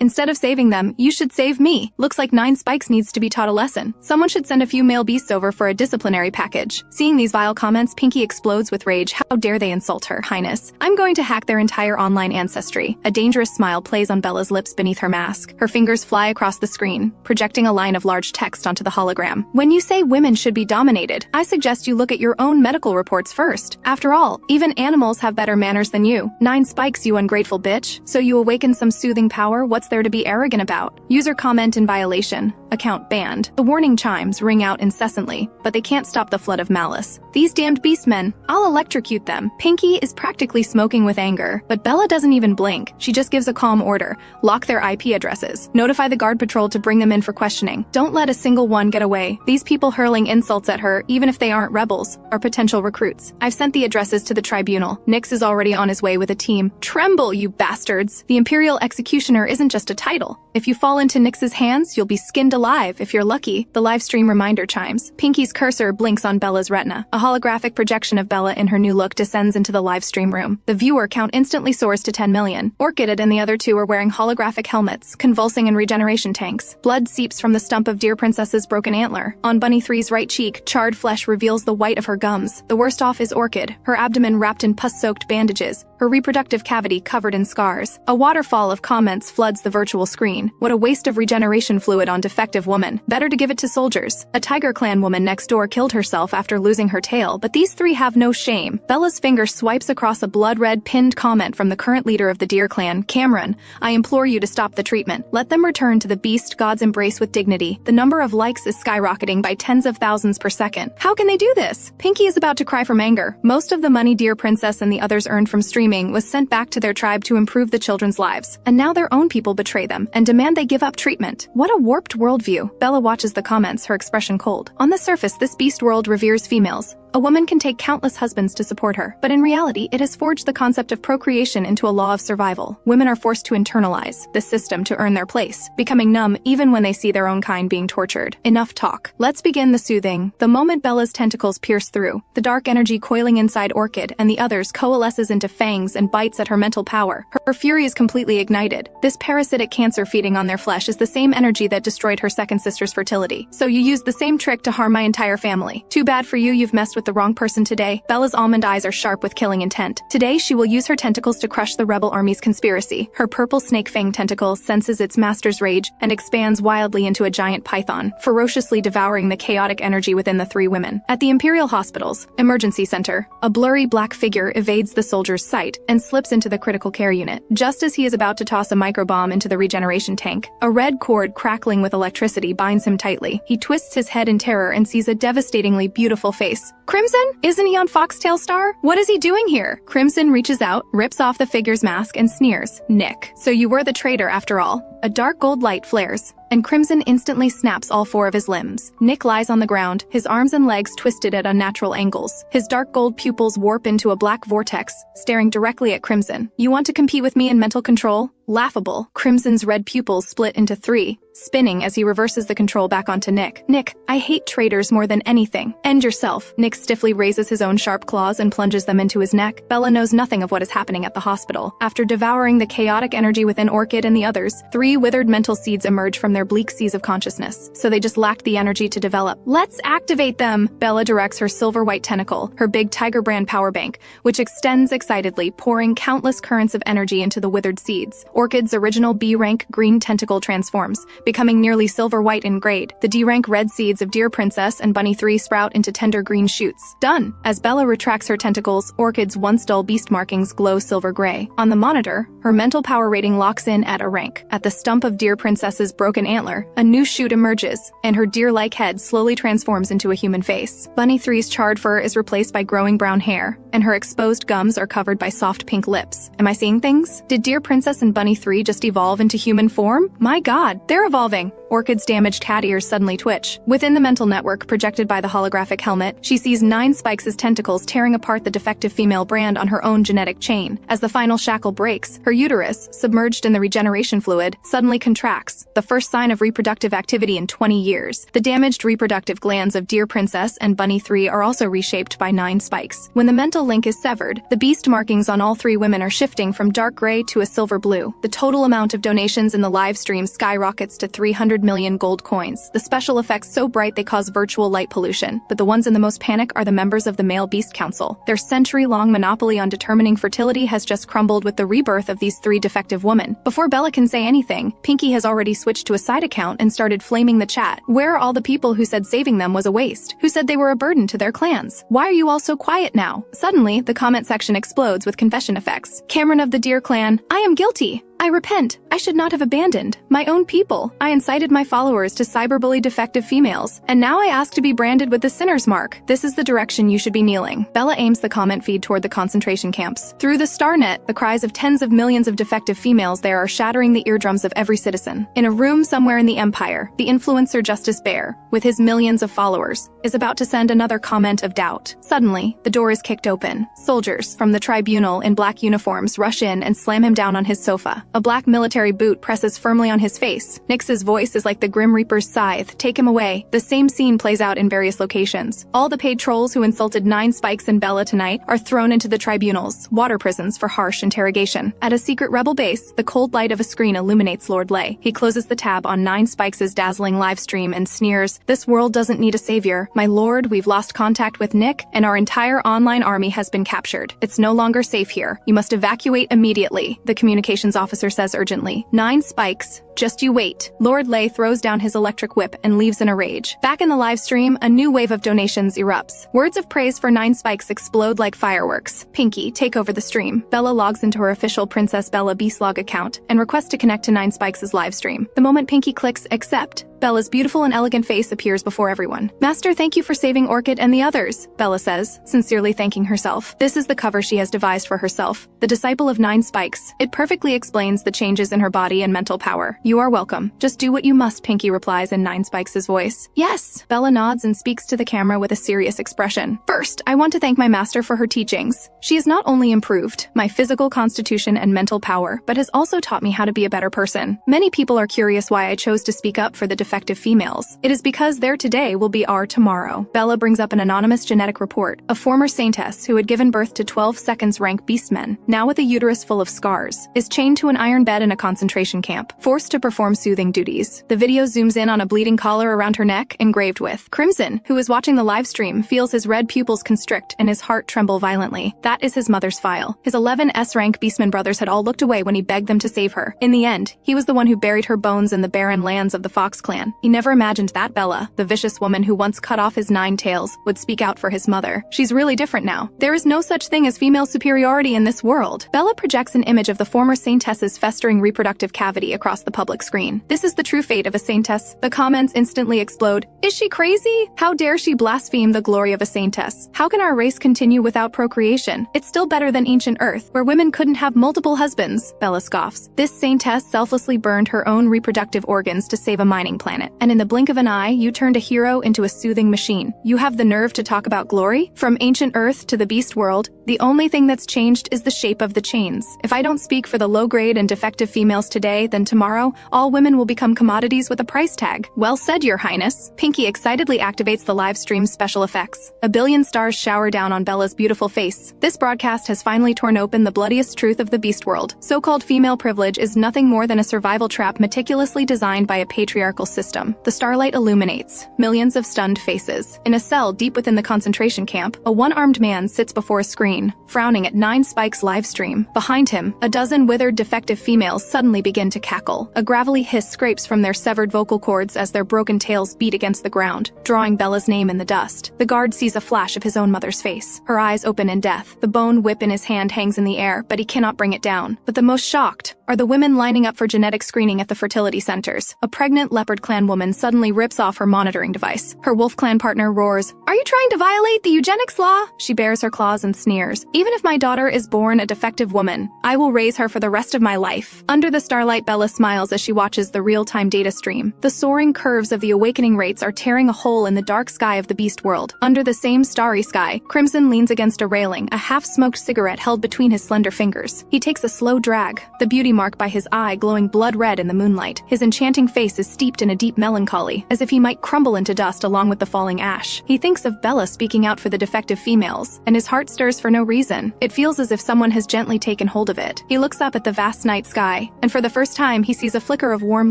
Instead of saving them, you should save me. Looks like 9 Spikes needs to be taught a lesson. Someone should send a few male beasts over for a disciplinary package. Seeing these vile comments, Pinky explodes with rage. How dare they insult her, Highness? I'm going to hack their entire online ancestry. A dangerous smile plays on Bella's lips beneath her mask. Her fingers fly across the screen, projecting a line of large text onto the hologram. When you say women should be dominated, irritated. I suggest you look at your own medical reports first. After all, even animals have better manners than you. 9 spikes, you ungrateful bitch. So you awaken some soothing power? What's there to be arrogant about? User comment in violation. Account banned. The warning chimes ring out incessantly, but they can't stop the flood of malice. These damned Beastmen. I'll electrocute them. Pinky is practically smoking with anger, but Bella doesn't even blink. She just gives a calm order. Lock their IP addresses. Notify the guard patrol to bring them in for questioning. Don't let a single one get away. These people hurling insults at her, even if they aren't rebels, are potential recruits. I've sent the addresses to the tribunal. Nix is already on his way with a team. Tremble, you bastards! The Imperial Executioner isn't just a title. If you fall into Nix's hands, you'll be skinned alive. If you're lucky, the live stream reminder chimes. Pinky's cursor blinks on Bella's retina. A holographic projection of Bella in her new look descends into the live stream room. The viewer count instantly soars to 10 million. Orchid and the other two are wearing holographic helmets, convulsing in regeneration tanks. Blood seeps from the stump of Deer Princess's broken antler. On Bunny 3's right cheek, charred flesh reveals the white of her gums. The worst off is Orchid, her abdomen wrapped in pus-soaked bandages, her reproductive cavity covered in scars. A waterfall of comments floods the virtual screen. What a waste of regeneration fluid on defective woman. Better to give it to soldiers. A Tiger Clan woman next door killed herself after losing her tail, but these three have no shame. Bella's finger swipes across a blood-red pinned comment from the current leader of the Deer Clan, Cameron. I implore you to stop the treatment. Let them return to the beast god's embrace with dignity. The number of likes is skyrocketing by tens of thousands per second. How can they do this? Pinky is about to cry from anger. Most of the money Deer Princess and the others earned from streaming was sent back to their tribe to improve the children's lives. And now their own people betray them and demand they give up treatment. What a warped worldview. Bella watches the comments, her expression cold. On the surface, this beast world reveres females. A woman can take countless husbands to support her, but in reality, it has forged the concept of procreation into a law of survival. Women are forced to internalize this system to earn their place, becoming numb even when they see their own kind being tortured. Enough talk. Let's begin the soothing. The moment Bella's tentacles pierce through, the dark energy coiling inside Orchid and the others coalesces into fangs and bites at her mental power. Her fury is completely ignited. This parasitic cancer feeding on their flesh is the same energy that destroyed her second sister's fertility. So you used the same trick to harm my entire family. Too bad for you, you've messed with the wrong person today. Bella's almond eyes are sharp with killing intent. Today, she will use her tentacles to crush the rebel army's conspiracy. Her purple snake fang tentacle senses its master's rage and expands wildly into a giant python, ferociously devouring the chaotic energy within the three women. At the Imperial Hospital's emergency center, a blurry black figure evades the soldier's sight and slips into the critical care unit. Just as he is about to toss a microbomb into the regeneration tank, a red cord crackling with electricity binds him tightly. He twists his head in terror and sees a devastatingly beautiful face. Crimson? Isn't he on Foxtail Star? What is he doing here? Crimson reaches out, rips off the figure's mask, and sneers. Nick. So you were the traitor after all. A dark gold light flares, and Crimson instantly snaps all 4 of his limbs. Nick lies on the ground, his arms and legs twisted at unnatural angles. His dark gold pupils warp into a black vortex, staring directly at Crimson. You want to compete with me in mental control? Laughable. Crimson's red pupils split into 3, spinning as he reverses the control back onto Nick. Nick, I hate traitors more than anything. End yourself. Nick stiffly raises his own sharp claws and plunges them into his neck. Bella knows nothing of what is happening at the hospital. After devouring the chaotic energy within Orchid and the others, 3 withered mental seeds emerge from their bleak seas of consciousness, so they just lacked the energy to develop. Let's activate them! Bella directs her silver-white tentacle, her big Tiger brand power bank, which extends excitedly, pouring countless currents of energy into the withered seeds. Orchid's original B-rank green tentacle transforms, becoming nearly silver-white in grade. The D-rank red seeds of Deer Princess and Bunny 3 sprout into tender green shoots. Done! As Bella retracts her tentacles, Orchid's once dull beast markings glow silver-gray. On the monitor, her mental power rating locks in at a rank. At the stump of Deer Princess's broken antler, a new shoot emerges, and her deer-like head slowly transforms into a human face. Bunny 3's charred fur is replaced by growing brown hair, and her exposed gums are covered by soft pink lips. Am I seeing things? Did Deer Princess and Bunny 3 just evolve into human form? My god, they're evolving! Orchid's damaged cat ears suddenly twitch. Within the mental network projected by the holographic helmet, she sees 9 Spikes' tentacles tearing apart the defective female brand on her own genetic chain. As the final shackle breaks, her uterus, submerged in the regeneration fluid, suddenly contracts, the first sign of reproductive activity in 20 years. The damaged reproductive glands of Deer Princess and Bunny 3 are also reshaped by 9 spikes. When the mental link is severed, the beast markings on all 3 women are shifting from dark gray to a silver blue. The total amount of donations in the live stream skyrockets to $300 100 million gold coins. The special effects so bright they cause virtual light pollution. But the ones in the most panic are the members of the Male Beast Council. Their century-long monopoly on determining fertility has just crumbled with the rebirth of these 3 defective women. Before Bella can say anything, Pinky has already switched to a side account and started flaming the chat. Where are all the people who said saving them was a waste? Who said they were a burden to their clans? Why are you all so quiet now? Suddenly, the comment section explodes with confession effects. Cameron of the Deer clan, I am guilty. I repent. I should not have abandoned my own people. I incited my followers to cyberbully defective females, and now I ask to be branded with the sinner's mark. This is the direction you should be kneeling. Bella aims the comment feed toward the concentration camps. Through the Starnet, the cries of tens of millions of defective females there are shattering the eardrums of every citizen. In a room somewhere in the Empire, the influencer Justice Bear, with his millions of followers, is about to send another comment of doubt. Suddenly, the door is kicked open. Soldiers from the tribunal in black uniforms rush in and slam him down on his sofa. A black military boot presses firmly on his face. Nyx's voice is like the Grim Reaper's scythe. Take him away. The same scene plays out in various locations. All the paid trolls who insulted 9 Spikes and Bella tonight are thrown into the tribunals, water prisons for harsh interrogation. At a secret rebel base, the cold light of a screen illuminates Lord Lay. He closes the tab on 9 Spikes' dazzling live stream and sneers, "This world doesn't need a savior. My lord, we've lost contact with Nick, and our entire online army has been captured. It's no longer safe here. You must evacuate immediately," the communications officer says urgently. 9 Spikes. Just you wait. Lord Lay throws down his electric whip and leaves in a rage. Back in the live stream, a new wave of donations erupts. Words of praise for 9 Spikes explode like fireworks. Pinky, take over the stream. Bella logs into her official Princess Bella Beastlog account and requests to connect to 9 Spikes' live stream. The moment Pinky clicks accept, Bella's beautiful and elegant face appears before everyone. "Master, thank you for saving Orchid and the others," Bella says, sincerely thanking herself. This is the cover she has devised for herself, the disciple of 9 Spikes. It perfectly explains the changes in her body and mental power. "You are welcome. Just do what you must," Pinky replies in 9 Spikes' voice. "Yes." Bella nods and speaks to the camera with a serious expression. "First, I want to thank my master for her teachings. She has not only improved my physical constitution and mental power, but has also taught me how to be a better person. Many people are curious why I chose to speak up for the defective females. It is because their today will be our tomorrow." Bella brings up an anonymous genetic report. A former saintess who had given birth to 12 seconds rank Beastmen, now with a uterus full of scars, is chained to an iron bed in a concentration camp, forced to perform soothing duties. The video zooms in on a bleeding collar around her neck, engraved with Crimson, who is watching the live stream, feels his red pupils constrict and his heart tremble violently. That is his mother's file. His 11 S-rank Beastman brothers had all looked away when he begged them to save her. In the end, he was the one who buried her bones in the barren lands of the Fox clan. He never imagined that Bella, the vicious woman who once cut off his 9 tails, would speak out for his mother. She's really different now. There is no such thing as female superiority in this world. Bella projects an image of the former saintess's festering reproductive cavity across the public screen. This is the true fate of a saintess. The comments instantly explode. "Is she crazy? How dare she blaspheme the glory of a saintess? How can our race continue without procreation? It's still better than ancient Earth, where women couldn't have multiple husbands," Bella scoffs. This saintess selflessly burned her own reproductive organs to save a mining planet. And in the blink of an eye, you turned a hero into a soothing machine. You have the nerve to talk about glory? From ancient Earth to the beast world, the only thing that's changed is the shape of the chains. If I don't speak for the low-grade and defective females today, then tomorrow, all women will become commodities with a price tag. Well said, Your Highness. Pinky excitedly activates the live stream's special effects. A billion stars shower down on Bella's beautiful face. This broadcast has finally torn open the bloodiest truth of the beast world. So-called female privilege is nothing more than a survival trap meticulously designed by a patriarchal system. The starlight illuminates millions of stunned faces. In a cell deep within the concentration camp, a one-armed man sits before a screen, frowning at 9 Spikes' live stream. Behind him, a dozen withered defective females suddenly begin to cackle. A gravelly hiss scrapes from their severed vocal cords as their broken tails beat against the ground, drawing Bella's name in the dust. The guard sees a flash of his own mother's face. Her eyes open in death. The bone whip in his hand hangs in the air, but he cannot bring it down. But the most shocked are the women lining up for genetic screening at the fertility centers. A pregnant Leopard Clan woman suddenly rips off her monitoring device. Her Wolf Clan partner roars, "Are you trying to violate the eugenics law?" She bares her claws and sneers. "Even if my daughter is born a defective woman, I will raise her for the rest of my life." Under the starlight, Bella smiles as she watches the real-time data stream. The soaring curves of the awakening rates are tearing a hole in the dark sky of the beast world. Under the same starry sky, Crimson leans against a railing, a half-smoked cigarette held between his slender fingers. He takes a slow drag, the beauty mark by his eye glowing blood red in the moonlight. His enchanting face is steeped in a deep melancholy, as if he might crumble into dust along with the falling ash. He thinks of Bella speaking out for the defective females, and his heart stirs for no reason. It feels as if someone has gently taken hold of it. He looks up at the vast night sky, and for the first time he sees a flicker of warm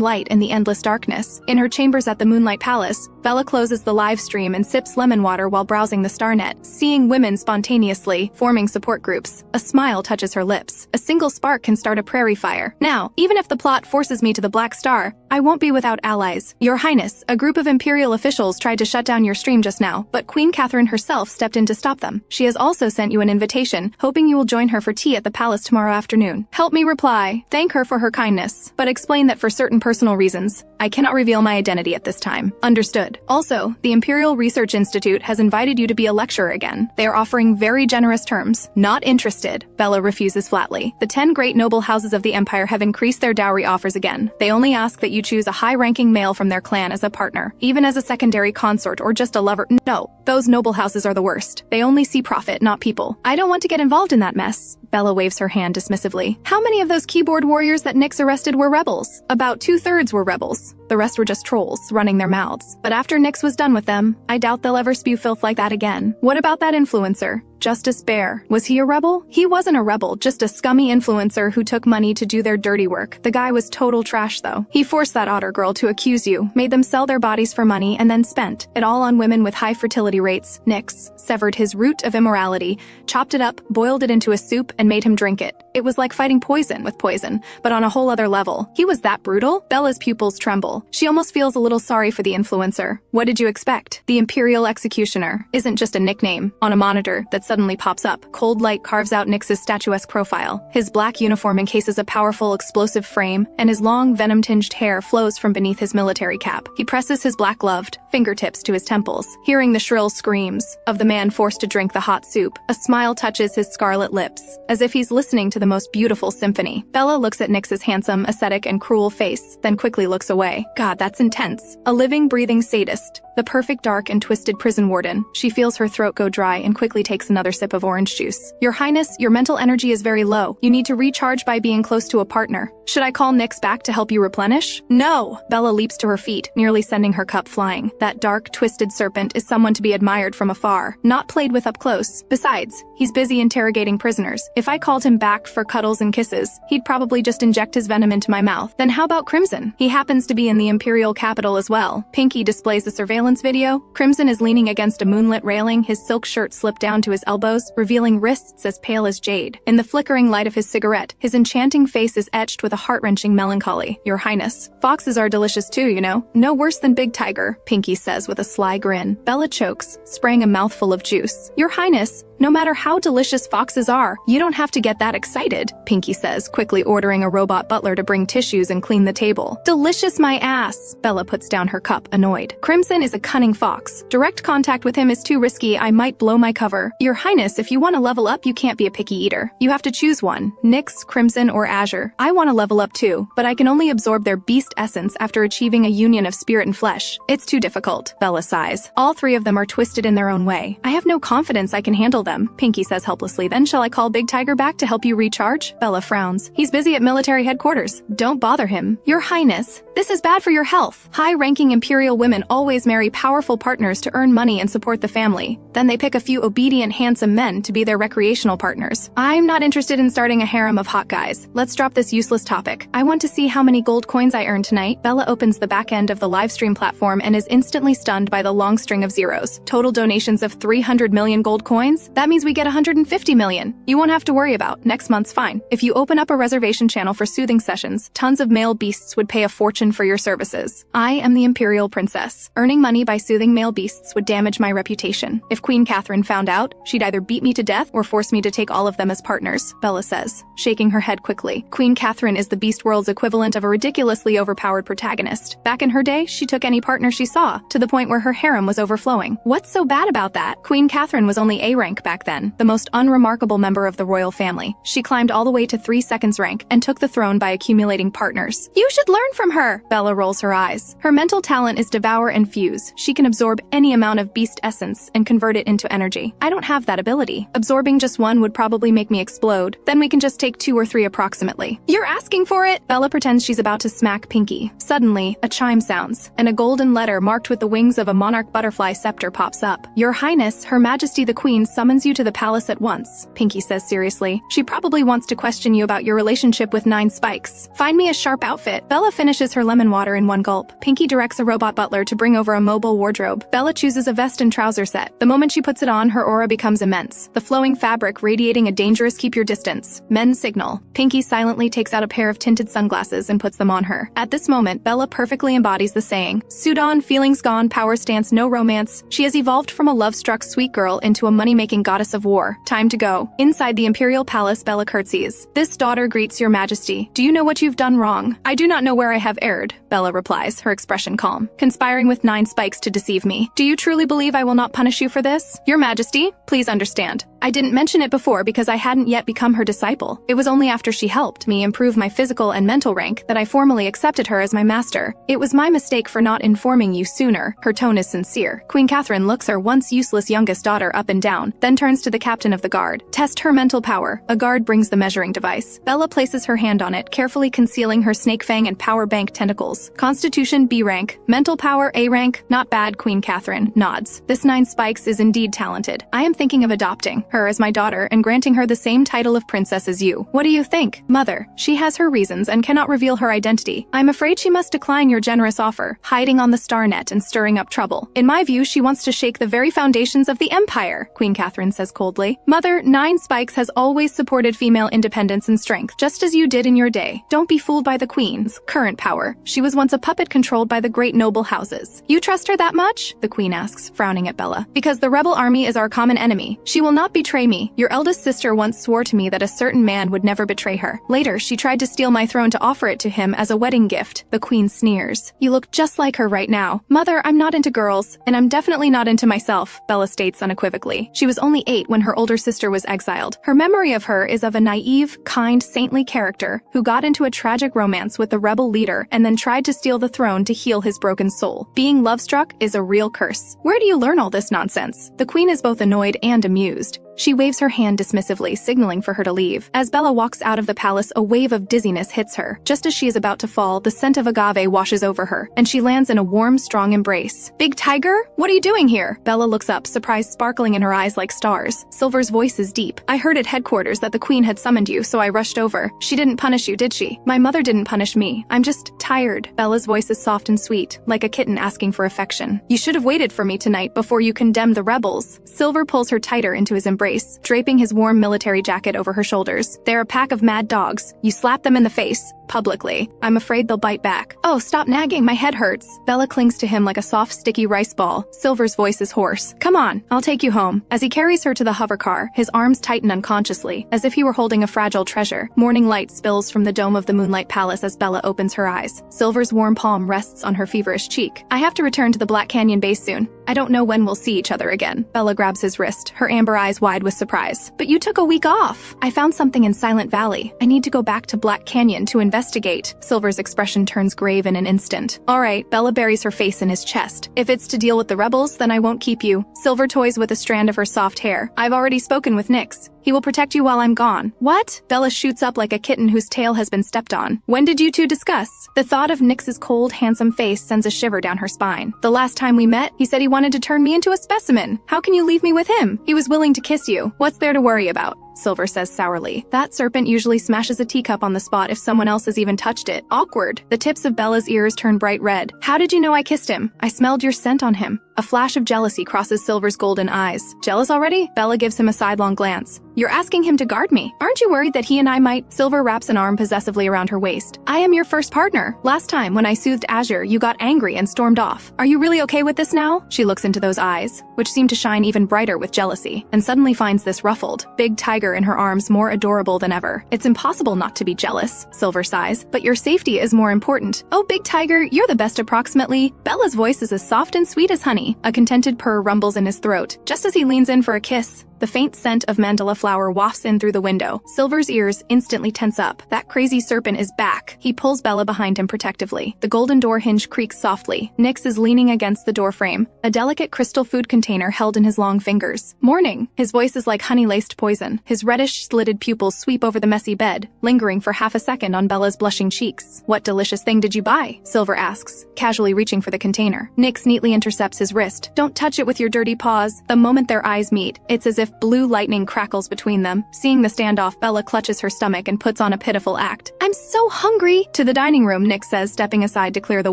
light in the endless darkness. In her chambers at the Moonlight Palace, Bella closes the live stream and sips lemon water while browsing the starnet, seeing women spontaneously forming support groups. A smile touches her lips. A single spark can start a prairie fire. Now, even if the plot forces me to the Black Star, I won't be without allies. Your Highness, a group of Imperial officials tried to shut down your stream just now, but Queen Catherine herself stepped in to stop them. She has also sent you an invitation, hoping you will join her for tea at the palace tomorrow afternoon. Help me reply. Thank her for her kindness, but explain that for certain personal reasons, I cannot reveal my identity at this time. Understood. Also, the Imperial Research Institute has invited you to be a lecturer again. They are offering very generous terms. Not interested. Bella refuses flatly. The 10 great noble houses of the Empire have increased their dowry offers again. They only ask that you choose a high-ranking male from their clan as a partner, even as a secondary consort or just a lover. No, those noble houses are the worst. They only see profit, not people. I don't want to get involved in that mess. Bella waves her hand dismissively. How many of those keyboard warriors that Nyx arrested were rebels? About 2/3 were rebels. The rest were just trolls, running their mouths. But after Nyx was done with them, I doubt they'll ever spew filth like that again. What about that influencer? Justice Bear. Was he a rebel? He wasn't a rebel, just a scummy influencer who took money to do their dirty work. The guy was total trash though. He forced that otter girl to accuse you, made them sell their bodies for money, and then spent it all on women with high fertility rates. Nyx severed his root of immorality, chopped it up, boiled it into a soup, and made him drink it. It was like fighting poison with poison, but on a whole other level. He was that brutal? Bella's pupils tremble. She almost feels a little sorry for the influencer. What did you expect? The Imperial Executioner isn't just a nickname. On a monitor that suddenly pops up, cold light carves out Nyx's statuesque profile. His black uniform encases a powerful, explosive frame, and his long, venom-tinged hair flows from beneath his military cap. He presses his black-gloved fingertips to his temples, hearing the shrill screams of the man forced to drink the hot soup. A smile touches his scarlet lips, as if he's listening to the most beautiful symphony. Bella looks at Nyx's handsome, ascetic, and cruel face, then quickly looks away. God, that's intense. A living, breathing sadist. The perfect dark and twisted prison warden. She feels her throat go dry and quickly takes another sip of orange juice. Your Highness, your mental energy is very low. You need to recharge by being close to a partner. Should I call Nyx back to help you replenish? No! Bella leaps to her feet, nearly sending her cup flying. That dark, twisted serpent is someone to be admired from afar, not played with up close. Besides, he's busy interrogating prisoners. If I called him back for cuddles and kisses, he'd probably just inject his venom into my mouth. Then how about Crimson? He happens to be in the Imperial capital as well. Pinky displays the surveillance video. Crimson is leaning against a moonlit railing, his silk shirt slipped down to his elbows, revealing wrists as pale as jade. In the flickering light of his cigarette, his enchanting face is etched with a heart-wrenching melancholy. Your Highness, foxes are delicious too, you know. No worse than Big Tiger, Pinky says with a sly grin. Bella chokes, spraying a mouthful of juice. Your Highness, no matter how delicious foxes are, you don't have to get that excited, Pinky says, quickly ordering a robot butler to bring tissues and clean the table. Delicious my ass! Bella puts down her cup, annoyed. Crimson is a cunning fox. Direct contact with him is too risky, I might blow my cover. Your Highness, if you want to level up, you can't be a picky eater. You have to choose one. Nyx, Crimson, or Azure. I want to level up too, but I can only absorb their beast essence after achieving a union of spirit and flesh. It's too difficult, Bella sighs. All three of them are twisted in their own way. I have no confidence I can handle them, Pinky says helplessly. Then shall I call Big Tiger back to help you recharge? Bella frowns. He's busy at military headquarters. Don't bother him. Your Highness, this is bad for your health. High-ranking Imperial women always marry powerful partners to earn money and support the family. Then they pick a few obedient, handsome men to be their recreational partners. I'm not interested in starting a harem of hot guys. Let's drop this useless topic. I want to see how many gold coins I earn tonight. Bella opens the back end of the livestream platform and is instantly stunned by the long string of zeros. Total donations of 300 million gold coins? That means we get 150 million. You won't have to worry about. Next month's fine. If you open up a reservation channel for soothing sessions, tons of male beasts would pay a fortune for your services. I am the Imperial Princess. Earning money by soothing male beasts would damage my reputation. If Queen Catherine found out, she'd either beat me to death or force me to take all of them as partners, Bella says, shaking her head quickly. Queen Catherine is the beast world's equivalent of a ridiculously overpowered protagonist. Back in her day, she took any partner she saw, to the point where her harem was overflowing. What's so bad about that? Queen Catherine was only A rank back then, the most unremarkable member of the royal family. She climbed all the way to 3 seconds rank and took the throne by accumulating partners. You should learn from her! Bella rolls her eyes. Her mental talent is devour and fuse. She can absorb any amount of beast essence and convert it into energy. I don't have that ability. Absorbing just one would probably make me explode. Then we can just take 2 or 3 approximately. You're asking for it? Bella pretends she's about to smack Pinky. Suddenly, a chime sounds, and a golden letter marked with the wings of a monarch butterfly scepter pops up. Your Highness, Her Majesty the Queen summons summons you to the palace at once, Pinky says seriously. She probably wants to question you about your relationship with 9 Spikes. Find me a sharp outfit. Bella finishes her lemon water in one gulp. Pinky directs a robot butler to bring over a mobile wardrobe. Bella chooses a vest and trouser set. The moment she puts it on, her aura becomes immense, the flowing fabric radiating a dangerous keep your distance. Men signal. Pinky silently takes out a pair of tinted sunglasses and puts them on her. At this moment, Bella perfectly embodies the saying, suit on, feelings gone, power stance, no romance. She has evolved from a love-struck sweet girl into a money-making goddess of war. Time to go. Inside the imperial palace, Bella curtsies. This daughter greets your majesty. Do you know what you've done wrong? I do not know where I have erred, Bella replies, her expression calm. Conspiring with 9 Spikes to deceive me. Do you truly believe I will not punish you for this? Your majesty, please understand. I didn't mention it before because I hadn't yet become her disciple. It was only after she helped me improve my physical and mental rank that I formally accepted her as my master. It was my mistake for not informing you sooner. Her tone is sincere. Queen Catherine looks her once useless youngest daughter up and down, then turns to the captain of the guard. Test her mental power. A guard brings the measuring device. Bella places her hand on it, carefully concealing her snake fang and power bank tentacles. Constitution B rank. Mental power A rank. Not bad, Queen Catherine nods. This 9 Spikes is indeed talented. I am thinking of adopting her as my daughter and granting her the same title of princess as you. What do you think? Mother, she has her reasons and cannot reveal her identity. I'm afraid she must decline your generous offer, hiding on the star net and stirring up trouble. In my view, she wants to shake the very foundations of the empire, Queen Catherine says coldly. Mother, 9 Spikes has always supported female independence and strength, just as you did in your day. Don't be fooled by the queen's current power. She was once a puppet controlled by the great noble houses. You trust her that much? The queen asks, frowning at Bella. Because the rebel army is our common enemy. She will not betray me. Your eldest sister once swore to me that a certain man would never betray her. Later, she tried to steal my throne to offer it to him as a wedding gift. The queen sneers. You look just like her right now. Mother, I'm not into girls, and I'm definitely not into myself, Bella states unequivocally. She was only 8 when her older sister was exiled. Her memory of her is of a naive, kind, saintly character who got into a tragic romance with the rebel leader and then tried to steal the throne to heal his broken soul. Being love-struck is a real curse. Where do you learn all this nonsense? The queen is both annoyed and amused. She waves her hand dismissively, signaling for her to leave. As Bella walks out of the palace, a wave of dizziness hits her. Just as she is about to fall, the scent of agave washes over her, and she lands in a warm, strong embrace. Big Tiger? What are you doing here? Bella looks up, surprise sparkling in her eyes like stars. Silver's voice is deep. I heard at headquarters that the queen had summoned you, so I rushed over. She didn't punish you, did she? My mother didn't punish me. I'm just tired. Bella's voice is soft and sweet, like a kitten asking for affection. You should have waited for me tonight before you condemned the rebels. Silver pulls her tighter into his embrace, draping his warm military jacket over her shoulders. They're a pack of mad dogs. You slap them in the face, publicly. I'm afraid they'll bite back. Oh, stop nagging, my head hurts. Bella clings to him like a soft, sticky rice ball. Silver's voice is hoarse. Come on, I'll take you home. As he carries her to the hover car, his arms tighten unconsciously, as if he were holding a fragile treasure. Morning light spills from the dome of the Moonlight Palace as Bella opens her eyes. Silver's warm palm rests on her feverish cheek. I have to return to the Black Canyon base soon. I don't know when we'll see each other again. Bella grabs his wrist, her amber eyes wide with surprise. But you took a week off. I found something in Silent Valley. I need to go back to Black Canyon to investigate. Silver's expression turns grave in an instant. All right, Bella buries her face in his chest. If it's to deal with the rebels, then I won't keep you. Silver toys with a strand of her soft hair. I've already spoken with Nyx. He will protect you while I'm gone. What? Bella shoots up like a kitten whose tail has been stepped on. When did you two discuss? The thought of Nyx's cold, handsome face sends a shiver down her spine. The last time we met, he said he wanted to turn me into a specimen. How can you leave me with him? He was willing to kiss you. What's there to worry about? Silver says sourly. That serpent usually smashes a teacup on the spot if someone else has even touched it. Awkward. The tips of Bella's ears turn bright red. How did you know I kissed him? I smelled your scent on him. A flash of jealousy crosses Silver's golden eyes. Jealous already? Bella gives him a sidelong glance. You're asking him to guard me. Aren't you worried that he and I might? Silver wraps an arm possessively around her waist. I am your first partner. Last time, when I soothed Azure, you got angry and stormed off. Are you really okay with this now? She looks into those eyes, which seem to shine even brighter with jealousy, and suddenly finds this ruffled, big tiger in her arms more adorable than ever. It's impossible not to be jealous, Silver sighs, but your safety is more important. Oh, big tiger, you're the best approximately. Bella's voice is as soft and sweet as honey. A contented purr rumbles in his throat, just as he leans in for a kiss. The faint scent of mandala flower wafts in through the window. Silver's ears instantly tense up. That crazy serpent is back. He pulls Bella behind him protectively. The golden door hinge creaks softly. Nyx is leaning against the doorframe, a delicate crystal food container held in his long fingers. Morning. His voice is like honey-laced poison. His reddish, slitted pupils sweep over the messy bed, lingering for half a second on Bella's blushing cheeks. What delicious thing did you buy? Silver asks, casually reaching for the container. Nyx neatly intercepts his wrist. Don't touch it with your dirty paws. The moment their eyes meet, it's as if of blue lightning crackles between them. Seeing the standoff, Bella clutches her stomach and puts on a pitiful act. "I'm so hungry!" To the dining room, Nick says, stepping aside to clear the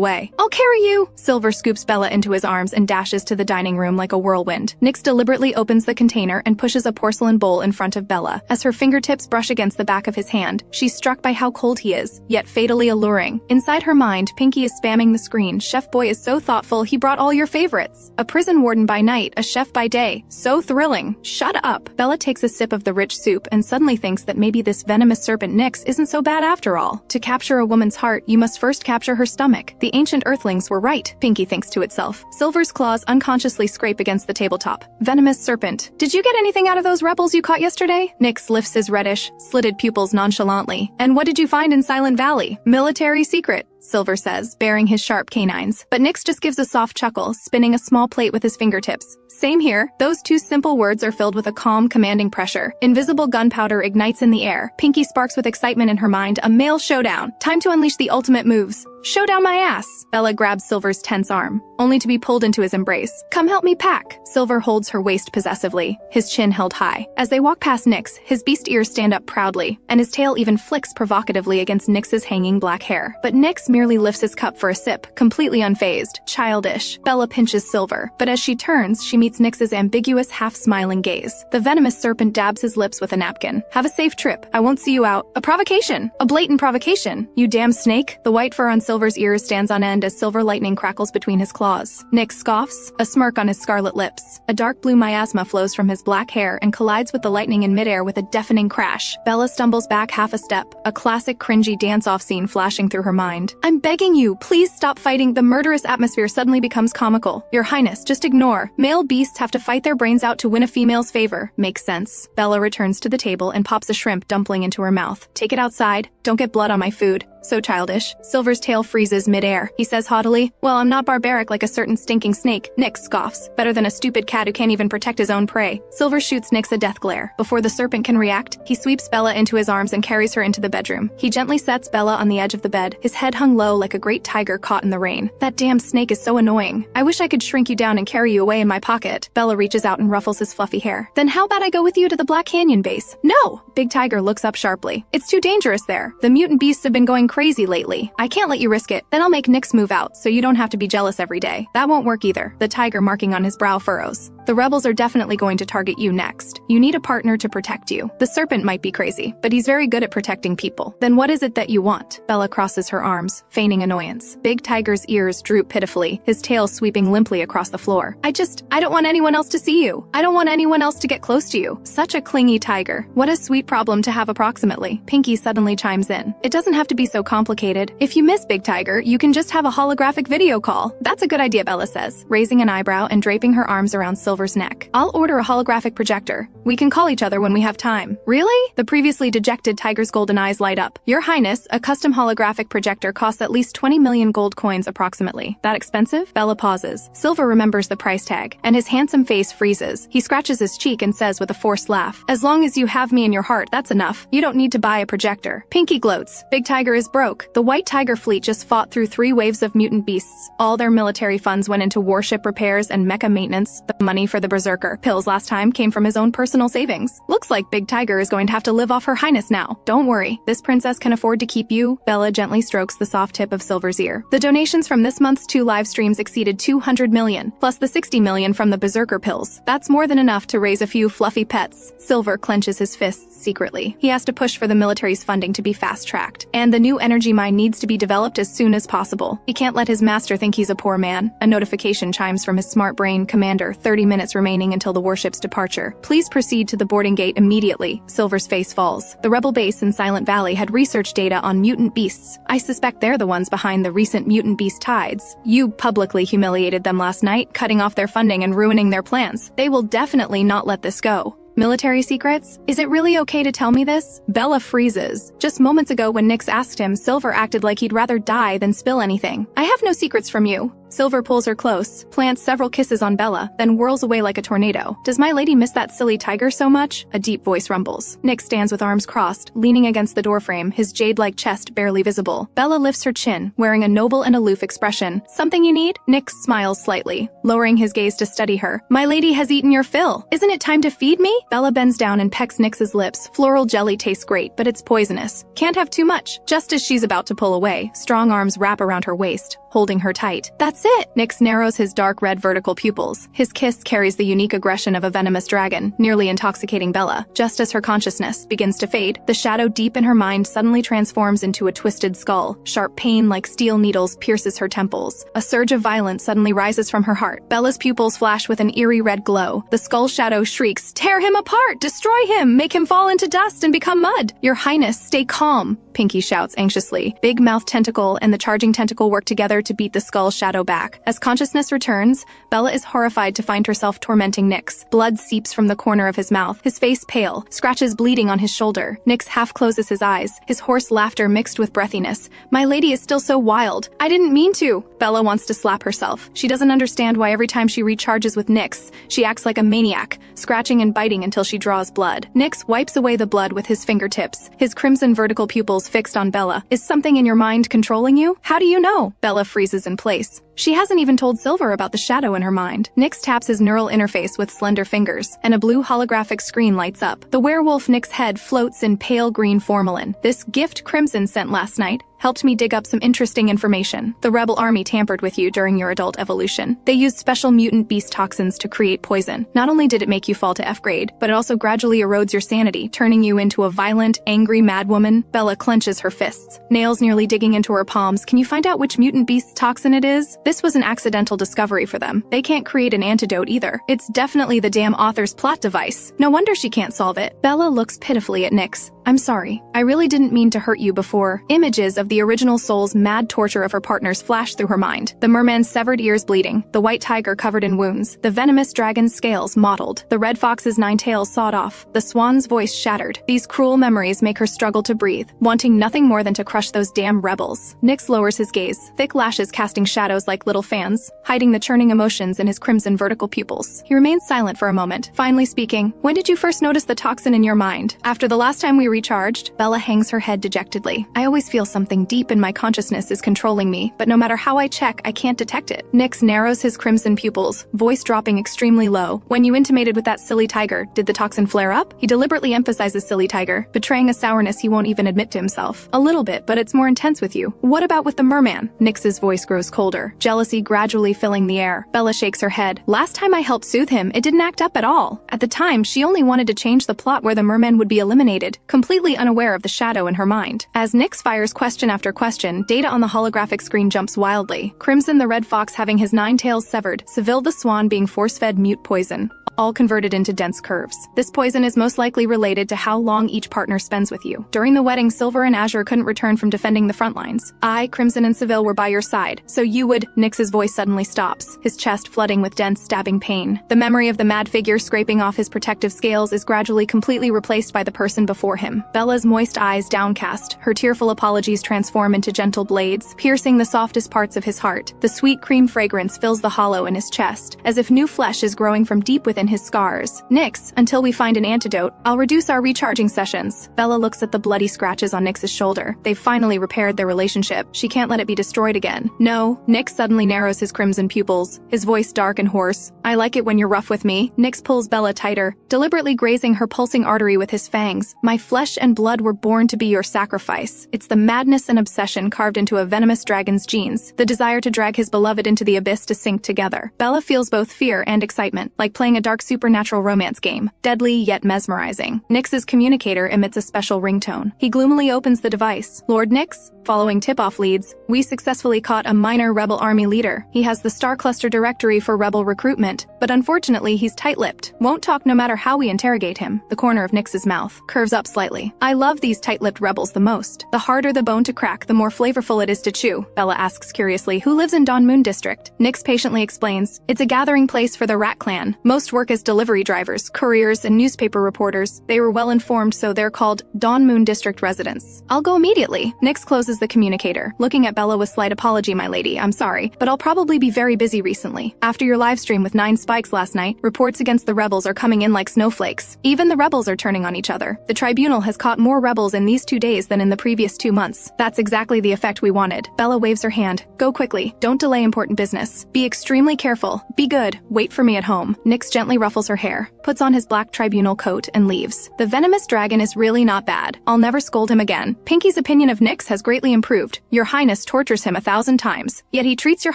way. "I'll carry you!" Silver scoops Bella into his arms and dashes to the dining room like a whirlwind. Nick deliberately opens the container and pushes a porcelain bowl in front of Bella. As her fingertips brush against the back of his hand, she's struck by how cold he is, yet fatally alluring. Inside her mind, Pinky is spamming the screen. "Chef Boy is so thoughtful, he brought all your favorites. A prison warden by night, a chef by day. So thrilling. Shut up." Bella takes a sip of the rich soup and suddenly thinks that maybe this venomous serpent Nyx isn't so bad after all. To capture a woman's heart, you must first capture her stomach. The ancient earthlings were right, Pinky thinks to itself. Silver's claws unconsciously scrape against the tabletop. "Venomous serpent. Did you get anything out of those rebels you caught yesterday?" Nyx lifts his reddish, slitted pupils nonchalantly. "And what did you find in Silent Valley?" "Military secret," Silver says, baring his sharp canines. But Nyx just gives a soft chuckle, spinning a small plate with his fingertips. "Same here." Those two simple words are filled with a calm, commanding pressure. Invisible gunpowder ignites in the air. Pinky sparks with excitement in her mind. A male showdown. Time to unleash the ultimate moves. "Show down my ass!" Bella grabs Silver's tense arm, only to be pulled into his embrace. "Come help me pack." Silver holds her waist possessively, his chin held high. As they walk past Nyx, his beast ears stand up proudly, and his tail even flicks provocatively against Nyx's hanging black hair. But Nyx merely lifts his cup for a sip, completely unfazed. Childish. Bella pinches Silver, but as she turns, she meets Nyx's ambiguous, half-smiling gaze. The venomous serpent dabs his lips with a napkin. "Have a safe trip. I won't see you out." A provocation! A blatant provocation! "You damn snake!" The white fur on Silver's ears stands on end as silver lightning crackles between his claws. Nyx scoffs, a smirk on his scarlet lips. A dark blue miasma flows from his black hair and collides with the lightning in midair with a deafening crash. Bella stumbles back half a step, a classic cringy dance-off scene flashing through her mind. "I'm begging you, please stop fighting." The murderous atmosphere suddenly becomes comical. "Your Highness, just ignore. Male beasts have to fight their brains out to win a female's favor." Makes sense. Bella returns to the table and pops a shrimp dumpling into her mouth. "Take it outside. Don't get blood on my food." So childish. Silver's tail freezes midair. He says haughtily, "Well, I'm not barbaric like a certain stinking snake." Nyx scoffs. "Better than a stupid cat who can't even protect his own prey." Silver shoots Nyx a death glare. Before the serpent can react, he sweeps Bella into his arms and carries her into the bedroom. He gently sets Bella on the edge of the bed, his head hung low like a great tiger caught in the rain. "That damn snake is so annoying. I wish I could shrink you down and carry you away in my pocket." Bella reaches out and ruffles his fluffy hair. "Then how about I go with you to the Black Canyon base?" "No!" Big Tiger looks up sharply. "It's too dangerous there. The mutant beasts have been going crazy lately. I can't let you risk it. Then I'll make Nyx move out, so you don't have to be jealous every day." "That won't work either." The tiger marking on his brow furrows. "The rebels are definitely going to target you next. You need a partner to protect you. The serpent might be crazy, but he's very good at protecting people." "Then what is it that you want?" Bella crosses her arms, feigning annoyance. Big Tiger's ears droop pitifully, his tail sweeping limply across the floor. I don't want anyone else to see you. I don't want anyone else to get close to you." Such a clingy tiger. What a sweet problem to have approximately. Pinky suddenly chimes in. "It doesn't have to be so complicated. If you miss Big Tiger, you can just have a holographic video call." "That's a good idea," Bella says, raising an eyebrow and draping her arms around Silver's neck. "I'll order a holographic projector. We can call each other when we have time." "Really?" The previously dejected tiger's golden eyes light up. "Your Highness, a custom holographic projector costs at least 20 million gold coins approximately." "That expensive?" Bella pauses. Silver remembers the price tag, and his handsome face freezes. He scratches his cheek and says with a forced laugh, "As long as you have me in your heart, that's enough. You don't need to buy a projector." Pinky gloats. Big Tiger is broke. The White Tiger fleet just fought through 3 waves of mutant beasts. All their military funds went into warship repairs and mecha maintenance. The money for the Berserker pills last time came from his own personal savings. "Looks like Big Tiger is going to have to live off Her Highness now." "Don't worry, this princess can afford to keep you." Bella gently strokes the soft tip of Silver's ear. The donations from this month's 2 live streams exceeded 200 million, plus the 60 million from the Berserker pills. That's more than enough to raise a few fluffy pets. Silver clenches his fists secretly. He has to push for the military's funding to be fast-tracked, and the new energy mine needs to be developed as soon as possible. He can't let his master think he's a poor man. A notification chimes from his smart brain. "Commander, 30 minutes remaining until the warship's departure. Please proceed to the boarding gate immediately." Silver's face falls. The rebel base in Silent Valley had research data on mutant beasts. "I suspect they're the ones behind the recent mutant beast tides. You publicly humiliated them last night, cutting off their funding and ruining their plans. They will definitely not let this go." "Military secrets? Is it really okay to tell me this?" Bella freezes. Just moments ago when Nyx asked him, Silver acted like he'd rather die than spill anything. "I have no secrets from you." Silver pulls her close, plants several kisses on Bella, then whirls away like a tornado. Does my lady miss that silly tiger so much? A deep voice rumbles. Nick stands with arms crossed, leaning against the doorframe, his jade-like chest barely visible. Bella lifts her chin, wearing a noble and aloof expression. Something you need? Nick smiles slightly, lowering his gaze to study her. My lady has eaten your fill. Isn't it time to feed me? Bella bends down and pecks Nyx's lips. Floral jelly tastes great, but it's poisonous. Can't have too much. Just as she's about to pull away, strong arms wrap around her waist, holding her tight. That's it! Nyx narrows his dark red vertical pupils. His kiss carries the unique aggression of a venomous dragon, nearly intoxicating Bella. Just as her consciousness begins to fade, the shadow deep in her mind suddenly transforms into a twisted skull. Sharp pain like steel needles pierces her temples. A surge of violence suddenly rises from her heart. Bella's pupils flash with an eerie red glow. The skull shadow shrieks, "Tear him apart! Destroy him! Make him fall into dust and become mud!" "Your Highness, stay calm," Pinky shouts anxiously. Big Mouth Tentacle and the charging tentacle work together to beat the skull shadow back. As consciousness returns, Bella is horrified to find herself tormenting Nyx. Blood seeps from the corner of his mouth, his face pale, scratches bleeding on his shoulder. Nyx half closes his eyes, his hoarse laughter mixed with breathiness. "My lady is still so wild. I didn't mean to." Bella wants to slap herself. She doesn't understand why every time she recharges with Nyx, she acts like a maniac, scratching and biting until she draws blood. Nyx wipes away the blood with his fingertips, his crimson vertical pupils fixed on Bella. "Is something in your mind controlling you? How do you know?" Bella freezes in place. She hasn't even told Silver about the shadow in her mind. Nyx taps his neural interface with slender fingers, and a blue holographic screen lights up. The werewolf Nyx head floats in pale green formalin. "This gift Crimson sent last night helped me dig up some interesting information. The rebel army tampered with you during your adult evolution. They used special mutant beast toxins to create poison. Not only did it make you fall to F grade, but it also gradually erodes your sanity, turning you into a violent, angry madwoman." Bella clenches her fists, nails nearly digging into her palms. "Can you find out which mutant beast toxin it is?" This was an accidental discovery for them. They can't create an antidote either. It's definitely the damn author's plot device. No wonder she can't solve it. Bella looks pitifully at Nyx. "I'm sorry. I really didn't mean to hurt you before." Images of the original soul's mad torture of her partners flash through her mind. The merman's severed ears bleeding, the white tiger covered in wounds, the venomous dragon's scales mottled, the red fox's 9 tails sawed off, the swan's voice shattered. These cruel memories make her struggle to breathe, wanting nothing more than to crush those damn rebels. Nyx lowers his gaze, thick lashes casting shadows like little fans, hiding the churning emotions in his crimson vertical pupils. He remains silent for a moment, finally speaking. "When did you first notice the toxin in your mind?" "After the last time we recharged." Bella hangs her head dejectedly. "I always feel something deep in my consciousness is controlling me, but no matter how I check, I can't detect it." Nyx narrows his crimson pupils, voice dropping extremely low. "When you intimated with that silly tiger, did the toxin flare up?" He deliberately emphasizes silly tiger, betraying a sourness he won't even admit to himself. "A little bit, but it's more intense with you." "What about with the merman?" Nyx's voice grows colder, jealousy gradually filling the air. Bella shakes her head. "Last time I helped soothe him, it didn't act up at all. At the time, she only wanted to change the plot where the merman would be eliminated, completely unaware of the shadow in her mind." As Nyx fires question after question, data on the holographic screen jumps wildly. Crimson the red fox having his 9 tails severed, Seville the swan being force-fed mute poison, all converted into dense curves. This poison is most likely related to how long each partner spends with you. During the wedding, Silver and Azure couldn't return from defending the front lines. I, Crimson, and Seville were by your side, so you would— Nyx's voice suddenly stops, his chest flooding with dense, stabbing pain. The memory of the mad figure scraping off his protective scales is gradually completely replaced by the person before him. Bella's moist eyes downcast, her tearful apologies transform into gentle blades, piercing the softest parts of his heart. The sweet cream fragrance fills the hollow in his chest, as if new flesh is growing from deep within his scars. "Nyx, until we find an antidote, I'll reduce our recharging sessions." Bella looks at the bloody scratches on Nyx's shoulder. They've finally repaired their relationship. She can't let it be destroyed again. "No." Nyx suddenly narrows his crimson pupils, his voice dark and hoarse. "I like it when you're rough with me." Nyx pulls Bella tighter, deliberately grazing her pulsing artery with his fangs. "My flesh and blood were born to be your sacrifice." It's the madness and obsession carved into a venomous dragon's genes, the desire to drag his beloved into the abyss to sink together. Bella feels both fear and excitement, like playing a dark supernatural romance game, deadly yet mesmerizing. Nyx's communicator emits a special ringtone. He gloomily opens the device. "Lord Nyx, following tip-off leads, we successfully caught a minor rebel army leader. He has the Star Cluster directory for rebel recruitment, but unfortunately he's tight-lipped. Won't talk no matter how we interrogate him." The corner of Nyx's mouth curves up slightly. slightly. I love these tight-lipped rebels the most. The harder the bone to crack, the more flavorful it is to chew. Bella asks curiously, who lives in Dawn Moon District? Nix patiently explains, it's a gathering place for the Rat Clan. Most work as delivery drivers, couriers, and newspaper reporters. They were well informed, so they're called Dawn Moon District residents. I'll go immediately. Nix closes the communicator, looking at Bella with slight apology, my lady. I'm sorry, but I'll probably be very busy recently. After your live stream with 9 spikes last night, reports against the rebels are coming in like snowflakes. Even the rebels are turning on each other. The tribunal has caught more rebels in these 2 days than in the previous 2 months. That's exactly the effect we wanted. Bella waves her hand. Go quickly. Don't delay important business. Be extremely careful. Be good. Wait for me at home. Nix gently ruffles her hair, puts on his black tribunal coat, and leaves. The venomous dragon is really not bad. I'll never scold him again. Pinky's opinion of Nix has greatly improved. Your Highness tortures him 1,000 times, yet he treats your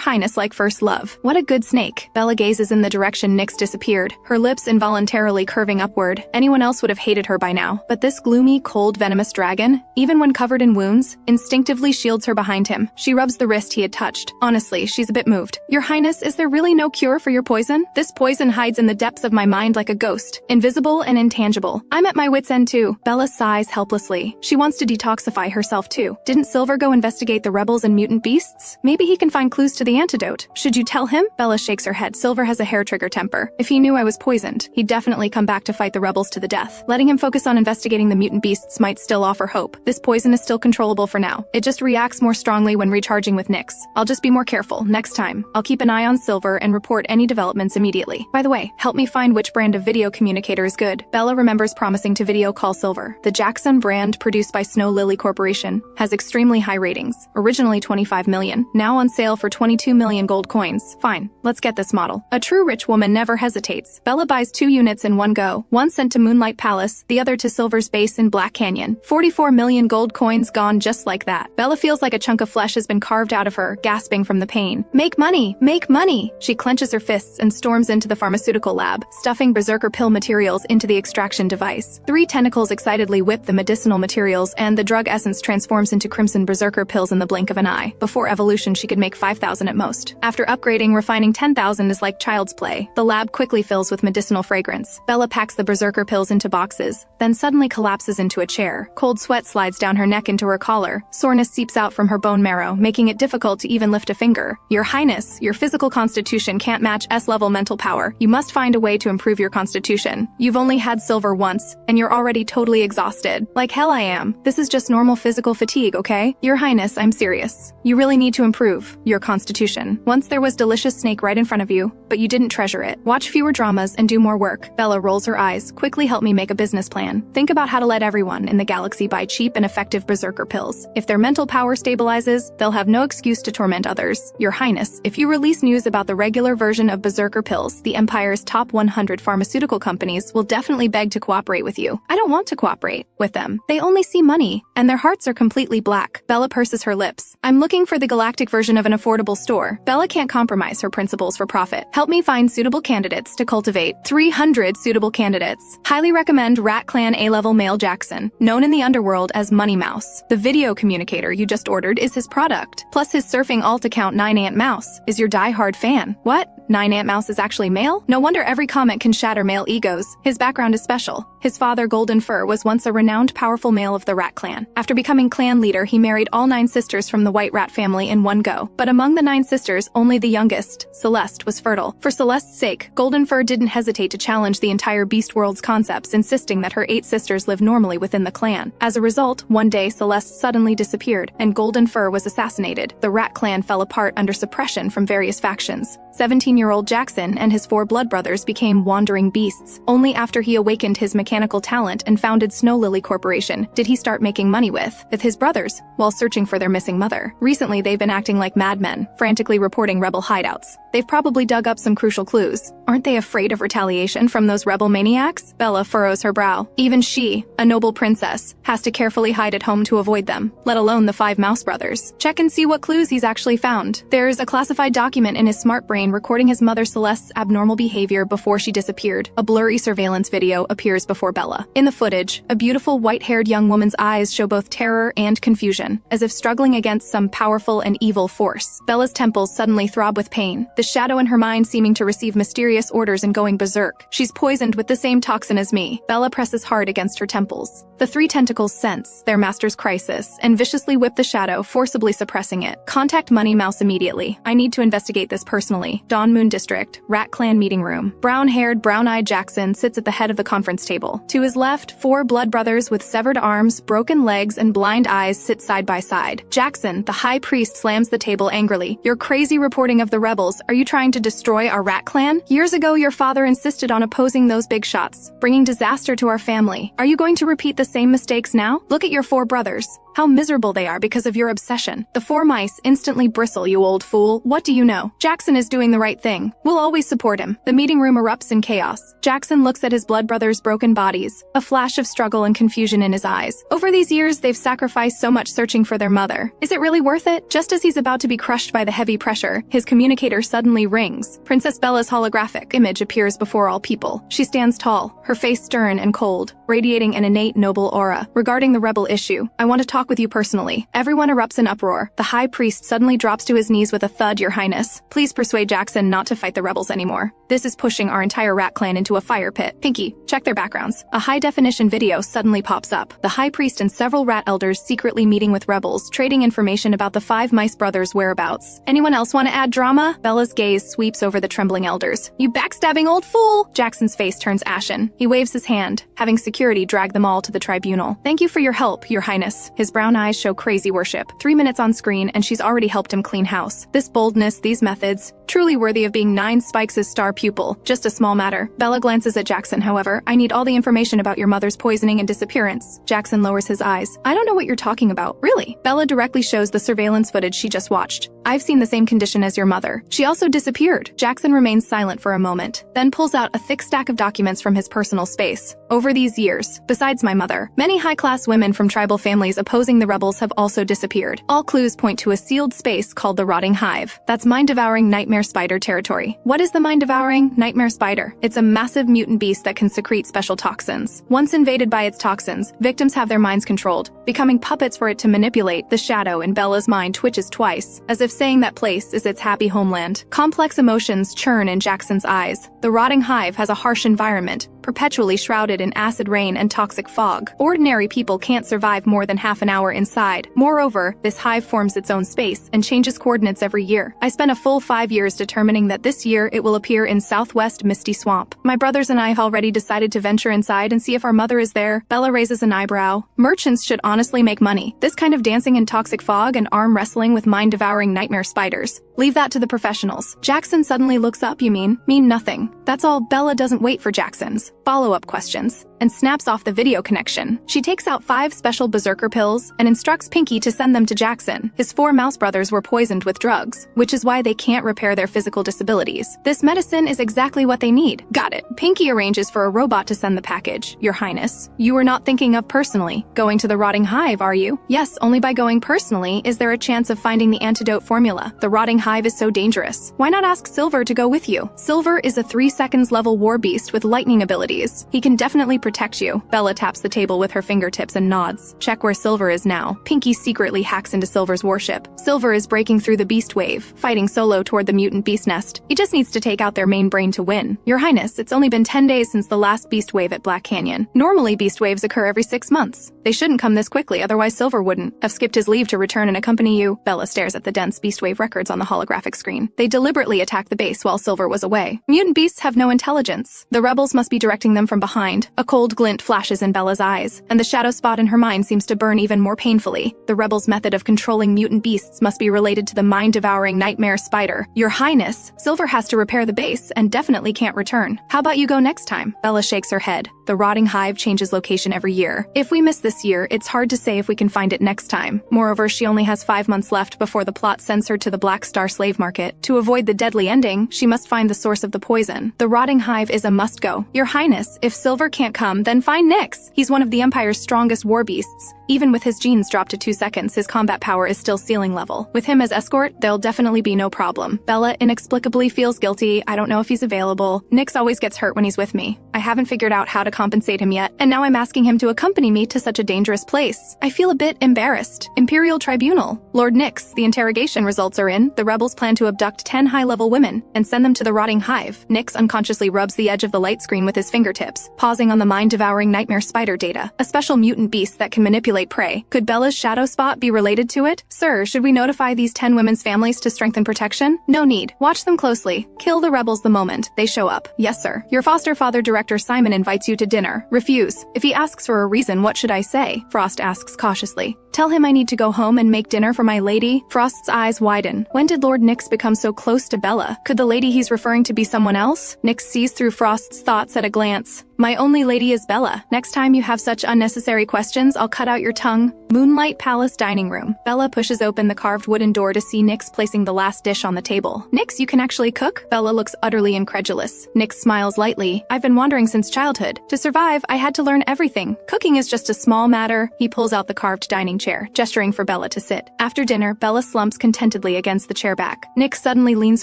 Highness like first love. What a good snake. Bella gazes in the direction Nix disappeared, her lips involuntarily curving upward. Anyone else would have hated her by now, but this gloomy, cold, venomous dragon, even when covered in wounds, instinctively shields her behind him. She rubs the wrist he had touched. Honestly, she's a bit moved. Your Highness, is there really no cure for your poison? This poison hides in the depths of my mind like a ghost, invisible and intangible. I'm at my wit's end too. Bella sighs helplessly. She wants to detoxify herself too. Didn't Silver go investigate the rebels and mutant beasts? Maybe he can find clues to the antidote. Should you tell him? Bella shakes her head. Silver has a hair-trigger temper. If he knew I was poisoned, he'd definitely come back to fight the rebels to the death. Letting him focus on investigating the mutant beasts might still offer hope. This poison is still controllable for now. It just reacts more strongly when recharging with Nix. I'll just be more careful next time. I'll keep an eye on Silver and report any developments immediately. By the way, help me find which brand of video communicator is good. Bella remembers promising to video call Silver. The Jackson brand, produced by Snow Lily Corporation, has extremely high ratings. Originally 25 million, now on sale for 22 million gold coins. Fine, let's get this model. A true rich woman never hesitates. Bella buys 2 units in one go, one sent to Moonlight Palace, the other to Silver's base in Black Canyon. 44 million gold coins gone just like that. Bella feels like a chunk of flesh has been carved out of her, gasping from the pain. Make money! Make money! She clenches her fists and storms into the pharmaceutical lab, stuffing berserker pill materials into the extraction device. 3 tentacles excitedly whip the medicinal materials, and the drug essence transforms into crimson berserker pills in the blink of an eye. Before evolution, she could make 5,000 at most. After upgrading, refining 10,000 is like child's play. The lab quickly fills with medicinal fragrance. Bella packs the berserker pills into boxes, then suddenly collapses into a chair. Cold sweat slides down her neck into her collar. Soreness seeps out from her bone marrow, making it difficult to even lift a finger. Your Highness, your physical constitution can't match S-level mental power. You must find a way to improve your constitution. You've only had Silver once, and you're already totally exhausted. Like hell I am. This is just normal physical fatigue, okay? Your Highness, I'm serious. You really need to improve your constitution. Once there was delicious snake right in front of you, but you didn't treasure it. Watch fewer dramas and do more work. Bella rolls her eyes. Quickly help me make a business plan. Think about how to let everyone in the galaxy buy cheap and effective berserker pills. If their mental power stabilizes, they'll have no excuse to torment others. Your Highness, if you release news about the regular version of berserker pills, the Empire's top 100 pharmaceutical companies will definitely beg to cooperate with you. I don't want to cooperate with them. They only see money, and their hearts are completely black. Bella purses her lips. I'm looking for the galactic version of an affordable store. Bella can't compromise her principles for profit. Help me find suitable candidates to cultivate. 300 suitable candidates. Highly recommend Rat Clan A-level male Jackson, known in the underworld as Money Mouse. The video communicator you just ordered is his product. Plus his surfing alt account 9ant Mouse is your die-hard fan. What? 9ant Mouse is actually male? No wonder every comment can shatter male egos. His background is special. His father, Golden Fur, was once a renowned powerful male of the Rat Clan. After becoming clan leader, he married all 9 sisters from the White Rat family in one go. But among the 9 sisters, only the youngest, Celeste, was fertile. For Celeste's sake, Golden Fur didn't hesitate to challenge the entire Beast World's concepts, insisting that her 8 sisters live normally within the clan. As a result, one day Celeste suddenly disappeared, and Golden Fur was assassinated. The Rat Clan fell apart under suppression from various factions. 17-year-old Jackson and his 4 blood brothers became wandering beasts. Only after he awakened his mechanical talent and founded Snow Lily Corporation did he start making money with his brothers, while searching for their missing mother. Recently, they've been acting like madmen, frantically reporting rebel hideouts. They've probably dug up some crucial clues. Aren't they afraid of retaliation from those rebel maniacs? Bella furrows her brow. Even she, a noble princess, has to carefully hide at home to avoid them, let alone the 5 Mouse brothers. Check and see what clues he's actually found. There's a classified document in his smart brain recording reporting his mother Celeste's abnormal behavior before she disappeared. A blurry surveillance video appears before Bella. In the footage, a beautiful white-haired young woman's eyes show both terror and confusion, as if struggling against some powerful and evil force. Bella's temples suddenly throb with pain, the shadow in her mind seeming to receive mysterious orders and going berserk. She's poisoned with the same toxin as me. Bella presses hard against her temples. The three tentacles sense their master's crisis and viciously whip the shadow, forcibly suppressing it. Contact Money Mouse immediately. I need to investigate this personally. Dawn Moon District, Rat Clan meeting room. Brown-haired, brown-eyed Jackson sits at the head of the conference table. To his left, four blood brothers with severed arms, broken legs, and blind eyes sit side by side. Jackson, the high priest, slams the table angrily. Your crazy reporting of the rebels. Are you trying to destroy our Rat Clan? Years ago, your father insisted on opposing those big shots, bringing disaster to our family. Are you going to repeat the same mistakes now? Look at your four brothers. How miserable they are because of your obsession. The four mice instantly bristle. You old fool. What do you know? Jackson is doing the right thing. We'll always support him. The meeting room erupts in chaos. Jackson looks at his blood brothers' broken bodies, a flash of struggle and confusion in his eyes. Over these years, they've sacrificed so much searching for their mother. Is it really worth it? Just as he's about to be crushed by the heavy pressure, his communicator suddenly rings. Princess Bella's holographic image appears before all people. She stands tall, her face stern and cold, radiating an innate noble aura. Regarding the rebel issue, I want to talk with you personally. Everyone erupts in uproar. The high priest suddenly drops to his knees with a thud. Your Highness, please persuade Jackson not to fight the rebels anymore. This is pushing our entire Rat Clan into a fire pit. Pinky, check their backgrounds. A high-definition video suddenly pops up. The high priest and several rat elders secretly meeting with rebels, trading information about the five mice brothers' whereabouts. Anyone else want to add drama? Bella's gaze sweeps over the trembling elders. You backstabbing old fool! Jackson's face turns ashen. He waves his hand, having security drag them all to the tribunal. Thank you for your help, Your Highness. His brown eyes show crazy worship. 3 minutes on screen and she's already helped him clean house. This boldness, these methods, truly worthy of being 9 Spikes' star pupil. Just a small matter. Bella glances at Jackson, however. I need all the information about your mother's poisoning and disappearance. Jackson lowers his eyes. I don't know what you're talking about. Really? Bella directly shows the surveillance footage she just watched. I've seen the same condition as your mother. She also disappeared. Jackson remains silent for a moment, then pulls out a thick stack of documents from his personal space. Over these years, besides my mother, many high-class women from tribal families opposing the rebels have also disappeared. All clues point to a sealed space called the Rotting Hive. That's mind-devouring nightmare spider territory. What is the mind-devouring nightmare spider? It's a massive mutant beast that can secrete special toxins. Once invaded by its toxins, victims have their minds controlled, becoming puppets for it to manipulate. The shadow in Bella's mind twitches twice, as if saying that place is its happy homeland. Complex emotions churn in Jackson's eyes. The Rotting Hive has a harsh environment, perpetually shrouded in acid rain and toxic fog. Ordinary people can't survive more than half an hour inside. Moreover, this hive forms its own space and changes coordinates every year. I spent a full 5 years determining that this year it will appear in Southwest Misty Swamp. My brothers and I have already decided to venture inside and see if our mother is there. Bella raises an eyebrow. Merchants should honestly make money. This kind of dancing in toxic fog and arm wrestling with mind-devouring nightmare spiders. Leave that to the professionals. Jackson suddenly looks up. You mean nothing. That's all. Bella doesn't wait for Jackson's follow-up questions and snaps off the video connection. She takes out 5 special berserker pills and instructs Pinky to send them to Jackson. His 4 mouse brothers were poisoned with drugs, which is why they can't repair their physical disabilities. This medicine is exactly what they need. Got it. Pinky arranges for a robot to send the package. Your Highness, you are not thinking of personally going to the Rotting Hive, are you? Yes, only by going personally is there a chance of finding the antidote formula. The Rotting Hive is so dangerous. Why not ask Silver to go with you? Silver is a 3 seconds level war beast with lightning abilities. He can definitely protect you. Bella taps the table with her fingertips and nods. Check where Silver is now. Pinky secretly hacks into Silver's warship. Silver is breaking through the beast wave, fighting solo toward the mutant beast nest. He just needs to take out their main brain to win. Your Highness, it's only been 10 days since the last beast wave at Black Canyon. Normally beast waves occur every 6 months. They shouldn't come this quickly, otherwise Silver wouldn't have skipped his leave to return and accompany you. Bella stares at the dense beast wave records on the holographic screen. They deliberately attacked the base while Silver was away. Mutant beasts have no intelligence. The rebels must be directing them from behind. A cold glint flashes in Bella's eyes, and the shadow spot in her mind seems to burn even more painfully. The rebels' method of controlling mutant beasts must be related to the mind-devouring nightmare spider. Your Highness, Silver has to repair the base and definitely can't return. How about you go next time? Bella shakes her head. The Rotting Hive changes location every year. If we miss this year, it's hard to say if we can find it next time. Moreover, she only has 5 months left before the plot sends her to the Black Star slave market. To avoid the deadly ending, she must find the source of the poison. The Rotting Hive is a must-go. Your Highness, if Silver can't come, then find Nyx. He's one of the Empire's strongest war beasts. Even with his genes dropped to 2 seconds, his combat power is still ceiling level. With him as escort, there'll definitely be no problem. Bella inexplicably feels guilty. I don't know if he's available. Nyx always gets hurt when he's with me. I haven't figured out how to compensate him yet, and now I'm asking him to accompany me to such a dangerous place. I feel a bit embarrassed. Imperial Tribunal. Lord Nyx, the interrogation results are in. The rebels plan to abduct 10 high-level women and send them to the rotting hive. Nyx unconsciously rubs the edge of the light screen with his fingertips, pausing on the mind-devouring nightmare spider data, a special mutant beast that can manipulate prey. Could Bella's shadow spot be related to it? Sir, should we notify these 10 women's families to strengthen protection? No need. Watch them closely. Kill the rebels the moment they show up. Yes, sir. Your foster father Director Simon invites you to dinner. Refuse. If he asks for a reason, what should I say? Frost asks cautiously. Tell him I need to go home and make dinner for my lady. Frost's eyes widen. When did Lord Nyx become so close to Bella? Could the lady he's referring to be someone else? Nyx sees through Frost's thoughts at a glance. My only lady is Bella. Next time you have such unnecessary questions, I'll cut out your tongue. Moonlight Palace dining room. Bella pushes open the carved wooden door to see Nyx placing the last dish on the table. Nyx, you can actually cook? Bella looks utterly incredulous. Nyx smiles lightly. I've been wandering since childhood. To survive, I had to learn everything. Cooking is just a small matter. He pulls out the carved dining chair, gesturing for Bella to sit. After dinner, Bella slumps contentedly against the chair back. Nyx suddenly leans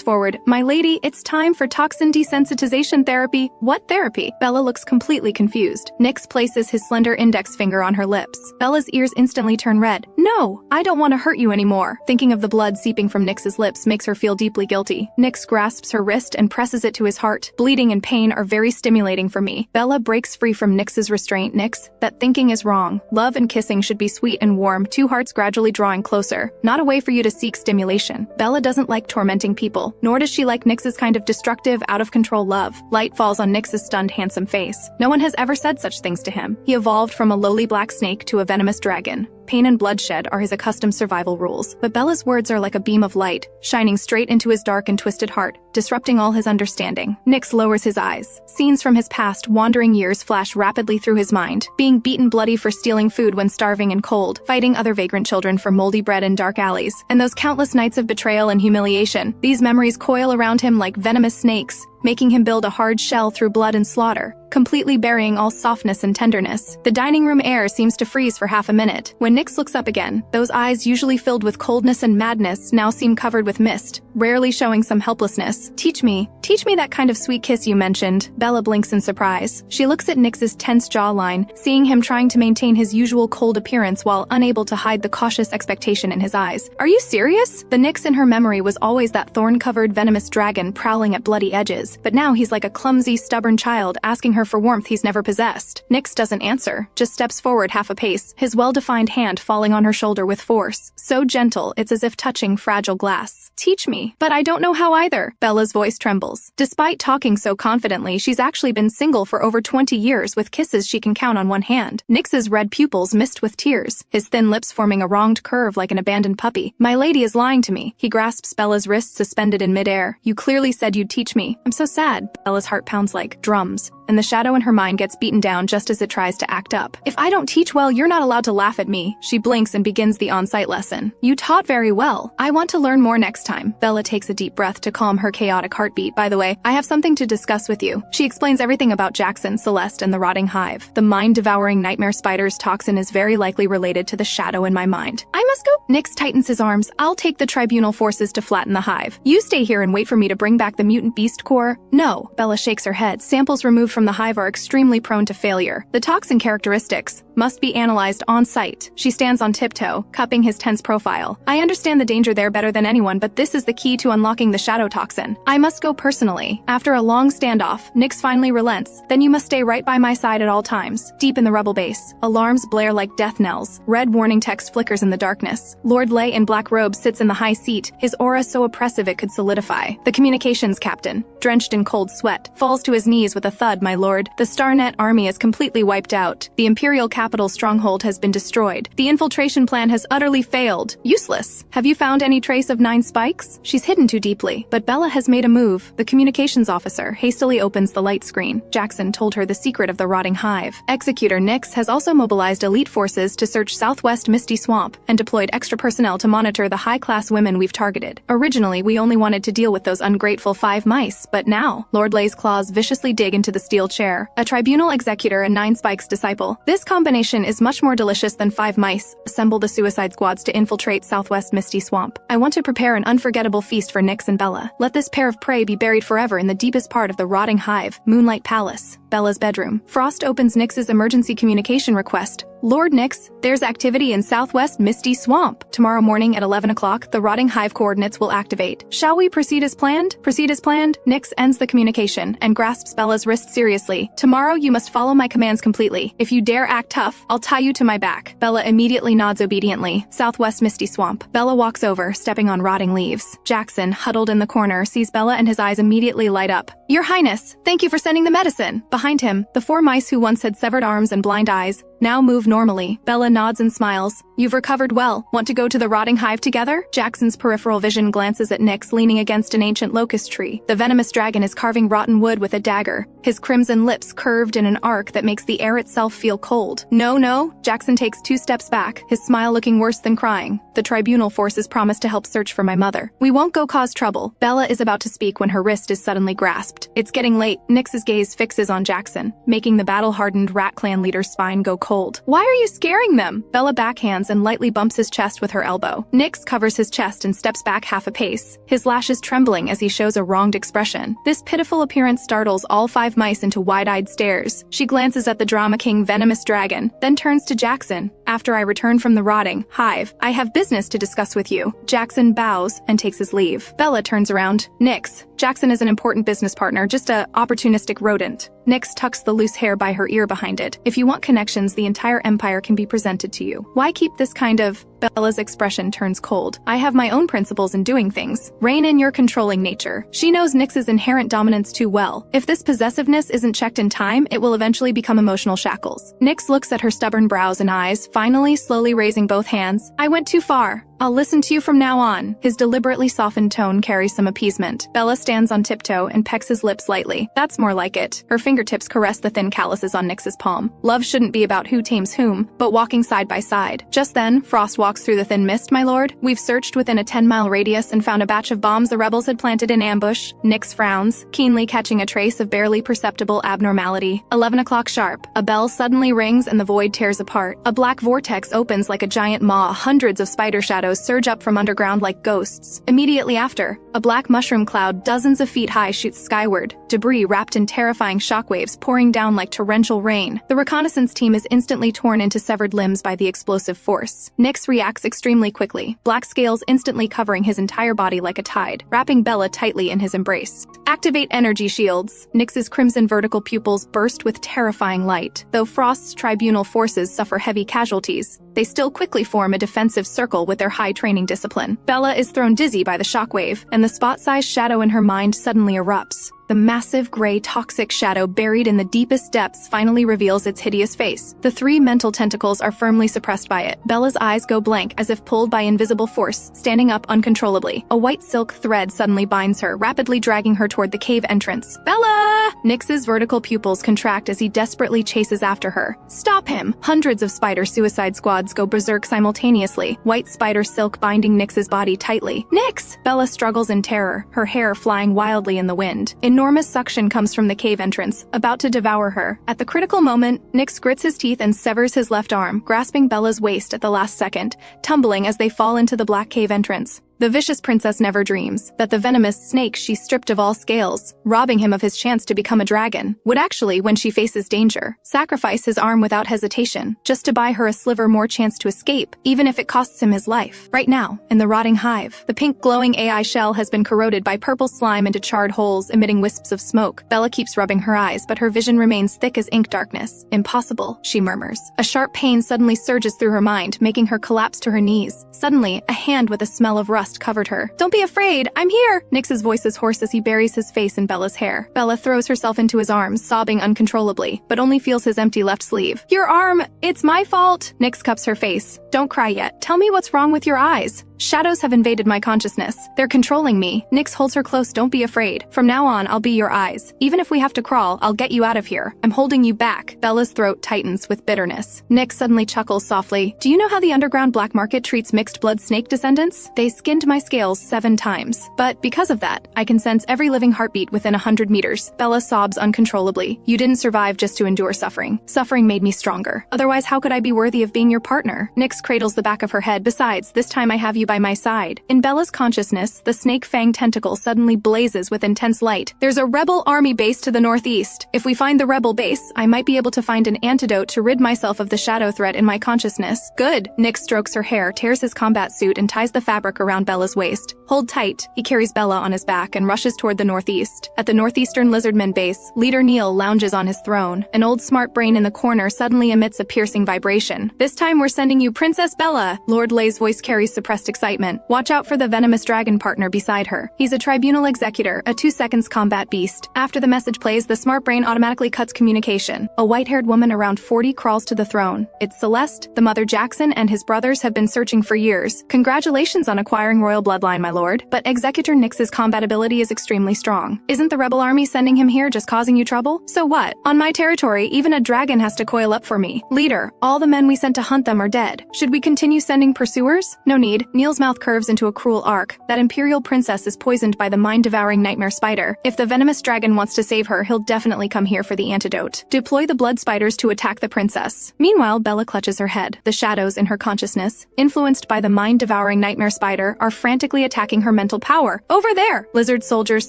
forward. My lady, it's time for toxin desensitization therapy. What therapy? Bella looks completely confused. Nyx places his slender index finger on her lips. Bella's ears instantly turn red. No, I don't want to hurt you anymore. Thinking of the blood seeping from Nyx's lips makes her feel deeply guilty. Nyx grasps her wrist and presses it to his heart. Bleeding and pain are very stimulating for me. Bella breaks free from Nyx's restraint. Nyx, that thinking is wrong. Love and kissing should be sweet and warm, two hearts gradually drawing closer, not a way for you to seek stimulation. Bella doesn't like tormenting people, nor does she like Nyx's kind of destructive, out-of-control love. Light falls on Nyx's stunned, handsome face. No one has ever said such things to him. He evolved from a lowly black snake to a venomous dragon. Pain and bloodshed are his accustomed survival rules, but Bella's words are like a beam of light, shining straight into his dark and twisted heart, disrupting all his understanding. Nyx lowers his eyes. Scenes from his past, wandering years flash rapidly through his mind. Being beaten bloody for stealing food when starving and cold, fighting other vagrant children for moldy bread in dark alleys, and those countless nights of betrayal and humiliation. These memories coil around him like venomous snakes, making him build a hard shell through blood and slaughter, completely burying all softness and tenderness. The dining room air seems to freeze for half a minute. When Nyx looks up again, those eyes usually filled with coldness and madness now seem covered with mist, rarely showing some helplessness. Teach me that kind of sweet kiss you mentioned. Bella blinks in surprise. She looks at Nyx's tense jawline, seeing him trying to maintain his usual cold appearance while unable to hide the cautious expectation in his eyes. Are you serious? The Nyx in her memory was always that thorn-covered venomous dragon prowling at bloody edges, but now he's like a clumsy, stubborn child asking her for warmth he's never possessed. Nyx doesn't answer, just steps forward half a pace, his well-defined hand falling on her shoulder with force. So gentle, it's as if touching fragile glass. Teach me. But I don't know how either. Bella's voice trembles. Despite talking so confidently, she's actually been single for over 20 years with kisses she can count on one hand. Nyx's red pupils mist with tears, his thin lips forming a wronged curve like an abandoned puppy. My lady is lying to me. He grasps Bella's wrist suspended in midair. You clearly said you'd teach me. I'm so sad. Bella's heart pounds like drums, and the shadow in her mind gets beaten down just as it tries to act up. If I don't teach well, you're not allowed to laugh at me. She blinks and begins the on-site lesson. You taught very well. I want to learn more next time. Bella takes a deep breath to calm her chaotic heartbeat. By the way, I have something to discuss with you. She explains everything about Jackson, Celeste, and the rotting hive. The mind-devouring nightmare spider's toxin is very likely related to the shadow in my mind. I must go. Nyx tightens his arms. I'll take the tribunal forces to flatten the hive. You stay here and wait for me to bring back the mutant beast core. No. Bella shakes her head. Samples removed from the hive are extremely prone to failure. The toxin characteristics must be analyzed on site. She stands on tiptoe, cupping his tense profile. I understand the danger there better than anyone, but this is the key to unlocking the shadow toxin. I must go personally. After a long standoff, Nyx finally relents. Then you must stay right by my side at all times. Deep in the rebel base, alarms blare like death knells. Red warning text flickers in the darkness. Lord Lay in black robe sits in the high seat, his aura so oppressive it could solidify. The communications captain, drenched in cold sweat, falls to his knees with a thud, my lord. The Starnet army is completely wiped out. The Imperial capital stronghold has been destroyed. The infiltration plan has utterly failed. Useless. Have you found any trace of 9 spikes? She's hidden too deeply. But Bella has made a move. The communications officer hastily opens the light screen. Jackson told her the secret of the rotting hive. Executor Nyx has also mobilized elite forces to search Southwest Misty Swamp and deployed extra personnel to monitor the high-class women we've targeted. Originally, we only wanted to deal with those ungrateful 5 mice, but But now, Lord Lay's claws viciously dig into the steel chair, a tribunal executor and 9 Spikes disciple. This combination is much more delicious than 5 mice. Assemble the suicide squads to infiltrate Southwest Misty Swamp. I want to prepare an unforgettable feast for Nyx and Bella. Let this pair of prey be buried forever in the deepest part of the rotting hive, Moonlight Palace, Bella's bedroom. Frost opens Nyx's emergency communication request. Lord Nyx, there's activity in Southwest Misty Swamp. Tomorrow morning at 11 o'clock, the rotting hive coordinates will activate. Shall we proceed as planned? Proceed as planned? Nyx ends the communication and grasps Bella's wrist seriously. Tomorrow you must follow my commands completely. If you dare act tough, I'll tie you to my back. Bella immediately nods obediently. Southwest Misty Swamp. Bella walks over, stepping on rotting leaves. Jackson, huddled in the corner, sees Bella and his eyes immediately light up. Your Highness, thank you for sending the medicine. Behind him, the 4 mice who once had severed arms and blind eyes now move normally. Bella nods and smiles. You've recovered well. Want to go to the rotting hive together? Jackson's peripheral vision glances at Nyx leaning against an ancient locust tree. The venomous dragon is carving rotten wood with a dagger, his crimson lips curved in an arc that makes the air itself feel cold. No. Jackson takes 2 steps back, his smile looking worse than crying. The tribunal forces promise to help search for my mother. We won't go cause trouble. Bella is about to speak when her wrist is suddenly grasped. It's getting late. Nyx's gaze fixes on Jackson, making the battle-hardened Rat Clan leader's spine go cold. Why are you scaring them? Bella backhands and lightly bumps his chest with her elbow. Nyx covers his chest and steps back half a pace, his lashes trembling as he shows a wronged expression. This pitiful appearance startles all 5 mice into wide-eyed stares. She glances at the drama king venomous dragon, then turns to Jackson. After I return from the rotting hive, I have business to discuss with you. Jackson bows and takes his leave. Bella turns around. Nyx, Jackson is an important business partner, just a opportunistic rodent. Nyx tucks the loose hair by her ear behind it. If you want connections, the entire empire can be presented to you. Why keep this kind of... Bella's expression turns cold. I have my own principles in doing things. Rein in your controlling nature. She knows Nyx's inherent dominance too well. If this possessiveness isn't checked in time, it will eventually become emotional shackles. Nyx looks at her stubborn brows and eyes, finally slowly raising both hands. I went too far. I'll listen to you from now on. His deliberately softened tone carries some appeasement. Bella stands on tiptoe and pecks his lips lightly. That's more like it. Her fingertips caress the thin calluses on Nyx's palm. Love shouldn't be about who tames whom, but walking side by side. Just then, Frost walks through the thin mist, my lord. We've searched within a 10-mile radius and found a batch of bombs the rebels had planted in ambush. Nyx frowns, keenly catching a trace of barely perceptible abnormality. 11 o'clock sharp. A bell suddenly rings and the void tears apart. A black vortex opens like a giant maw. Hundreds of spider shadows surge up from underground like ghosts. Immediately after, a black mushroom cloud dozens of feet high shoots skyward, debris wrapped in terrifying shockwaves pouring down like torrential rain. The reconnaissance team is instantly torn into severed limbs by the explosive force. Nyx reacts extremely quickly, black scales instantly covering his entire body like a tide, wrapping Bella tightly in his embrace. Activate energy shields. Nyx's crimson vertical pupils burst with terrifying light. Though Frost's tribunal forces suffer heavy casualties, they still quickly form a defensive circle with their high training discipline. Bella is thrown dizzy by the shockwave, and the spot-sized shadow in her mind suddenly erupts. The massive gray toxic shadow buried in the deepest depths finally reveals its hideous face. The 3 mental tentacles are firmly suppressed by it. Bella's eyes go blank as if pulled by invisible force, standing up uncontrollably. A white silk thread suddenly binds her, rapidly dragging her toward the cave entrance. Bella! Nyx's vertical pupils contract as he desperately chases after her. Stop him! Hundreds of spider suicide squads go berserk simultaneously, white spider silk binding Nyx's body tightly. Nyx! Bella struggles in terror, her hair flying wildly in the wind. Enormous suction comes from the cave entrance, about to devour her. At the critical moment, Nyx grits his teeth and severs his left arm, grasping Bella's waist at the last second, tumbling as they fall into the black cave entrance. The vicious princess never dreams that the venomous snake she stripped of all scales, robbing him of his chance to become a dragon, would actually, when she faces danger, sacrifice his arm without hesitation, just to buy her a sliver more chance to escape, even if it costs him his life. Right now, in the rotting hive, the pink glowing AI shell has been corroded by purple slime into charred holes emitting wisps of smoke. Bella keeps rubbing her eyes, but her vision remains thick as ink darkness. Impossible, she murmurs. A sharp pain suddenly surges through her mind, making her collapse to her knees. Suddenly, a hand with a smell of rust covered her. Don't be afraid, I'm here! Nyx's voice is hoarse as he buries his face in Bella's hair. Bella throws herself into his arms, sobbing uncontrollably, but only feels his empty left sleeve. Your arm! It's my fault! Nyx cups her face. Don't cry yet. Tell me what's wrong with your eyes. Shadows have invaded my consciousness. They're controlling me. Nyx holds her close. Don't be afraid. From now on, I'll be your eyes. Even if we have to crawl, I'll get you out of here. I'm holding you back. Bella's throat tightens with bitterness. Nyx suddenly chuckles softly. Do you know how the underground black market treats mixed-blood snake descendants? They skinned my scales 7 times. But because of that, I can sense every living heartbeat within 100 meters. Bella sobs uncontrollably. You didn't survive just to endure suffering. Suffering made me stronger. Otherwise, how could I be worthy of being your partner? Nyx cradles the back of her head. Besides, this time I have you by my side. In Bella's consciousness, the snake fang tentacle suddenly blazes with intense light. There's a rebel army base to the northeast. If we find the rebel base, I might be able to find an antidote to rid myself of the shadow threat in my consciousness. Good. Nyx strokes her hair, tears his combat suit, and ties the fabric around Bella's waist. Hold tight. He carries Bella on his back and rushes toward the northeast. At the northeastern lizardmen base, Leader Neil lounges on his throne. An old smart brain in the corner suddenly emits a piercing vibration. This time we're sending you Princess Bella. Lord Lei's voice carries suppressed excitement. Watch out for the venomous dragon partner beside her. He's a tribunal executor, a 2 seconds combat beast. After the message plays, the smart brain automatically cuts communication. A white-haired woman around 40 crawls to the throne. It's Celeste. The mother Jackson and his brothers have been searching for years. Congratulations on acquiring royal bloodline, my lord. But Executor Nyx's combat ability is extremely strong. Isn't the rebel army sending him here just causing you trouble? So what? On my territory, even a dragon has to coil up for me. Leader, all the men we sent to hunt them are dead. Should we continue sending pursuers? No need. Neil's mouth curves into a cruel arc. That imperial princess is poisoned by the mind-devouring nightmare spider. If the venomous dragon wants to save her, he'll definitely come here for the antidote. Deploy the blood spiders to attack the princess. Meanwhile, Bella clutches her head. The shadows in her consciousness, influenced by the mind-devouring nightmare spider, are frantically attacking her mental power. Over there! Lizard soldiers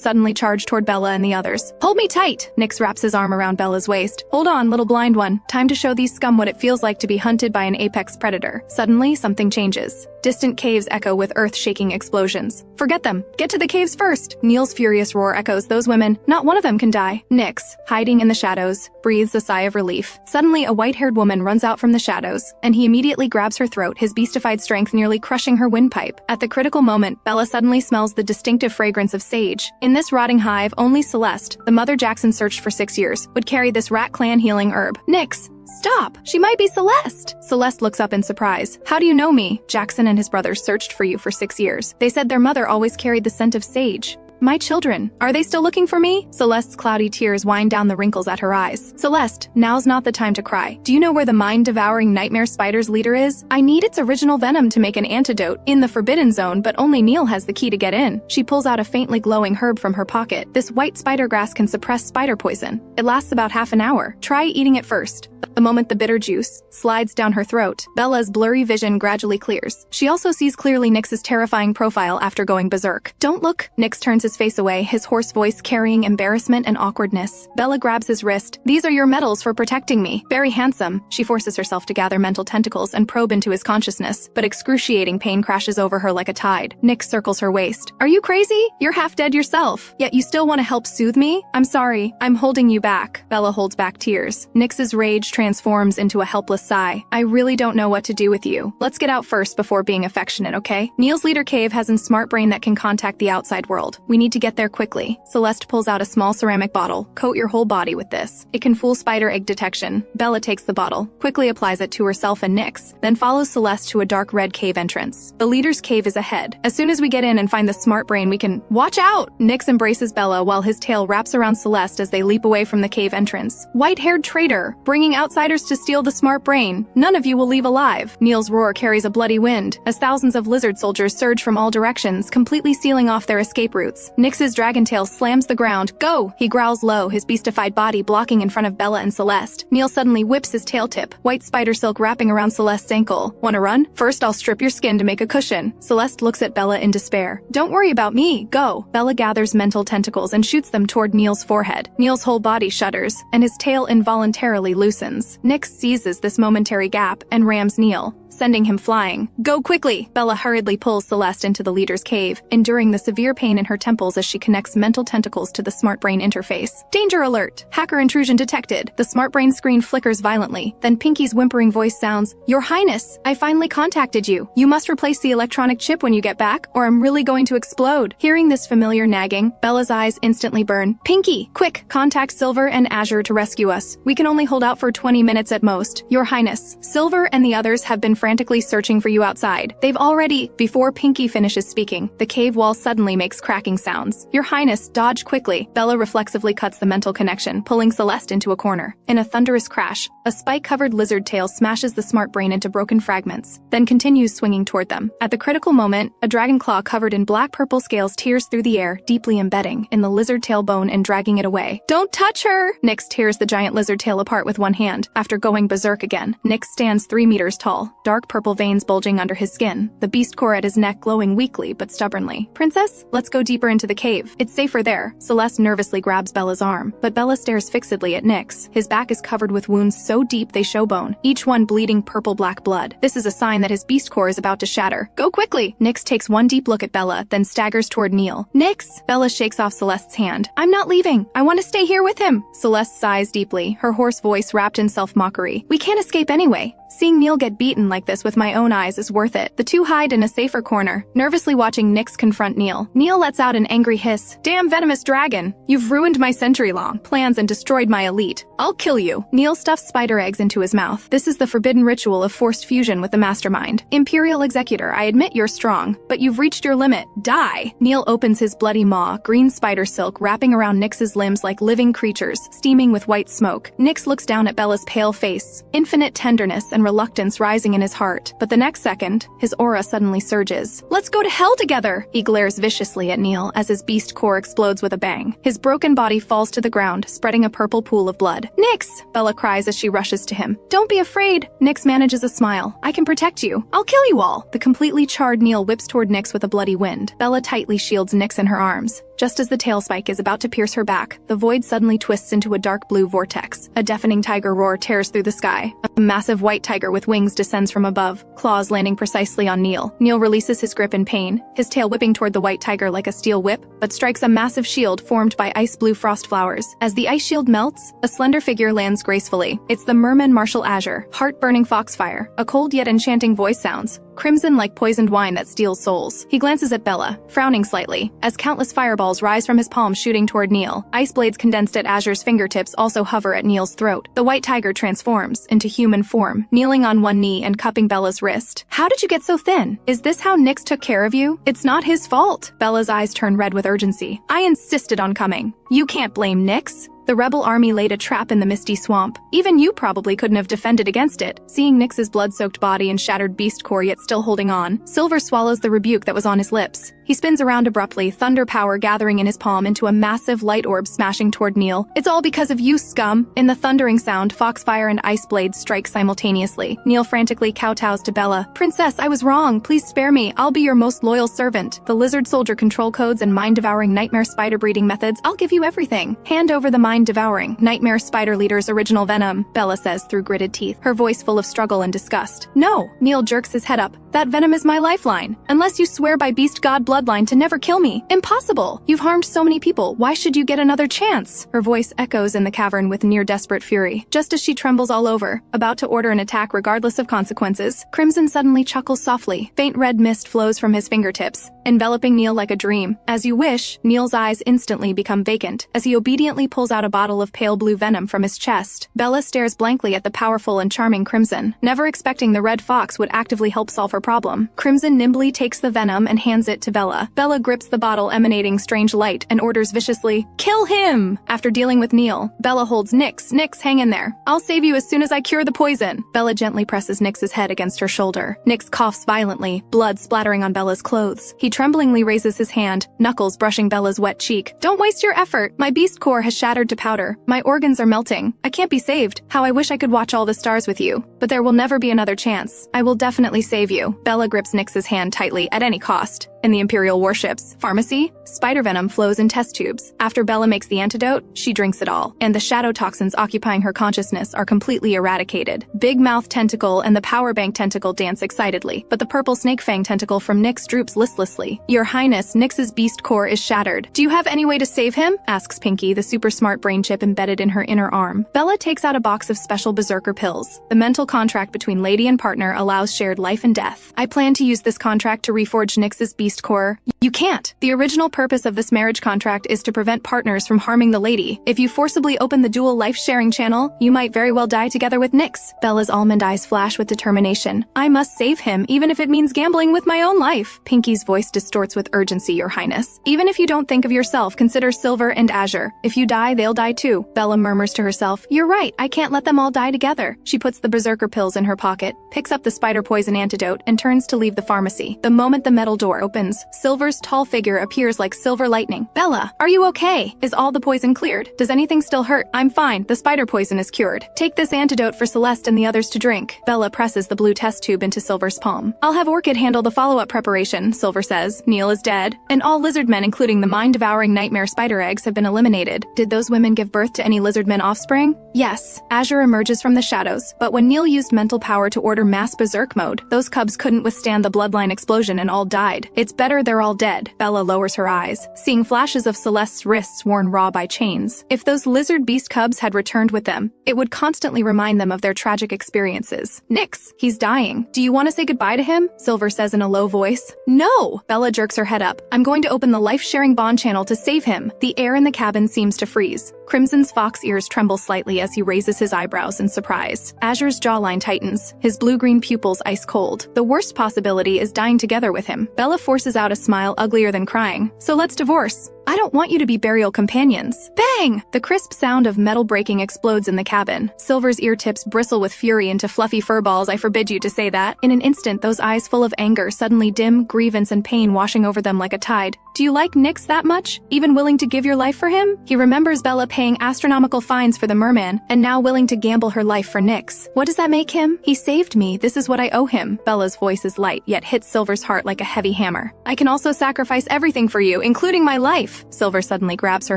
suddenly charge toward Bella and the others. Hold me tight! Nyx wraps his arm around Bella's waist. Hold on, little blind one. Time to show these scum what it feels like to be hunted by an apex predator. Suddenly, something changes. Distant caves echo with earth-shaking explosions. Forget them. Get to the caves first! Neil's furious roar echoes. Those women, not one of them can die. Nyx, hiding in the shadows, breathes a sigh of relief. Suddenly, a white-haired woman runs out from the shadows, and he immediately grabs her throat, his beastified strength nearly crushing her windpipe. At the critical moment, Bella suddenly smells the distinctive fragrance of sage. In this rotting hive, only Celeste, the mother Jackson searched for 6 years, would carry this rat clan healing herb. Nyx! Stop! She might be Celeste! Celeste looks up in surprise. How do you know me? Jackson and his brothers searched for you for 6 years. They said their mother always carried the scent of sage. My children, are they still looking for me? Celeste's cloudy tears wind down the wrinkles at her eyes. Celeste, now's not the time to cry. Do you know where the mind-devouring nightmare spider's leader is? I need its original venom to make an antidote in the Forbidden Zone, but only Neil has the key to get in. She pulls out a faintly glowing herb from her pocket. This white spider grass can suppress spider poison. It lasts about half an hour. Try eating it first. The moment the bitter juice slides down her throat, Bella's blurry vision gradually clears. She also sees clearly Nyx's terrifying profile after going berserk. Don't look! Nyx turns his face away, his hoarse voice carrying embarrassment and awkwardness. Bella grabs his wrist. These are your medals for protecting me. Very handsome. She forces herself to gather mental tentacles and probe into his consciousness, but excruciating pain crashes over her like a tide. Nyx circles her waist. Are you crazy? You're half dead yourself. Yet you still want to help soothe me? I'm sorry. I'm holding you back. Bella holds back tears. Nyx's rage transforms into a helpless sigh. I really don't know what to do with you. Let's get out first before being affectionate, okay? Neil's leader cave has a smart brain that can contact the outside world. We need to get there quickly. Celeste pulls out a small ceramic bottle. Coat your whole body with this. It can fool spider egg detection. Bella takes the bottle, quickly applies it to herself and Nyx, then follows Celeste to a dark red cave entrance. The leader's cave is ahead. As soon as we get in and find the smart brain, we can— Watch out! Nyx embraces Bella while his tail wraps around Celeste as they leap away from the cave entrance. White-haired traitor! Bringing outsiders to steal the smart brain. None of you will leave alive. Neil's roar carries a bloody wind, as thousands of lizard soldiers surge from all directions, completely sealing off their escape routes. Nyx's dragon tail slams the ground. Go! He growls low, his beastified body blocking in front of Bella and Celeste. Neil suddenly whips his tail tip, white spider silk wrapping around Celeste's ankle. Wanna run? First I'll strip your skin to make a cushion. Celeste looks at Bella in despair. Don't worry about me, go! Bella gathers mental tentacles and shoots them toward Neil's forehead. Neil's whole body shudders, and his tail involuntarily loosens. Nyx seizes this momentary gap and rams Neil, sending him flying. Go quickly! Bella hurriedly pulls Celeste into the leader's cave, enduring the severe pain in her temples as she connects mental tentacles to the smart brain interface. Danger alert! Hacker intrusion detected. The smart brain screen flickers violently. Then Pinky's whimpering voice sounds, Your Highness, I finally contacted you. You must replace the electronic chip when you get back, or I'm really going to explode. Hearing this familiar nagging, Bella's eyes instantly burn. Pinky, quick, contact Silver and Azure to rescue us. We can only hold out for 20 minutes at most. Your Highness, Silver and the others have been frantically searching for you outside. They've already— Before Pinky finishes speaking, the cave wall suddenly makes cracking sounds. Your Highness, dodge quickly. Bella reflexively cuts the mental connection, pulling Celeste into a corner. In a thunderous crash, a spike-covered lizard tail smashes the smart brain into broken fragments, then continues swinging toward them. At the critical moment, a dragon claw covered in black-purple scales tears through the air, deeply embedding in the lizard tail bone and dragging it away. Don't touch her! Nyx tears the giant lizard tail apart with one hand. After going berserk again, Nyx stands 3 meters tall, dark purple veins bulging under his skin, the beast core at his neck glowing weakly but stubbornly. Princess, let's go deeper into the cave. It's safer there. Celeste nervously grabs Bella's arm, but Bella stares fixedly at Nyx. His back is covered with wounds so deep they show bone, each one bleeding purple-black blood. This is a sign that his beast core is about to shatter. Go quickly! Nyx takes one deep look at Bella, then staggers toward Neil. Nyx! Bella shakes off Celeste's hand. I'm not leaving. I want to stay here with him. Celeste sighs deeply, her hoarse voice wrapped in self-mockery. We can't escape anyway. Seeing Neil get beaten like this with my own eyes is worth it. The two hide in a safer corner, nervously watching Nyx confront Neil. Neil lets out an angry hiss. Damn venomous dragon! You've ruined my century-long plans and destroyed my elite. I'll kill you. Neil stuffs spider eggs into his mouth. This is the forbidden ritual of forced fusion with the mastermind. Imperial Executor, I admit you're strong, but you've reached your limit. Die! Neil opens his bloody maw, green spider silk wrapping around Nyx's limbs like living creatures, steaming with white smoke. Nyx looks down at Bella's pale face, infinite tenderness and reluctance rising in his heart. But the next second, his aura suddenly surges. Let's go to hell together! He glares viciously at Neil as his beast core explodes with a bang. His broken body falls to the ground, spreading a purple pool of blood. Nyx! Bella cries as she rushes to him. Don't be afraid! Nyx manages a smile. I can protect you. I'll kill you all! The completely charred Neil whips toward Nyx with a bloody wind. Bella tightly shields Nyx in her arms. Just as the tail spike is about to pierce her back, the void suddenly twists into a dark blue vortex. A deafening tiger roar tears through the sky. A massive white tiger with wings descends from above, claws landing precisely on Neil. Neil releases his grip in pain, his tail whipping toward the white tiger like a steel whip, but strikes a massive shield formed by ice-blue frost flowers. As the ice shield melts, a slender figure lands gracefully. It's the merman Marshal Azure, heart-burning foxfire. A cold yet enchanting voice sounds, crimson like poisoned wine that steals souls. He glances at Bella, frowning slightly, as countless fireballs rise from his palm shooting toward Neil. Ice blades condensed at Azure's fingertips also hover at Neil's throat. The white tiger transforms into human form, kneeling on one knee and cupping Bella's wrist. How did you get so thin? Is this how Nyx took care of you? It's not his fault. Bella's eyes turn red with urgency. I insisted on coming. You can't blame Nyx. The rebel army laid a trap in the misty swamp. Even you probably couldn't have defended against it. Seeing Nyx's blood-soaked body and shattered beast core yet still holding on, Silver swallows the rebuke that was on his lips. He spins around abruptly, thunder power gathering in his palm into a massive light orb smashing toward Neil. It's all because of you, scum! In the thundering sound, foxfire and ice blades strike simultaneously. Neil frantically kowtows to Bella. Princess, I was wrong. Please spare me. I'll be your most loyal servant. The lizard soldier control codes and mind-devouring nightmare spider breeding methods, I'll give you everything. Hand over the mind-devouring nightmare spider leader's original venom, Bella says through gritted teeth, her voice full of struggle and disgust. No! Neil jerks his head up. That venom is my lifeline. Unless you swear by beast god bloodline to never kill me. Impossible! You've harmed so many people. Why should you get another chance? Her voice echoes in the cavern with near-desperate fury. Just as she trembles all over, about to order an attack regardless of consequences, Crimson suddenly chuckles softly. Faint red mist flows from his fingertips, enveloping Neil like a dream. As you wish, Neil's eyes instantly become vacant, as he obediently pulls out a bottle of pale blue venom from his chest. Bella stares blankly at the powerful and charming Crimson, never expecting the red fox would actively help solve her problem. Crimson nimbly takes the venom and hands it to Bella. Bella grips the bottle emanating strange light and orders viciously, "Kill him!" After dealing with Neil, Bella holds Nyx. Nyx, hang in there. I'll save you as soon as I cure the poison. Bella gently presses Nyx's head against her shoulder. Nyx coughs violently, blood splattering on Bella's clothes. He tremblingly raises his hand, knuckles brushing Bella's wet cheek. Don't waste your effort. My beast core has shattered to powder. My organs are melting. I can't be saved. How I wish I could watch all the stars with you. But there will never be another chance. I will definitely save you. Bella grips Nyx's hand tightly at any cost. In the Imperial warships pharmacy, spider venom flows in test tubes. After Bella makes the antidote, she drinks it all, and the shadow toxins occupying her consciousness are completely eradicated. Big Mouth Tentacle and the Power Bank Tentacle dance excitedly, but the purple Snake Fang Tentacle from Nyx droops listlessly. Your Highness, Nyx's beast core is shattered. Do you have any way to save him? Asks Pinky, the super smart brain chip embedded in her inner arm. Bella takes out a box of special berserker pills. The mental contract between lady and partner allows shared life and death. I plan to use this contract to reforge Nyx's beast core Silver. You can't. The original purpose of this marriage contract is to prevent partners from harming the lady. If you forcibly open the dual life-sharing channel, you might very well die together with Nyx. Bella's almond eyes flash with determination. I must save him, even if it means gambling with my own life. Pinky's voice distorts with urgency, Your Highness. Even if you don't think of yourself, consider Silver and Azure. If you die, they'll die too. Bella murmurs to herself, You're right, I can't let them all die together. She puts the berserker pills in her pocket, picks up the spider poison antidote, and turns to leave the pharmacy. The moment the metal door opens, Silver's tall figure appears like silver lightning. Bella, are you okay? Is all the poison cleared? Does anything still hurt? I'm fine. The spider poison is cured. Take this antidote for Celeste and the others to drink. Bella presses the blue test tube into Silver's palm. I'll have Orchid handle the follow-up preparation, Silver says. Neil is dead, and all lizardmen, including the mind-devouring nightmare spider eggs, have been eliminated. Did those women give birth to any lizardmen offspring? Yes. Azure emerges from the shadows, but when Neil used mental power to order mass berserk mode, those cubs couldn't withstand the bloodline explosion and all died. It's better they're all dead. Bella lowers her eyes, seeing flashes of Celeste's wrists worn raw by chains. If those lizard beast cubs had returned with them, it would constantly remind them of their tragic experiences. Nyx, he's dying. Do you want to say goodbye to him? Silver says in a low voice. No! Bella jerks her head up. I'm going to open the life-sharing bond channel to save him. The air in the cabin seems to freeze. Crimson's fox ears tremble slightly as he raises his eyebrows in surprise. Azure's jawline tightens, his blue-green pupils ice-cold. The worst possibility is dying together with him. Bella forces out a smile uglier than crying. So let's divorce. I don't want you to be burial companions. Bang! The crisp sound of metal breaking explodes in the cabin. Silver's ear tips bristle with fury into fluffy fur balls. I forbid you to say that. In an instant, those eyes full of anger suddenly dim, grievance and pain washing over them like a tide. Do you like Nyx that much? Even willing to give your life for him? He remembers Bella paying astronomical fines for the merman, and now willing to gamble her life for Nyx. What does that make him? He saved me. This is what I owe him. Bella's voice is light, yet hits Silver's heart like a heavy hammer. I can also sacrifice everything for you, including my life. Silver suddenly grabs her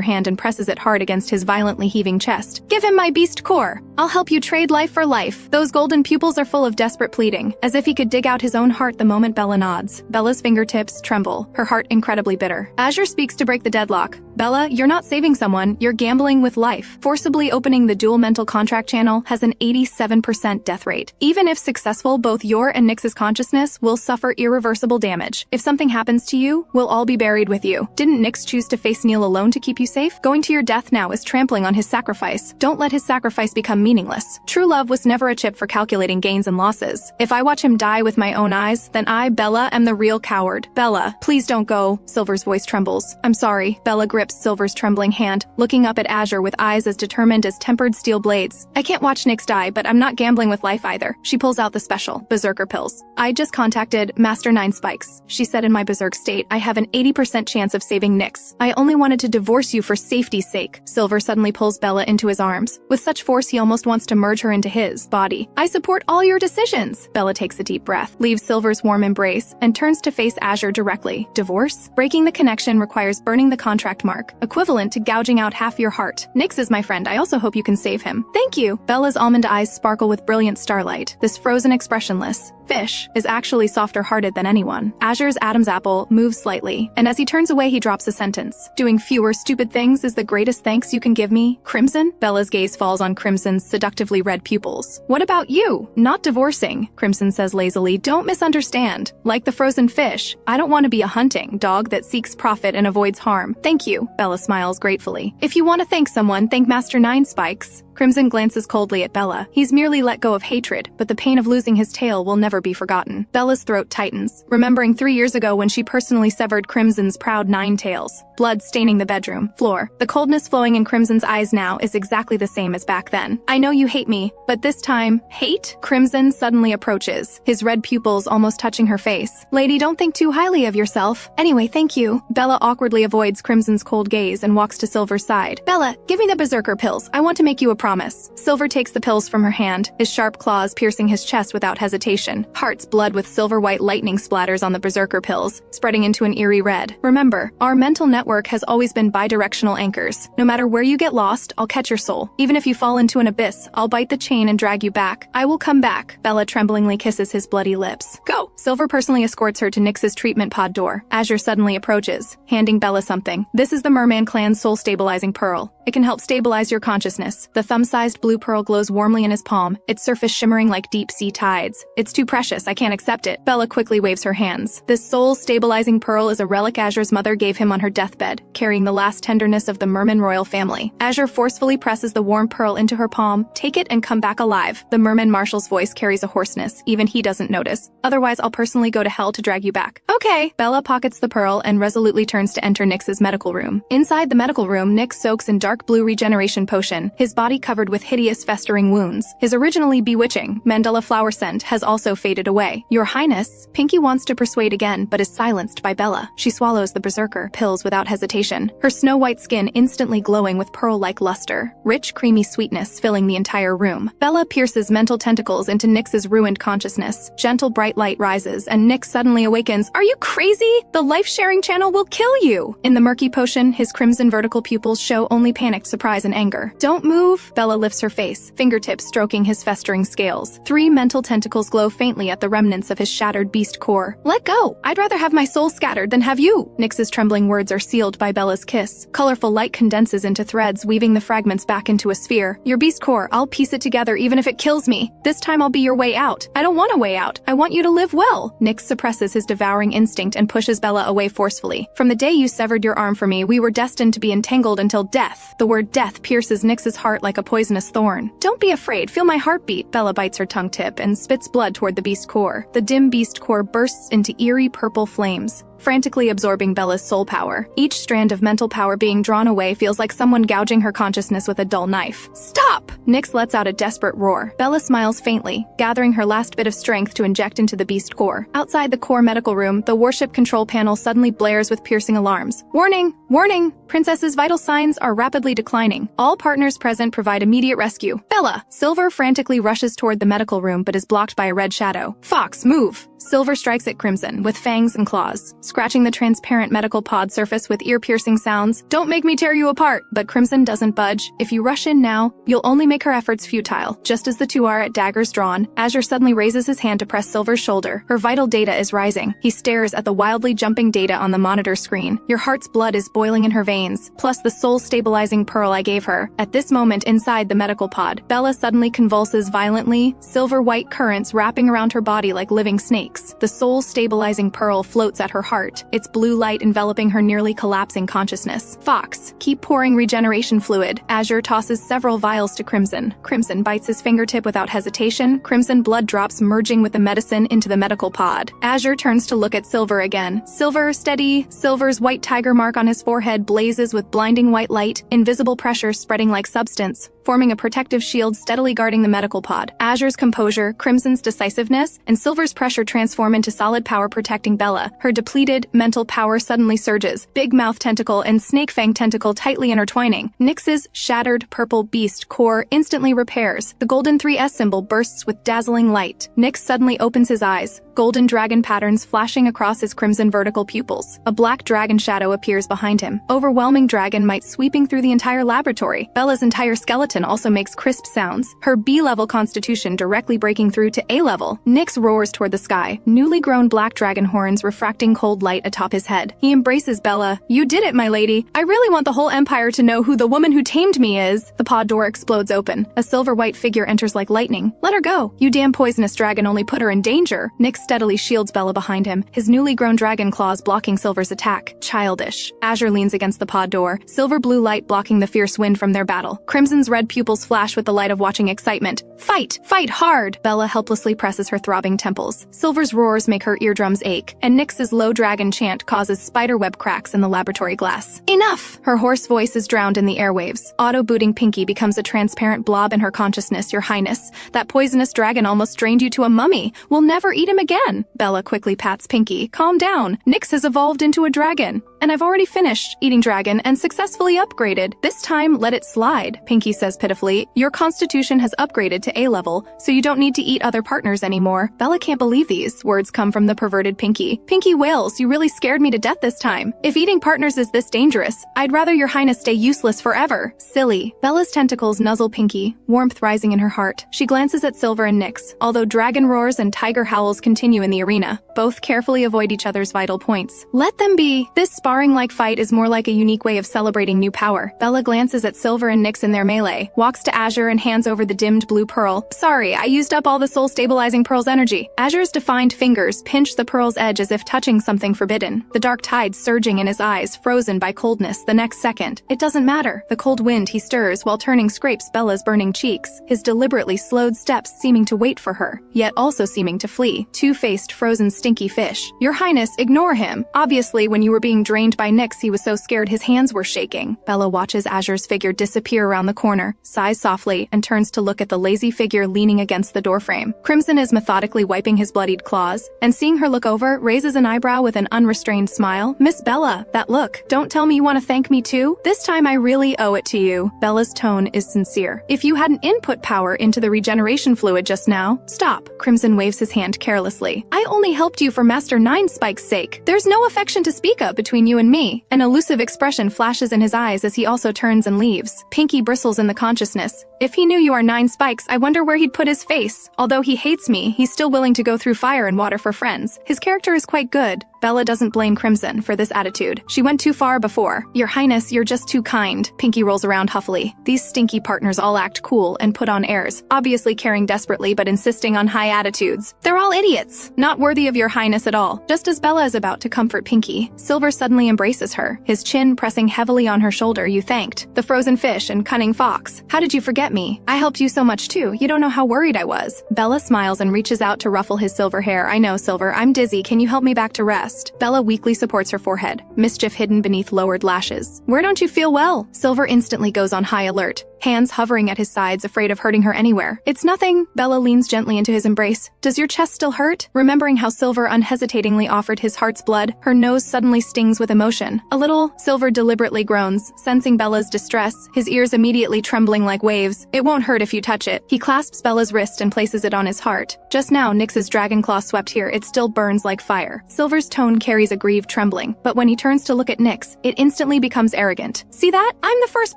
hand and presses it hard against his violently heaving chest. Give him my beast core. I'll help you trade life for life. Those golden pupils are full of desperate pleading, as if he could dig out his own heart the moment Bella nods. Bella's fingertips tremble, her heart incredibly bitter. Azure speaks to break the deadlock. Bella, you're not saving someone, you're gambling with life. Forcibly opening the dual mental contract channel has an 87% death rate. Even if successful, both your and Nyx's consciousness will suffer irreversible damage. If something happens to you, we'll all be buried with you. Didn't Nyx choose to face Neil alone to keep you safe? Going to your death now is trampling on his sacrifice. Don't let his sacrifice become meaningless. True love was never a chip for calculating gains and losses. If I watch him die with my own eyes, then I, Bella, am the real coward. Bella, please don't go. Silver's voice trembles. I'm sorry. Bella grips Silver's trembling hand, looking up at Azure with eyes as determined as tempered steel blades. I can't watch Nyx die, but I'm not gambling with life either. She pulls out the special berserker pills. I just contacted Master 9 Spikes. She said in my berserk state, I have an 80% chance of saving Nyx. I only wanted to divorce you for safety's sake. Silver suddenly pulls Bella into his arms. With such force, he almost wants to merge her into his body. I support all your decisions. Bella takes a deep breath, leaves Silver's warm embrace, and turns to face Azure directly. Divorce? Breaking the connection requires burning the contract mark, equivalent to gouging out half your heart. Nyx is my friend. I also hope you can save him. Thank you. Bella's almond eyes sparkle with brilliant starlight. This frozen expressionless fish is actually softer-hearted than anyone. Azure's Adam's apple moves slightly, and as he turns away, he drops a sentence. Doing fewer stupid things is the greatest thanks you can give me. Crimson? Bella's gaze falls on Crimson's seductively red pupils. What about you? Not divorcing. Crimson says lazily, don't misunderstand. Like the frozen fish, I don't want to be a hunting dog that seeks profit and avoids harm. Thank you. Bella smiles gratefully. If you want to thank someone, thank Master 9 Spikes. Crimson glances coldly at Bella. He's merely let go of hatred, but the pain of losing his tail will never be forgotten. Bella's throat tightens, remembering 3 years ago when she personally severed Crimson's proud 9 tails. Blood staining the bedroom floor. The coldness flowing in Crimson's eyes now is exactly the same as back then. I know you hate me, but this time, hate? Crimson suddenly approaches, his red pupils almost touching her face. Lady, don't think too highly of yourself. Anyway, thank you. Bella awkwardly avoids Crimson's cold gaze and walks to Silver's side. Bella, give me the berserker pills. I want to make you a promise. Silver takes the pills from her hand, his sharp claws piercing his chest without hesitation. Heart's blood with silver-white lightning splatters on the berserker pills, spreading into an eerie red. Remember, our mental network has always been bidirectional anchors. No matter where you get lost, I'll catch your soul. Even if you fall into an abyss, I'll bite the chain and drag you back. I will come back. Bella tremblingly kisses his bloody lips. Go! Silver personally escorts her to Nyx's treatment pod door. Azure suddenly approaches, handing Bella something. This is the Merman clan's soul-stabilizing pearl. It can help stabilize your consciousness. The thumb-sized blue pearl glows warmly in his palm, its surface shimmering like deep-sea tides. It's too precious, I can't accept it. Bella quickly waves her hands. This soul-stabilizing pearl is a relic Azure's mother gave him on her deathbed, carrying the last tenderness of the Merman royal family. Azure forcefully presses the warm pearl into her palm. Take it and come back alive. The Merman marshal's voice carries a hoarseness. Even he doesn't notice. Otherwise, I'll personally go to hell to drag you back. Okay. Bella pockets the pearl and resolutely turns to enter Nyx's medical room. Inside the medical room, Nyx soaks in dark blue regeneration potion, his body covered with hideous festering wounds. His originally bewitching mandala flower scent has also faded away. Your Highness, Pinky wants to persuade again, but is silenced by Bella. She swallows the berserker pills without hesitation, her snow-white skin instantly glowing with pearl-like luster, rich, creamy sweetness filling the entire room. Bella pierces mental tentacles into Nyx's ruined consciousness. Gentle bright light rises, and Nyx suddenly awakens. Are you crazy? The life-sharing channel will kill you! In the murky potion, his crimson vertical pupils show only panicked surprise and anger. Don't move! Bella lifts her face, fingertips stroking his festering scales. 3 mental tentacles glow faintly at the remnants of his shattered beast core. Let go! I'd rather have my soul scattered than have you! Nyx's trembling words are sealed by Bella's kiss. Colorful light condenses into threads, weaving the fragments back into a sphere. Your beast core, I'll piece it together even if it kills me. This time I'll be your way out. I don't want a way out. I want you to live well. Nyx suppresses his devouring instinct and pushes Bella away forcefully. From the day you severed your arm from me, we were destined to be entangled until death. The word death pierces Nyx's heart like a poisonous thorn. Don't be afraid. Feel my heartbeat. Bella bites her tongue tip and spits blood toward the beast core. The dim beast core bursts into eerie purple flames, frantically absorbing Bella's soul power. Each strand of mental power being drawn away feels like someone gouging her consciousness with a dull knife. Stop! Nyx lets out a desperate roar. Bella smiles faintly, gathering her last bit of strength to inject into the beast core. Outside the core medical room, the warship control panel suddenly blares with piercing alarms. Warning! Warning! Princess's vital signs are rapidly declining. All partners present provide immediate rescue. Bella! Silver frantically rushes toward the medical room but is blocked by a red shadow. Fox, move! Silver strikes at Crimson with fangs and claws, scratching the transparent medical pod surface with ear-piercing sounds. Don't make me tear you apart! But Crimson doesn't budge. If you rush in now, you'll only make her efforts futile. Just as the two are at daggers drawn, Azure suddenly raises his hand to press Silver's shoulder. Her vital data is rising. He stares at the wildly jumping data on the monitor screen. Your heart's blood is boiling in her veins, plus the soul-stabilizing pearl I gave her. At this moment inside the medical pod, Bella suddenly convulses violently, silver-white currents wrapping around her body like living snakes. The soul-stabilizing pearl floats at her heart, its blue light enveloping her nearly collapsing consciousness. Fox, keep pouring regeneration fluid. Azure tosses several vials to Crimson. Crimson bites his fingertip without hesitation, crimson blood drops merging with the medicine into the medical pod. Azure turns to look at Silver again. Silver, steady. Silver's white tiger mark on his forehead blazes with blinding white light, invisible pressure spreading like substance, forming a protective shield steadily guarding the medical pod. Azure's composure, Crimson's decisiveness, and Silver's pressure transform into solid power protecting Bella. Her depleted mental power suddenly surges, big mouth tentacle and snake fang tentacle tightly intertwining. Nyx's shattered purple beast core instantly repairs. The golden 3S symbol bursts with dazzling light. Nyx suddenly opens his eyes, golden dragon patterns flashing across his crimson vertical pupils. A black dragon shadow appears behind him. Overwhelming dragon might sweeping through the entire laboratory. Bella's entire skeleton also makes crisp sounds, her B-level constitution directly breaking through to A-level. Nyx roars toward the sky, newly grown black dragon horns refracting cold light atop his head. He embraces Bella. You did it, my lady. I really want the whole empire to know who the woman who tamed me is. The pod door explodes open. A silver-white figure enters like lightning. Let her go. You damn poisonous dragon only put her in danger. Nyx steadily shields Bella behind him, his newly grown dragon claws blocking Silver's attack. Childish. Azure leans against the pod door, silver blue light blocking the fierce wind from their battle. Crimson's red pupils flash with the light of watching excitement. Fight! Fight hard! Bella helplessly presses her throbbing temples. Silver's roars make her eardrums ache, and Nyx's low dragon chant causes spiderweb cracks in the laboratory glass. Enough! Her hoarse voice is drowned in the airwaves. Auto-booting Pinky becomes a transparent blob in her consciousness. Your Highness, that poisonous dragon almost strained you to a mummy. We'll never eat him again. Bella quickly pats Pinky. Calm down. Nyx has evolved into a dragon. And I've already finished eating dragon and successfully upgraded. This time, let it slide, Pinky says pitifully. Your constitution has upgraded to A-level, so you don't need to eat other partners anymore. Bella can't believe these words come from the perverted Pinky. Pinky wails, you really scared me to death this time. If eating partners is this dangerous, I'd rather your Highness stay useless forever. Silly. Bella's tentacles nuzzle Pinky, warmth rising in her heart. She glances at Silver and Nyx. Although dragon roars and tiger howls continue continue in the arena. Both carefully avoid each other's vital points. Let them be. This sparring-like fight is more like a unique way of celebrating new power. Bella glances at Silver and Nyx in their melee, walks to Azure and hands over the dimmed blue pearl. Sorry, I used up all the soul-stabilizing pearl's energy. Azure's defined fingers pinch the pearl's edge as if touching something forbidden. The dark tide surging in his eyes, frozen by coldness the next second. It doesn't matter. The cold wind he stirs while turning scrapes Bella's burning cheeks, his deliberately slowed steps seeming to wait for her, yet also seeming to flee. Two-faced, frozen, stinky fish. Your Highness, ignore him. Obviously, when you were being drained by Nyx, he was so scared his hands were shaking. Bella watches Azure's figure disappear around the corner, sighs softly, and turns to look at the lazy figure leaning against the doorframe. Crimson is methodically wiping his bloodied claws, and seeing her look over, raises an eyebrow with an unrestrained smile. Miss Bella, that look. Don't tell me you want to thank me too? This time I really owe it to you. Bella's tone is sincere. If you hadn't input power into the regeneration fluid just now, stop. Crimson waves his hand carelessly. I only helped you for Master Ninespike's sake. There's no affection to speak of between you and me. An elusive expression flashes in his eyes as he also turns and leaves. Pinky bristles in the consciousness. If he knew you are Ninespikes, I wonder where he'd put his face. Although he hates me, he's still willing to go through fire and water for friends. His character is quite good. Bella doesn't blame Crimson for this attitude. She went too far before. Your Highness, you're just too kind. Pinky rolls around huffily. These stinky partners all act cool and put on airs, obviously caring desperately but insisting on high attitudes. They're all idiots, not worthy of your Highness at all. Just as Bella is about to comfort Pinky, Silver suddenly embraces her, his chin pressing heavily on her shoulder. You thanked the frozen fish and cunning fox. How did you forget me? I helped you so much too. You don't know how worried I was. Bella smiles and reaches out to ruffle his silver hair. I know, Silver, I'm dizzy. Can you help me back to rest? Bella weakly supports her forehead, mischief hidden beneath lowered lashes. Where don't you feel well? Silver instantly goes on high alert, hands hovering at his sides, afraid of hurting her anywhere. It's nothing. Bella leans gently into his embrace. Does your chest still hurt? Remembering how Silver unhesitatingly offered his heart's blood, her nose suddenly stings with emotion. A little. Silver deliberately groans, sensing Bella's distress, his ears immediately trembling like waves. It won't hurt if you touch it. He clasps Bella's wrist and places it on his heart. Just now, Nyx's dragon claw swept here. It still burns like fire. Silver's tone carries a grieved trembling, but when he turns to look at Nyx, it instantly becomes arrogant. See that? I'm the first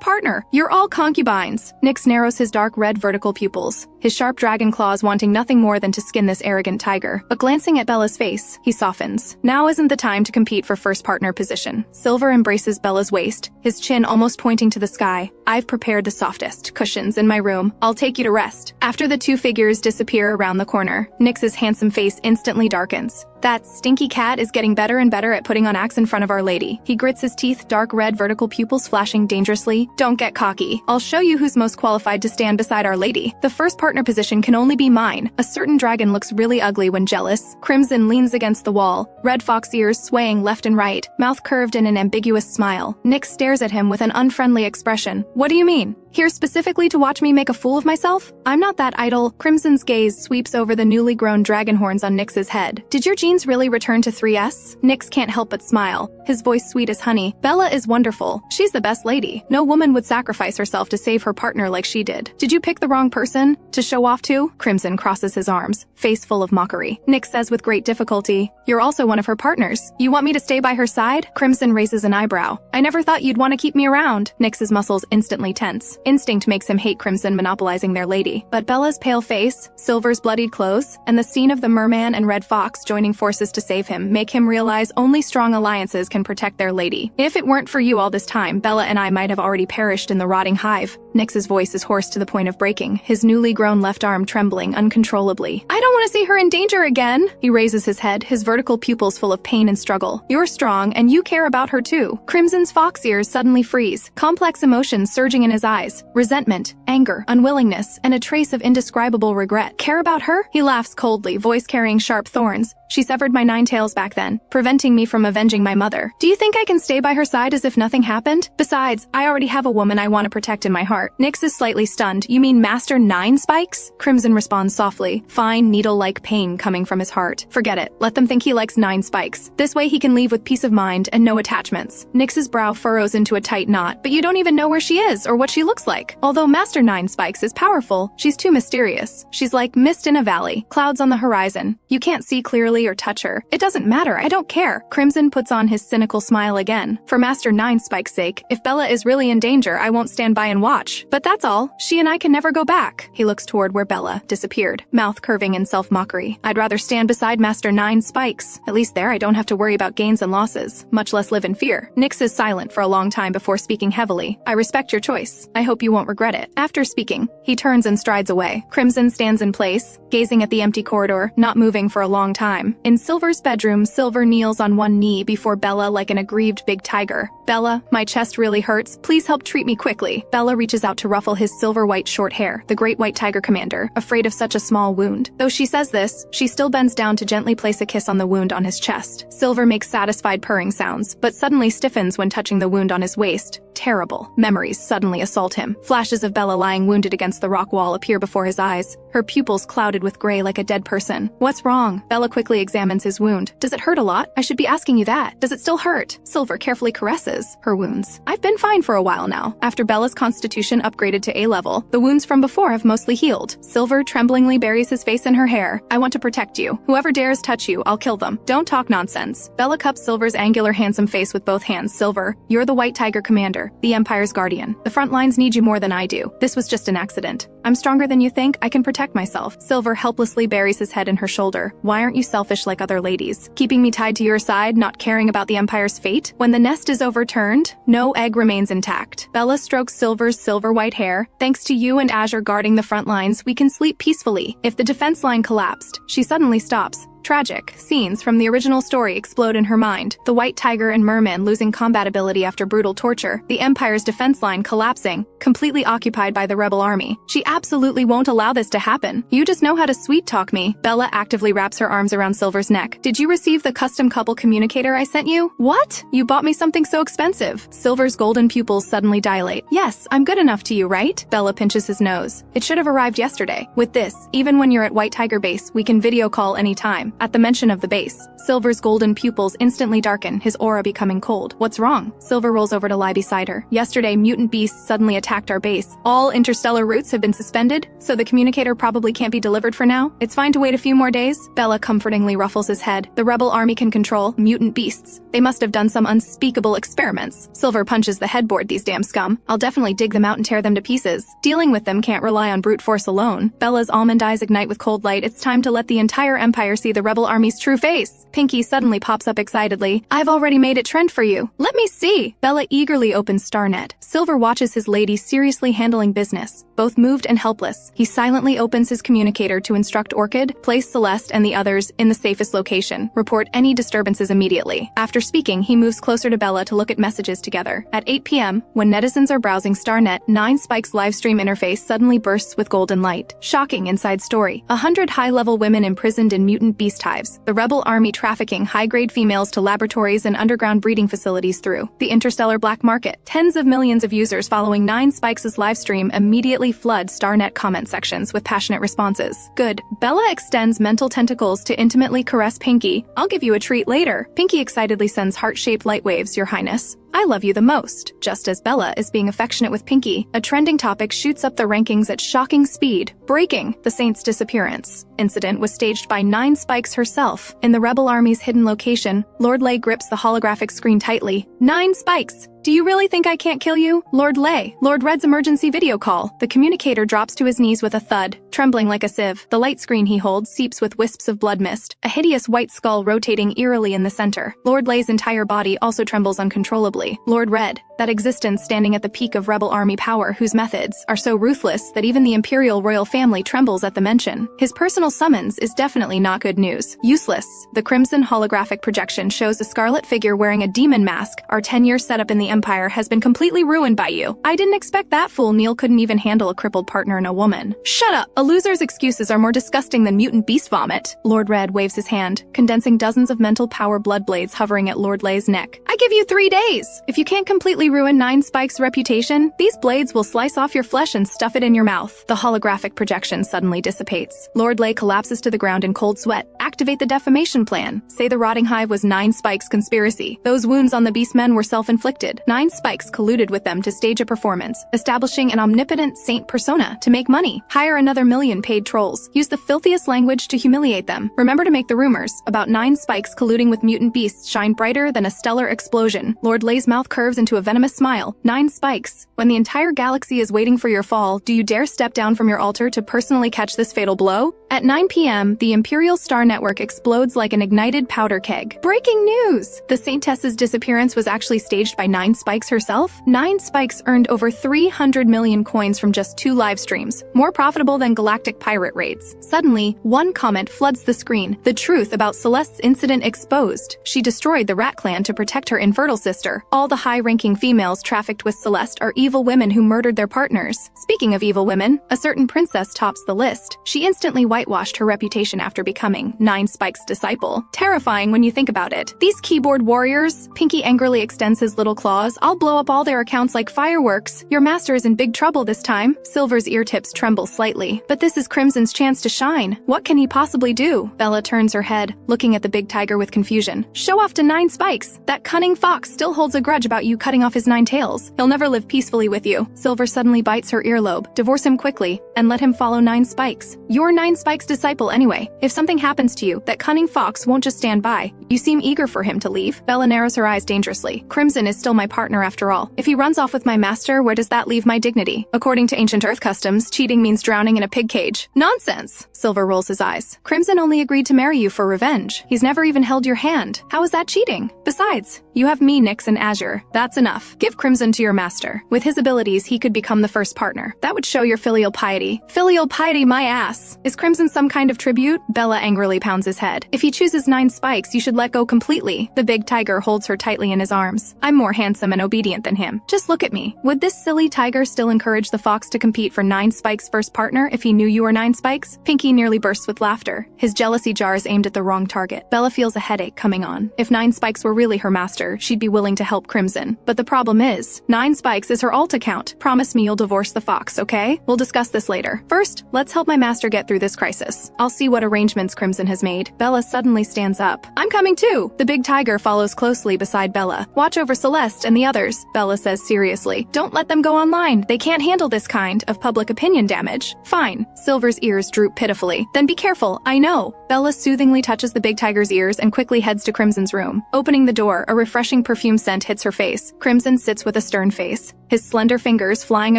partner. You're all concubines. Nyx narrows his dark red vertical pupils, his sharp dragon claws wanting nothing more than to skin this arrogant tiger. But glancing at Bella's face, he softens. Now isn't the time to compete for first partner position. Silver embraces Bella's waist, his chin almost pointing to the sky. I've prepared the softest cushions in my room. I'll take you to rest. After the two figures disappear around the corner, Nyx's handsome face instantly darkens. That stinky cat is getting better and better at putting on acts in front of Our Lady. He grits his teeth, dark red vertical pupils flashing dangerously. Don't get cocky. I'll show you who's most qualified to stand beside Our Lady. The first partner position can only be mine. A certain dragon looks really ugly when jealous. Crimson leans against the wall, red fox ears swaying left and right, mouth curved in an ambiguous smile. Nyx stares at him with an unfriendly expression. What do you mean? Here specifically to watch me make a fool of myself? I'm not that idle. Crimson's gaze sweeps over the newly grown dragon horns on Nyx's head. Did your genes really return to 3S? Nyx can't help but smile, his voice sweet as honey. Bella is wonderful. She's the best lady. No woman would sacrifice herself to save her partner like she did. Did you pick the wrong person to show off to? Crimson crosses his arms, face full of mockery. Nyx says with great difficulty, you're also one of her partners. You want me to stay by her side? Crimson raises an eyebrow. I never thought you'd want to keep me around. Nyx's muscles instantly tense. Instinct makes him hate Crimson monopolizing their lady. But Bella's pale face, Silver's bloodied clothes, and the scene of the merman and Red Fox joining forces to save him make him realize only strong alliances can protect their lady. If it weren't for you all this time, Bella and I might have already perished in the rotting hive. Nyx's voice is hoarse to the point of breaking, his newly grown left arm trembling uncontrollably. I don't want to see her in danger again. He raises his head, his vertical pupils full of pain and struggle. You're strong, and you care about her too. Crimson's fox ears suddenly freeze, complex emotions surging in his eyes. Resentment, anger, unwillingness, and a trace of indescribable regret. Care about her? He laughs coldly, voice carrying sharp thorns. She severed my 9 tails back then, preventing me from avenging my mother. Do you think I can stay by her side as if nothing happened? Besides, I already have a woman I want to protect in my heart. Nyx is slightly stunned. You mean Master Ninespikes? Crimson responds softly, fine needle-like pain coming from his heart. Forget it. Let them think he likes Ninespikes. This way he can leave with peace of mind and no attachments. Nyx's brow furrows into a tight knot, but you don't even know where she is or what she looks like. Although Master Ninespikes is powerful, she's too mysterious. She's like mist in a valley, clouds on the horizon. You can't see clearly or touch her. It doesn't matter. I don't care. Crimson puts on his cynical smile again. For Master Ninespike's sake, if Bella is really in danger, I won't stand by and watch. much. But that's all. She and I can never go back. He looks toward where Bella disappeared, mouth curving in self-mockery. I'd rather stand beside Master Nine Spikes. At least there I don't have to worry about gains and losses, much less live in fear. Nyx is silent for a long time before speaking heavily. I respect your choice. I hope you won't regret it. After speaking, he turns and strides away. Crimson stands in place, gazing at the empty corridor, not moving for a long time. In Silver's bedroom, Silver kneels on one knee before Bella like an aggrieved big tiger. Bella, my chest really hurts. Please help treat me quickly. Bella reaches out to ruffle his silver-white short hair, the great white tiger commander, afraid of such a small wound. Though she says this, she still bends down to gently place a kiss on the wound on his chest. Silver makes satisfied purring sounds, but suddenly stiffens when touching the wound on his waist. Terrible. Memories suddenly assault him. Flashes of Bella lying wounded against the rock wall appear before his eyes, her pupils clouded with gray like a dead person. What's wrong? Bella quickly examines his wound. Does it hurt a lot? I should be asking you that. Does it still hurt? Silver carefully caresses her wounds. I've been fine for a while now. After Bella's constitution upgraded to A level, the wounds from before have mostly healed. Silver tremblingly buries his face in her hair. I want to protect you. Whoever dares touch you, I'll kill them. Don't talk nonsense. Bella cups Silver's angular handsome face with both hands. Silver, you're the White Tiger Commander, the Empire's guardian. The front lines need you more than I do. This was just an accident. I'm stronger than you think. I can protect myself. Silver helplessly buries his head in her shoulder. Why aren't you selfish like other ladies? Keeping me tied to your side, not caring about the Empire's fate? When the nest is overturned, no egg remains intact. Bella strokes Silver's silver-white hair. Thanks to you and Azure guarding the front lines, we can sleep peacefully. If the defense line collapsed, she suddenly stops. Tragic scenes from the original story explode in her mind. The White Tiger and Merman losing combat ability after brutal torture. The Empire's defense line collapsing, completely occupied by the rebel army. She absolutely won't allow this to happen. You just know how to sweet-talk me. Bella actively wraps her arms around Silver's neck. Did you receive the custom couple communicator I sent you? What? You bought me something so expensive. Silver's golden pupils suddenly dilate. Yes, I'm good enough to you, right? Bella pinches his nose. It should have arrived yesterday. With this, even when you're at White Tiger Base, we can video call anytime. At the mention of the base, Silver's golden pupils instantly darken, his aura becoming cold. What's wrong? Silver rolls over to lie beside her. Yesterday, mutant beasts suddenly attacked our base. All interstellar routes have been suspended, so the communicator probably can't be delivered for now. It's fine to wait a few more days. Bella comfortingly ruffles his head. The rebel army can control mutant beasts. They must have done some unspeakable experiments. Silver punches the headboard, these damn scum. I'll definitely dig them out and tear them to pieces. Dealing with them can't rely on brute force alone. Bella's almond eyes ignite with cold light. It's time to let the entire Empire see the rebel army's true face. Pinky suddenly pops up excitedly. I've already made it trend for you. Let me see. Bella eagerly opens Starnet. Silver watches his lady seriously handling business, both moved and helpless. He silently opens his communicator to instruct Orchid, place Celeste and the others in the safest location. Report any disturbances immediately. After speaking, he moves closer to Bella to look at messages together. At 8 p.m., when netizens are browsing Starnet, 9 Spike's livestream interface suddenly bursts with golden light. Shocking inside story. 100 high-level women imprisoned in mutant beast hives. The rebel army trafficking high-grade females to laboratories and underground breeding facilities through the interstellar black market. Tens of millions of users following 9 Spikes' livestream immediately flood Starnet comment sections with passionate responses. Good. Bella extends mental tentacles to intimately caress Pinky. I'll give you a treat later. Pinky excitedly sends heart-shaped light waves, Your Highness. I love you the most. Just as Bella is being affectionate with Pinky, a trending topic shoots up the rankings at shocking speed, breaking the Saint's disappearance. Incident was staged by 9 Spikes herself. In the rebel army's hidden location, Lord Lei grips the holographic screen tightly. 9 Spikes! Do you really think I can't kill you? Lord Lei, Lord Red's emergency video call. The communicator drops to his knees with a thud, trembling like a sieve. The light screen he holds seeps with wisps of blood mist, a hideous white skull rotating eerily in the center. Lord Lei's entire body also trembles uncontrollably. Lord Red, that existence standing at the peak of rebel army power whose methods are so ruthless that even the imperial royal family trembles at the mention. His personal summons is definitely not good news. Useless. The crimson holographic projection shows a scarlet figure wearing a demon mask. Our 10-year setup in the Empire has been completely ruined by you. I didn't expect that fool Neil couldn't even handle a crippled partner in a woman. Shut up! A loser's excuses are more disgusting than mutant beast vomit. Lord Red waves his hand, condensing dozens of mental power blood blades hovering at Lord Lei's neck. I give you 3 days! If you can't completely ruin 9 Spikes' reputation, these blades will slice off your flesh and stuff it in your mouth. The holographic projection suddenly dissipates. Lord Lei collapses to the ground in cold sweat. Activate the defamation plan. Say the rotting hive was 9 Spikes' conspiracy. Those wounds on the Beastmen were self-inflicted. 9 Spikes colluded with them to stage a performance, establishing an omnipotent saint persona to make money. Hire another million paid trolls. Use the filthiest language to humiliate them. Remember to make the rumors about 9 Spikes colluding with mutant beasts shine brighter than a stellar explosion. Lord Lay's mouth curves into a venomous smile. 9 Spikes. When the entire galaxy is waiting for your fall, do you dare step down from your altar to personally catch this fatal blow? At 9 p.m., the Imperial Star Network explodes like an ignited powder keg. Breaking news! The Saintess's disappearance was actually staged by 9 Spikes herself. 9 Spikes earned over 300 million coins from just 2 live streams, more profitable than galactic pirate raids. Suddenly, one comment floods the screen. The truth about Celeste's incident exposed. She destroyed the Rat Clan to protect her infertile sister. All the high-ranking females trafficked with Celeste are evil women who murdered their partners. Speaking of evil women, a certain princess tops the list. She instantly whitewashed her reputation after becoming 9 Spikes' disciple. Terrifying when you think about it. These keyboard warriors, Pinky angrily extends his little claws. I'll blow up all their accounts like fireworks. Your master is in big trouble this time. Silver's ear tips tremble slightly. But this is Crimson's chance to shine. What can he possibly do? Bella turns her head, looking at the big tiger with confusion. Show off to 9 Spikes. That cunning fox still holds a grudge about you cutting off his 9 tails. He'll never live peacefully with you. Silver suddenly bites her earlobe. Divorce him quickly, and let him follow 9 Spikes. You're 9 Spikes' disciple anyway. If something happens to you, that cunning fox won't just stand by. You seem eager for him to leave. Bella narrows her eyes dangerously. Crimson is still my partner after all. If he runs off with my master, where does that leave my dignity? According to ancient Earth customs, cheating means drowning in a pig cage. Nonsense! Silver rolls his eyes. Crimson only agreed to marry you for revenge. He's never even held your hand. How is that cheating? Besides, you have me, Nyx, and Azure. That's enough. Give Crimson to your master. With his abilities, he could become the first partner. That would show your filial piety. Filial piety, my ass! Is Crimson some kind of tribute? Bella angrily pounds his head. If he chooses 9 Spikes, you should let go completely. The big tiger holds her tightly in his arms. I'm more handsome and obedient than him. Just look at me. Would this silly tiger still encourage the fox to compete for 9 Spikes' first partner if he knew you were 9 Spikes? Pinky nearly bursts with laughter. His jealousy jar is aimed at the wrong target. Bella feels a headache coming on. If 9 Spikes were really her master, she'd be willing to help Crimson. But the problem is, 9 Spikes is her alt account. Promise me you'll divorce the fox, okay? We'll discuss this later. First, let's help my master get through this crisis. I'll see what arrangements Crimson has made. Bella suddenly stands up. I'm coming too! The big tiger follows closely beside Bella. Watch over Celeste and the others, Bella says seriously. Don't let them go online. They can't handle this kind of public opinion damage. Fine. Silver's ears droop pitifully. Then be careful, I know. Bella soothingly touches the big tiger's ears and quickly heads to Crimson's room. Opening the door, a refreshing perfume scent hits her face. Crimson sits with a stern face, his slender fingers flying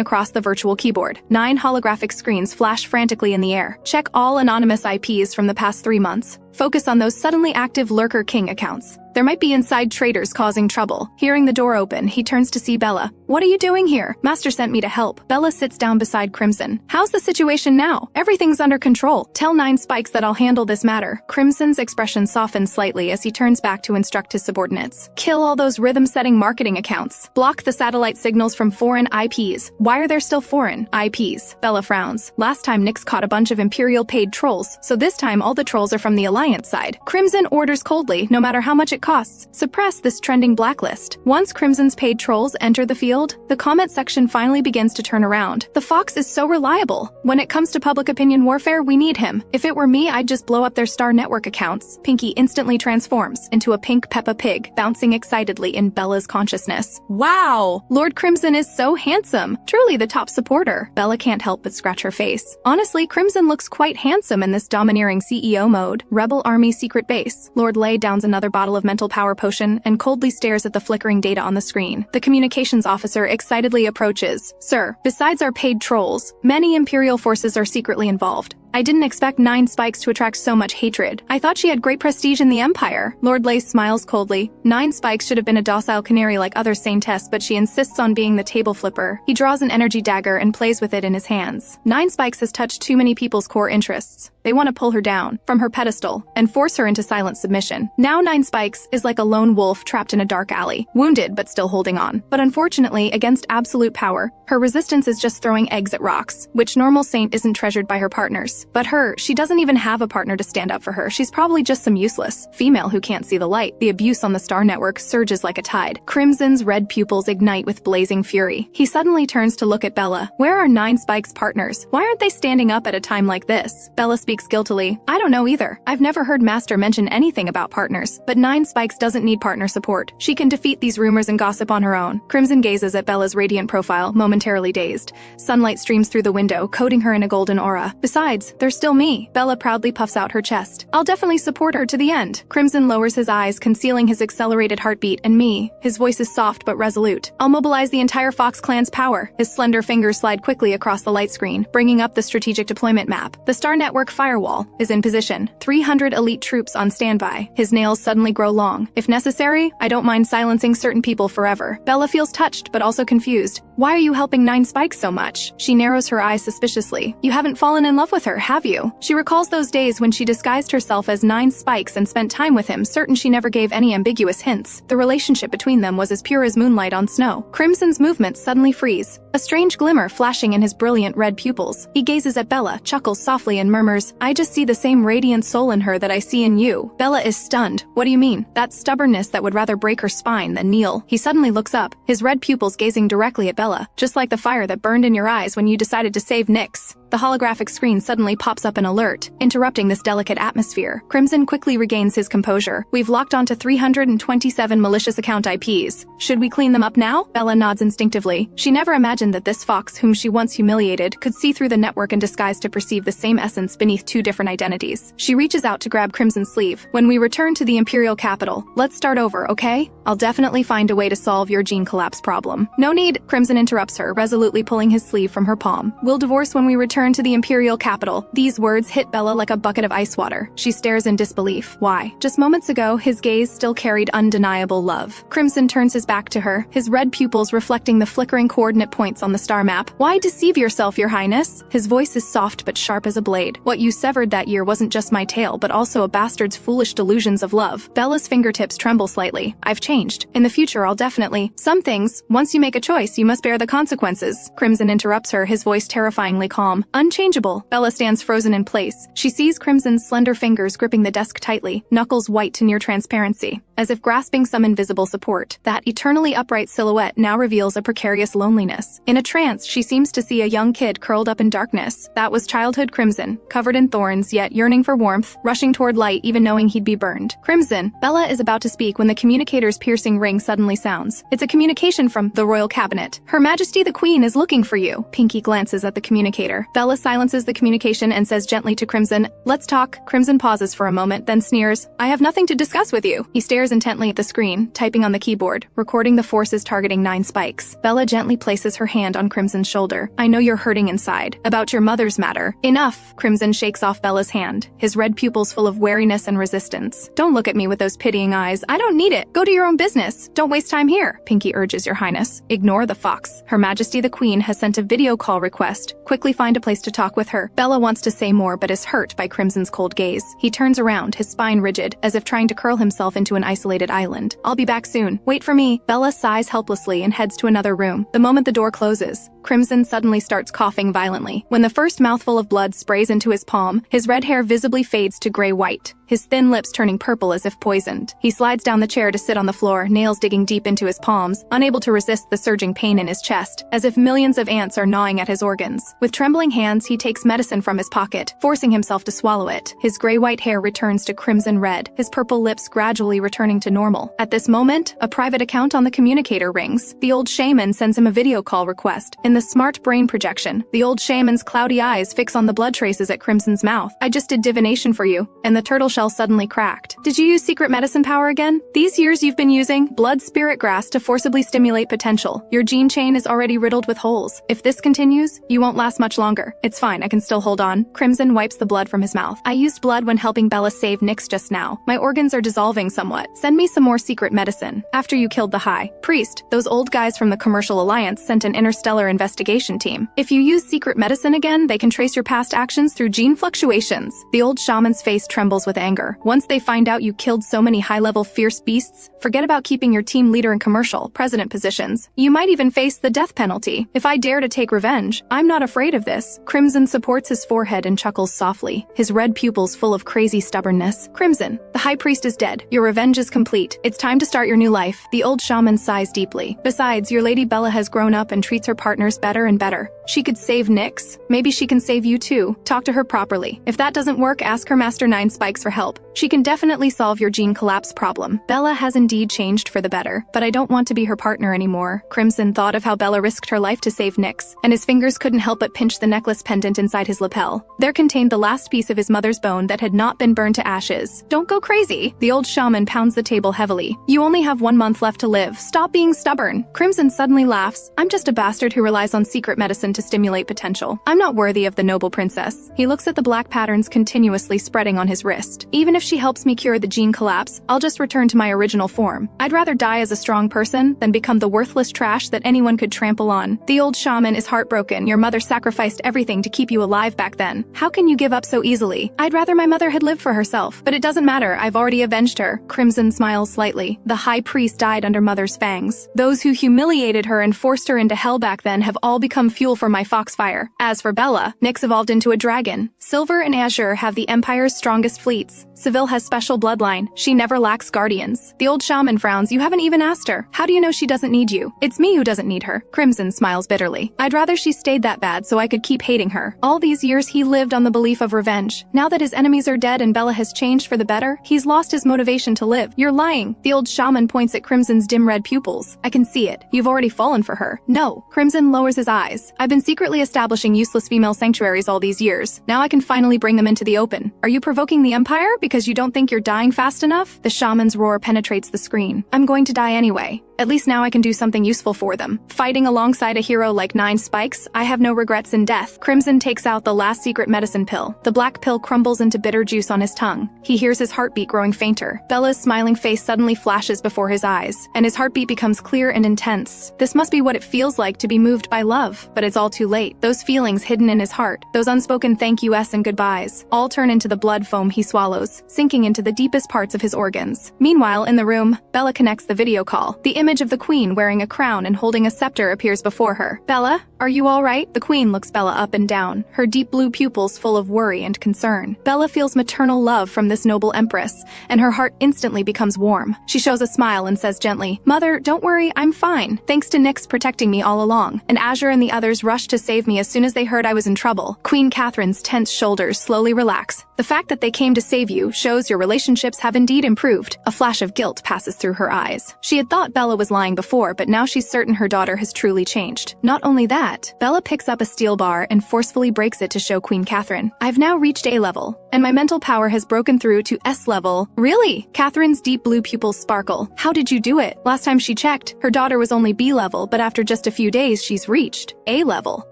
across the virtual keyboard. 9 holographic screens flash frantically in the air. Check all anonymous IPs from the past 3 months. Focus on those suddenly active Lurker King accounts. There might be inside traitors causing trouble. Hearing the door open, he turns to see Bella. What are you doing here? Master sent me to help. Bella sits down beside Crimson. How's the situation now? Everything's under control. Tell 9 Spikes that I'll handle this matter. Crimson's expression softens slightly as he turns back to instruct his subordinates. Kill all those rhythm-setting marketing accounts. Block the satellite signals from foreign IPs. Why are there still foreign IPs? Bella frowns. Last time Nyx caught a bunch of Imperial paid trolls, so this time all the trolls are from the Alliance side. Crimson orders coldly, no matter how much it costs, suppress this trending blacklist. Once Crimson's paid trolls enter the field, the comment section finally begins to turn around. The fox is so reliable. When it comes to public opinion warfare, we need him. If it were me, I'd just blow up their Star Network accounts. Pinky instantly transforms into a pink Peppa Pig, bouncing excitedly in Bella's consciousness. Wow! Lord Crimson is so handsome. Truly the top supporter. Bella can't help but scratch her face. Honestly, Crimson looks quite handsome in this domineering CEO mode. Rebel Army secret base. Lord Lay downs another bottle of mental power potion and coldly stares at the flickering data on the screen. The communications officer excitedly approaches. Sir, besides our paid trolls, many Imperial forces are secretly involved. I didn't expect 9 Spikes to attract so much hatred. I thought she had great prestige in the Empire. Lord Lay smiles coldly. 9 Spikes should have been a docile canary like other Saintess, but she insists on being the table flipper. He draws an energy dagger and plays with it in his hands. 9 Spikes has touched too many people's core interests. They want to pull her down from her pedestal and force her into silent submission. Now 9 Spikes is like a lone wolf trapped in a dark alley, wounded but still holding on. But unfortunately, against absolute power, her resistance is just throwing eggs at rocks, which normal Saint isn't treasured by her partners. partners. But she doesn't even have a partner to stand up for her. She's probably just some useless female who can't see the light. The abuse on the Star Network surges like a tide. Crimson's red pupils ignite with blazing fury. He suddenly turns to look at Bella. Where are Nine Spike's partners? Why aren't they standing up at a time like this? Bella speaks guiltily. I don't know either. I've never heard Master mention anything about partners. But Nine Spikes doesn't need partner support. She can defeat these rumors and gossip on her own. Crimson gazes at Bella's radiant profile, momentarily dazed. Sunlight streams through the window, coating her in a golden aura. Besides, there's still me. Bella proudly puffs out her chest. I'll definitely support her to the end. Crimson lowers his eyes, concealing his accelerated heartbeat, and me. His voice is soft but resolute. I'll mobilize the entire Fox clan's power. His slender fingers slide quickly across the light screen, bringing up the strategic deployment map. The Star Network firewall is in position. 300 elite troops on standby. His nails suddenly grow long. If necessary, I don't mind silencing certain people forever. Bella feels touched but also confused. Why are you helping Nine Spikes so much? She narrows her eyes suspiciously. You haven't fallen in love with her, have you? She recalls those days when she disguised herself as Nine Spikes and spent time with him, certain she never gave any ambiguous hints. The relationship between them was as pure as moonlight on snow. Crimson's movements suddenly freeze, a strange glimmer flashing in his brilliant red pupils. He gazes at Bella, chuckles softly and murmurs, I just see the same radiant soul in her that I see in you. Bella is stunned. What do you mean? That stubbornness that would rather break her spine than kneel. He suddenly looks up, his red pupils gazing directly at Bella, just like the fire that burned in your eyes when you decided to save Nyx. The holographic screen suddenly pops up an alert, interrupting this delicate atmosphere. Crimson quickly regains his composure. We've locked onto 327 malicious account IPs. Should we clean them up now? Bella nods instinctively. She never imagined that this fox, whom she once humiliated, could see through the network and disguise to perceive the same essence beneath two different identities. She reaches out to grab Crimson's sleeve. When we return to the Imperial capital, let's start over, okay? I'll definitely find a way to solve your gene collapse problem. No need, Crimson interrupts her, resolutely pulling his sleeve from her palm. We'll divorce when we return to the Imperial capital. These words hit Bella like a bucket of ice water. She stares in disbelief. Why? Just moments ago, his gaze still carried undeniable love. Crimson turns his back to her, his red pupils reflecting the flickering coordinate points on the star map. Why deceive yourself, your highness? His voice is soft but sharp as a blade. What you severed that year wasn't just my tale, but also a bastard's foolish delusions of love. Bella's fingertips tremble slightly. I've changed. In the future, I'll definitely. Some things, once you make a choice, you must bear the consequences. Crimson interrupts her, his voice terrifyingly calm. Unchangeable. Bella stands frozen in place. She sees Crimson's slender fingers gripping the desk tightly, knuckles white to near transparency. As if grasping some invisible support, that eternally upright silhouette now reveals a precarious loneliness. In a trance, she seems to see a young kid curled up in darkness. That was childhood Crimson, covered in thorns, yet yearning for warmth, rushing toward light even knowing he'd be burned. Crimson. Bella is about to speak when the communicator's piercing ring suddenly sounds. It's a communication from the Royal Cabinet. Her Majesty the Queen is looking for you. Pinky glances at the communicator. Bella silences the communication and says gently to Crimson, let's talk. Crimson pauses for a moment, then sneers, I have nothing to discuss with you. He stares intently at the screen, typing on the keyboard, recording the forces targeting Nine Spikes. Bella gently places her hand on Crimson's shoulder. I know you're hurting inside. About your mother's matter. Enough. Crimson shakes off Bella's hand, his red pupils full of wariness and resistance. Don't look at me with those pitying eyes. I don't need it. Go to your own business. Don't waste time here. Pinky urges, your highness. Ignore the fox. Her Majesty the Queen has sent a video call request. Quickly find a place to talk with her. Bella wants to say more but is hurt by Crimson's cold gaze. He turns around, his spine rigid, as if trying to curl himself into an isolated island. I'll be back soon. Wait for me. Bella sighs helplessly and heads to another room. The moment the door closes, Crimson suddenly starts coughing violently. When the first mouthful of blood sprays into his palm, his red hair visibly fades to gray-white, his thin lips turning purple as if poisoned. He slides down the chair to sit on the floor, nails digging deep into his palms, unable to resist the surging pain in his chest, as if millions of ants are gnawing at his organs. With trembling hands, he takes medicine from his pocket, forcing himself to swallow it. His gray-white hair returns to crimson red, his purple lips gradually returning to normal. At this moment, a private account on the communicator rings. The old shaman sends him a video call request. In the smart brain projection, the old shaman's cloudy eyes fix on the blood traces at Crimson's mouth. I just did divination for you, and the turtle shell suddenly cracked. Did you use secret medicine power again? These years you've been using blood spirit grass to forcibly stimulate potential. Your gene chain is already riddled with holes. If this continues, you won't last much longer. It's fine, I can still hold on. Crimson wipes the blood from his mouth. I used blood when helping Bella save Nyx just now. My organs are dissolving somewhat. Send me some more secret medicine. After you killed the High Priest, those old guys from the Commercial Alliance sent an interstellar investigation investigation team. If you use secret medicine again, they can trace your past actions through gene fluctuations. The old shaman's face trembles with anger. Once they find out you killed so many high-level fierce beasts, forget about keeping your team leader in commercial, president positions. You might even face the death penalty. If I dare to take revenge, I'm not afraid of this. Crimson supports his forehead and chuckles softly, his red pupils full of crazy stubbornness. Crimson, the high priest is dead. Your revenge is complete. It's time to start your new life. The old shaman sighs deeply. Besides, your Lady Bella has grown up and treats her partners better and better. She could save Nyx. Maybe she can save you too. Talk to her properly. If that doesn't work, ask her Master 9 Spikes for help. She can definitely solve your gene collapse problem. Bella has indeed changed for the better, but I don't want to be her partner anymore. Crimson thought of how Bella risked her life to save Nyx, and his fingers couldn't help but pinch the necklace pendant inside his lapel. There contained the last piece of his mother's bone that had not been burned to ashes. Don't go crazy. The old shaman pounds the table heavily. You only have 1 month left to live. Stop being stubborn. Crimson suddenly laughs. I'm just a bastard who relies on secret medicine to stimulate potential. I'm not worthy of the noble princess. He looks at the black patterns continuously spreading on his wrist. Even if she helps me cure the gene collapse, I'll just return to my original form. I'd rather die as a strong person than become the worthless trash that anyone could trample on. The old shaman is heartbroken. Your mother sacrificed everything to keep you alive back then. How can you give up so easily? I'd rather my mother had lived for herself, but it doesn't matter. I've already avenged her. Crimson smiles slightly. The high priest died under mother's fangs. Those who humiliated her and forced her into hell back then have all become fuel for my foxfire. As for Bella, Nyx evolved into a dragon. Silver and Azure have the Empire's strongest fleets. Seville has special bloodline. She never lacks guardians. The old shaman frowns. You haven't even asked her. How do you know she doesn't need you? It's me who doesn't need her. Crimson smiles bitterly. I'd rather she stayed that bad so I could keep hating her. All these years he lived on the belief of revenge. Now that his enemies are dead and Bella has changed for the better, he's lost his motivation to live. You're lying. The old shaman points at Crimson's dim red pupils. I can see it. You've already fallen for her. No. Crimson lowers his eyes. I've been secretly establishing useless female sanctuaries all these years. Now I can finally bring them into the open. Are you provoking the Empire because you don't think you're dying fast enough? The shaman's roar penetrates the screen. I'm going to die anyway. At least now I can do something useful for them. Fighting alongside a hero like 9 Spikes, I have no regrets in death. Crimson takes out the last secret medicine pill. The black pill crumbles into bitter juice on his tongue. He hears his heartbeat growing fainter. Bella's smiling face suddenly flashes before his eyes, and his heartbeat becomes clear and intense. This must be what it feels like to be moved by love. But it's all too late. Those feelings hidden in his heart, those unspoken thank yous and goodbyes, all turn into the blood foam he swallows, sinking into the deepest parts of his organs. Meanwhile, in the room, Bella connects the video call. The image of the queen wearing a crown and holding a scepter appears before her. Bella, are you all right? The queen looks Bella up and down, her deep blue pupils full of worry and concern. Bella feels maternal love from this noble empress, and her heart instantly becomes warm. She shows a smile and says gently, Mother, don't worry, I'm fine. Thanks to Nyx protecting me all along. And Azure and the others rushed to save me as soon as they heard I was in trouble. Queen Catherine's tense shoulders slowly relax. The fact that they came to save you shows your relationships have indeed improved. A flash of guilt passes through her eyes. She had thought Bella was lying before, but now she's certain her daughter has truly changed. Not only that, Bella picks up a steel bar and forcefully breaks it to show Queen Catherine. I've now reached A level, and my mental power has broken through to S level. Really? Catherine's deep blue pupils sparkle. How did you do it? Last time she checked, her daughter was only B level, but after just a few days she's reached A level,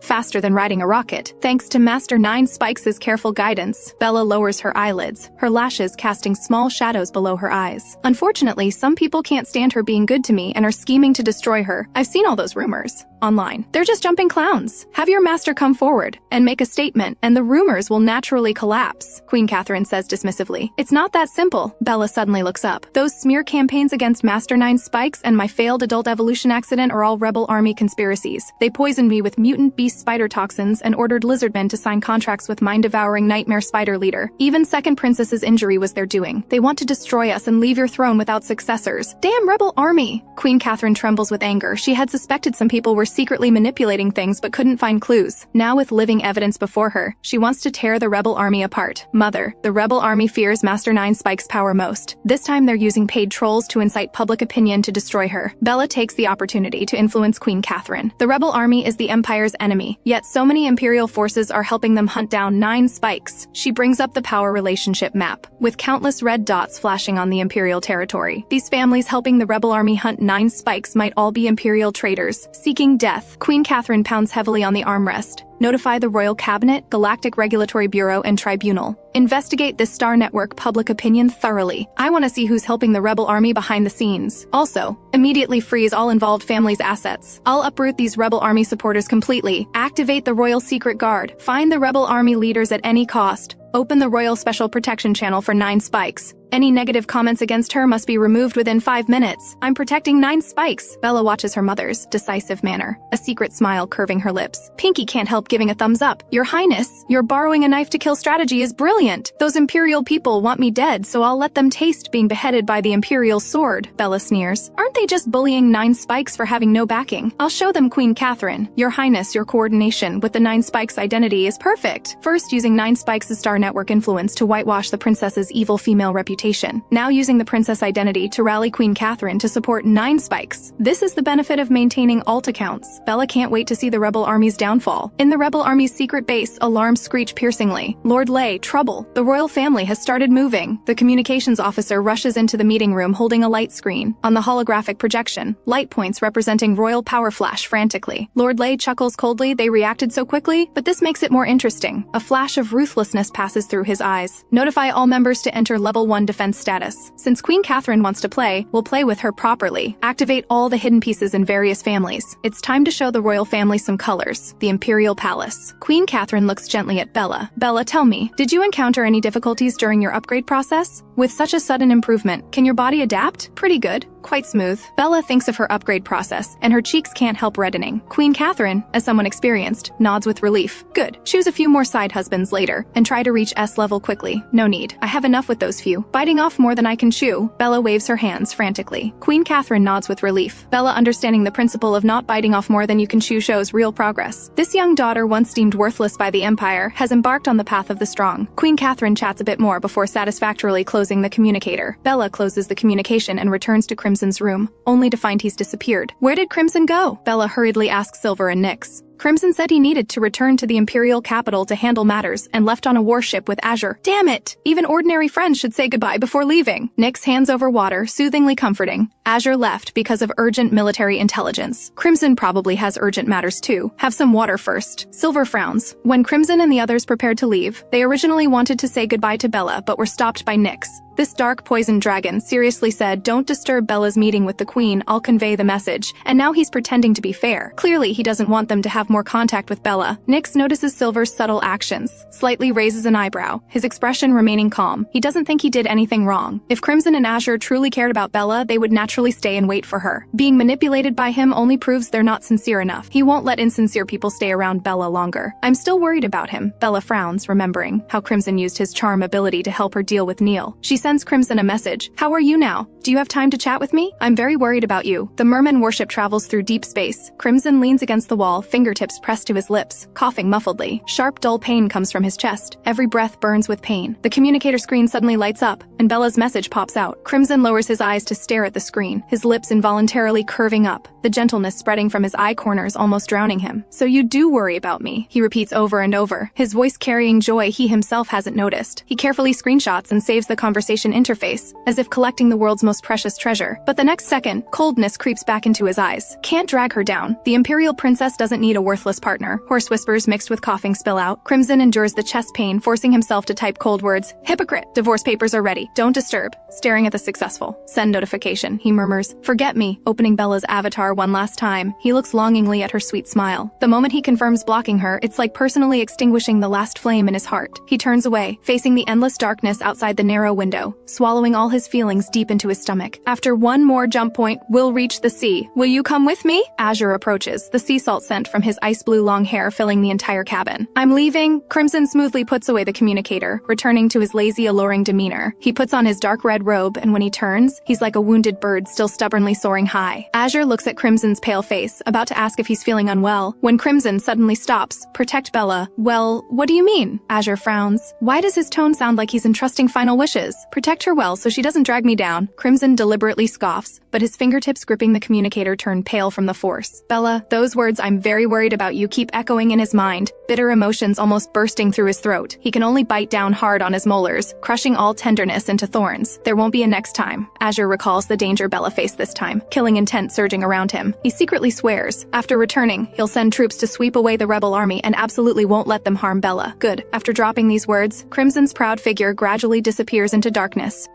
faster than riding a rocket. Thanks to Master 9 Spikes' careful guidance, Bella lowers her eyelids, her lashes casting small shadows below her eyes. Unfortunately, some people can't stand her being good to me and are scheming to destroy her. I've seen all those rumors online. They're just jumping clowns. Have your master come forward and make a statement, and the rumors will naturally collapse, Queen Catherine says dismissively. It's not that simple. Bella suddenly looks up. Those smear campaigns against Master 9 Spikes and my failed adult evolution accident are all rebel army conspiracies. They poisoned me with mutant beast spider toxins and ordered lizardmen to sign contracts with mind-devouring nightmare spider leader. Even second princess's injury was their doing. They want to destroy us and leave your throne without successors. Damn rebel army! Queen Catherine trembles with anger. She had suspected some people were secretly manipulating things but couldn't find clues. Now with living evidence before her, she wants to tear the rebel army apart. Mother, the rebel army fears Master 9 Spike's power most. This time they're using paid trolls to incite public opinion to destroy her. Bella takes the opportunity to influence Queen Catherine. The rebel army is the Empire's enemy, yet so many Imperial forces are helping them hunt down 9 Spikes. She brings up the power relationship map, with countless red dots flashing on the Imperial territory. These families helping the rebel army hunt 9 Spikes might all be Imperial traitors, seeking death. Queen Catherine mind pounds heavily on the armrest. Notify the Royal Cabinet, Galactic Regulatory Bureau, and Tribunal. Investigate this Star Network public opinion thoroughly. I want to see who's helping the rebel army behind the scenes. Also, immediately freeze all involved families' assets. I'll uproot these rebel army supporters completely. Activate the Royal Secret Guard. Find the rebel army leaders at any cost. Open the Royal Special Protection Channel for 9 Spikes. Any negative comments against her must be removed within 5 minutes. I'm protecting 9 Spikes. Bella watches her mother's decisive manner, a secret smile curving her lips. Pinky can't help giving a thumbs up. Your Highness, your borrowing a knife to kill strategy is brilliant. Those Imperial people want me dead, so I'll let them taste being beheaded by the Imperial sword. Bella sneers. Aren't they just bullying 9 Spikes for having no backing? I'll show them Queen Catherine. Your Highness, your coordination with the 9 Spikes identity is perfect. First, using 9 Spikes' Star Network influence to whitewash the princess's evil female reputation. Now using the princess identity to rally Queen Catherine to support 9 Spikes. This is the benefit of maintaining alt accounts. Bella can't wait to see the rebel army's downfall. In the rebel army's secret base, alarms screech piercingly. Lord Lei, trouble. The royal family has started moving. The communications officer rushes into the meeting room holding a light screen. On the holographic projection, light points representing royal power flash frantically. Lord Lei chuckles coldly. They reacted so quickly, but this makes it more interesting. A flash of ruthlessness passes through his eyes. Notify all members to enter level 1 defense status. Since Queen Catherine wants to play, we'll play with her properly. Activate all the hidden pieces in various families. It's time to show the royal family some colors. The Imperial Palace. Queen Catherine looks gently at Bella. Bella, tell me, did you encounter any difficulties during your upgrade process? With such a sudden improvement, can your body adapt? Pretty good. Quite smooth. Bella thinks of her upgrade process, and her cheeks can't help reddening. Queen Catherine, as someone experienced, nods with relief. Good. Choose a few more side husbands later, and try to reach S level quickly. No need. I have enough with those few. Biting off more than I can chew. Bella waves her hands frantically. Queen Catherine nods with relief. Bella, understanding the principle of not biting off more than you can chew, shows real progress. This young daughter, once deemed worthless by the Empire, has embarked on the path of the strong. Queen Catherine chats a bit more before satisfactorily closing the communicator. Bella closes the communication and returns to Crimson's room, only to find he's disappeared. Where did Crimson go? Bella hurriedly asks Silver and Nyx. Crimson said he needed to return to the Imperial capital to handle matters and left on a warship with Azure. Damn it! Even ordinary friends should say goodbye before leaving. Nyx hands over water, soothingly comforting. Azure left because of urgent military intelligence. Crimson probably has urgent matters too. Have some water first. Silver frowns. When Crimson and the others prepared to leave, they originally wanted to say goodbye to Bella but were stopped by Nyx. This dark poison dragon seriously said, "Don't disturb Bella's meeting with the queen, I'll convey the message," and now he's pretending to be fair. Clearly, he doesn't want them to have more contact with Bella. Nyx notices Silver's subtle actions, slightly raises an eyebrow, his expression remaining calm. He doesn't think he did anything wrong. If Crimson and Azure truly cared about Bella, they would naturally stay and wait for her. Being manipulated by him only proves they're not sincere enough. He won't let insincere people stay around Bella longer. I'm still worried about him. Bella frowns, remembering how Crimson used his charm ability to help her deal with Neil. She sends Crimson a message. How are you now? Do you have time to chat with me? I'm very worried about you. The merman warship travels through deep space. Crimson leans against the wall, fingertips pressed to his lips, coughing muffledly. Sharp, dull pain comes from his chest. Every breath burns with pain. The communicator screen suddenly lights up, and Bella's message pops out. Crimson lowers his eyes to stare at the screen, his lips involuntarily curving up, the gentleness spreading from his eye corners, almost drowning him. So you do worry about me, he repeats over and over, his voice carrying joy he himself hasn't noticed. He carefully screenshots and saves the conversation interface, as if collecting the world's most precious treasure. But the next second, coldness creeps back into his eyes. Can't drag her down. The Imperial princess doesn't need a worthless partner. Hoarse whispers mixed with coughing spill out. Crimson endures the chest pain, forcing himself to type cold words. Hypocrite! Divorce papers are ready. Don't disturb. Staring at the successful send notification, he murmurs. Forget me. Opening Bella's avatar one last time, he looks longingly at her sweet smile. The moment he confirms blocking her, it's like personally extinguishing the last flame in his heart. He turns away, facing the endless darkness outside the narrow window, swallowing all his feelings deep into his stomach. After one more jump point, we'll reach the sea. Will you come with me? Azure approaches, the sea salt scent from his ice blue long hair filling the entire cabin. I'm leaving. Crimson smoothly puts away the communicator, returning to his lazy, alluring demeanor. He puts on his dark red robe, and when he turns, he's like a wounded bird still stubbornly soaring high. Azure looks at Crimson's pale face, about to ask if he's feeling unwell, when Crimson suddenly stops. Protect Bella. Well, what do you mean? Azure frowns. Why does his tone sound like he's entrusting final wishes? Protect her well so she doesn't drag me down. Crimson deliberately scoffs, but his fingertips gripping the communicator turn pale from the force. Bella, those words "I'm very worried about you" keep echoing in his mind, bitter emotions almost bursting through his throat. He can only bite down hard on his molars, crushing all tenderness into thorns. There won't be a next time. Azure recalls the danger Bella faced this time, killing intent surging around him. He secretly swears, after returning, he'll send troops to sweep away the rebel army and absolutely won't let them harm Bella. Good. After dropping these words, Crimson's proud figure gradually disappears into darkness.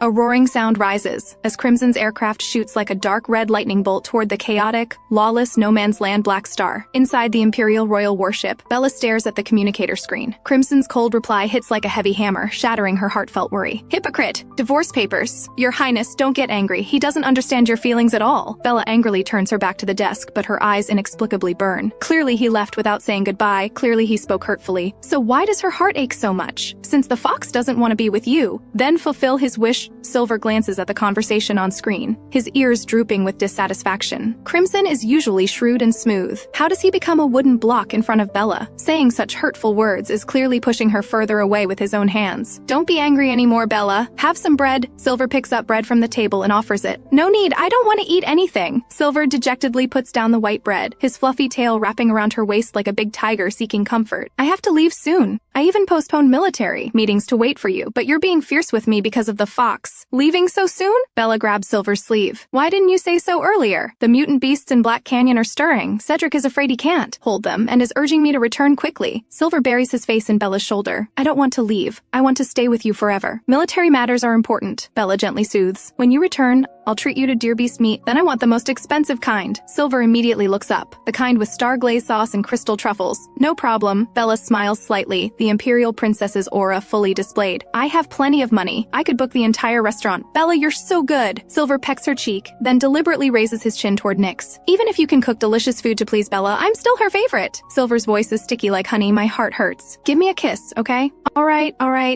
A roaring sound rises as Crimson's aircraft shoots like a dark red lightning bolt toward the chaotic, lawless no-man's land Black Star. Inside the Imperial Royal warship, Bella stares at the communicator screen. Crimson's cold reply hits like a heavy hammer, shattering her heartfelt worry. Hypocrite! Divorce papers. Your Highness, don't get angry. He doesn't understand your feelings at all. Bella angrily turns her back to the desk, but her eyes inexplicably burn. Clearly he left without saying goodbye. Clearly he spoke hurtfully. So why does her heart ache so much? Since the fox doesn't want to be with you, then fulfill his wish. Silver glances at the conversation on screen, his ears drooping with dissatisfaction. Crimson is usually shrewd and smooth. How does he become a wooden block in front of Bella? Saying such hurtful words is clearly pushing her further away with his own hands. Don't be angry anymore, Bella. Have some bread. Silver picks up bread from the table and offers it. No need, I don't want to eat anything. Silver dejectedly puts down the white bread, his fluffy tail wrapping around her waist like a big tiger seeking comfort. I have to leave soon. I even postponed military meetings to wait for you, but you're being fierce with me because of the fox. Leaving so soon? Bella grabs Silver's sleeve. Why didn't you say so earlier? The mutant beasts in Black Canyon are stirring. Cedric is afraid he can't hold them and is urging me to return quickly. Silver buries his face in Bella's shoulder. I don't want to leave. I want to stay with you forever. Military matters are important, Bella gently soothes. When you return, I'll treat you to deer beast meat, then I want the most expensive kind. Silver immediately looks up. The kind with star glaze sauce and crystal truffles. No problem. Bella smiles slightly, the Imperial Princess's aura fully displayed. I have plenty of money. I could book the entire restaurant. Bella, you're so good. Silver pecks her cheek, then deliberately raises his chin toward Nyx. Even if you can cook delicious food to please Bella, I'm still her favorite. Silver's voice is sticky like honey. My heart hurts. Give me a kiss, okay? All right.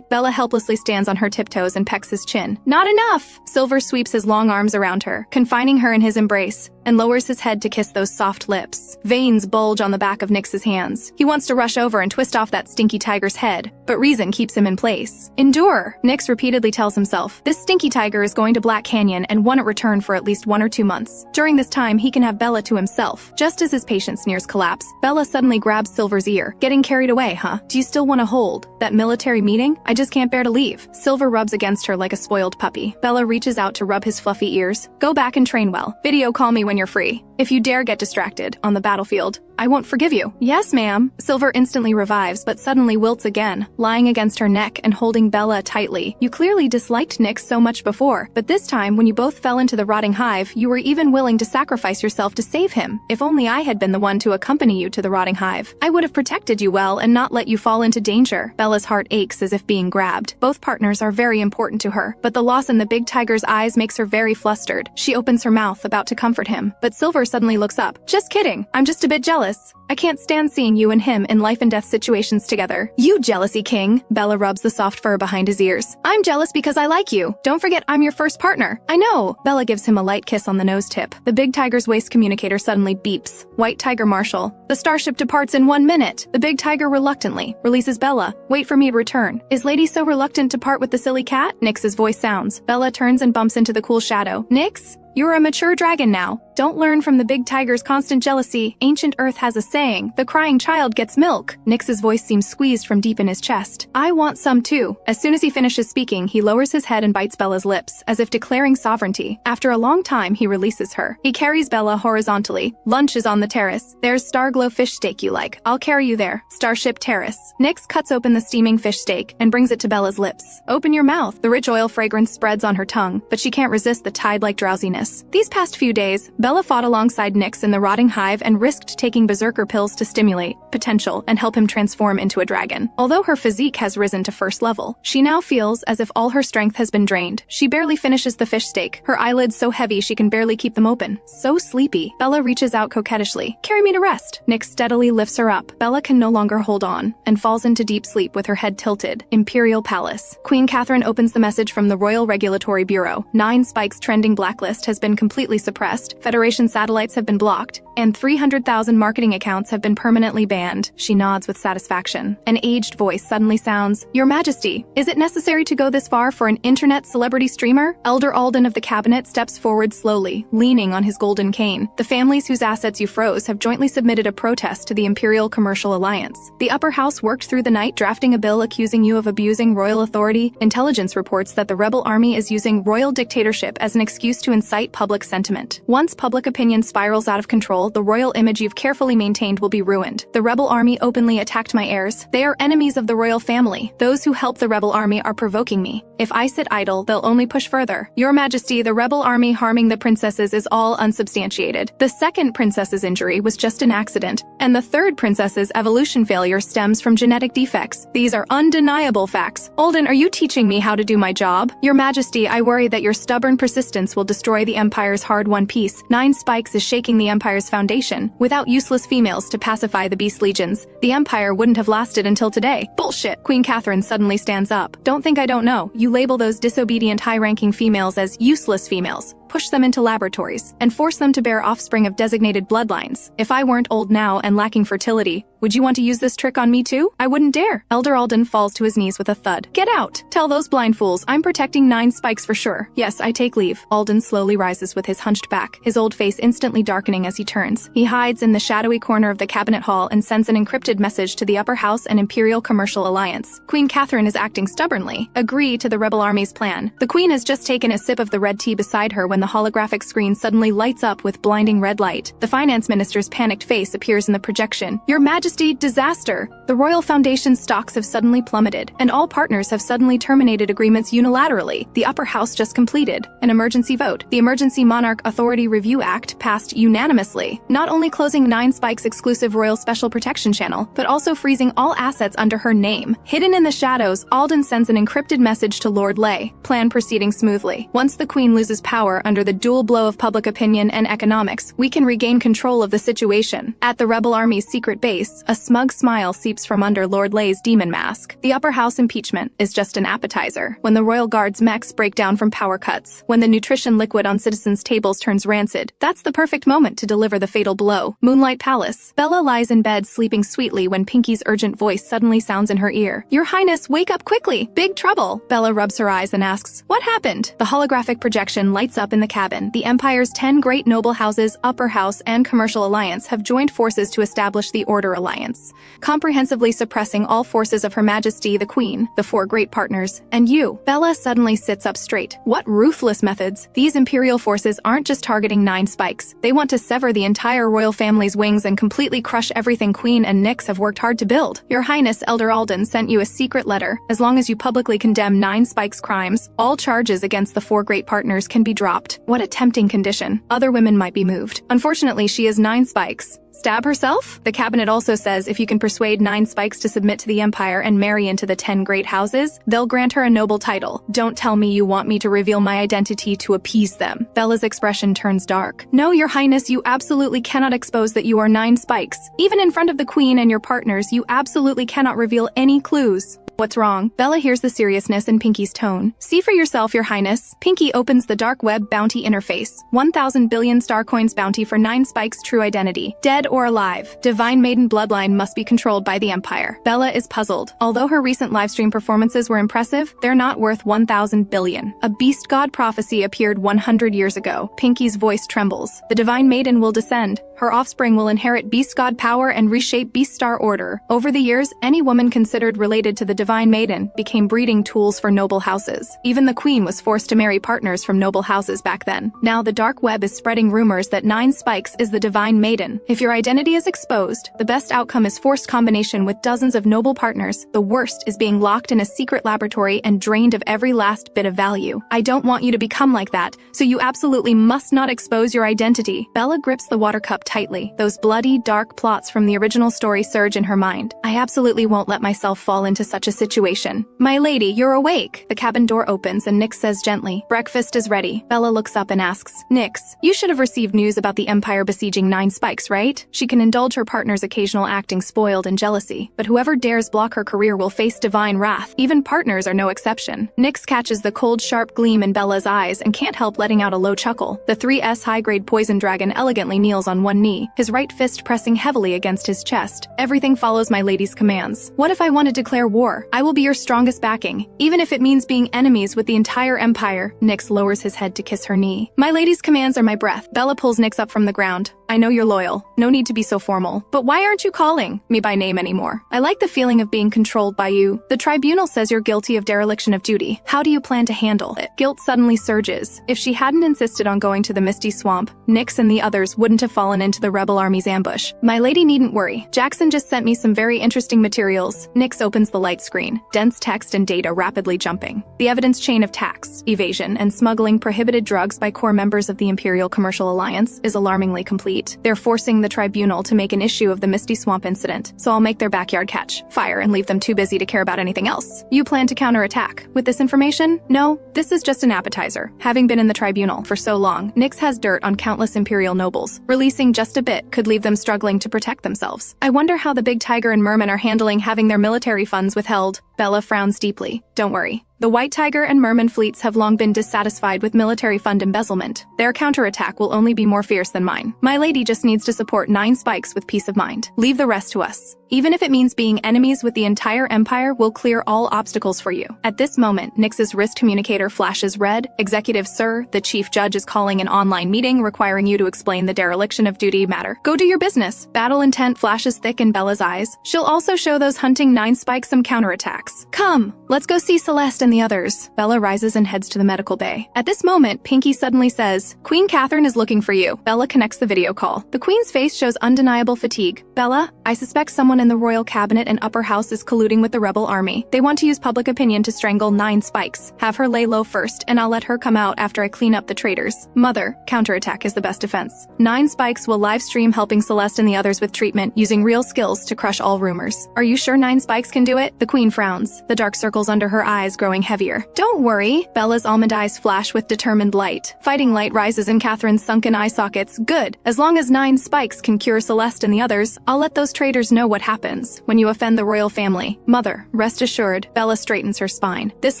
Bella helplessly stands on her tiptoes and pecks his chin. Not enough! Silver sweeps his long arms around her, confining her in his embrace, and lowers his head to kiss those soft lips. Veins bulge on the back of Nyx's hands. He wants to rush over and twist off that stinky tiger's head, but reason keeps him in place. Endure, Nyx repeatedly tells himself. This stinky tiger is going to Black Canyon and won't return for at least 1 or 2 months. During this time, he can have Bella to himself. Just as his patience nears collapse, Bella suddenly grabs Silver's ear. Getting carried away, huh? Do you still want to hold that military meeting? I just can't bear to leave. Silver rubs against her like a spoiled puppy. Bella reaches out to rub his fluffy ears. Go back and train well. Video call me when you're free. If you dare get distracted on the battlefield, I won't forgive you. Yes, ma'am. Silver instantly revives, but suddenly wilts again, lying against her neck and holding Bella tightly. You clearly disliked Nyx so much before, but this time, when you both fell into the rotting hive, you were even willing to sacrifice yourself to save him. If only I had been the one to accompany you to the rotting hive, I would have protected you well and not let you fall into danger. Bella's heart aches as if being grabbed. Both partners are very important to her, but the loss in the big tiger's eyes makes her very flustered. She opens her mouth, about to comfort him, but Silver suddenly looks up. Just kidding. I'm just a bit jealous. I can't stand seeing you and him in life and death situations together. You jealousy king. Bella rubs the soft fur behind his ears. I'm jealous because I like you. Don't forget I'm your first partner. I know. Bella gives him a light kiss on the nose tip. The big tiger's waist communicator suddenly beeps. White Tiger Marshal. The starship departs in 1 minute. The big tiger reluctantly releases Bella. Wait for me to return. Is lady so reluctant to part with the silly cat? Nyx's voice sounds. Bella turns and bumps into the cool shadow. Nyx? You're a mature dragon now. Don't learn from the big tiger's constant jealousy. Ancient Earth has a saying, the crying child gets milk. Nyx's voice seems squeezed from deep in his chest. I want some too. As soon as he finishes speaking, he lowers his head and bites Bella's lips, as if declaring sovereignty. After a long time, he releases her. He carries Bella horizontally. Lunch is on the terrace. There's Starglow fish steak you like. I'll carry you there. Starship Terrace. Nyx cuts open the steaming fish steak and brings it to Bella's lips. Open your mouth. The rich oil fragrance spreads on her tongue, but she can't resist the tide-like drowsiness. These past few days, Bella fought alongside Nyx in the rotting hive and risked taking berserker pills to stimulate potential and help him transform into a dragon. Although her physique has risen to first level, she now feels as if all her strength has been drained. She barely finishes the fish steak, her eyelids so heavy she can barely keep them open. So sleepy. Bella reaches out coquettishly. Carry me to rest. Nyx steadily lifts her up. Bella can no longer hold on and falls into deep sleep with her head tilted. Imperial Palace. Queen Catherine opens the message from the Royal Regulatory Bureau. 9 Spikes trending blacklist has been completely suppressed. Federation satellites have been blocked, and 300,000 marketing accounts have been permanently banned. She nods with satisfaction. An aged voice suddenly sounds, "Your Majesty, is it necessary to go this far for an internet celebrity streamer?" Elder Alden of the cabinet steps forward slowly, leaning on his golden cane. The families whose assets you froze have jointly submitted a protest to the Imperial Commercial Alliance. The upper house worked through the night drafting a bill accusing you of abusing royal authority. Intelligence reports that the rebel army is using royal dictatorship as an excuse to incite public sentiment. Once public opinion spirals out of control, the royal image you've carefully maintained will be ruined. The rebel army openly attacked my heirs. They are enemies of the royal family. Those who help the rebel army are provoking me. If I sit idle, they'll only push further. Your Majesty, the rebel army harming the princesses is all unsubstantiated. The second princess's injury was just an accident, and the third princess's evolution failure stems from genetic defects. These are undeniable facts. Alden, are you teaching me how to do my job? Your Majesty, I worry that your stubborn persistence will destroy the Empire's hard-won peace. 9 Spikes is shaking the Empire's foundation. Without useless females to pacify the beast legions, the Empire wouldn't have lasted until today. Bullshit! Queen Catherine suddenly stands up. Don't think I don't know. You label those disobedient high-ranking females as useless females, push them into laboratories, and force them to bear offspring of designated bloodlines. If I weren't old now and lacking fertility, would you want to use this trick on me too? I wouldn't dare. Elder Alden falls to his knees with a thud. Get out! Tell those blind fools I'm protecting 9 Spikes for sure. Yes, I take leave. Alden slowly rises with his hunched back, his old face instantly darkening as he turns. He hides in the shadowy corner of the cabinet hall and sends an encrypted message to the upper house and Imperial Commercial Alliance. Queen Catherine is acting stubbornly. Agree to the rebel army's plan. The queen has just taken a sip of the red tea beside her when the holographic screen suddenly lights up with blinding red light. The finance minister's panicked face appears in the projection. Your Majesty, disaster! The Royal Foundation's stocks have suddenly plummeted, and all partners have suddenly terminated agreements unilaterally. The upper house just completed an emergency vote. The Emergency Monarch Authority Review Act passed unanimously, not only closing 9 Spikes' exclusive Royal Special Protection Channel, but also freezing all assets under her name. Hidden in the shadows, Alden sends an encrypted message to Lord Lay. Plan proceeding smoothly. Once the Queen loses power under the dual blow of public opinion and economics, we can regain control of the situation. At the rebel army's secret base, a smug smile seeps from under Lord Lay's demon mask. The upper house impeachment is just an appetizer. When the royal guard's mechs break down from power cuts, when the nutrition liquid on citizens' tables turns rancid, that's the perfect moment to deliver the fatal blow. Moonlight Palace. Bella lies in bed sleeping sweetly when Pinky's urgent voice suddenly sounds in her ear. Your Highness, wake up quickly! Big trouble! Bella rubs her eyes and asks, what happened? The holographic projection lights up in the cabin. The Empire's 10 great noble houses, upper house, and commercial alliance have joined forces to establish the Order Alliance, comprehensively suppressing all forces of Her Majesty the Queen, the 4 great partners, and you. Bella suddenly sits up straight. What ruthless methods! These Imperial forces aren't just targeting 9 Spikes. They want to sever the entire royal family's wings and completely crush everything Queen and Nyx have worked hard to build. Your Highness, Elder Alden sent you a secret letter. As long as you publicly condemn 9 Spikes' crimes, all charges against the 4 great partners can be dropped. What a tempting condition. Other women might be moved. Unfortunately, she is 9 Spikes. Stab herself? The cabinet also says if you can persuade 9 Spikes to submit to the Empire and marry into the 10 great houses, they'll grant her a noble title. Don't tell me you want me to reveal my identity to appease them. Bella's expression turns dark. No, Your Highness, you absolutely cannot expose that you are 9 Spikes. Even in front of the Queen and your partners, you absolutely cannot reveal any clues. What's wrong? Bella hears the seriousness in Pinky's tone. See for yourself, Your Highness. Pinky opens the dark web bounty interface. 1,000 billion star coins bounty for 9 Spikes' true identity. Dead or alive. Divine Maiden bloodline must be controlled by the Empire. Bella is puzzled. Although her recent livestream performances were impressive, they're not worth 1,000 billion. A beast god prophecy appeared 100 years ago. Pinky's voice trembles. The Divine Maiden will descend. Her offspring will inherit beast god power and reshape beast star order. Over the years, any woman considered related to the Divine Maiden became breeding tools for noble houses. Even the Queen was forced to marry partners from noble houses back then. Now the dark web is spreading rumors that 9 Spikes is the Divine Maiden. If your identity is exposed, the best outcome is forced combination with dozens of noble partners. The worst is being locked in a secret laboratory and drained of every last bit of value. I don't want you to become like that, so you absolutely must not expose your identity. Bella grips the water cup tightly. Those bloody, dark plots from the original story surge in her mind. I absolutely won't let myself fall into such a situation. My lady, you're awake. The cabin door opens and Nyx says gently, breakfast is ready. Bella looks up and asks, Nyx, you should have received news about the Empire besieging 9 Spikes, right? right. She can indulge her partner's occasional acting spoiled and jealousy, but whoever dares block her career will face divine wrath. Even partners are no exception. Nyx catches the cold, sharp gleam in Bella's eyes and can't help letting out a low chuckle. The 3S high-grade poison dragon elegantly kneels on one knee, his right fist pressing heavily against his chest. Everything follows my lady's commands. What if I want to declare war? I will be your strongest backing, even if it means being enemies with the entire empire. Nyx lowers his head to kiss her knee. My lady's commands are my breath. Bella pulls Nyx up from the ground. I know you're loyal. No need to be so formal. But why aren't you calling me by name anymore? I like the feeling of being controlled by you. The tribunal says you're guilty of dereliction of duty. How do you plan to handle it? Guilt suddenly surges. If she hadn't insisted on going to the Misty Swamp, Nyx and the others wouldn't have fallen into the rebel army's ambush. My lady needn't worry. Jackson just sent me some very interesting materials. Nyx opens the light screen. Dense text and data rapidly jumping. The evidence chain of tax, evasion, and smuggling prohibited drugs by core members of the Imperial Commercial Alliance is alarmingly complete. They're forcing the tribunal to make an issue of the Misty Swamp incident, so I'll make their backyard catch fire and leave them too busy to care about anything else. You plan to counterattack with this information? No, this is just an appetizer. Having been in the tribunal for so long, Nyx has dirt on countless Imperial nobles. Releasing just a bit could leave them struggling to protect themselves. I wonder how the Big Tiger and Merman are handling having their military funds withheld. Bella frowns deeply. Don't worry. The White Tiger and Merman fleets have long been dissatisfied with military fund embezzlement. Their counterattack will only be more fierce than mine. My lady just needs to support 9 spikes with peace of mind. Leave the rest to us. Even if it means being enemies with the entire empire, we'll clear all obstacles for you. At this moment, Nyx's wrist communicator flashes red. Executive Sir, the chief judge is calling an online meeting requiring you to explain the dereliction of duty matter. Go do your business. Battle intent flashes thick in Bella's eyes. She'll also show those hunting 9 spikes some counterattacks. Come, let's go see Celeste and the others. Bella rises and heads to the medical bay. At this moment, Pinky suddenly says, Queen Catherine is looking for you. Bella connects the video call. The Queen's face shows undeniable fatigue. Bella, I suspect someone in the royal cabinet and upper house is colluding with the rebel army. They want to use public opinion to strangle 9 spikes. Have her lay low first, and I'll let her come out after I clean up the traitors. Mother, counterattack is the best defense. 9 spikes will live stream helping Celeste and the others with treatment, using real skills to crush all rumors. Are you sure 9 spikes can do it? The Queen frowns, the dark circles under her eyes growing heavier. Don't worry. Bella's almond eyes flash with determined light. Fighting light rises in Catherine's sunken eye sockets. Good. As long as 9 spikes can cure Celeste and the others, I'll let those traitors know what happens when you offend the royal family. Mother, rest assured. Bella straightens her spine. This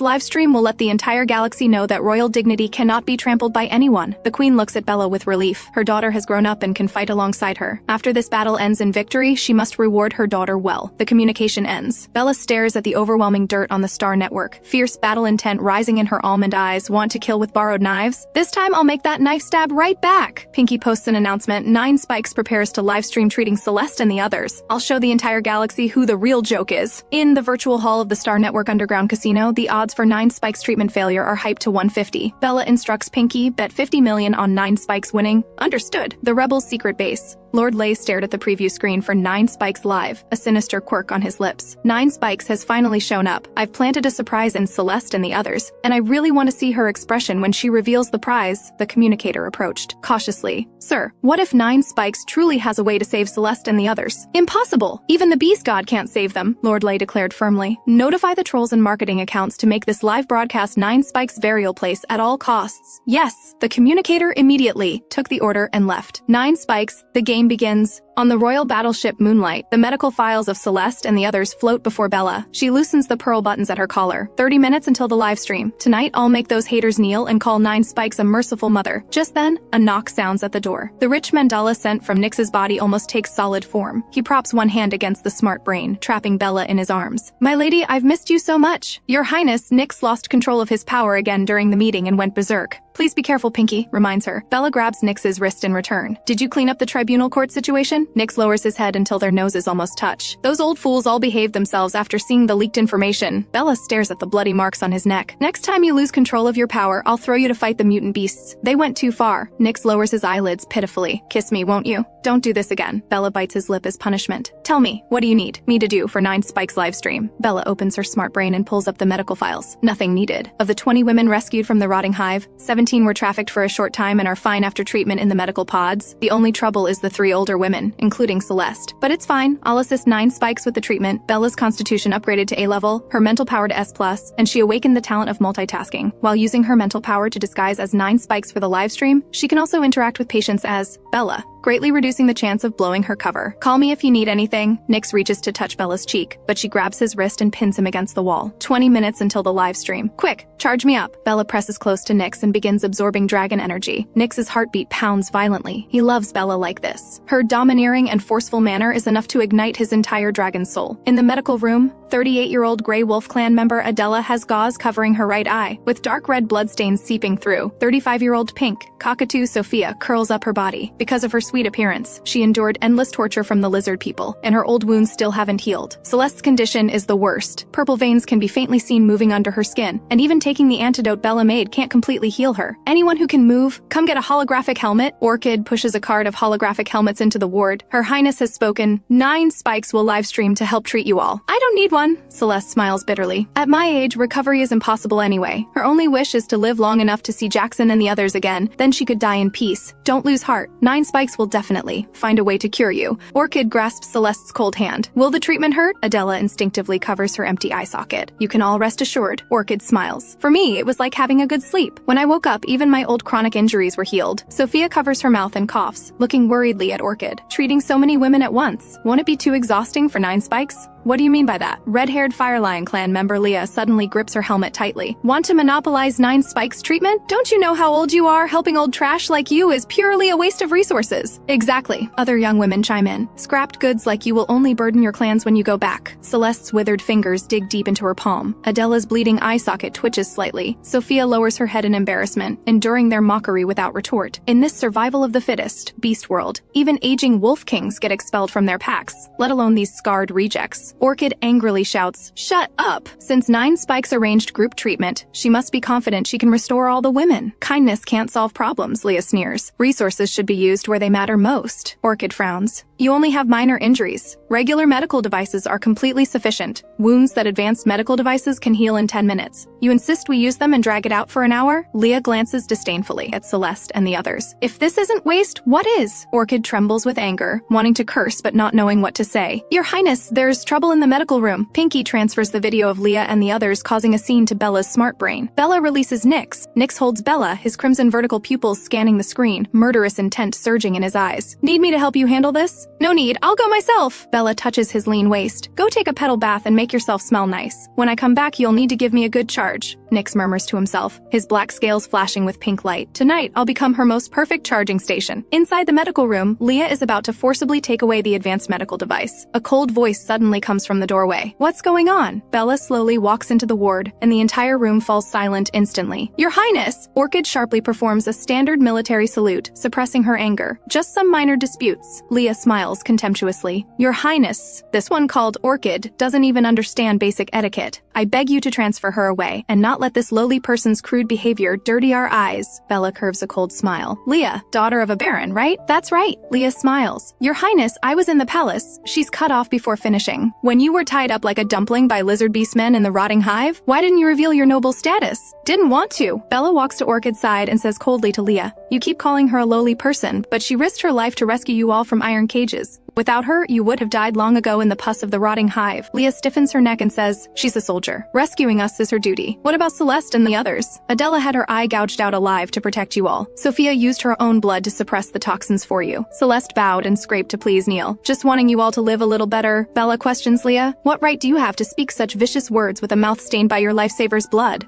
live stream will let the entire galaxy know that royal dignity cannot be trampled by anyone. The Queen looks at Bella with relief. Her daughter has grown up and can fight alongside her. After this battle ends in victory, she must reward her daughter well. The communication ends. Bella stares at the overwhelming dirt on the Star Network. Fierce battle intent rising in her almond eyes. Want to kill with borrowed knives? This time I'll make that knife stab right back. Pinky posts an announcement. 9 spikes prepares to livestream treating Celeste and the others. I'll show the entire galaxy who the real joke is. In the virtual hall of the Star Network Underground Casino, the odds for 9 spikes treatment failure are hyped to 150. Bella instructs Pinky, bet 50 million on 9 spikes winning. Understood. The rebels' secret base. Lord Lay stared at the preview screen for 9 spikes live, a sinister quirk on his lips. 9 spikes has finally shown up. I've planted a surprise in Celeste and the others, and I really want to see her expression when she reveals the prize. The communicator approached cautiously. Sir, what if 9 spikes truly has a way to save Celeste and the others? Impossible! Even the Beast God can't save them, Lord Lay declared firmly. Notify the trolls and marketing accounts to make this live broadcast 9 spikes burial place at all costs. Yes, the communicator immediately took the order and left. 9 spikes, the game begins. On the royal battleship Moonlight, the medical files of Celeste and the others float before Bella. She loosens the pearl buttons at her collar. 30 minutes until the live stream. Tonight, I'll make those haters kneel and call 9 spikes a merciful mother. Just then, a knock sounds at the door. The rich mandala sent from Nyx's body almost takes solid form. He props one hand against the smart brain, trapping Bella in his arms. My lady, I've missed you so much. Your Highness, Nyx lost control of his power again during the meeting and went berserk. Please be careful, Pinky, reminds her. Bella grabs Nyx's wrist in return. Did you clean up the tribunal court situation? Nyx lowers his head until their noses almost touch. Those old fools all behaved themselves after seeing the leaked information. Bella stares at the bloody marks on his neck. Next time you lose control of your power, I'll throw you to fight the mutant beasts. They went too far. Nyx lowers his eyelids pitifully. Kiss me, won't you? Don't do this again. Bella bites his lip as punishment. Tell me, what do you need me to do for 9 spikes livestream? Bella opens her smart brain and pulls up the medical files. Nothing needed. Of the 20 women rescued from the rotting hive, 17 were trafficked for a short time and are fine after treatment in the medical pods. The only trouble is the 3 older women, including Celeste. But it's fine. I'll assist 9 spikes with the treatment. Bella's constitution upgraded to A level, her mental power to S+, and she awakened the talent of multitasking. While using her mental power to disguise as 9 spikes for the livestream, she can also interact with patients as Bella. greatly reducing the chance of blowing her cover. Call me if you need anything. Nyx reaches to touch Bella's cheek, but she grabs his wrist and pins him against the wall. 20 minutes until the live stream. Quick, charge me up. Bella presses close to Nyx and begins absorbing dragon energy. Nyx's heartbeat pounds violently. He loves Bella like this. Her domineering and forceful manner is enough to ignite his entire dragon soul. In the medical room, 38-year-old Grey Wolf clan member Adela has gauze covering her right eye, with dark red bloodstains seeping through. 35-year-old Pink, cockatoo Sophia curls up her body. Because of her sweet appearance, she endured endless torture from the lizard people, and her old wounds still haven't healed. Celeste's condition is the worst. Purple veins can be faintly seen moving under her skin, and even taking the antidote Bella made can't completely heal her. Anyone who can move, come get a holographic helmet. Orchid pushes a cart of holographic helmets into the ward. Her Highness has spoken. 9 spikes will live stream to help treat you all. I don't need one. Celeste smiles bitterly. At my age, recovery is impossible anyway. Her only wish is to live long enough to see Jackson and the others again. Then she could die in peace. Don't lose heart. 9 spikes will definitely find a way to cure you. Orchid grasps Celeste's cold hand. Will the treatment hurt? Adela instinctively covers her empty eye socket. You can all rest assured. Orchid smiles. For me, it was like having a good sleep. When I woke up, even my old chronic injuries were healed. Sophia covers her mouth and coughs, looking worriedly at Orchid. Treating so many women at once. Won't it be too exhausting for 9 spikes? What do you mean by that? Red-haired Firelion clan member Leah suddenly grips her helmet tightly. Want to monopolize 9 spikes treatment? Don't you know how old you are? Helping old trash like you is purely a waste of resources. Exactly. Other young women chime in. Scrapped goods like you will only burden your clans when you go back. Celeste's withered fingers dig deep into her palm. Adela's bleeding eye socket twitches slightly. Sophia lowers her head in embarrassment, enduring their mockery without retort. In this survival of the fittest, beast world, even aging wolf kings get expelled from their packs, let alone these scarred rejects. Orchid angrily shouts, "Shut up!" Since 9 spikes arranged group treatment, she must be confident she can restore all the women. Kindness can't solve problems, Leah sneers. Resources should be used where they matter most. Orchid frowns. You only have minor injuries. Regular medical devices are completely sufficient. Wounds that advanced medical devices can heal in 10 minutes. You insist we use them and drag it out for an hour? Leah glances disdainfully at Celeste and the others. If this isn't waste, what is? Orchid trembles with anger, wanting to curse but not knowing what to say. Your Highness, there's trouble in the medical room. Pinky transfers the video of Leah and the others, causing a scene to Bella's smart brain. Bella releases Nyx. Nyx holds Bella, his crimson vertical pupils scanning the screen, murderous intent surging in his eyes. Need me to help you handle this? No need, I'll go myself. Bella touches his lean waist. Go take a petal bath and make yourself smell nice. When I come back, you'll need to give me a good charge. Nyx murmurs to himself, his black scales flashing with pink light. Tonight, I'll become her most perfect charging station. Inside the medical room, Leah is about to forcibly take away the advanced medical device. A cold voice suddenly comes from the doorway. What's going on? Bella slowly walks into the ward, and the entire room falls silent instantly. Your Highness! Orchid sharply performs a standard military salute, suppressing her anger. Just some minor disputes. Leah smiles contemptuously. Your Highness, this one called Orchid doesn't even understand basic etiquette. I beg you to transfer her away, and not let this lowly person's crude behavior dirty our eyes. Bella curves a cold smile. Leah, daughter of a baron, right? That's right. Leah smiles. Your Highness, I was in the palace. She's cut off before finishing. When you were tied up like a dumpling by lizard beastmen in the rotting hive, why didn't you reveal your noble status? Didn't want to. Bella walks to Orchid's side and says coldly to Leah, you keep calling her a lowly person, but she risked her life to rescue you all from iron cages. Without her, you would have died long ago in the pus of the rotting hive. Leah stiffens her neck and says, she's a soldier. Rescuing us is her duty. What about Celeste and the others? Adela had her eye gouged out alive to protect you all. Sophia used her own blood to suppress the toxins for you. Celeste bowed and scraped to please Neil. Just wanting you all to live a little better. Bella questions Leah, what right do you have to speak such vicious words with a mouth stained by your lifesaver's blood?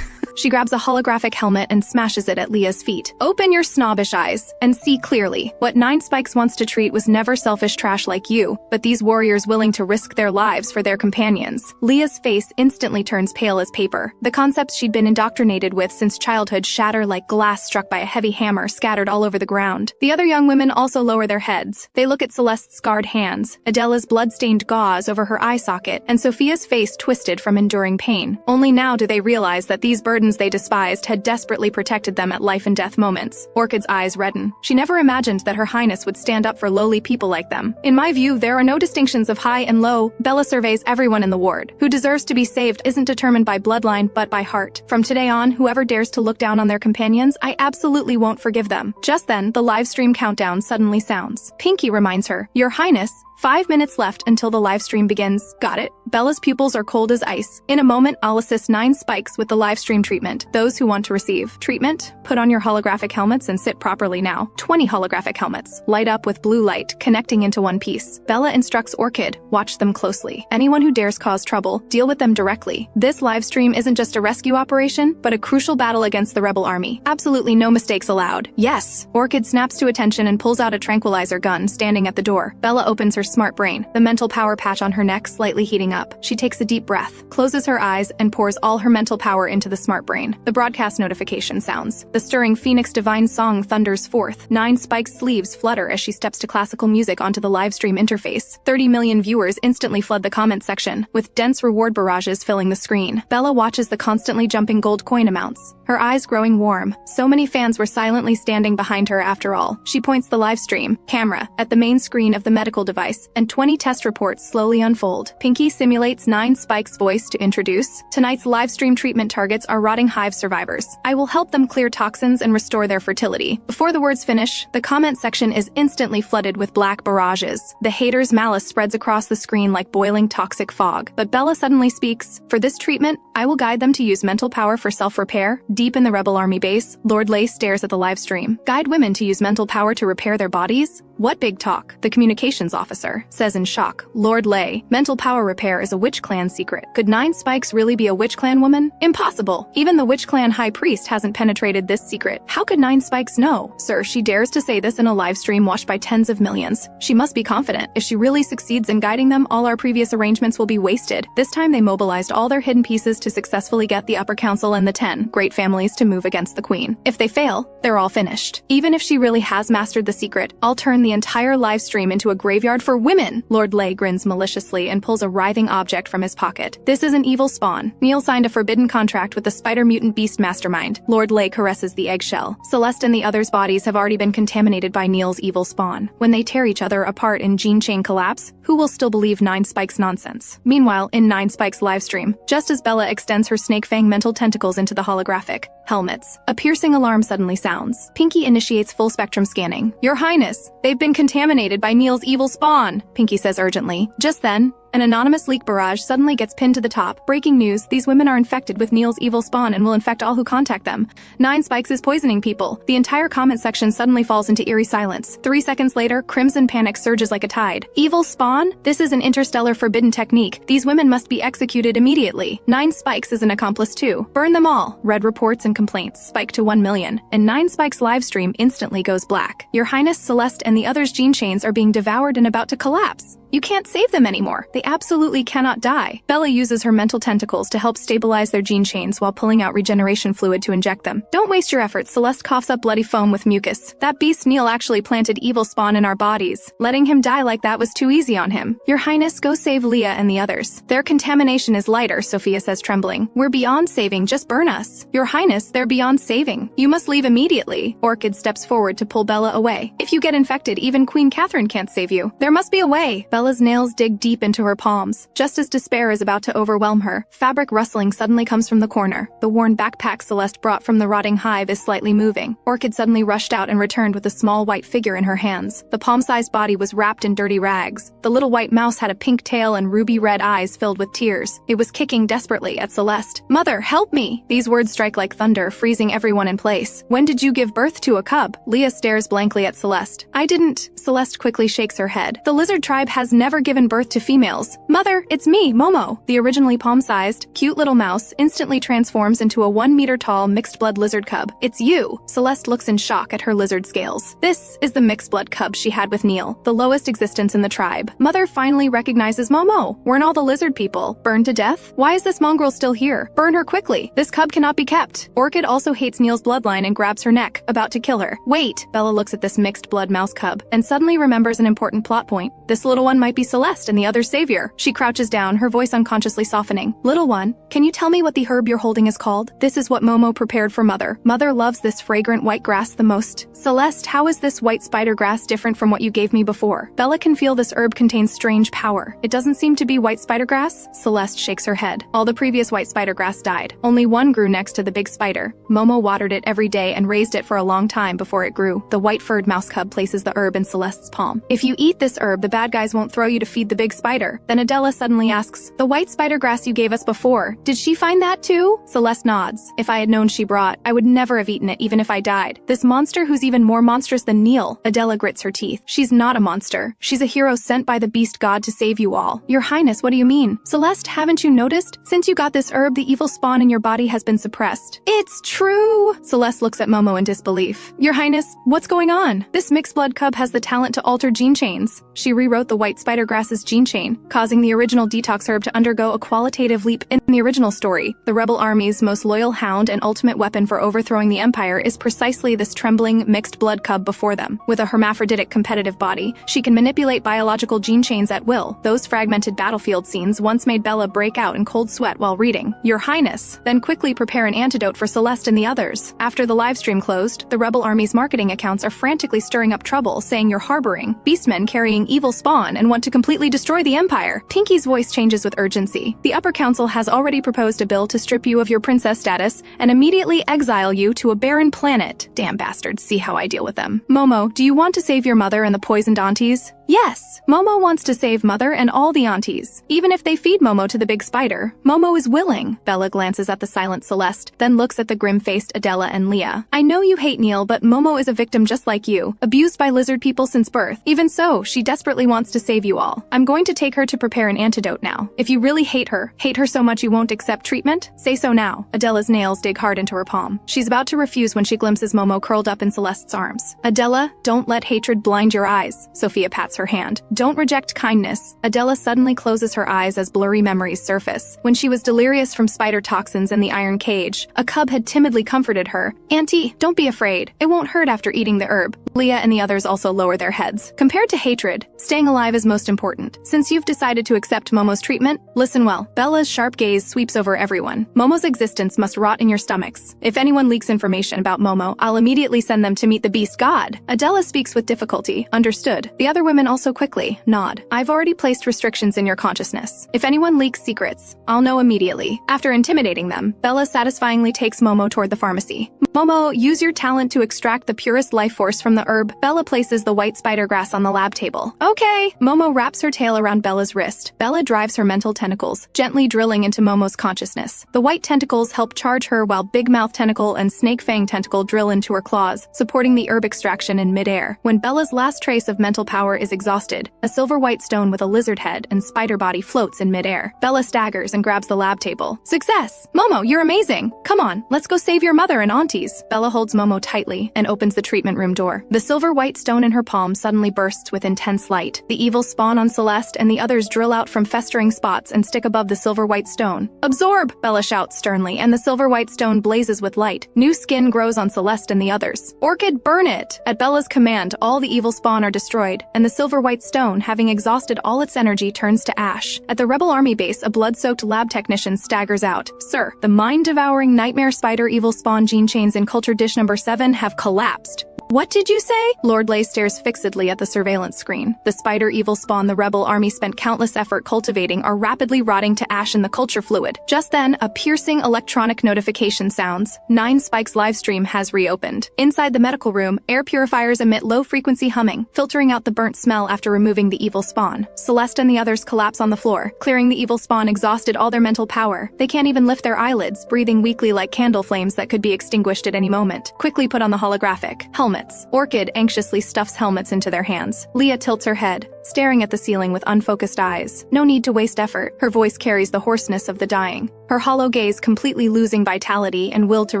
She grabs a holographic helmet and smashes it at Leah's feet. Open your snobbish eyes and see clearly. What 9 Spikes wants to treat was never selfish trash like you, but these warriors willing to risk their lives for their companions. Leah's face instantly turns pale as paper. The concepts she'd been indoctrinated with since childhood shatter like glass struck by a heavy hammer scattered all over the ground. The other young women also lower their heads. They look at Celeste's scarred hands, Adela's blood-stained gauze over her eye socket, and Sophia's face twisted from enduring pain. Only now do they realize that these burdens they despised had desperately protected them at life-and-death moments. Orchid's eyes redden. She never imagined that her Highness would stand up for lowly people like them. In my view, there are no distinctions of high and low. Bella surveys everyone in the ward. Who deserves to be saved isn't determined by bloodline, but by heart. From today on, whoever dares to look down on their companions, I absolutely won't forgive them. Just then, the live stream countdown suddenly sounds. Pinky reminds her, Your Highness, 5 minutes left until the live stream begins. Got it? Bella's pupils are cold as ice. In a moment, I'll assist 9 spikes with the live stream treatment. Those who want to receive treatment, put on your holographic helmets and sit properly now. 20 holographic helmets light up with blue light, connecting into one piece. Bella instructs Orchid, watch them closely. Anyone who dares cause trouble, deal with them directly. This live stream isn't just a rescue operation, but a crucial battle against the rebel army. Absolutely no mistakes allowed. Yes. Orchid snaps to attention and pulls out a tranquilizer gun, standing at the door. Bella opens her smart brain, the mental power patch on her neck slightly heating up. She takes a deep breath, closes her eyes, and pours all her mental power into the smart brain. The broadcast notification sounds. The stirring Phoenix Divine song thunders forth. 9 Spike's sleeves flutter as she steps to classical music onto the live stream interface. 30 million viewers instantly flood the comment section, with dense reward barrages filling the screen. Bella watches the constantly jumping gold coin amounts, her eyes growing warm. So many fans were silently standing behind her after all. She points the live stream camera at the main screen of the medical device, and 20 test reports slowly unfold. Pinky simulates 9 Spike's voice to introduce. Tonight's live stream treatment targets are rotting hive survivors. I will help them clear toxins and restore their fertility. Before the words finish, the comment section is instantly flooded with black barrages. The haters' malice spreads across the screen like boiling toxic fog. But Bella suddenly speaks. For this treatment, I will guide them to use mental power for self-repair. Deep in the rebel army base, Lord Lei stares at the live stream. Guide women to use mental power to repair their bodies? What big talk? The communications officer says in shock. Lord Lei, mental power repair is a witch clan secret. Could 9 Spikes really be a witch clan woman? Impossible. Even the witch clan high priest hasn't penetrated this secret. How could 9 Spikes know? Sir, she dares to say this in a live stream watched by tens of millions. She must be confident. If she really succeeds in guiding them, all our previous arrangements will be wasted. This time they mobilized all their hidden pieces to successfully get the upper council and the 10 great families to move against the queen. If they fail, they're all finished. Even if she really has mastered the secret, I'll turn the entire live stream into a graveyard for women. Lord Lei grins maliciously and pulls a writhing object from his pocket. This is an evil spawn. Neil signed a forbidden contract with the spider mutant beast mastermind. Lord Lei caresses the eggshell. Celeste and the others' bodies have already been contaminated by Neil's evil spawn. When they tear each other apart in gene chain collapse, who will still believe 9 Spikes nonsense? Meanwhile, in 9 Spikes live stream, just as Bella extends her snake fang mental tentacles into the holographic helmets, a piercing alarm suddenly sounds. Pinky initiates full spectrum scanning. Your Highness, they've been contaminated by Neil's evil spawn, Pinky says urgently. Just then, an anonymous leak barrage suddenly gets pinned to the top. Breaking news, these women are infected with Neil's evil spawn and will infect all who contact them. 9 Spikes is poisoning people. The entire comment section suddenly falls into eerie silence. 3 seconds later, crimson panic surges like a tide. Evil spawn? This is an interstellar forbidden technique. These women must be executed immediately. 9 Spikes is an accomplice too. Burn them all. Red reports and complaints spike to 1 million, and 9 Spikes live stream instantly goes black. Your Highness, Celeste and the others' gene chains are being devoured and about to collapse. You can't save them anymore. They absolutely cannot die. Bella uses her mental tentacles to help stabilize their gene chains while pulling out regeneration fluid to inject them. Don't waste your efforts. Celeste coughs up bloody foam with mucus. That beast Neil actually planted evil spawn in our bodies. Letting him die like that was too easy on him. Your Highness, go save Leah and the others. Their contamination is lighter, Sophia says trembling. We're beyond saving, just burn us. Your Highness, they're beyond saving. You must leave immediately. Orchid steps forward to pull Bella away. If you get infected, even Queen Catherine can't save you. There must be a way. Bella's nails dig deep into her palms. Just as despair is about to overwhelm her, fabric rustling suddenly comes from the corner. The worn backpack Celeste brought from the rotting hive is slightly moving. Orchid suddenly rushed out and returned with a small white figure in her hands. The palm-sized body was wrapped in dirty rags. The little white mouse had a pink tail and ruby-red eyes filled with tears. It was kicking desperately at Celeste. Mother, help me! These words strike like thunder, freezing everyone in place. When did you give birth to a cub? Leah stares blankly at Celeste. I didn't. Celeste quickly shakes her head. The lizard tribe has never given birth to females. Mother, it's me, Momo. The originally palm-sized, cute little mouse instantly transforms into a 1-meter-tall mixed-blood lizard cub. It's you. Celeste looks in shock at her lizard scales. This is the mixed-blood cub she had with Neil, the lowest existence in the tribe. Mother finally recognizes Momo. Weren't all the lizard people burned to death? Why is this mongrel still here? Burn her quickly. This cub cannot be kept. Orchid also hates Neil's bloodline and grabs her neck, about to kill her. Wait. Bella looks at this mixed-blood mouse cub and suddenly remembers an important plot point. This little one might be Celeste and the other's savior. She crouches down, her voice unconsciously softening. Little one, can you tell me what the herb you're holding is called? This is what Momo prepared for Mother. Mother loves this fragrant white grass the most. Celeste, how is this white spider grass different from what you gave me before? Bella can feel this herb contains strange power. It doesn't seem to be white spider grass? Celeste shakes her head. All the previous white spider grass died. Only one grew next to the big spider. Momo watered it every day and raised it for a long time before it grew. The white-furred mouse cub places the herb in Celeste's palm. If you eat this herb, the bad guys won't won't throw you to feed the big spider. Then Adela suddenly asks, the white spider grass you gave us before, did she find that too? Celeste nods. If I had known she brought, I would never have eaten it even if I died. This monster who's even more monstrous than Neil. Adela grits her teeth. She's not a monster. She's a hero sent by the beast god to save you all. Your Highness, what do you mean? Celeste, haven't you noticed? Since you got this herb, the evil spawn in your body has been suppressed. It's true! Celeste looks at Momo in disbelief. Your Highness, what's going on? This mixed blood cub has the talent to alter gene chains. She rewrote the white spider grass's gene chain, causing the original detox herb to undergo a qualitative leap. In the original story, the rebel army's most loyal hound and ultimate weapon for overthrowing the Empire is precisely this trembling, mixed blood cub before them. With a hermaphroditic competitive body, she can manipulate biological gene chains at will. Those fragmented battlefield scenes once made Bella break out in cold sweat while reading. Your Highness, then quickly prepare an antidote for Celeste and the others. After the livestream closed, the rebel army's marketing accounts are frantically stirring up trouble, saying you're harboring beastmen carrying evil spawn and want to completely destroy the Empire. Pinky's voice changes with urgency. The upper council has already proposed a bill to strip you of your princess status and immediately exile you to a barren planet. Damn bastards, see how I deal with them. Momo, do you want to save your mother and the poisoned aunties? Yes, Momo wants to save Mother and all the aunties. Even if they feed Momo to the big spider, Momo is willing. Bella glances at the silent Celeste, then looks at the grim-faced Adela and Leah. I know you hate Neil, but Momo is a victim just like you, abused by lizard people since birth. Even so, she desperately wants to save you all. I'm going to take her to prepare an antidote now. If you really hate her so much you won't accept treatment, say so now. Adela's nails dig hard into her palm. She's about to refuse when she glimpses Momo curled up in Celeste's arms. Adela, don't let hatred blind your eyes. Sophia pats her hand. Don't reject kindness. Adela suddenly closes her eyes as blurry memories surface. When she was delirious from spider toxins in the iron cage, a cub had timidly comforted her. Auntie, don't be afraid. It won't hurt after eating the herb. Leah and the others also lower their heads. Compared to hatred, staying alive is most important. Since you've decided to accept Momo's treatment, listen well. Bella's sharp gaze sweeps over everyone. Momo's existence must rot in your stomachs. If anyone leaks information about Momo, I'll immediately send them to meet the beast god. Adela speaks with difficulty. Understood. The other women also quickly nod. I've already placed restrictions in your consciousness. If anyone leaks secrets, I'll know immediately. After intimidating them, Bella satisfyingly takes Momo toward the pharmacy. Momo, use your talent to extract the purest life force from the herb. Bella places the white spider grass on the lab table. Okay. Momo wraps her tail around Bella's wrist. Bella drives her mental tentacles, gently drilling into Momo's consciousness. The white tentacles help charge her while Big Mouth Tentacle and Snake Fang Tentacle drill into her claws, supporting the herb extraction in midair. When Bella's last trace of mental power is exhausted, a silver white stone with a lizard head and spider body floats in midair. Bella staggers and grabs the lab table. Success! Momo, you're amazing! Come on, let's go save your mother and aunties. Bella holds Momo tightly and opens the treatment room door. The silver white stone in her palm suddenly bursts with intense light. The evil spawn on Celeste and the others drill out from festering spots and stick above the silver white stone. Absorb! Bella shouts sternly, and the silver white stone blazes with light. New skin grows on Celeste and the others. Orchid, burn it! At Bella's command, all the evil spawn are destroyed, and the silver white stone, having exhausted all its energy, turns to ash. At the rebel army base, a blood-soaked lab technician staggers out. Sir, the mind-devouring nightmare spider evil spawn gene chains in culture dish number 7 have collapsed. What did you say? Lord Lay stares fixedly at the surveillance screen. The spider evil spawn the rebel army spent countless effort cultivating are rapidly rotting to ash in the culture fluid. Just then, a piercing electronic notification sounds. 9 Spike's livestream has reopened. Inside the medical room, air purifiers emit low-frequency humming, filtering out the burnt smell after removing the evil spawn. Celeste and the others collapse on the floor. Clearing the evil spawn exhausted all their mental power. They can't even lift their eyelids, breathing weakly like candle flames that could be extinguished at any moment. Quickly put on the holographic helmet. Orchid anxiously stuffs helmets into their hands. Leah tilts her head, staring at the ceiling with unfocused eyes. No need to waste effort. Her voice carries the hoarseness of the dying. Her hollow gaze completely losing vitality and will to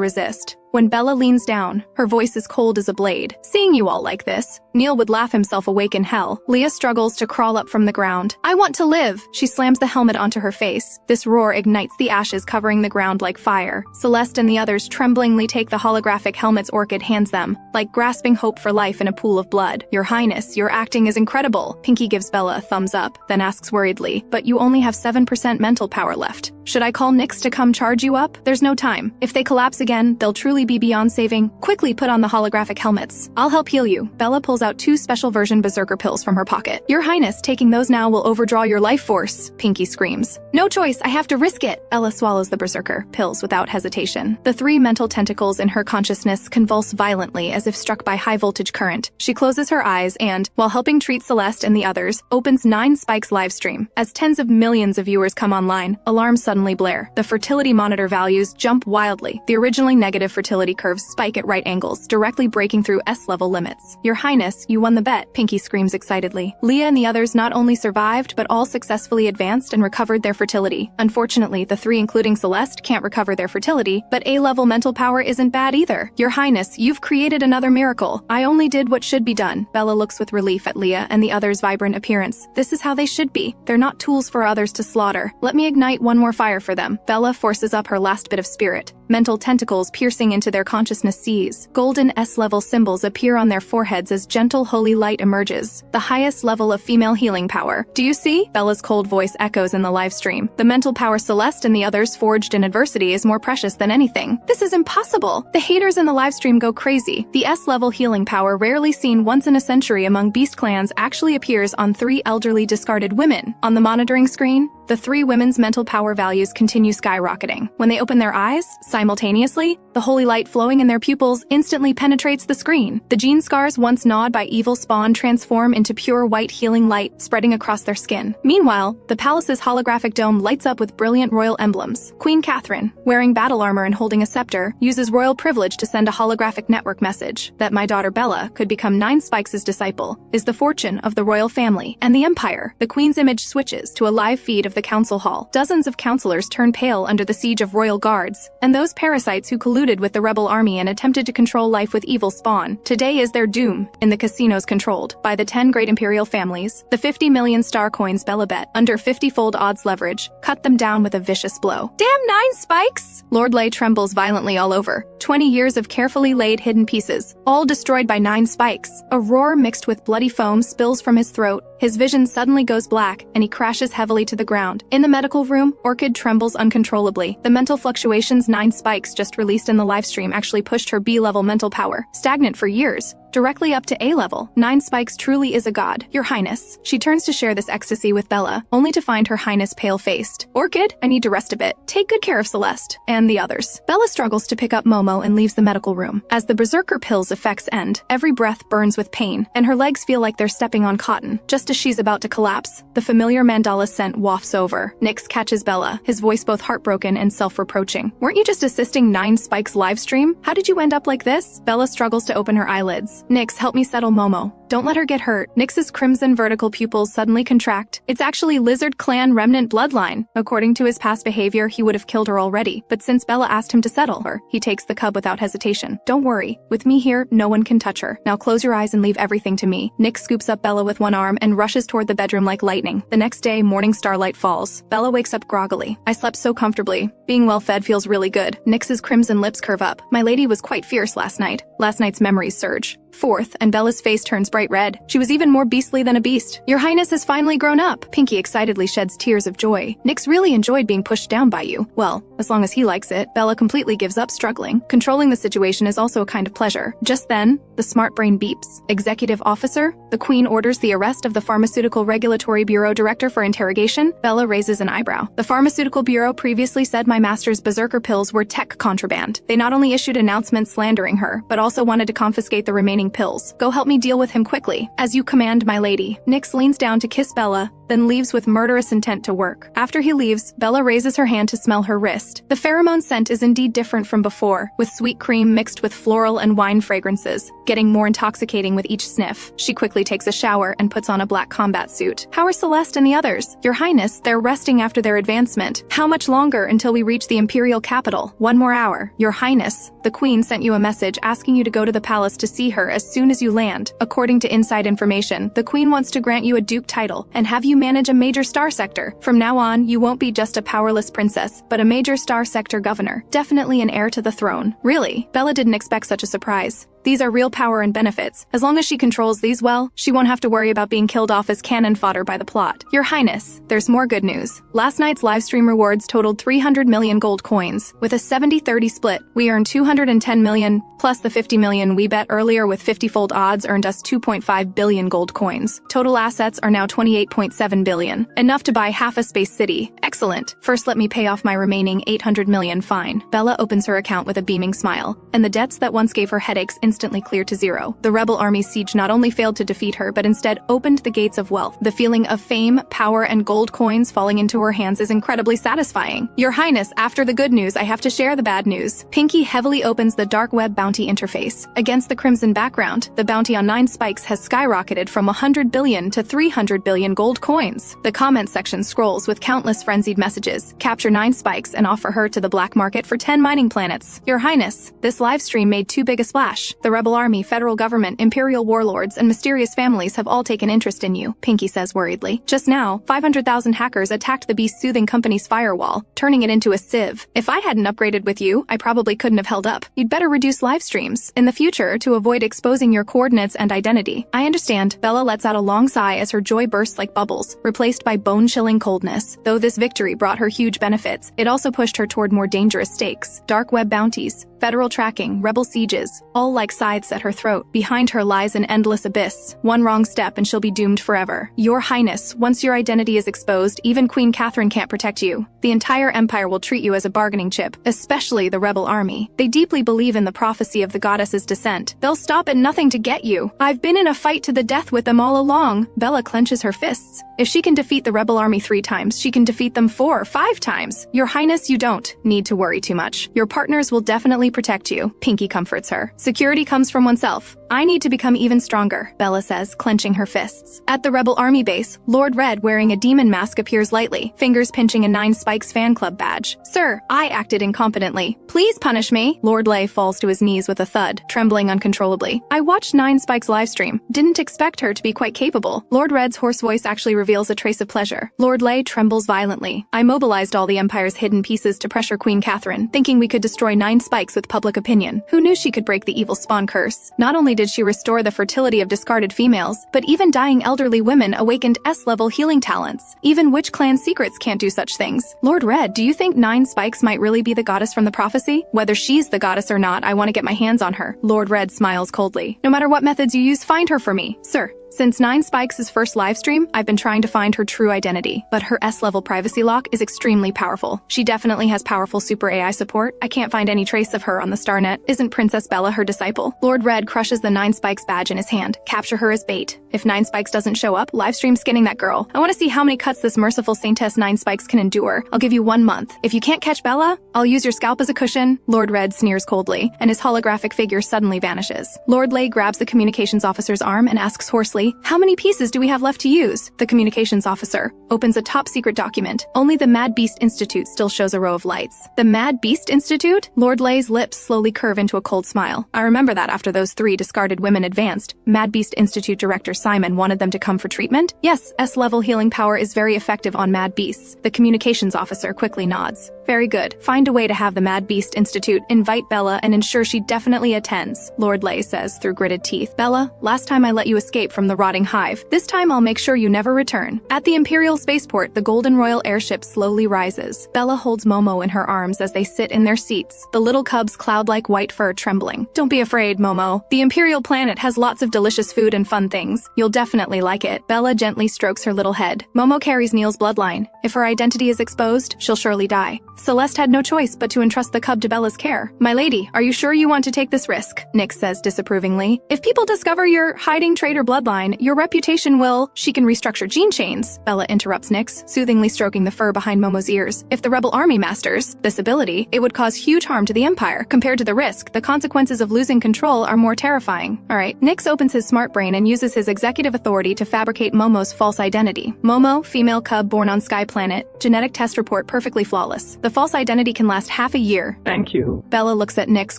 resist. When Bella leans down, her voice is cold as a blade. Seeing you all like this, Neil would laugh himself awake in hell. Leah struggles to crawl up from the ground. I want to live! She slams the helmet onto her face. This roar ignites the ashes covering the ground like fire. Celeste and the others tremblingly take the holographic helmets Orchid hands them, like grasping hope for life in a pool of blood. Your Highness, your acting is incredible. Pinky gives Bella a thumbs up, then asks worriedly, but you only have 7% mental power left. Should I call Nyx to come charge you up? There's no time. If they collapse again, they'll truly be beyond saving. Quickly put on the holographic helmets. I'll help heal you. Bella pulls out 2 special version berserker pills from her pocket. Your Highness, taking those now will overdraw your life force. Pinky screams. No choice, I have to risk it. Ella swallows the berserker pills without hesitation. The 3 mental tentacles in her consciousness convulse violently as if struck by high voltage current. She closes her eyes and, while helping treat Celeste and the others, opens 9 Spikes livestream. As tens of millions of viewers come online, alarms suddenly blare. The fertility monitor values jump wildly. The originally negative fertility curves spike at right angles, directly breaking through S-level limits. Your Highness, you won the bet, Pinky screams excitedly. Leah and the others not only survived, but all successfully advanced and recovered their fertility. Unfortunately, the 3 including Celeste can't recover their fertility, but A-level mental power isn't bad either. Your Highness, you've created another miracle. I only did what should be done. Bella looks with relief at Leah and the others' vibrant appearance. This is how they should be. They're not tools for others to slaughter. Let me ignite one more fire for them. Bella forces up her last bit of spirit. Mental tentacles piercing into their consciousness seize. Golden S-level symbols appear on their foreheads as gentle holy light emerges. The highest level of female healing power. Do you see? Bella's cold voice echoes in the live stream. The mental power Celeste and the others forged in adversity is more precious than anything. This is impossible. The haters in the live stream go crazy. The S-level healing power rarely seen once in a century among beast clans actually appears on 3 elderly discarded women. On the monitoring screen, the 3 women's mental power values continue skyrocketing. When they open their eyes, simultaneously, the holy light flowing in their pupils instantly penetrates the screen. The gene scars once gnawed by evil spawn transform into pure white healing light spreading across their skin. Meanwhile, the palace's holographic dome lights up with brilliant royal emblems. Queen Catherine, wearing battle armor and holding a scepter, uses royal privilege to send a holographic network message that my daughter Bella could become 9 Spikes' disciple is the fortune of the royal family and the empire. The queen's image switches to a live feed of the council hall. Dozens of counselors turn pale under the siege of royal guards, and those parasites who colluded with the rebel army and attempted to control life with evil spawn. Today is their doom in the casinos controlled by the 10 great imperial families. The 50 million star coins Bella bet, under 50-fold odds leverage, cut them down with a vicious blow. Damn 9 Spikes! Lord Lay trembles violently all over. 20 years of carefully laid hidden pieces, all destroyed by 9 Spikes. A roar mixed with bloody foam spills from his throat. His vision suddenly goes black, and he crashes heavily to the ground. In the medical room, Orchid trembles uncontrollably. The mental fluctuations 9 Spikes just released in the livestream actually pushed her B-level mental power, stagnant for years, directly up to A-level. 9 Spikes truly is a god, Your Highness. She turns to share this ecstasy with Bella, only to find her Highness pale-faced. Orchid, I need to rest a bit. Take good care of Celeste and the others. Bella struggles to pick up Momo and leaves the medical room. As the berserker pill's effects end, every breath burns with pain, and her legs feel like they're stepping on cotton. Just as she's about to collapse, the familiar mandala scent wafts over. Nyx catches Bella, his voice both heartbroken and self-reproaching. Weren't you just assisting 9 Spikes livestream? How did you end up like this? Bella struggles to open her eyelids. Nyx, help me settle Momo. Don't let her get hurt. Nyx's crimson vertical pupils suddenly contract. It's actually Lizard Clan remnant bloodline. According to his past behavior, he would have killed her already. But since Bella asked him to settle her, he takes the cub without hesitation. Don't worry. With me here, no one can touch her. Now close your eyes and leave everything to me. Nyx scoops up Bella with one arm and rushes toward the bedroom like lightning. The next day, morning starlight falls. Bella wakes up groggily. I slept so comfortably. Being well fed feels really good. Nyx's crimson lips curve up. My lady was quite fierce last night. Last night's memories surge. Fourth, and Bella's face turns bright red. She was even more beastly than a beast. Your Highness has finally grown up. Pinky excitedly sheds tears of joy. Nyx really enjoyed being pushed down by you. Well, as long as he likes it. Bella completely gives up struggling. Controlling the situation is also a kind of pleasure. Just then, the smart brain beeps. Executive officer? The Queen orders the arrest of the Pharmaceutical Regulatory Bureau director for interrogation. Bella raises an eyebrow. The Pharmaceutical Bureau previously said my master's berserker pills were tech contraband. They not only issued announcements slandering her, but also wanted to confiscate the remaining pills. Go help me deal with him quickly. As you command, my lady. Nyx leans down to kiss Bella, then leaves with murderous intent to work. After he leaves, Bella raises her hand to smell her wrist. The pheromone scent is indeed different from before, with sweet cream mixed with floral and wine fragrances, getting more intoxicating with each sniff. She quickly takes a shower and puts on a black combat suit. How are Celeste and the others? Your Highness, they're resting after their advancement. How much longer until we reach the imperial capital? 1 more hour. Your Highness, the Queen sent you a message asking you to go to the palace to see her as soon as you land. According to inside information, the Queen wants to grant you a duke title and have you manage a major star sector. From now on, you won't be just a powerless princess, but a major star sector governor. Definitely an heir to the throne. Really? Bella didn't expect such a surprise. These are real power and benefits. As long as she controls these well, she won't have to worry about being killed off as cannon fodder by the plot. Your Highness, there's more good news. Last night's livestream rewards totaled 300 million gold coins. With a 70-30 split, we earned 210 million, plus the 50 million we bet earlier with 50-fold odds earned us 2.5 billion gold coins. Total assets are now 28.7 billion. Enough to buy half a space city. Excellent. First let me pay off my remaining 800 million fine. Bella opens her account with a beaming smile, and the debts that once gave her headaches instantly instantly clear to zero. The rebel army's siege not only failed to defeat her, but instead opened the gates of wealth. The feeling of fame, power, and gold coins falling into her hands is incredibly satisfying. Your Highness, after the good news, I have to share the bad news. Pinky heavily opens the dark web bounty interface. Against the crimson background, the bounty on 9 spikes has skyrocketed from 100 billion to 300 billion gold coins. The comment section scrolls with countless frenzied messages. Capture 9 spikes and offer her to the black market for 10 mining planets. Your Highness, this live stream made too big a splash. The rebel army, federal government, imperial warlords, and mysterious families have all taken interest in you, Pinky says worriedly. Just now, 500,000 hackers attacked the Beast Soothing Company's firewall, turning it into a sieve. If I hadn't upgraded with you, I probably couldn't have held up. You'd better reduce live streams in the future to avoid exposing your coordinates and identity. I understand. Bella lets out a long sigh as her joy bursts like bubbles, replaced by bone-chilling coldness. Though this victory brought her huge benefits, it also pushed her toward more dangerous stakes. Dark web bounties, federal tracking, rebel sieges, all like scythes at her throat. Behind her lies an endless abyss. One wrong step and she'll be doomed forever. Your Highness, once your identity is exposed, even Queen Catherine can't protect you. The entire empire will treat you as a bargaining chip, especially the rebel army. They deeply believe in the prophecy of the goddess's descent. They'll stop at nothing to get you. I've been in a fight to the death with them all along. Bella clenches her fists. If she can defeat the rebel army 3 times, she can defeat them 4 or 5 times. Your Highness, you don't need to worry too much. Your partners will definitely protect you. Pinky comforts her. Security comes from oneself. I need to become even stronger, Bella says, clenching her fists. At the rebel army base, Lord Red, wearing a demon mask, appears lightly, fingers pinching a 9 Spikes fan club badge. Sir, I acted incompetently. Please punish me. Lord Lay falls to his knees with a thud, trembling uncontrollably. I watched 9 Spikes livestream. Didn't expect her to be quite capable. Lord Red's hoarse voice actually reveals a trace of pleasure. Lord Lay trembles violently. I mobilized all the Empire's hidden pieces to pressure Queen Catherine, thinking we could destroy 9 Spikes with public opinion. Who knew she could break the evil spawn curse? Not only did she restore the fertility of discarded females, but even dying elderly women awakened S-level healing talents. Even Witch Clan secrets can't do such things. Lord Red, do you think 9 Spikes might really be the goddess from the prophecy? Whether she's the goddess or not, I want to get my hands on her. Lord Red smiles coldly. No matter what methods you use, find her for me, sir. Since 9 Spikes' first livestream, I've been trying to find her true identity, but her S-level privacy lock is extremely powerful. She definitely has powerful super AI support. I can't find any trace of her on the Starnet. Isn't Princess Bella her disciple? Lord Red crushes the 9 Spikes badge in his hand. Capture her as bait. If 9 Spikes doesn't show up, livestream skinning that girl. I want to see how many cuts this merciful saintess 9 Spikes can endure. I'll give you 1 month. If you can't catch Bella, I'll use your scalp as a cushion. Lord Red sneers coldly, and his holographic figure suddenly vanishes. Lord Lay grabs the communications officer's arm and asks hoarsely, how many pieces do we have left to use? The communications officer opens a top-secret document. Only the Mad Beast Institute still shows a row of lights. The Mad Beast Institute? Lord Lay's lips slowly curve into a cold smile. I remember that after those 3 discarded women advanced, Mad Beast Institute Director Simon wanted them to come for treatment? Yes, S-level healing power is very effective on Mad Beasts. The communications officer quickly nods. Very good. Find a way to have the Mad Beast Institute invite Bella and ensure she definitely attends, Lord Lay says through gritted teeth. Bella, last time I let you escape from the rotting hive. This time I'll make sure you never return. At the Imperial Spaceport, the Golden Royal airship slowly rises. Bella holds Momo in her arms as they sit in their seats, the little cub's cloud-like white fur trembling. Don't be afraid, Momo. The Imperial planet has lots of delicious food and fun things. You'll definitely like it. Bella gently strokes her little head. Momo carries Neil's bloodline. If her identity is exposed, she'll surely die. Celeste had no choice but to entrust the cub to Bella's care. My lady, are you sure you want to take this risk? Nick says disapprovingly. If people discover you're hiding traitor bloodline, your reputation will— She can restructure gene chains, Bella interrupts Nyx, soothingly stroking the fur behind Momo's ears. If the rebel army masters this ability, it would cause huge harm to the Empire. Compared to the risk, the consequences of losing control are more terrifying. Alright, Nyx opens his smart brain and uses his executive authority to fabricate Momo's false identity. Momo, female cub born on Sky Planet, genetic test report perfectly flawless. The false identity can last half a year. Thank you. Bella looks at Nyx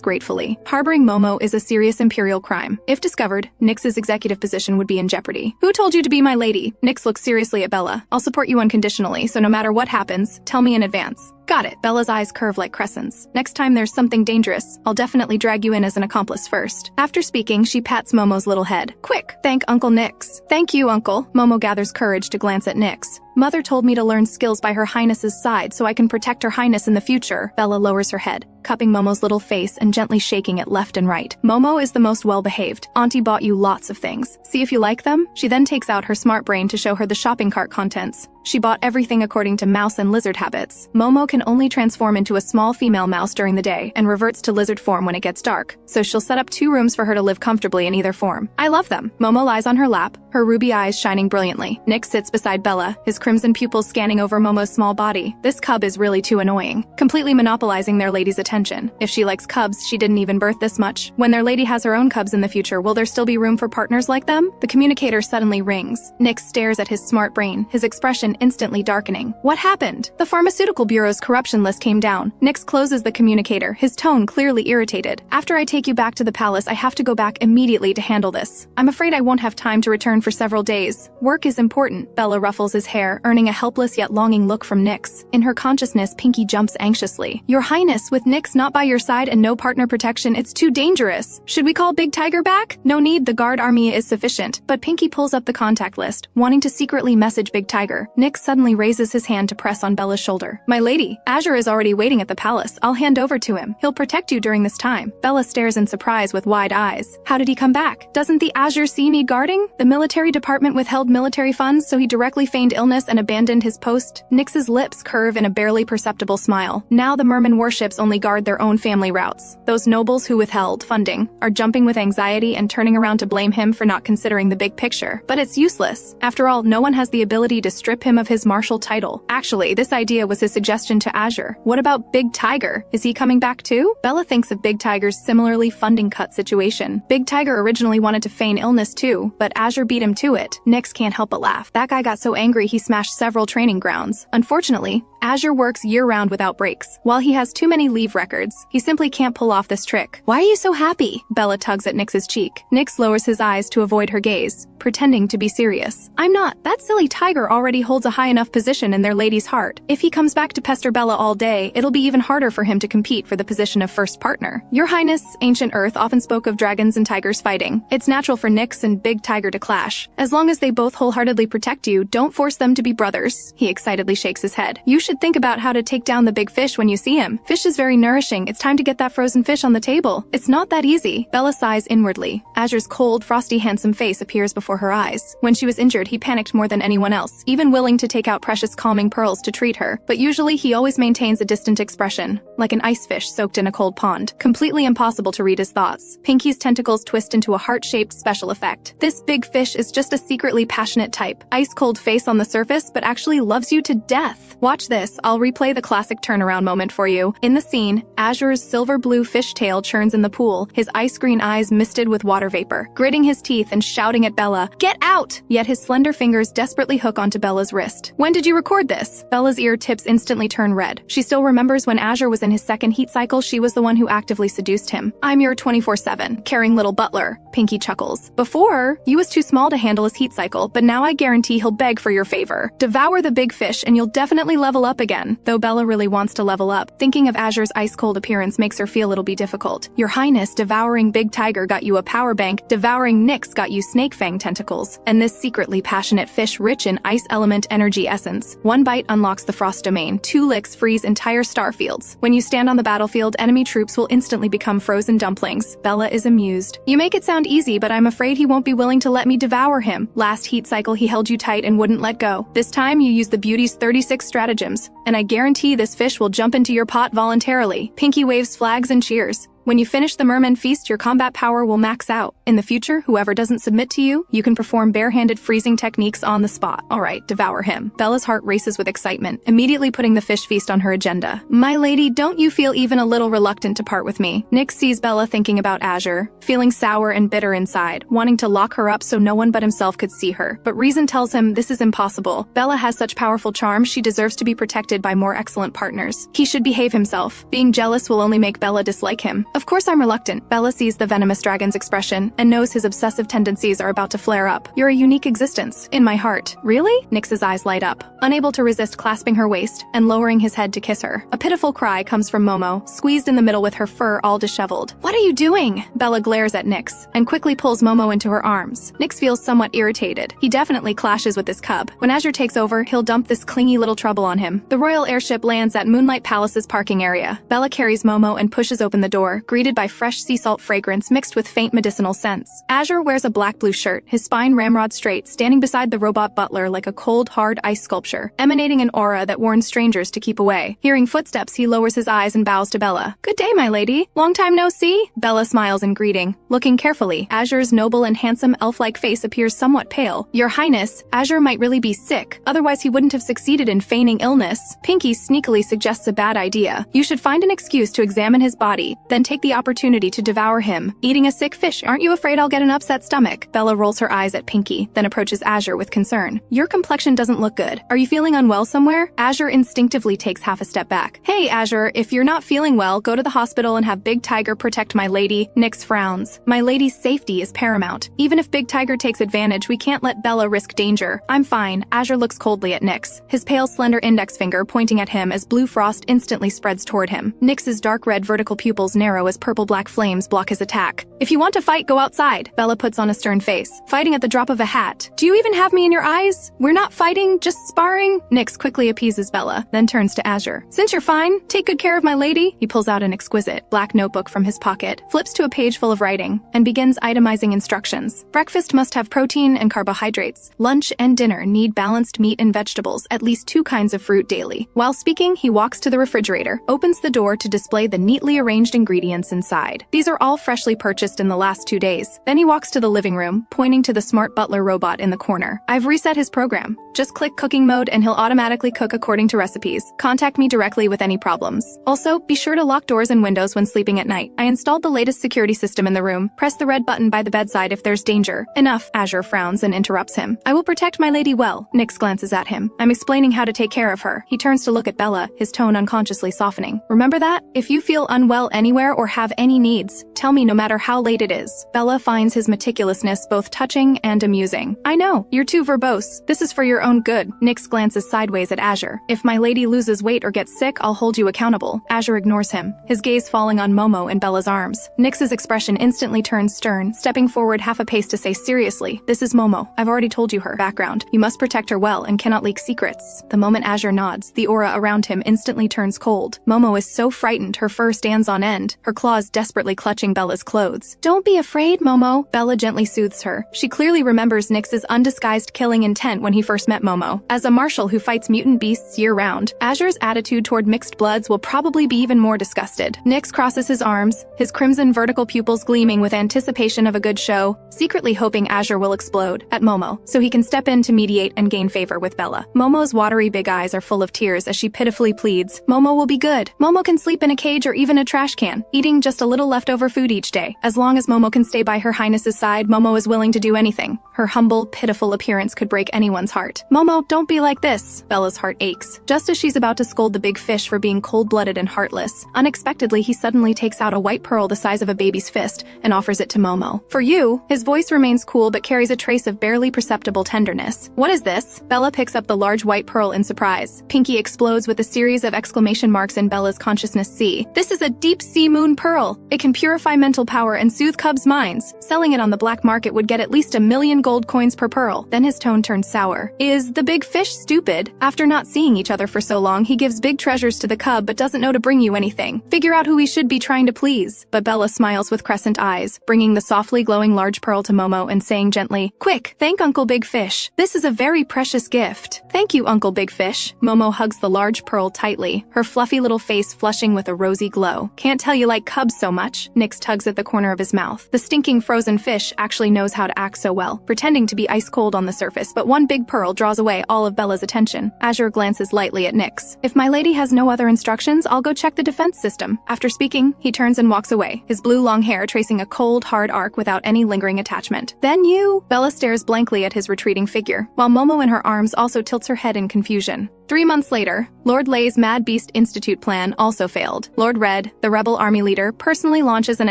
gratefully. Harboring Momo is a serious imperial crime. If discovered, Nyx's executive position would be in jeopardy. Who told you to be my lady? Nyx looks seriously at Bella. I'll support you unconditionally, so no matter what happens, tell me in advance. Got it. Bella's eyes curve like crescents. Next time there's something dangerous, I'll definitely drag you in as an accomplice first. After speaking, she pats Momo's little head. Quick, thank Uncle Nyx. Thank you, Uncle. Momo gathers courage to glance at Nyx. Mother told me to learn skills by Her Highness's side so I can protect Her Highness in the future. Bella lowers her head, cupping Momo's little face and gently shaking it left and right. Momo is the most well-behaved. Auntie bought you lots of things. See if you like them? She then takes out her smart brain to show her the shopping cart contents. She bought everything according to mouse and lizard habits. Momo can only transform into a small female mouse during the day and reverts to lizard form when it gets dark, so she'll set up 2 rooms for her to live comfortably in either form. I love them. Momo lies on her lap, her ruby eyes shining brilliantly. Nick sits beside Bella, his crimson pupils scanning over Momo's small body. This cub is really too annoying, completely monopolizing their lady's attention. If she likes cubs, she didn't even birth this much. When their lady has her own cubs in the future, will there still be room for partners like them? The communicator suddenly rings. Nick stares at his smart brain, his expression instantly darkening. What happened? The Pharmaceutical Bureau's corruption list came down. Nix closes the communicator, his tone clearly irritated. After I take you back to the palace, I have to go back immediately to handle this. I'm afraid I won't have time to return for several days. Work is important. Bella ruffles his hair, earning a helpless yet longing look from Nix. In her consciousness, Pinky jumps anxiously. Your Highness, with Nix not by your side and no partner protection, it's too dangerous. Should we call Big Tiger back? No need, the guard army is sufficient. But Pinky pulls up the contact list, wanting to secretly message Big Tiger. Nix suddenly raises his hand to press on Bella's shoulder. My lady, Azure is already waiting at the palace. I'll hand over to him. He'll protect you during this time. Bella stares in surprise with wide eyes. How did he come back? Doesn't the Azure Sea need guarding? The military department withheld military funds, so he directly feigned illness and abandoned his post. Nix's lips curve in a barely perceptible smile. Now the merman warships only guard their own family routes. Those nobles who withheld funding are jumping with anxiety and turning around to blame him for not considering the big picture. But it's useless. After all, no one has the ability to strip him of his marshal title. Actually, this idea was his suggestion to Azure. What about Big Tiger? Is he coming back too? Bella thinks of Big Tiger's similarly funding cut situation. Big Tiger originally wanted to feign illness too, but Azure beat him to it. Nix can't help but laugh. That guy got so angry he smashed several training grounds. Unfortunately, Azure works year-round without breaks. While he has too many leave records, he simply can't pull off this trick. Why are you so happy? Bella tugs at Nix's cheek. Nix lowers his eyes to avoid her gaze, pretending to be serious. I'm not. That silly tiger already holds a high enough position in their lady's heart. If he comes back to pester Bella all day, it'll be even harder for him to compete for the position of first partner. Your Highness, ancient Earth often spoke of dragons and tigers fighting. It's natural for Nix and Big Tiger to clash. As long as they both wholeheartedly protect you, don't force them to be brothers. He excitedly shakes his head. You should think about how to take down the big fish when you see him. Fish is very nourishing. It's time to get that frozen fish on the table. It's not that easy. Bella sighs inwardly. Azure's cold, frosty, handsome face appears before her eyes. When she was injured, he panicked more than anyone else, even willing to take out precious calming pearls to treat her. But usually he always maintains a distant expression, like an ice fish soaked in a cold pond. Completely impossible to read his thoughts. Pinky's tentacles twist into a heart-shaped special effect. This big fish is just a secretly passionate type. Ice-cold face on the surface, but actually loves you to death. Watch this. I'll replay the classic turnaround moment for you. In the scene, Azure's silver-blue fishtail churns in the pool, his ice-green eyes misted with water vapor, gritting his teeth and shouting at Bella, "Get out!" Yet his slender fingers desperately hook onto Bella's wrist. When did you record this? Bella's ear tips instantly turn red. She still remembers when Azure was in his second heat cycle, she was the one who actively seduced him. I'm your 24/7, caring little butler. Pinky chuckles. Before, you was too small to handle his heat cycle, but now I guarantee he'll beg for your favor. Devour the big fish and you'll definitely level up again. Though Bella really wants to level up, thinking of Azure's ice-cold appearance makes her feel it'll be difficult. Your Highness, devouring Big Tiger got you a power bank, devouring Nix got you snake fang tentacles, and this secretly passionate fish rich in ice element energy essence. One bite unlocks the frost domain, 2 licks freeze entire star fields. When you stand on the battlefield, enemy troops will instantly become frozen dumplings. Bella is amused. You make it sound easy, but I'm afraid he won't be willing to let me devour him. Last heat cycle he held you tight and wouldn't let go. This time you use the beauty's 36 stratagems, and I guarantee this fish will jump into your pot voluntarily. Pinky waves flags and cheers. When you finish the merman feast, your combat power will max out. In the future, whoever doesn't submit to you, you can perform barehanded freezing techniques on the spot. Alright, devour him. Bella's heart races with excitement, immediately putting the fish feast on her agenda. My lady, don't you feel even a little reluctant to part with me? Nix sees Bella thinking about Azure, feeling sour and bitter inside, wanting to lock her up so no one but himself could see her. But reason tells him this is impossible. Bella has such powerful charm, she deserves to be protected by more excellent partners. He should behave himself. Being jealous will only make Bella dislike him. Of course I'm reluctant. Bella sees the venomous dragon's expression and knows his obsessive tendencies are about to flare up. You're a unique existence, in my heart. Really? Nix's eyes light up, unable to resist clasping her waist and lowering his head to kiss her. A pitiful cry comes from Momo, squeezed in the middle with her fur all disheveled. What are you doing? Bella glares at Nix and quickly pulls Momo into her arms. Nix feels somewhat irritated. He definitely clashes with this cub. When Azure takes over, he'll dump this clingy little trouble on him. The royal airship lands at Moonlight Palace's parking area. Bella carries Momo and pushes open the door, greeted by fresh sea salt fragrance mixed with faint medicinal scents. Azure wears a black-blue shirt, his spine ramrod straight, standing beside the robot butler like a cold, hard ice sculpture. sculpture, emanating an aura that warns strangers to keep away. Hearing footsteps, he lowers his eyes and bows to Bella. "Good day, my lady. Long time no see?" Bella smiles in greeting. Looking carefully, Azure's noble and handsome elf-like face appears somewhat pale. "Your Highness, Azure might really be sick. Otherwise he wouldn't have succeeded in feigning illness." Pinky sneakily suggests a bad idea. "You should find an excuse to examine his body, then take the opportunity to devour him. Eating a sick fish, aren't you afraid I'll get an upset stomach?" Bella rolls her eyes at Pinky, then approaches Azure with concern. "Your complexion doesn't look good. Are you feeling unwell somewhere?" Azure instinctively takes half a step back. "Hey, Azure, if you're not feeling well, go to the hospital and have Big Tiger protect my lady." Nyx frowns. "My lady's safety is paramount. Even if Big Tiger takes advantage, we can't let Bella risk danger." "I'm fine." Azure looks coldly at Nyx, his pale, slender index finger pointing at him as blue frost instantly spreads toward him. Nyx's dark red vertical pupils narrow as purple-black flames block his attack. "If you want to fight, go outside." Bella puts on a stern face. "Fighting at the drop of a hat. Do you even have me in your eyes? We're not fighting, just sparring." Nyx quickly appeases Bella, then turns to Azure. "Since you're fine, take good care of my lady." He pulls out an exquisite black notebook from his pocket, flips to a page full of writing, and begins itemizing instructions. "Breakfast must have protein and carbohydrates. Lunch and dinner need balanced meat and vegetables, at least 2 kinds of fruit daily." While speaking, he walks to the refrigerator, opens the door to display the neatly arranged ingredients inside. These are all freshly purchased in the last 2 days. Then he walks to the living room, pointing to the smart butler robot in the corner. "I've reset his program. Just click cooking mode and he'll automatically cook according to recipes. Contact me directly with any problems. Also, be sure to lock doors and windows when sleeping at night. I installed the latest security system in the room. Press the red button by the bedside if there's danger." "Enough." Azure frowns and interrupts him. "I will protect my lady well." Nyx glances at him. "I'm explaining how to take care of her." He turns to look at Bella, his tone unconsciously softening. "Remember that? If you feel unwell anywhere or have any needs, tell me no matter how late it is." Bella finds his meticulousness both touching and amusing. "I know, you're too verbose. This is for your own good." Nyx glances sideways at Azure. "If my lady loses weight or gets sick, I'll hold you accountable." Azure ignores him, his gaze falling on Momo in Bella's arms. Nyx's expression instantly turns stern, stepping forward half a pace to say seriously, "This is Momo. I've already told you her background. You must protect her well and cannot leak secrets." The moment Azure nods, the aura around him instantly turns cold. Momo is so frightened her fur stands on end, her claws desperately clutching Bella's clothes. "Don't be afraid, Momo." Bella gently soothes her. She clearly remembers Nyx's undisguised killing intent when he first met Momo. As a marshal who fights mutant beasts year-round, Azure's attitude toward mixed bloods will probably be even more disgusted. Nyx crosses his arms, his crimson vertical pupils gleaming with anticipation of a good show, secretly hoping Azure will explode at Momo, so he can step in to mediate and gain favor with Bella. Momo's watery big eyes are full of tears as she pitifully pleads, "Momo will be good. Momo can sleep in a cage or even a trash can, eating just a little leftover food each day. As long as Momo can stay by her highness's side, Momo is willing to do anything." Her humble, pitiful appearance could break anyone's heart. "Momo, don't be like this." Bella's heart aches. Just as she's about to scold the big fish for being cold-blooded and heartless, unexpectedly he suddenly takes out a white pearl the size of a baby's fist and offers it to Momo. "For you." His voice remains cool but carries a trace of barely perceptible tenderness. "What is this?" Bella picks up the large white pearl in surprise. Pinky explodes with a series of exclamation marks in Bella's consciousness sea. "This is a deep-sea moon pearl. It can purify mental power and soothe cubs' minds. Selling it on the black market would get at least 1,000,000 gold coins per pearl." Then his tone turns sour. "Is the big fish stupid? After not seeing each other for so long, he gives big treasures to the cub but doesn't know to bring you anything. Figure out who he should be trying to please." But Bella smiles with crescent eyes, bringing the softly glowing large pearl to Momo and saying gently, "Quick, thank Uncle Big Fish. This is a very precious gift." "Thank you, Uncle Big Fish." Momo hugs the large pearl tightly, her fluffy little face flushing with a rosy glow. "Can't tell you like cubs so much." Nyx tugs at the corner of his mouth. The stinking frozen fish actually knows how to act so well, pretending to be ice cold on the surface, but one big pearl draws away all of Bella's attention. Azure glances lightly at Nyx. "If my lady has no other instructions, I'll go check the defense system." After speaking, he turns and walks away, his blue long hair tracing a cold, hard arc without any lingering attachment. "Then you?" Bella stares blankly at his retreating figure, while Momo in her arms also tilts her head in confusion. 3 months later, Lord Lei's Mad Beast Institute plan also failed. Lord Red, the rebel army leader, personally launches an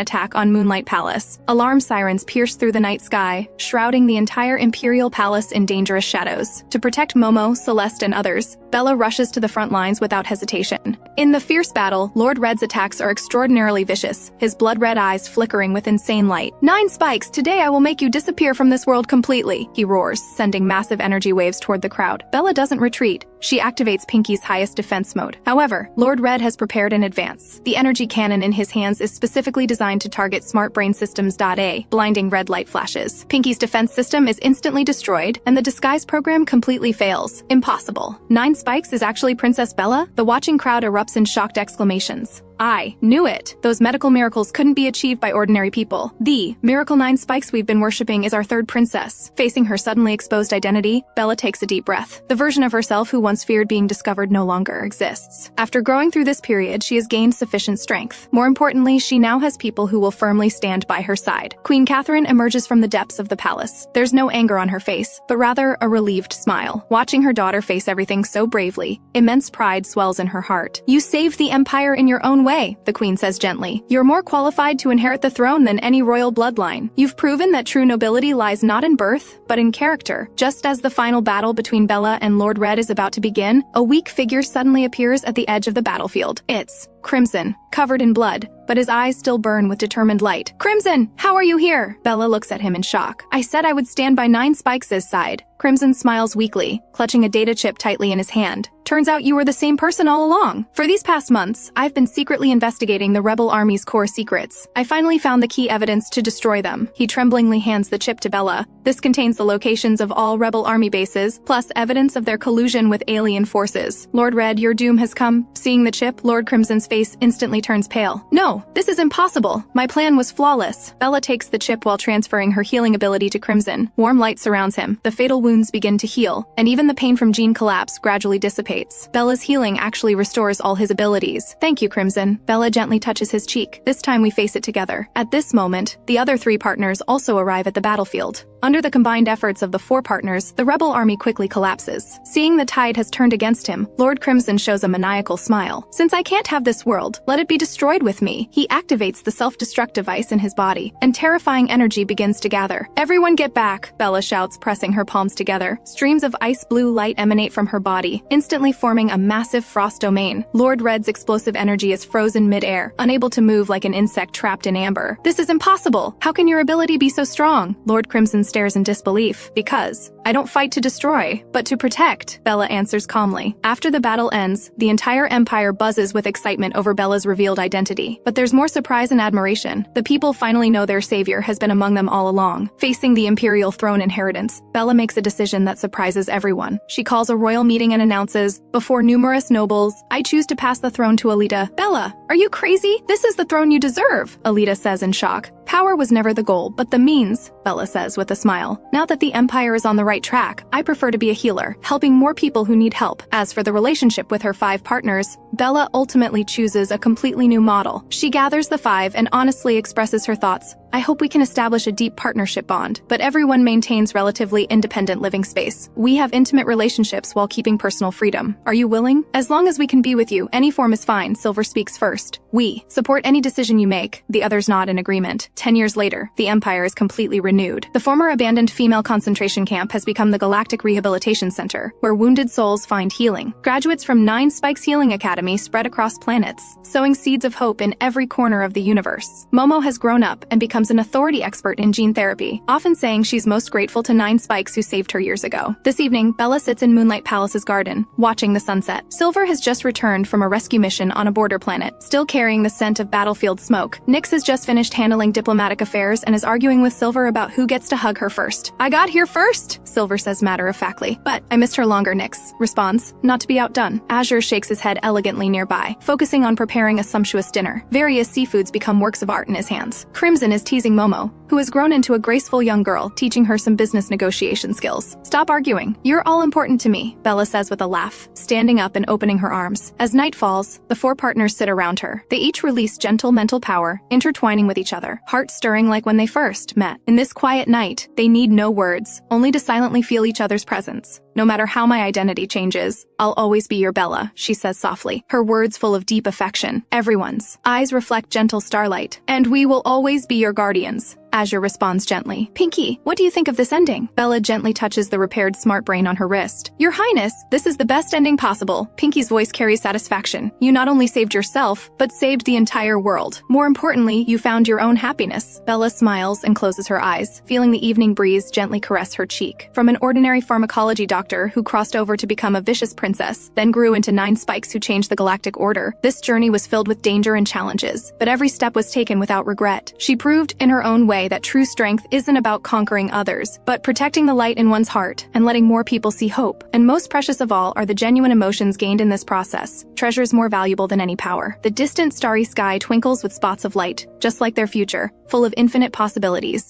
attack on Moonlight Palace. Alarm sirens pierce through the night sky, shrouding the entire Imperial Palace in dangerous shadows. To protect Momo, Celeste, and others, Bella rushes to the front lines without hesitation. In the fierce battle, Lord Red's attacks are extraordinarily vicious, his blood-red eyes flickering with insane light. "9 spikes, today I will make you disappear from this world completely," he roars, sending massive energy waves toward the crowd. Bella doesn't retreat. She activates Pinky's highest defense mode. However, Lord Red has prepared in advance. The energy cannon in his hands is specifically designed to target Smart Brain Systems. A, blinding red light flashes. Pinky's defense system is instantly destroyed, and the disguise program completely fails. Impossible. 9 Spikes is actually Princess Bella? The watching crowd erupts in shocked exclamations. I knew it. Those medical miracles couldn't be achieved by ordinary people. The Miracle 9 Spikes we've been worshipping is our third princess. Facing her suddenly exposed identity, Bella takes a deep breath. The version of herself who once feared being discovered no longer exists. After growing through this period, she has gained sufficient strength. More importantly, she now has people who will firmly stand by her side. Queen Catherine emerges from the depths of the palace. There's no anger on her face, but rather a relieved smile. Watching her daughter face everything so bravely, immense pride swells in her heart. You saved the empire in your own way, the queen says gently. You're more qualified to inherit the throne than any royal bloodline. You've proven that true nobility lies not in birth, but in character. Just as the final battle between Bella and Lord Red is about to begin, a weak figure suddenly appears at the edge of the battlefield. It's Crimson, covered in blood, but his eyes still burn with determined light. Crimson, how are you here? Bella looks at him in shock. I said I would stand by 9 Spikes' side. Crimson smiles weakly, clutching a data chip tightly in his hand. Turns out you were the same person all along. For these past months, I've been secretly investigating the rebel army's core secrets. I finally found the key evidence to destroy them. He tremblingly hands the chip to Bella. This contains the locations of all rebel army bases, plus evidence of their collusion with alien forces. Lord Red, your doom has come. Seeing the chip, Lord Crimson's face instantly turns pale. No, this is impossible. My plan was flawless. Bella takes the chip while transferring her healing ability to Crimson. Warm light surrounds him. The fatal wounds begin to heal, and even the pain from gene collapse gradually dissipates. Bella's healing actually restores all his abilities. Thank you, Crimson. Bella gently touches his cheek. This time we face it together. At this moment, the other 3 partners also arrive at the battlefield. Under the combined efforts of the 4 partners, the rebel army quickly collapses. Seeing the tide has turned against him, Lord Crimson shows a maniacal smile. Since I can't have this world, let it be destroyed with me. He activates the self-destruct device in his body, and terrifying energy begins to gather. Everyone get back, Bella shouts, pressing her palms together. Streams of ice blue light emanate from her body, instantly forming a massive frost domain. Lord Red's explosive energy is frozen mid-air, unable to move like an insect trapped in amber. This is impossible! How can your ability be so strong? Lord Crimson stares in disbelief. Because I don't fight to destroy, but to protect, Bella answers calmly. After the battle ends, the entire empire buzzes with excitement over Bella's revealed identity. But there's more surprise and admiration. The people finally know their savior has been among them all along. Facing the imperial throne inheritance, Bella makes a decision that surprises everyone. She calls a royal meeting and announces, before numerous nobles, I choose to pass the throne to Alita. Bella, are you crazy? This is the throne you deserve, Alita says in shock. Power was never the goal, but the means, Bella says with a smile. Now that the empire is on the right track, I prefer to be a healer, helping more people who need help. As for the relationship with her 5 partners, Bella ultimately chooses a completely new model. She gathers the 5 and honestly expresses her thoughts. I hope we can establish a deep partnership bond, but everyone maintains relatively independent living space. We have intimate relationships while keeping personal freedom. Are you willing? As long as we can be with you, any form is fine, Silver speaks first. We support any decision you make. The others nod in agreement. 10 years later, the Empire is completely renewed. The former abandoned female concentration camp has become the Galactic Rehabilitation Center, where wounded souls find healing. Graduates from 9 Spikes Healing Academy spread across planets, sowing seeds of hope in every corner of the universe. Momo has grown up and becomes an authority expert in gene therapy, often saying she's most grateful to 9 Spikes who saved her years ago. This evening, Bella sits in Moonlight Palace's garden, watching the sunset. Silver has just returned from a rescue mission on a border planet, still carrying the scent of battlefield smoke. Nyx has just finished handling diplomatic affairs and is arguing with Silver about who gets to hug her first. I got here first, Silver says matter-of-factly. But I missed her longer, Nyx responds, not to be outdone. Azure shakes his head elegantly nearby, focusing on preparing a sumptuous dinner. Various seafoods become works of art in his hands. Crimson is teasing Momo, who has grown into a graceful young girl, teaching her some business negotiation skills. Stop arguing. You're all important to me, Bella says with a laugh, standing up and opening her arms. As night falls, the 4 partners sit around her. They each release gentle mental power, intertwining with each other, hearts stirring like when they first met. In this quiet night, they need no words, only to silently feel each other's presence. No matter how my identity changes, I'll always be your Bella, she says softly, her words full of deep affection. Everyone's eyes reflect gentle starlight. And we will always be your guardians. Azure responds gently. Pinky, what do you think of this ending? Bella gently touches the repaired smart brain on her wrist. Your Highness, this is the best ending possible. Pinky's voice carries satisfaction. You not only saved yourself, but saved the entire world. More importantly, you found your own happiness. Bella smiles and closes her eyes, feeling the evening breeze gently caress her cheek. From an ordinary pharmacology doctor who crossed over to become a vicious princess, then grew into 9 spikes who changed the galactic order, this journey was filled with danger and challenges, but every step was taken without regret. She proved in her own way that true strength isn't about conquering others, but protecting the light in one's heart and letting more people see hope. And most precious of all are the genuine emotions gained in this process, treasures more valuable than any power. The distant starry sky twinkles with spots of light, just like their future, full of infinite possibilities.